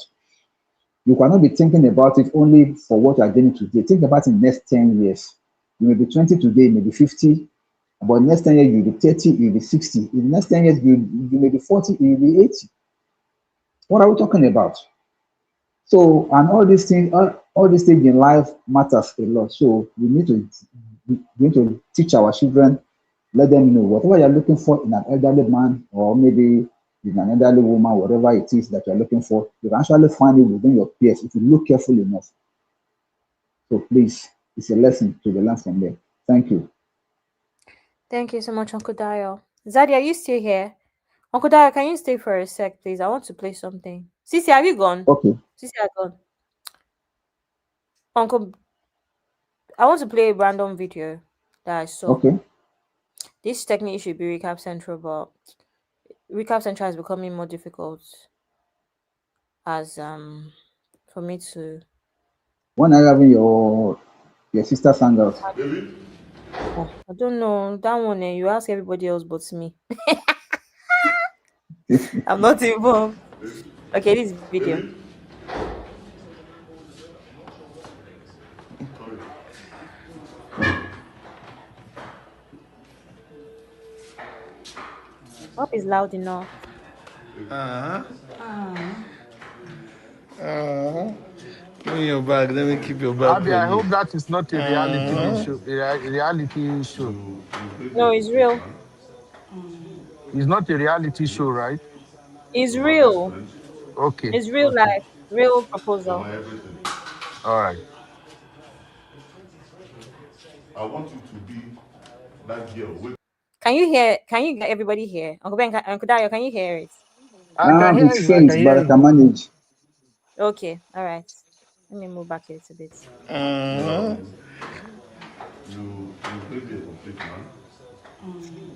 you cannot be thinking about it only for what you are doing today. Think about it in the next 10 years. You may be 20 today, you may be 50, but next 10 years you'll be 30, you'll be 60. In the next 10 years, you may be 40, you'll be 80. What are we talking about? So, and all these things in life matters a lot. So we need to teach our children, let them know whatever you're looking for in an elderly man, or maybe in an elderly woman, whatever it is that you're looking for, you can actually find it within your peers if you look carefully enough. So please, it's a lesson to be learned from there. Thank you. Thank you so much, Uncle Dayo. Zadie, are you still here? Uncle Dayo, can you stay for a sec, please? I want to play something. Sisi, have you gone? Okay. Sisi, are gone. Uncle, I want to play a random video that I saw. Okay. This technically should be Recap Central, but Recap Central is becoming more difficult as for me to. When are you having your sister sang out? Oh, I don't know that one. You ask everybody else but me. I'm not involved. Okay, this video. Hope is loud enough. Uh-huh. Give me your bag. Let me keep your bag Abby, for I you. hope that is not a reality show. A reality show. No, it's real. It's not a reality show, right? It's real. Okay. It's real Okay. life. Real proposal. All right. I want you to be that girl. Can you hear? Can you get everybody hear? Uncle Ben, Uncle Dario, can you hear it? I can hear It's you. I can faint, but hear I you. can manage. Okay, all right. Let me move back a little bit. No, you may be a complete man.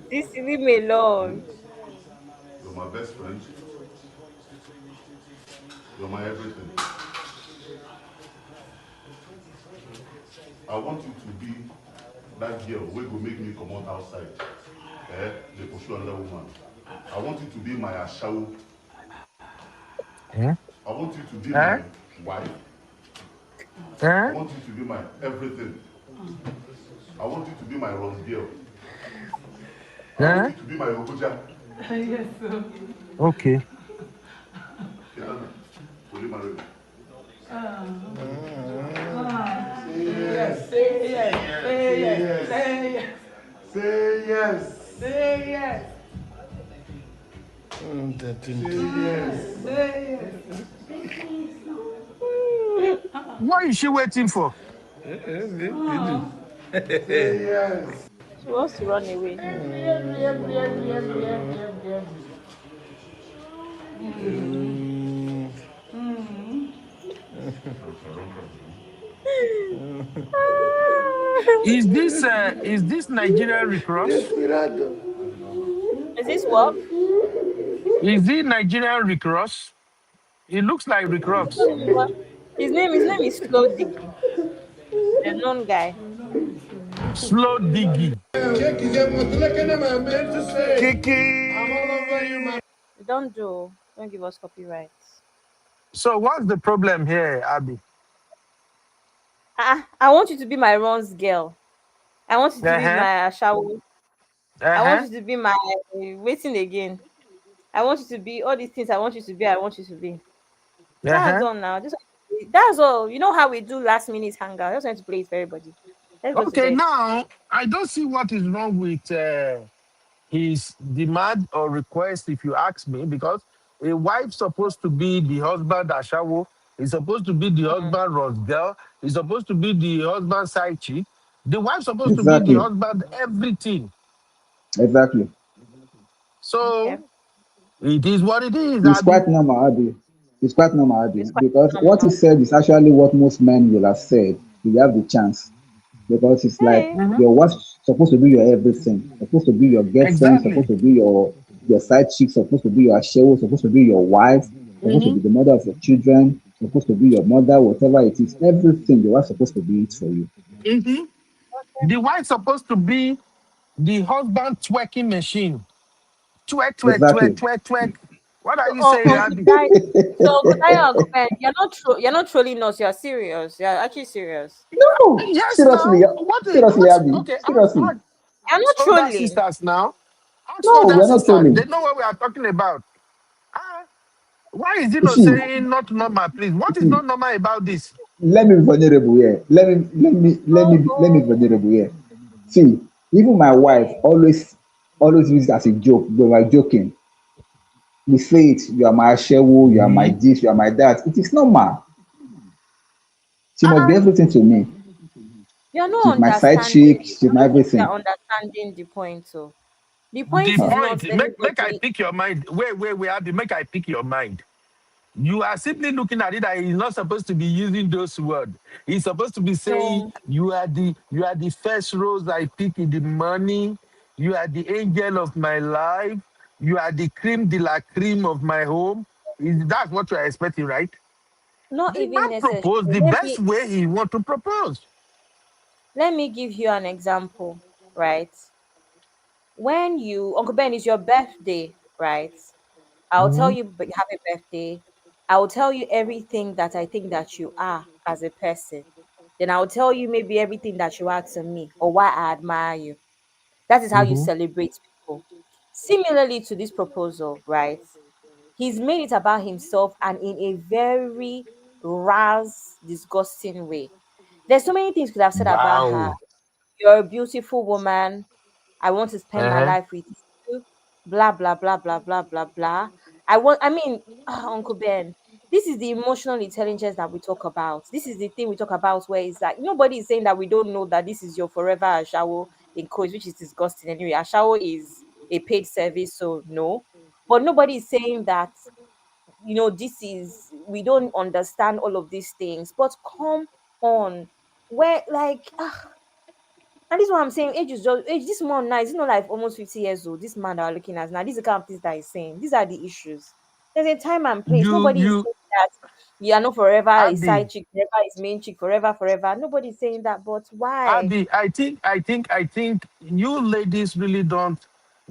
This leave me alone. You're my best friend. You're my everything. I want you to be that girl who will make me come out outside. They pursue another woman. I want you to be my ashawo. Eh? I want you to be Eh? my wife. I Eh? want you to be my everything. I want you to be my wrong girl. I want Eh? you to be my Obuja. Yes, sir. Okay. Kitana, will you marry me? Say yes. Say yes. Say yes. Say yes. Say What is she waiting for? She wants to run away. Is this Nigerian Rick Ross? Is this what? Is he Nigerian Rick Ross? He looks like Rick Ross. What? His name is Slow Diggy, the known guy. Slow diggy. Don't give us copyrights. So what's the problem here, Abby? I want you to be my runs girl. I want you to be Uh-huh. my shower. I want Uh-huh. you to be my waiting again. I want you to be all these things. I want you to be. I want you to be. That's Uh-huh. all now. That's all. You know how we do last minute hangout. I just want to play it for everybody. Let's go to Okay, bed. now I don't see what is wrong with his demand or request, if you ask me, because a wife supposed to be the husband Ashawo, is supposed to be the husband Rosdell, is supposed to be the husband side chick. The wife supposed to be the Exactly. husband everything. Exactly. Okay. So it is what it is, It's Abby. quite normal, Abi. It's quite normal, Abi, It's quite because what he normal. said is actually what most men will have said if you have the chance. Because it's like Hey. your wife's supposed to be your everything, supposed to be your girlfriend, supposed Exactly. to be your side chick, supposed to be your ashewo, supposed to be your wife, supposed to be Mhm. the mother of your children, supposed to be your mother, whatever it is. Everything the wife's supposed to be it for you. Mhm. The wife supposed to be the husband twerking machine. Twerk, twerk, twerk, Exactly. twerk, twerk. What are So, you saying, Uncle Abby? Dai, Uncle Dai, Uncle Ben, you're not trolling us. You're serious. You're actually serious. No, Yes, seriously, now. What? seriously, What? Abi, Okay, seriously. You're not ask older trolling. sisters now. Ask No, older we're not sisters. They trolling. know what we are talking about. Ah, why is it You not see, saying not normal, please? What is see, not normal about this? let me be vulnerable here. Let me be vulnerable here. See, even my wife always use it as a joke, but we're joking. We say it, you are my ashewo, you are my Mhm. this, you are my that. It is normal. She must be Ah, everything to me. You're not She's my side understanding. chick, I she's my don't think you're everything. understanding the point. So the the point is Huh. not point. Make I anybody. pick your mind. Wait, Abby. Make I pick your mind. You are simply looking at it that he's not supposed to be using those words. He's supposed to be saying, No, you are the first rose I pick in the morning. You are the angel of my life. You are the cream de la cream of my home. That's what you are expecting, right? not The even man necessary. proposed the best way he want to propose. Let me give you an example. Right, when you Uncle Ben, is your birthday, right? I'll tell Mhm. you, but happy birthday. I'll tell you everything that I think that you are as a person. Then I'll tell you maybe everything that you are to me or why I admire you. That is how you Mhm. celebrate people. Similarly to this proposal, right? He's made it about himself and in a very disgusting way. There's so many things he could have said about her. Wow. You're a beautiful woman. I want to spend my Uh-huh. life with you. Blah blah blah blah blah blah blah. I mean, Uncle Ben, this is the emotional intelligence that we talk about. This is the thing we talk about where it's like nobody is saying that we don't know that this is your forever Ashawo in coach, which is disgusting anyway. Ashawo is a paid service, so no. But nobody is saying that, this is we don't understand all of these things. But come on, where like and this is what I'm saying. Age is just age. This man now is not like almost 50 years old. This man that we're looking at now, these are the kind of things that he's saying. These are the issues. There's a time and place. You Nobody is you saying that you are not forever a Abby, side chick, forever is main chick, forever, forever. Nobody's saying that. But why? Abby, I think you ladies really don't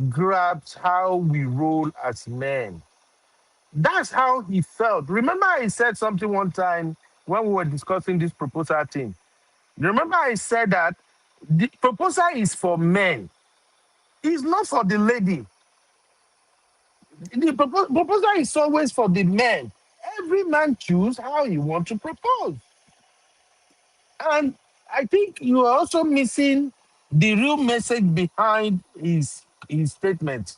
grasp how we roll as men. That's how he felt. Remember, I said something one time when we were discussing this proposal thing. Remember, I said that the proposal is for men. It's not for the lady. The proposal is always for the men. Every man choose how he wants to propose. And I think you are also missing the real message behind his statement.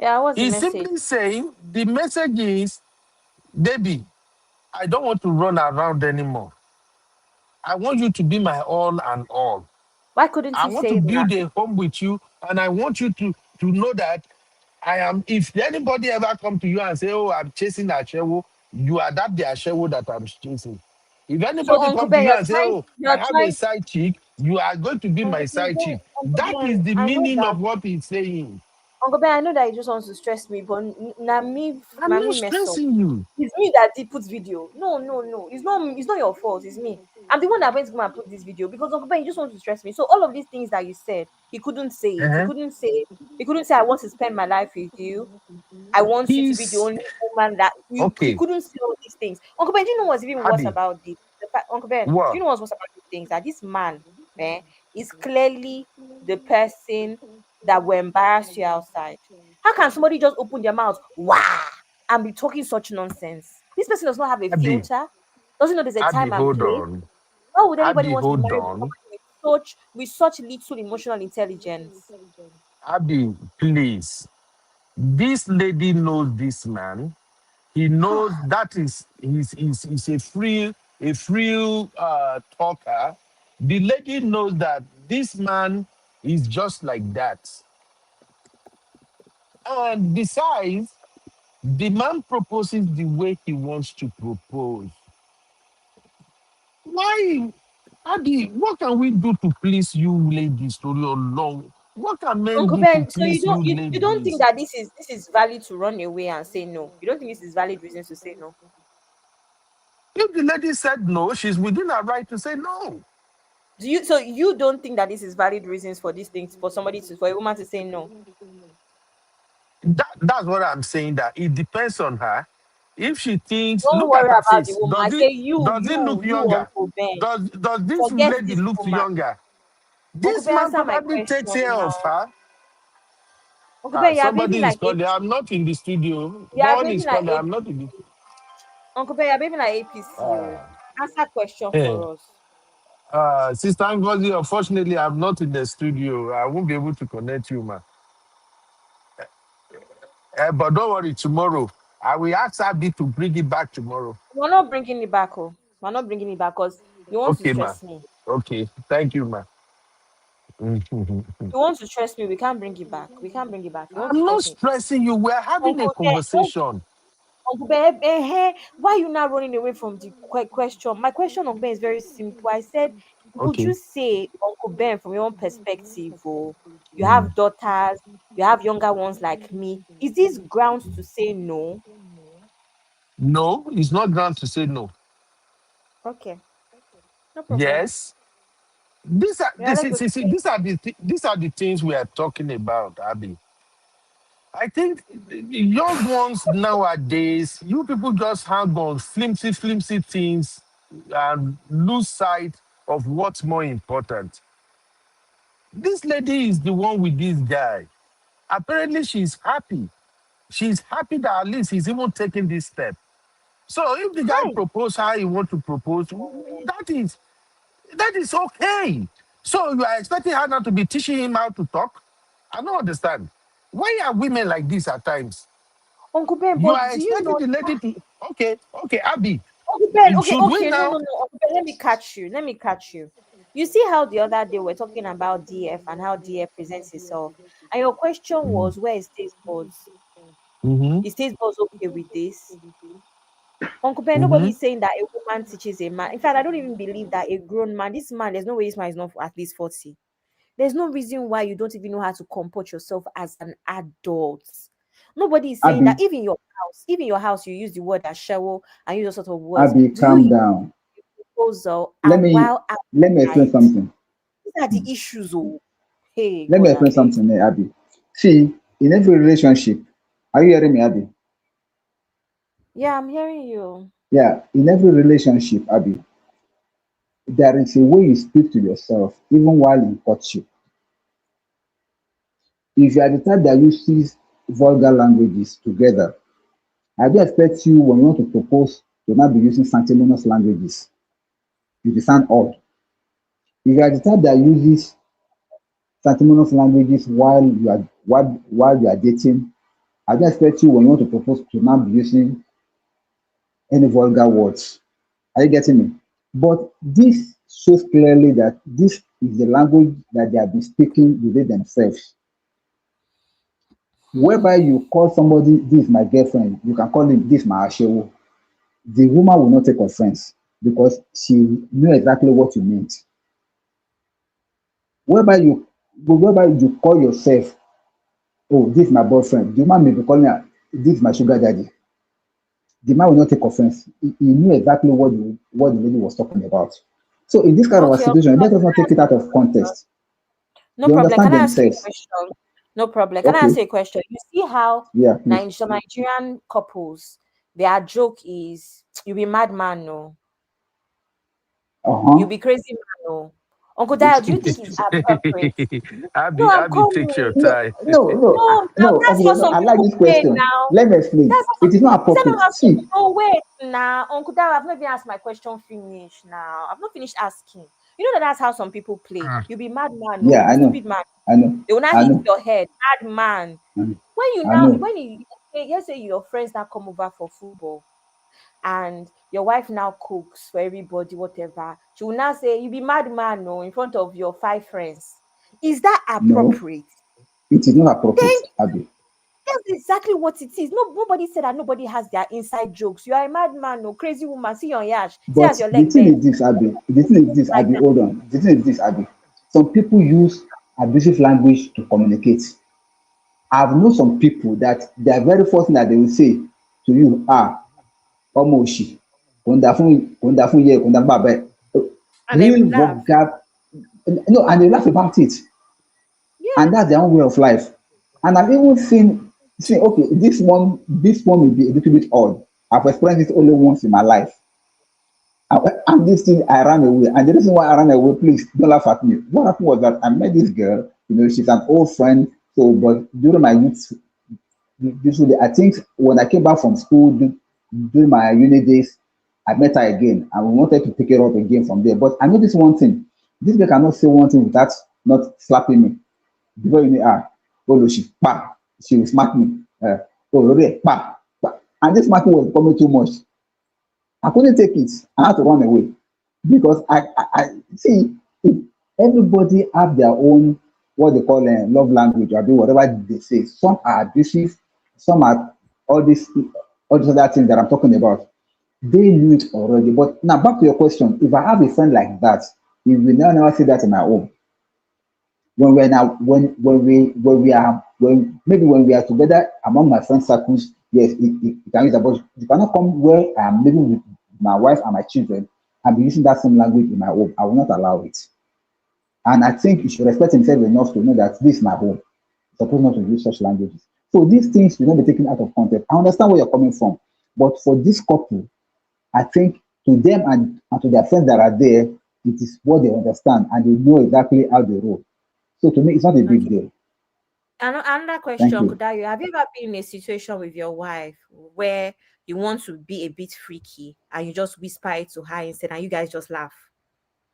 Yeah, what's the He's message? simply saying the message is, baby, I don't want to run around anymore. I want you to be my all and all. Why couldn't I he want to say that? build a home with you, and I want you to know that I am. If anybody ever come to you and say, "Oh, I'm chasing Ashewo," you are that the Ashewo that I'm chasing. If So anybody Uncle come to Ben, you and say, "Oh, I you're have a trying, side chick," you are going to be my Uncle side Ben, chick. That is the I know meaning that. of what he's saying. Uncle Ben, I know that he just wants to stress me, but I'm na not me mess up. stressing you. It's me that did put video. No, no, no. It's not your fault. It's me. I'm the one that went to go and put this video because Uncle Ben, you just want to stress me. So all of these things that you said, he couldn't say it. Uh-huh. He couldn't say I want to spend my life with you. I want you to be the He's only woman that he okay. couldn't say all these things. Uncle Ben, do you know what's even worse Abby, about this? Uncle Ben, do you what? know what's worse about these things? That this man, is clearly the person that will embarrass you outside. How can somebody just open their mouth, wow, and be talking such nonsense? This person does not have a Abby, filter, doesn't know there's a Abby, time and hold place. on. Why would anybody Abby, want to be hold married to on. somebody with such little emotional intelligence? Abby, please. This lady knows this man. He knows that he's a free talker. The lady knows that this man is just like that. And besides, the man proposes the way he wants to propose. Why, Adi, what can we do to please you ladies, to your long? What can men Uncle do to Ben, so please you you don't think ladies? that this is valid to run away and say no? You don't think this is valid reasons to say no? If the lady said no, she's within her right to say no. You don't think that this is valid reasons for these things for a woman to say no? That's what I'm saying. That it depends on her. If she thinks, Don't look at worry her about the face. woman. I Does say it does it look you younger? Uncle Ben. Does this Forget lady this look woman. younger? Uncle This Ben, man answer my probably takes question care of now. her. Uncle Ben, you are behaving Somebody is like calling. APC. I'm not in the studio. You No are one behaving is like calling. I'm APC. not in the. Uncle Ben, you are behaving like APC. Answer question Hey. for us. Sister Ngozi, unfortunately, I'm not in the studio. I won't be able to connect you, man. But don't worry, tomorrow I will ask Abby to bring it back tomorrow. We're not bringing it back, oh. We're not bringing it back because you want to Okay, ma. stress me. Okay, thank you, ma. I'm You want to stress me, we can't bring it back. We can't bring it back. You want to not stress me. stressing you. We're having a Uncle Ben, conversation. Uncle Ben, why are you now running away from the question? My question, Uncle Ben, is very simple. I said, would you Okay. say, Uncle Ben, from your own perspective, you Mm. have daughters, you have younger ones like me, is this grounds to say no? No, it's not ground to say no. Okay, no problem. Yes. These are Yeah, let's go to bed. these are the things we are talking about, Abby. I think the young ones nowadays, you people just hang on flimsy things and lose sight of what's more important. This lady is the one with this guy. Apparently, she's happy. She's happy that at least he's even taking this step. So if the guy Hi. proposes how he wants to propose, that is okay. So you are expecting her not to be teaching him how to talk? I don't understand. Why are women like this at times? Uncle Ben, You but are do you expecting know? the lady to okay, Abby. Uncle Ben, okay, Should we okay, no, now? no, no, Uncle Ben, let me catch you. Let me catch you. You see how the other day we're talking about DF and how DF presents himself, and your question was where is taste buds? Mm-hmm. Is taste buds okay with this? Uncle Ben, nobody Mm-hmm. is saying that a woman teaches a man. In fact, I don't even believe that a grown man, this man, there's no way this man is not at least 40. There's no reason why you don't even know how to comport yourself as an adult. Nobody is saying that Abby, even your house, you use the word ashewo and use those sort of words. Abby, Do you calm use down. proposal Let and me while let me explain outside? something. These are the issues. Oh, hey, Let me God, I explain beg. something, Abby. See, in every relationship, are you hearing me, Abby? Yeah, I'm hearing you. Yeah, in every relationship, Abby, there is a way you speak to yourself, even while in courtship. If you are the type that uses vulgar languages together, I do expect you when you want to propose to not be using sanctimonious languages. You will sound odd. If you are the type that uses sanctimonious languages while you are dating, I don't expect you when you want to propose to now be using any vulgar words. Are you getting me? But this shows clearly that this is the language that they have been speaking within themselves. Whereby you call somebody, this is my girlfriend, you can call him, this is my ashewo. The woman will not take offense because she knew exactly what you meant. Whereby you call yourself, oh, this is my boyfriend, the man may be calling her, this is my sugar daddy. The man will not take offense. He knew exactly what the lady was talking about. So in this kind of a Okay, situation, let us not take it out of context. no They problem. understand Can I ask you a themselves. question? No problem. Can I Okay. ask you a question? You see how Yeah, please. Some Nigerian couples, their joke is you be madman, no. You Uh-huh. be crazy man, no. Uncle Dio, do you think it's appropriate? No, I'm Abby, take your coming. No, time. No, now no, that's okay, how no, some I like people this play question. now. Let me explain. That's how It is not is that appropriate. not how some See, no wait now. Uncle Dio, I've not even asked my question finish now. I've not finished asking. You know that that's how some people play. You be madman, yeah, no, I know. stupid man. I know. They will not I hit know. your head, mad man. When you I now know. when you let's say your friends now come over for football and your wife now cooks for everybody, whatever, she will now say, you be madman, no, in front of your 5 friends. Is that No, appropriate? it is not appropriate, Thank Abby. That's exactly what it is. No, nobody said that nobody has their inside jokes. You are a madman, no crazy woman. See your yash. See But as your the leg thing bend. is this, Abby. The thing is this, Like Abby. that. Hold on. The thing is this, Abby. Some people use abusive language to communicate. I've known some people that their very first thing that they will say to you are ọmọ òṣì kò ń da fún kò ń da fún yẹ kò ń da fún bàbá ẹ. And they Real will laugh. vulgar. No, and they laugh about it. Yeah. And that's their own way of life. And I've even seen okay, this one may be a little bit odd. I've experienced it only once in my life. And this thing, I ran away. And the reason why I ran away, please don't laugh at me. What happened was that I met this girl, she's an old friend. So, but during my youth, usually, I think when I came back from school during my uni days, I met her again and we wanted to pick it up again from there. But I noticed one thing. This girl cannot say one thing without not slapping me. Before you know, oh, no, she will smack me. Oh, really, and this smacking was becoming too much. I couldn't take it. I had to run away because I see if everybody have their own what they call love language or do whatever they say. Some are abusive, some are all these all these other things that I'm talking about. They knew it already. But now back to your question: if I have a friend like that, he will never say that in my home. When we're now when we are together among my friend circles, yes, it can use that, but you cannot come where I am living with my wife and my children and be using that same language in my home. I will not allow it. And I think you should respect himself enough to know that this is my home. You're supposed not to use such languages. So these things will not be taken out of context. I understand where you're coming from. But for this couple, I think to them and to their friends that are there, it is what they understand and they know exactly how they roll. So to me, it's not a big Okay. deal. Another Thank question, you. Kudayo. Have you ever been in a situation with your wife where you want to be a bit freaky and you just whisper it to her instead and you guys just laugh?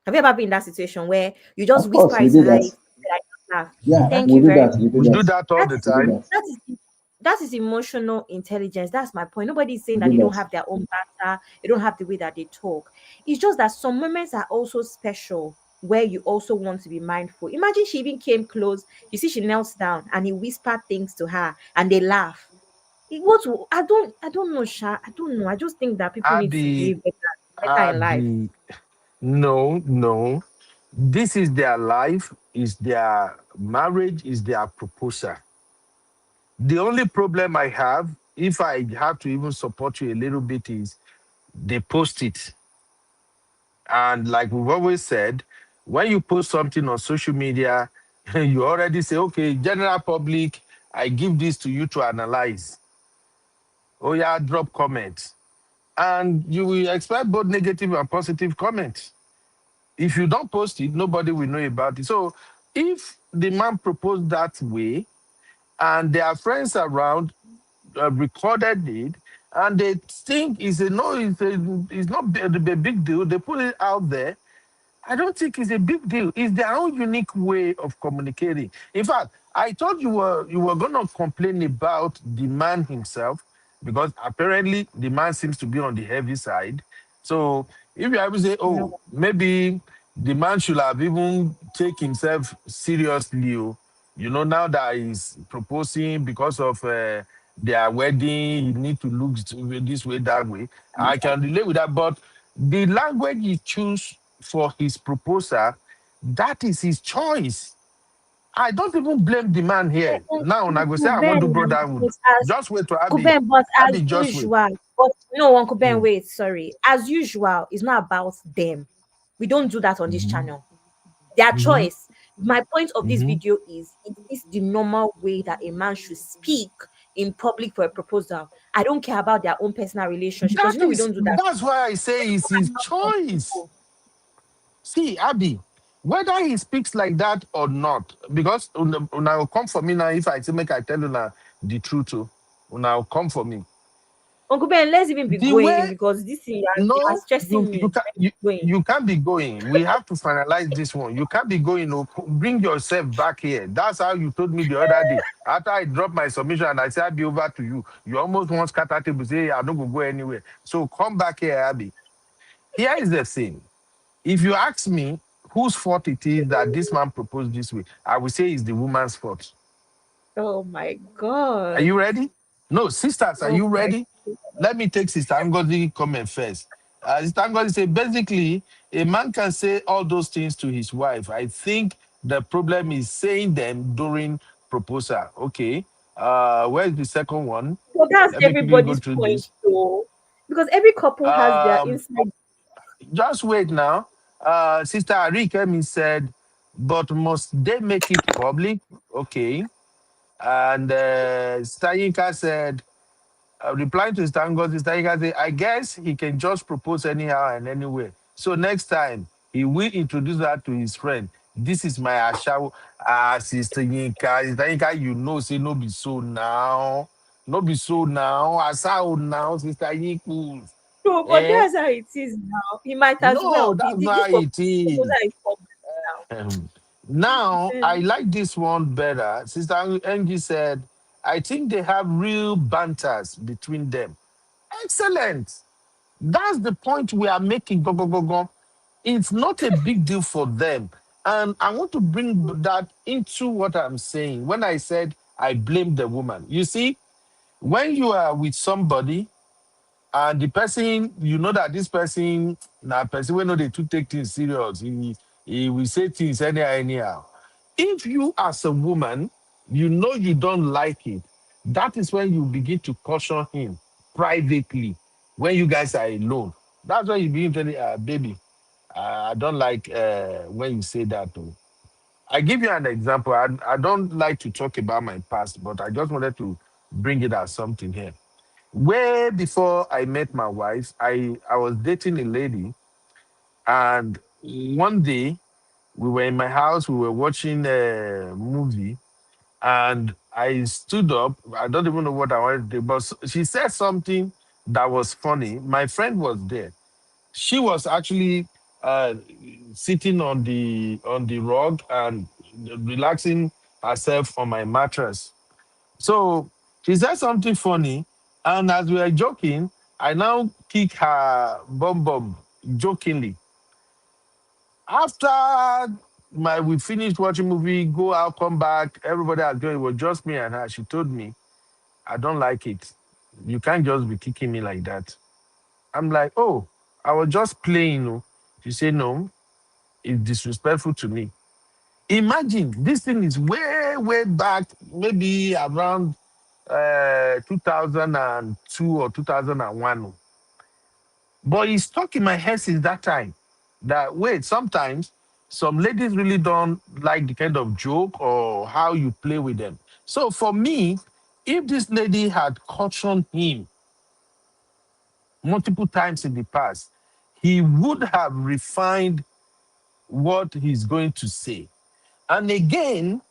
Have you ever been in that situation where you just Of course, whisper we it to do her that. instead and you just laugh? Yeah, Thank we you do very that. much. We do We do that. that all That the We do is time. that. that is that is emotional intelligence. That's my point. Nobody is saying We that do they don't that. have their own banter, they don't have the way that they talk. It's just that some moments are also special where you also want to be mindful. Imagine she even came close, you see, she knelt down and he whispered things to her and they laugh. I don't know, Sha. I don't know. I just think that people need to Abby, behave better in life. Abby, no, no. This is their life, is their marriage, is their proposal. The only problem I have, if I have to even support you a little bit, is they post it. And like we've always said, when you post something on social media, you already say, okay, general public, I give this to you to analyze. Oh, yeah, drop comments. And you will expect both negative and positive comments. If you don't post it, nobody will know about it. So if the man proposed that way and their friends around recorded it and they think it's a no, it's not a big deal, they put it out there. I don't think it's a big deal. It's their own unique way of communicating. In fact, I thought you were gonna complain about the man himself, because apparently the man seems to be on the heavy side. So if you ever say, oh, No. maybe the man should have even take himself seriously, oh, now that he's proposing because of their wedding, he need to look this way, that way. I can relate with that, but the language he choose for his proposal, that is his choice. I don't even blame the man here. Now, when I go say I Uncle want Ben, to brotherhood, but as just wait to Uncle Abby. Ben, but as Abby, just wait. usual, but no, Uncle Ben, Mm. wait, sorry. As usual, it's not about them. We don't do that on this Mhm. channel. Their Mhm. choice. My point of this Mhm. video is this the normal way that a man should speak in public for a proposal? I don't care about their own personal relationship because we don't do that. That's why I say it's his choice. See, Abby, whether he speaks like that or not, because una will come for me now if I say make I tell you now the truth, una will come for me. Uncle Ben, let's even be The going way because this thing you are No, stressing me. Going. you can't be going. We have to finalize this one. You can't be going. Oh, bring yourself back here. That's how you told me the other day. After I dropped my submission and I said I'll be over to you. You almost want scatter table say "Hey, I'm not gonna go anywhere. So come back here, Abby. Here is the thing. If you ask me whose fault it is that this man proposed this way, I will say it's the woman's fault. Oh my Are god. you ready? No, sisters, are Oh you my ready? Let me take Sister Angodi comment first. Sister Angodi say basically a man can say all those things to his wife. I think the problem is saying them during proposal. Okay. Where's the second one? But that's Let me quickly go everybody's through point this. though. Because every couple has their Um, inside. just wait now. Sister Arikemi said, but must they make it public? Okay. And Sister Yinka said, replying to Stango, Stango say, I guess he can just propose anyhow and anywhere. So next time he will introduce that to his friend. This is my Asha, Sister Yinka. Sister Yinka, you know, say no be so now. No be so now. Asa now, Sister Yinka. No, but Eh? that's how it is now. He might as No, well. that's This not it proposal is. is public now. Now, I Then like this one better. Sister Angie said, I think they have real banters between them. Excellent. That's the point we are making. Go, go, go, go. It's not a big deal for them. And I want to bring that into what I'm saying. When I said I blame the woman, you see, when you are with somebody and the person, you know that this person, now person we know they to take things serious. He will say things anyhow. If you as a woman, you know you don't like it, that is when you begin to caution him privately when you guys are alone. That's when you begin to tell baby, I don't like when you say that. Too. I give you an example. I don't like to talk about my past, but I just wanted to bring it as something here. Way before I met my wife, I was dating a lady, and one day we were in my house, we were watching a movie, and I stood up. I don't even know what I wanted to do, but she said something that was funny. My friend was there. She was actually uh, sitting on the rug and relaxing herself on my mattress. So she said something funny, and as we were joking, I now kick her bum jokingly. After we finished watching movie, go out, come back, everybody had gone. It was just me and her. She told me, I don't like it. You can't just be kicking me like that. I'm like, oh, I was just playing. Oh. She said, no, it's disrespectful to me. Imagine this thing is way back, maybe around 2002 or 2001. But it's stuck in my head since that time that, wait, sometimes some ladies really don't like the kind of joke or how you play with them. So for me, if this lady had cautioned him multiple times in the past, he would have refined what he's going to say. And again,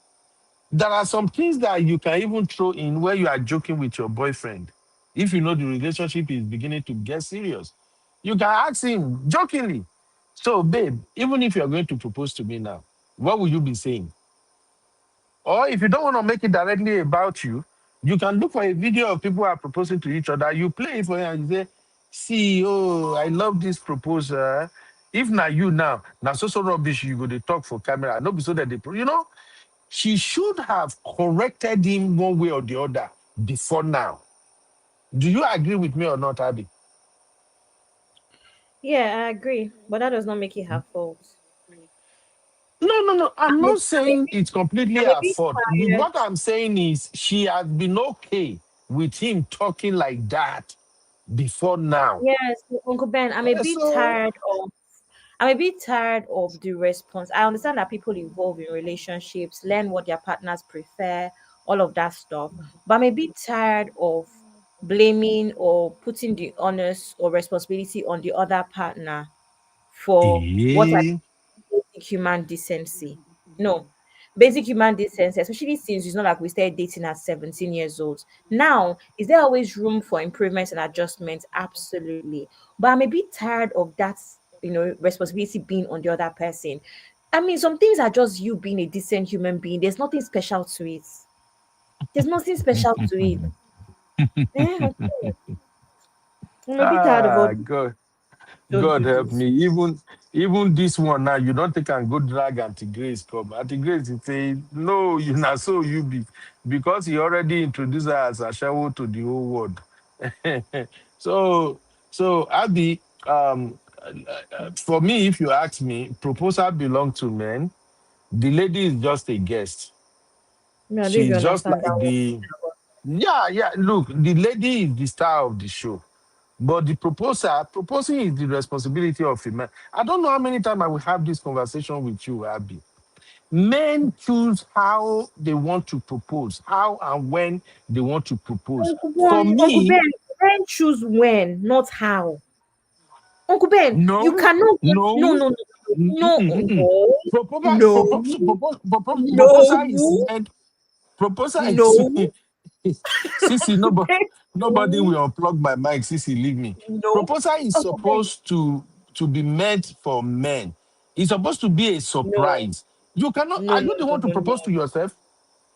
there are some things that you can even throw in where you are joking with your boyfriend. If you know the relationship is beginning to get serious, you can ask him jokingly. So, babe, even if you're going to propose to me now, what will you be saying? Or if you don't want to make it directly about you, you can look for a video of people who are proposing to each other. You play it for him and you say, see, oh, I love this proposal. If not you now so rubbish, you go to talk for camera. No, be so that she should have corrected him one way or the other before now. Do you agree with me or not, Abby? Yeah, I agree, but that does not make it her fault. No. I'm not I may saying be, it's completely I may her be fault. tired. What I'm saying is she has been okay with him talking like that before now. Yes, Uncle Ben, I may be So tired of the response. I understand that people involved in relationships learn what their partners prefer, all of that stuff. But I may be tired of blaming or putting the onus or responsibility on the other partner for what I eh, basic human decency. No, basic human decency, especially since it's not like we started dating at 17 years old. Now, is there always room for improvements and adjustments? Absolutely. But I'm a bit tired of that, responsibility being on the other person. I mean, some things are just you being a decent human being. There's nothing special to it. There's nothing special to it. Okay. I'm a bit tired of all. God. Don't God do help this. me. Even this one now, you don't think I can go drag Auntie Grace come. Auntie Grace is say, no, you not so you be. Because he already introduced her as a shower to the whole world. so Abby, for me, if you ask me, proposal belong to men. The lady is just a guest. Me, I don't even She's just understand like that one. yeah. Look, the lady is the star of the show. But the proposing is the responsibility of a man. I don't know how many times I will have this conversation with you, Abby. Men choose how they want to propose, how and when they want to propose. For Uncle me, Ben, men choose when, not how. Uncle Ben, you no, cannot just no, no, no, no, no, mm-mm. no, no, Proposal is no, meant. Proposal is no, Sissy, Uncle Ben, nobody no, will unplug my mic. Sissy, leave me. no, Proposal is Uncle Ben, supposed to be meant for men. It's supposed to be a no, surprise. You cannot. no, Are no, you the no, one to no, no. propose to yourself?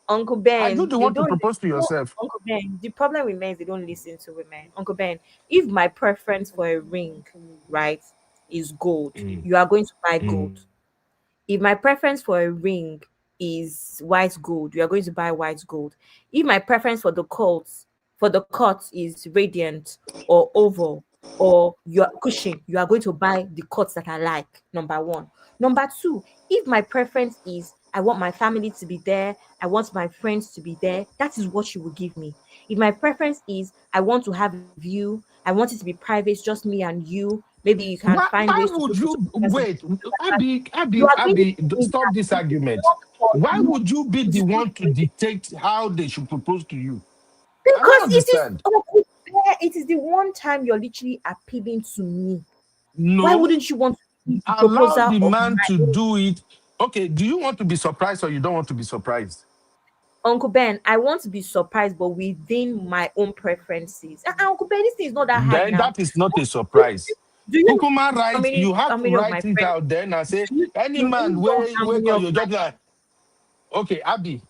Uncle Are you Ben, the they one to don't propose to no, yourself? Uncle Ben, the problem with men is they don't listen to women. Uncle Ben, if my preference for a ring, right, is gold, Mm, you are going to buy mm. gold. If my preference for a ring is white gold, you are going to buy white gold. If my preference for the cut is radiant or oval or your cushion, you are going to buy the cuts that I like. Number one. Number two, if my preference is I want my family to be there, I want my friends to be there, that is what you will give me. If my preference is I want to have a view, I want it to be private, just me and you, maybe you can find Why ways to would put you photographers in wait? Abby, you Abby, are going to Abby, do it stop that this it is argument. not for Why you. would you be It the is not one to for you. dictate how they should propose to you? I don't Because it is understand. it is the one time you're literally appealing to me. Why No, wouldn't you want to see the allow proposal the of man my to own do it. Okay, do you want to be surprised or you don't want to be surprised? Uncle Ben? I want to be surprised, but within my own preferences. Uncle Ben, this thing is not that hard Then now. that is not a surprise. Do you know Kukuma write, you how have to many of my write it friends out then and say, any do man you know how where many call of you my just like, okay, Abby,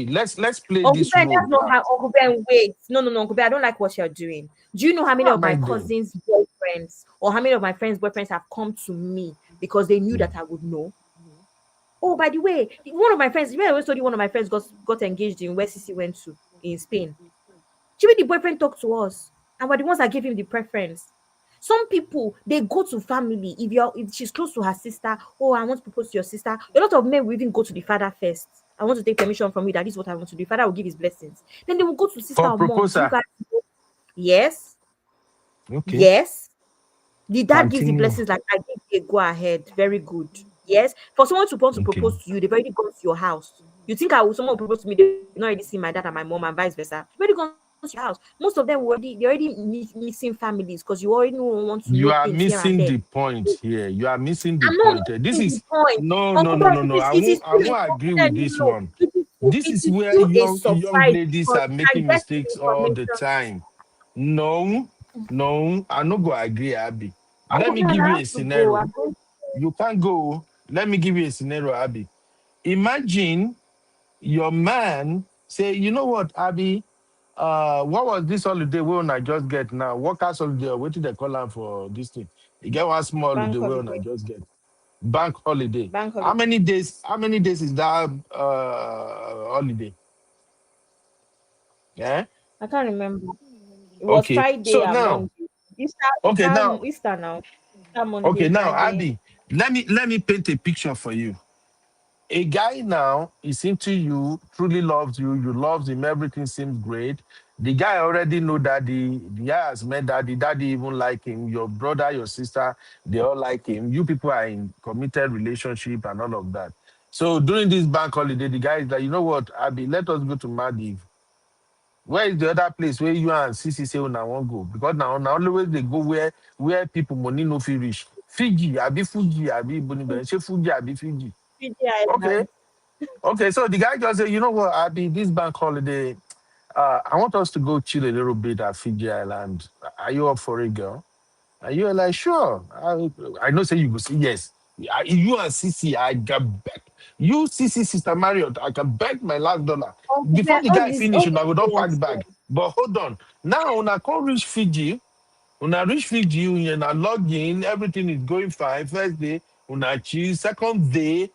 let's play Uncle this Ben, role that's not now. how Uncle Ben wait. No, Uncle Ben, I don't like what you're doing. Do you know how many How of am my I doing? cousins' boyfriends or how many of my friends' boyfriends have come to me because they knew that I would know? Oh, by the way, one of my friends, remember I always told you one of my friends got engaged in where Sissy went to in Spain. Jimmy, the boyfriend talked to us, and we're the ones that gave him the preference. Some people they go to family if she's close to her sister. Oh, I want to propose to your sister. A lot of men will even go to the father first. I want to take permission from you that this is what I want to do. The father will give his blessings. Then they will go to sister For or mom. Do you proposal. guys know? Yes, Okay, yes. The dad gives the continue. blessings like I give a go ahead. Very good. Yes. For someone to want to Okay. propose to you, they've already gone to your house. You think I will someone will propose to me, they've not already seen my dad and my mom and vice versa. They've already gone to your house. Most of them they're already mixing families because you already want to You know are things here and missing there. the point here. You are missing the I'm not point. This missing the is point. no, no, Uncle no, Ben, no, no. it is I still a won't agree with this no, one. This it is is where still a young surprise ladies because are you can making get the mistakes all the information. time. No, I'm not going to agree, Abby. Let Uncle me Ben, give I you have a to go. scenario. I'm going. You can't go. Let me give you a scenario, Abby. Imagine your man say, you know what, Abby? What was this holiday we I just get now? Workers holiday, what did they call them for this thing? You get one small Bank holiday we I holiday. just get. Bank holiday. Bank How holiday. many days? How many days is that holiday? Yeah. I can't remember. It was Okay. Friday So and now, Monday. Easter, okay, now, Easter now. Easter Monday, okay, now, Friday. Abby, let me paint a picture for you. A guy now is into you, truly loves you, you loves him, everything seems great. The guy already know daddy, the guy has met daddy, daddy even like him, your brother, your sister, they all like him. You people are in committed relationship and all of that. So during this bank holiday, the guy is like, you know what, Abby, let us go to Maldives. Where is the other place where you and Sisi say una won't go? Because now always they go where people money no feel reach. Fiji, Abi Fuji, Abi Boniben, say Fuji, Abi Fiji. Fiji Okay. Island. Okay, so the guy just said, you know what, Abby, this bank holiday, I want us to go chill a little bit at Fiji Island. Are you up for it, girl? And you're like, sure. I know, say you go say yes. You and Sisi, I can bet. You, Sisi, Sister Marriott, I can bet my last dollar. Uncle Before Ben, the guy finish, all I these go don't pack things. bag. But hold on. Now, when I come reach Fiji, when I reach Fiji, when I log in, everything is going fine. First day, when I choose. Second day,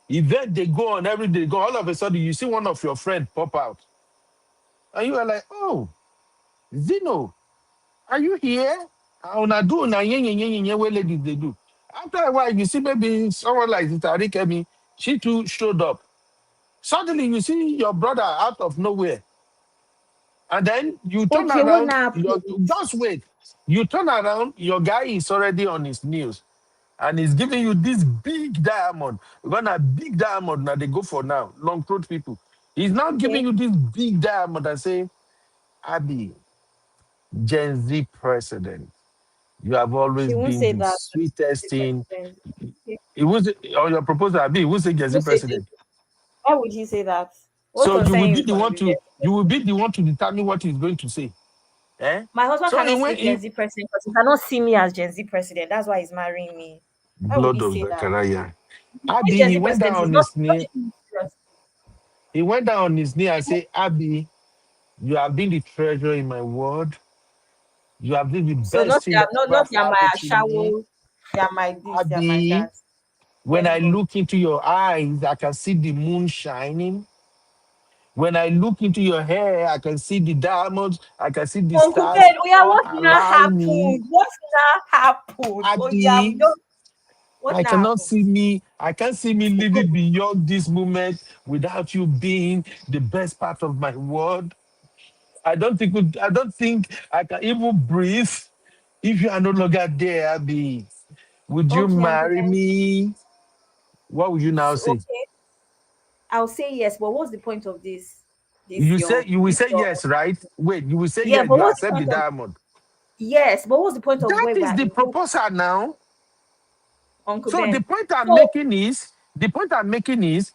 event they go on every day. Go all of a sudden, you see one of your friends pop out, and you are like, "Oh, Zeno, are you here?" And when I do, now where ladies they do. After a while, you see maybe someone like Tarikemi, she too showed up. Suddenly, you see your brother out of nowhere. And then you turn Okay, what around, now your happened? just wait. You turn around, your guy is already on his knees and he's giving you this big diamond. We're gonna big diamond now they go for now, long throat people. He's now giving Okay. you this big diamond and say, Abby, Gen Z president, you have always She won't been say the that. sweetest The thing. president. Okay. It was on your proposal, Abby, it will say Gen Who Z said this? president. Why would he say that? What So you will concern be you the from one the to determine what he's going to say. Eh? My husband So cannot in say Gen when Z president because he cannot see me as Gen Z president. That's why he's marrying me. Why would he blood of say that? Zachariah. When Abby, Gen he Z went down president is on not his knee. serious. He went down on his knee and said, Abby, you have been the treasure in my world. You have been the So best thing that ever not you're my happened to me. shower, you're my this, you're my Abby, that. when Thank I God. look into your eyes, I can see the moon shining. When I look into your hair, I can see the diamonds. I can see the Uncle stars Ben, oh yeah, all what now around me. happened? What now happened? Oh yeah, we Abby, don't. What I now cannot happened? see me, I can't see me living beyond this moment without you being the best part of my world. I don't think I can even breathe if you are no longer there, Abby. Would you Okay, Uncle marry Ben. me? What would you now say? Okay, I'll say yes, but what's the point of this? You will This say your. yes, right? Wait, you will say Yeah, yes, but you what's the accept the point of diamond. yes? But what's the point of That where we is are the involved, proposal now. Uncle So Ben? So the point I'm making is,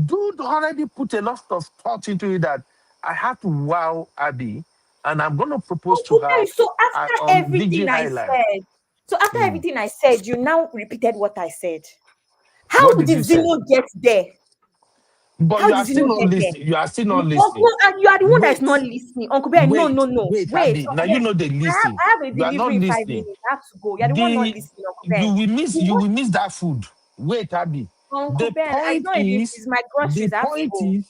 dude already put a lot of thought into it that I have to wow Abby and I'm gonna propose to her Okay, so after on everything Fiji I Island. said, so after Mm. everything I said, you now repeated what I said. What How did did you say? Zeno get there? But How you did are still Zeno not get there? listening. You are still not No, listening. no, and you are the one that is Wait, not listening, Uncle Ben. No, no, no. wait, Wait, Abby. Now Uncle you Ben. know they listen. I have a You are not delivery in five listening. minutes. I have to go. You're the one not The listening, Uncle Ben. you will miss that food. Wait, Abby. Uncle The Ben, it's point not even. is, It's my the groceries. I have to point go. is,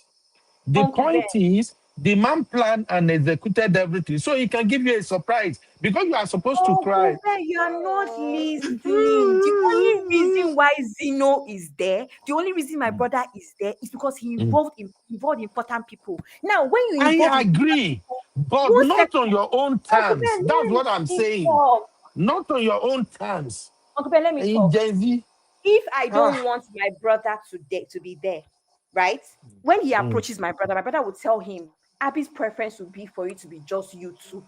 the Uncle Ben. point is, the man planned and executed everything, so he can give you a surprise because you are supposed to cry. Uncle Ben, you are not listening. The only reason why Zeno is there, the only reason my brother is there is because he Mm. involved important people. Now, when you involve I important agree, people, but one not on second, your own Uncle terms. Ben, That's let what I'm me saying. talk. Not on your own terms. Uncle Ben, let me And talk. Gen Z, If I don't ah, want my brother to be there, right? When he mm, approaches my brother would tell him, Abby's preference would be for it to be just you two.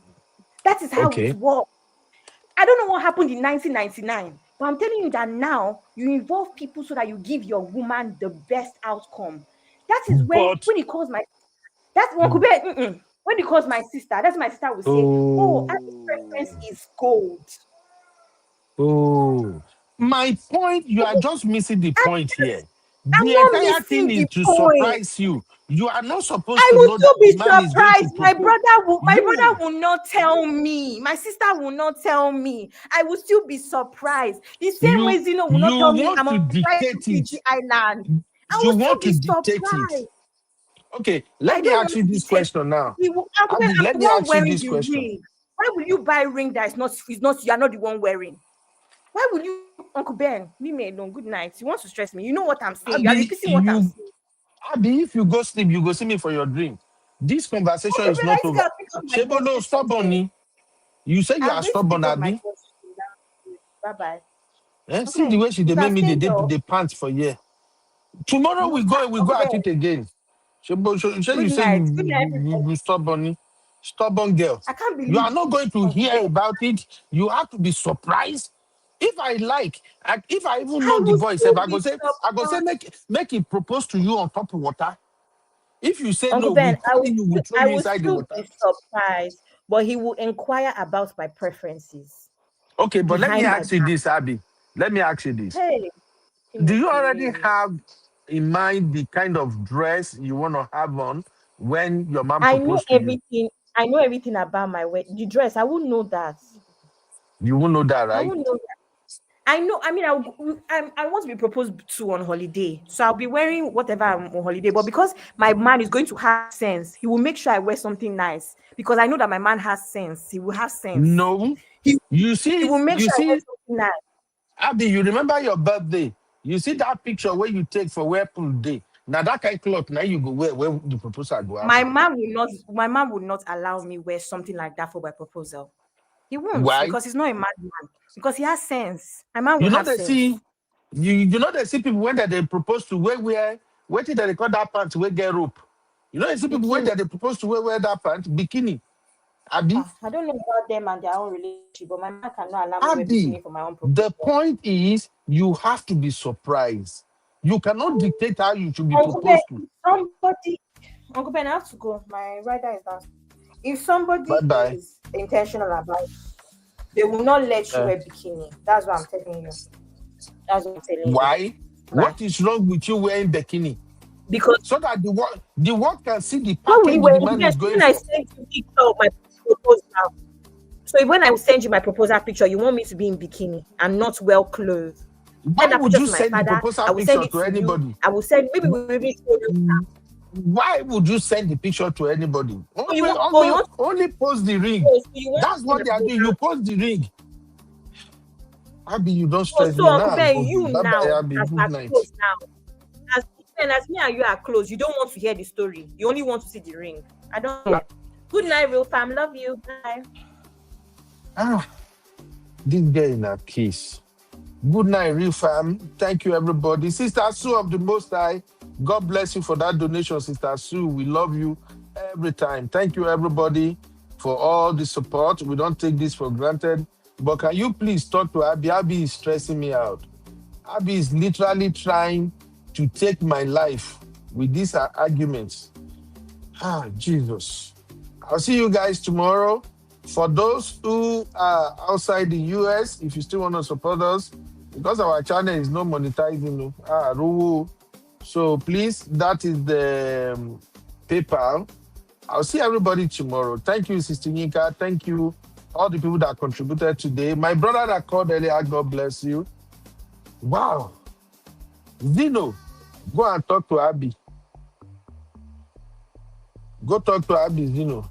That is how it okay. works. I don't know what happened in 1999, but I'm telling you that now you involve people so that you give your woman the best outcome. That is But when he calls my that's Uncle mm, Ben. When he calls my sister, that's my sister will say, "Oh, Abby's preference oh, is gold." oh, My point, you are just missing the point here. I'm The not entire thing missing is the to point. surprise you. You are not supposed I to will know still that be the man is going to surprised. propose. My You, brother will not tell me. My sister will not tell me. I will still be surprised. The same you, way Zeno will not you tell me want I'm to on flight to dictate it. Fiji Island. I You will still want be to dictate it. surprised. Okay, I let me don't ask want you to this dictate. question now. He will, Abby, I'm let the me one ask you wearing this the question. ring. Why will you buy a ring that is not you are not the one wearing? Why will you, Uncle Ben, leave me alone? Good night. You want to stress me? You know what I'm saying. You are Abby, repeating what I'm saying. Abby, if you go sleep, you go see me for your dream. This conversation Uncle is Ben, I not still over. gotta pick up my Shebo, phone no, to stop on something. me. You say you I'm are going to stubborn, pick up my Abby. phone. Bye bye. See the Okay, way she you they can make me stay here. they pants for year. Tomorrow No, we go Uncle at Ben. it again. Shebo, Good you say night. Good night, you everybody. stubborn girl. I can't You believe are not going to Uncle hear Ben. about it. You have to be surprised. If I like, if I even I know the will voice, if still be I go say surprised. make it propose to you on top of water. If you say Uncle no, we Ben, call you, we throw I you will inside the still water. be surprised, but he will inquire about my preferences Okay, but let me behind my ask you back. this, Abby. Let me ask you this. Hey, Do you already Chineke. have in mind the kind of dress you want to have on when your mom I know proposed to you? everything. I know everything about my the dress. I won't know that. You won't know that, I right? won't know that. I know. I mean, I want to be proposed to on holiday, so I'll be wearing whatever I'm on holiday. But because my man is going to have sense, he will make sure I wear something nice. Because I know that my man has sense. He will have sense. No. He, he will make You sure I wear see, something nice. Abby, you remember your birthday? You see that picture where you take for where pool day. Now that kind of cloth, now you go where the proposal go My happen. mom will not. My mom would not allow me wear something like that for my proposal. He won't Why? because he's not a madman. Because he has sense. My man will You know have they see sense. you know they see people when they propose to wear what did they call that pants we get rope. You know they see people when Bikini. they propose to wear that pants bikini. Abby, I don't know about them and their own relationship, but my man cannot allow me wear Abby, bikini for my own the proposal. point is you have to be surprised. You cannot dictate how you should be Uncle Ben, proposed to. if somebody, Uncle Ben, I have to go. My rider is down. If somebody Bye bye. is intentional about it, they will not let you wear bikini. That's what I'm telling you. That's what I'm telling you. Why? Bye. What is wrong with you wearing bikini? Because So that the world can see the why will you package wear the Uncle man Ben? is So going when I for. send you picture of my proposal, so if when I send you my proposal picture, you want me to be in bikini and not well clothed. Send Why that would picture you to my send the father. proposal I will send picture it to to you. anybody? I will send. Maybe we will even show you. Why would you send the picture to anybody? So you want? Oh, you want? Only post the ring. Oh, so you want to That's see what my they are doing. You proposal? post the ring. Abby, you don't Oh, stress so me Uncle now. I'm Ben, you going. Bye bye, now, Abby. as we Good are night. close now, as me and you are close, you don't want to hear the story. You only want to see the ring. I don't care. Good night, real fam. Love you. Bye. This girl in a kiss. Good night, real fam. Thank you, everybody. Sister Sue of the Most High, God bless you for that donation, Sister Sue. We love you every time. Thank you, everybody, for all the support. We don't take this for granted. But can you please talk to Abby? Abby is stressing me out. Abby is literally trying to take my life with these arguments. Jesus. I'll see you guys tomorrow. For those who are outside the US, if you still want to support us, because our channel is not monetizing, so please, that is the PayPal. I'll see everybody tomorrow. Thank you, Sister Yinka. Thank you, all the people that contributed today. My brother that called earlier, God bless you. Wow. Zeno, go and talk to Abby. Go talk to Abby, Zeno.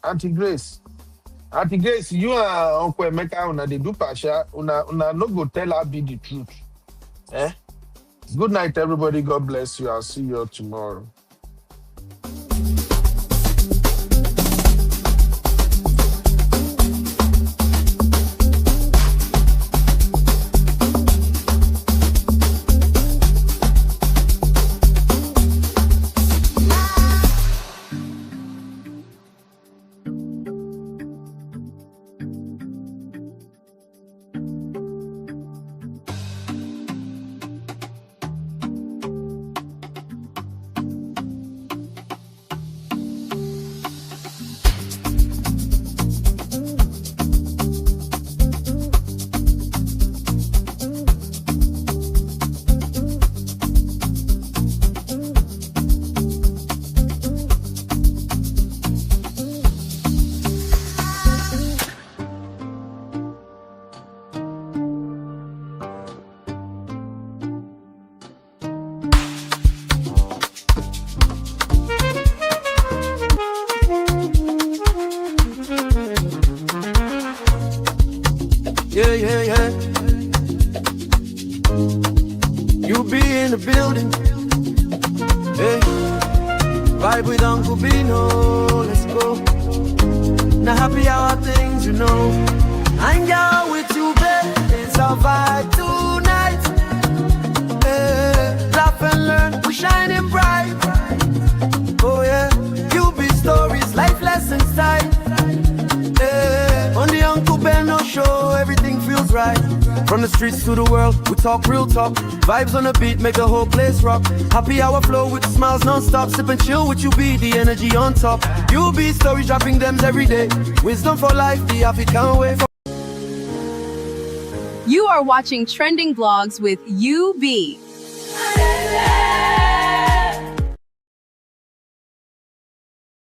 Auntie Grace. Auntie Grace, you and Uncle Emeka, una they do pasha, una no go tell Abby the truth. Eh? Good night, everybody. God bless you. I'll see you all tomorrow. Yeah, yeah, yeah. You be in the building. Hey, vibe with Uncle Bino. Let's go. Now happy hour things, you know. Hang out with you, babe. It's our vibe tonight. Hey, laugh and learn. We're shining bright. Oh yeah. You be stories, life lessons time. Hey, on the Uncle Beno show, everything feels right. From the streets to the world, we talk real talk. Vibes on the beat, make the whole place rock. Happy hour flow with smiles non-stop. Sip and chill with you, be the energy on top. You be stories, dropping them every day. Wisdom for life, the African way. You are watching Trending Vlogs with UB.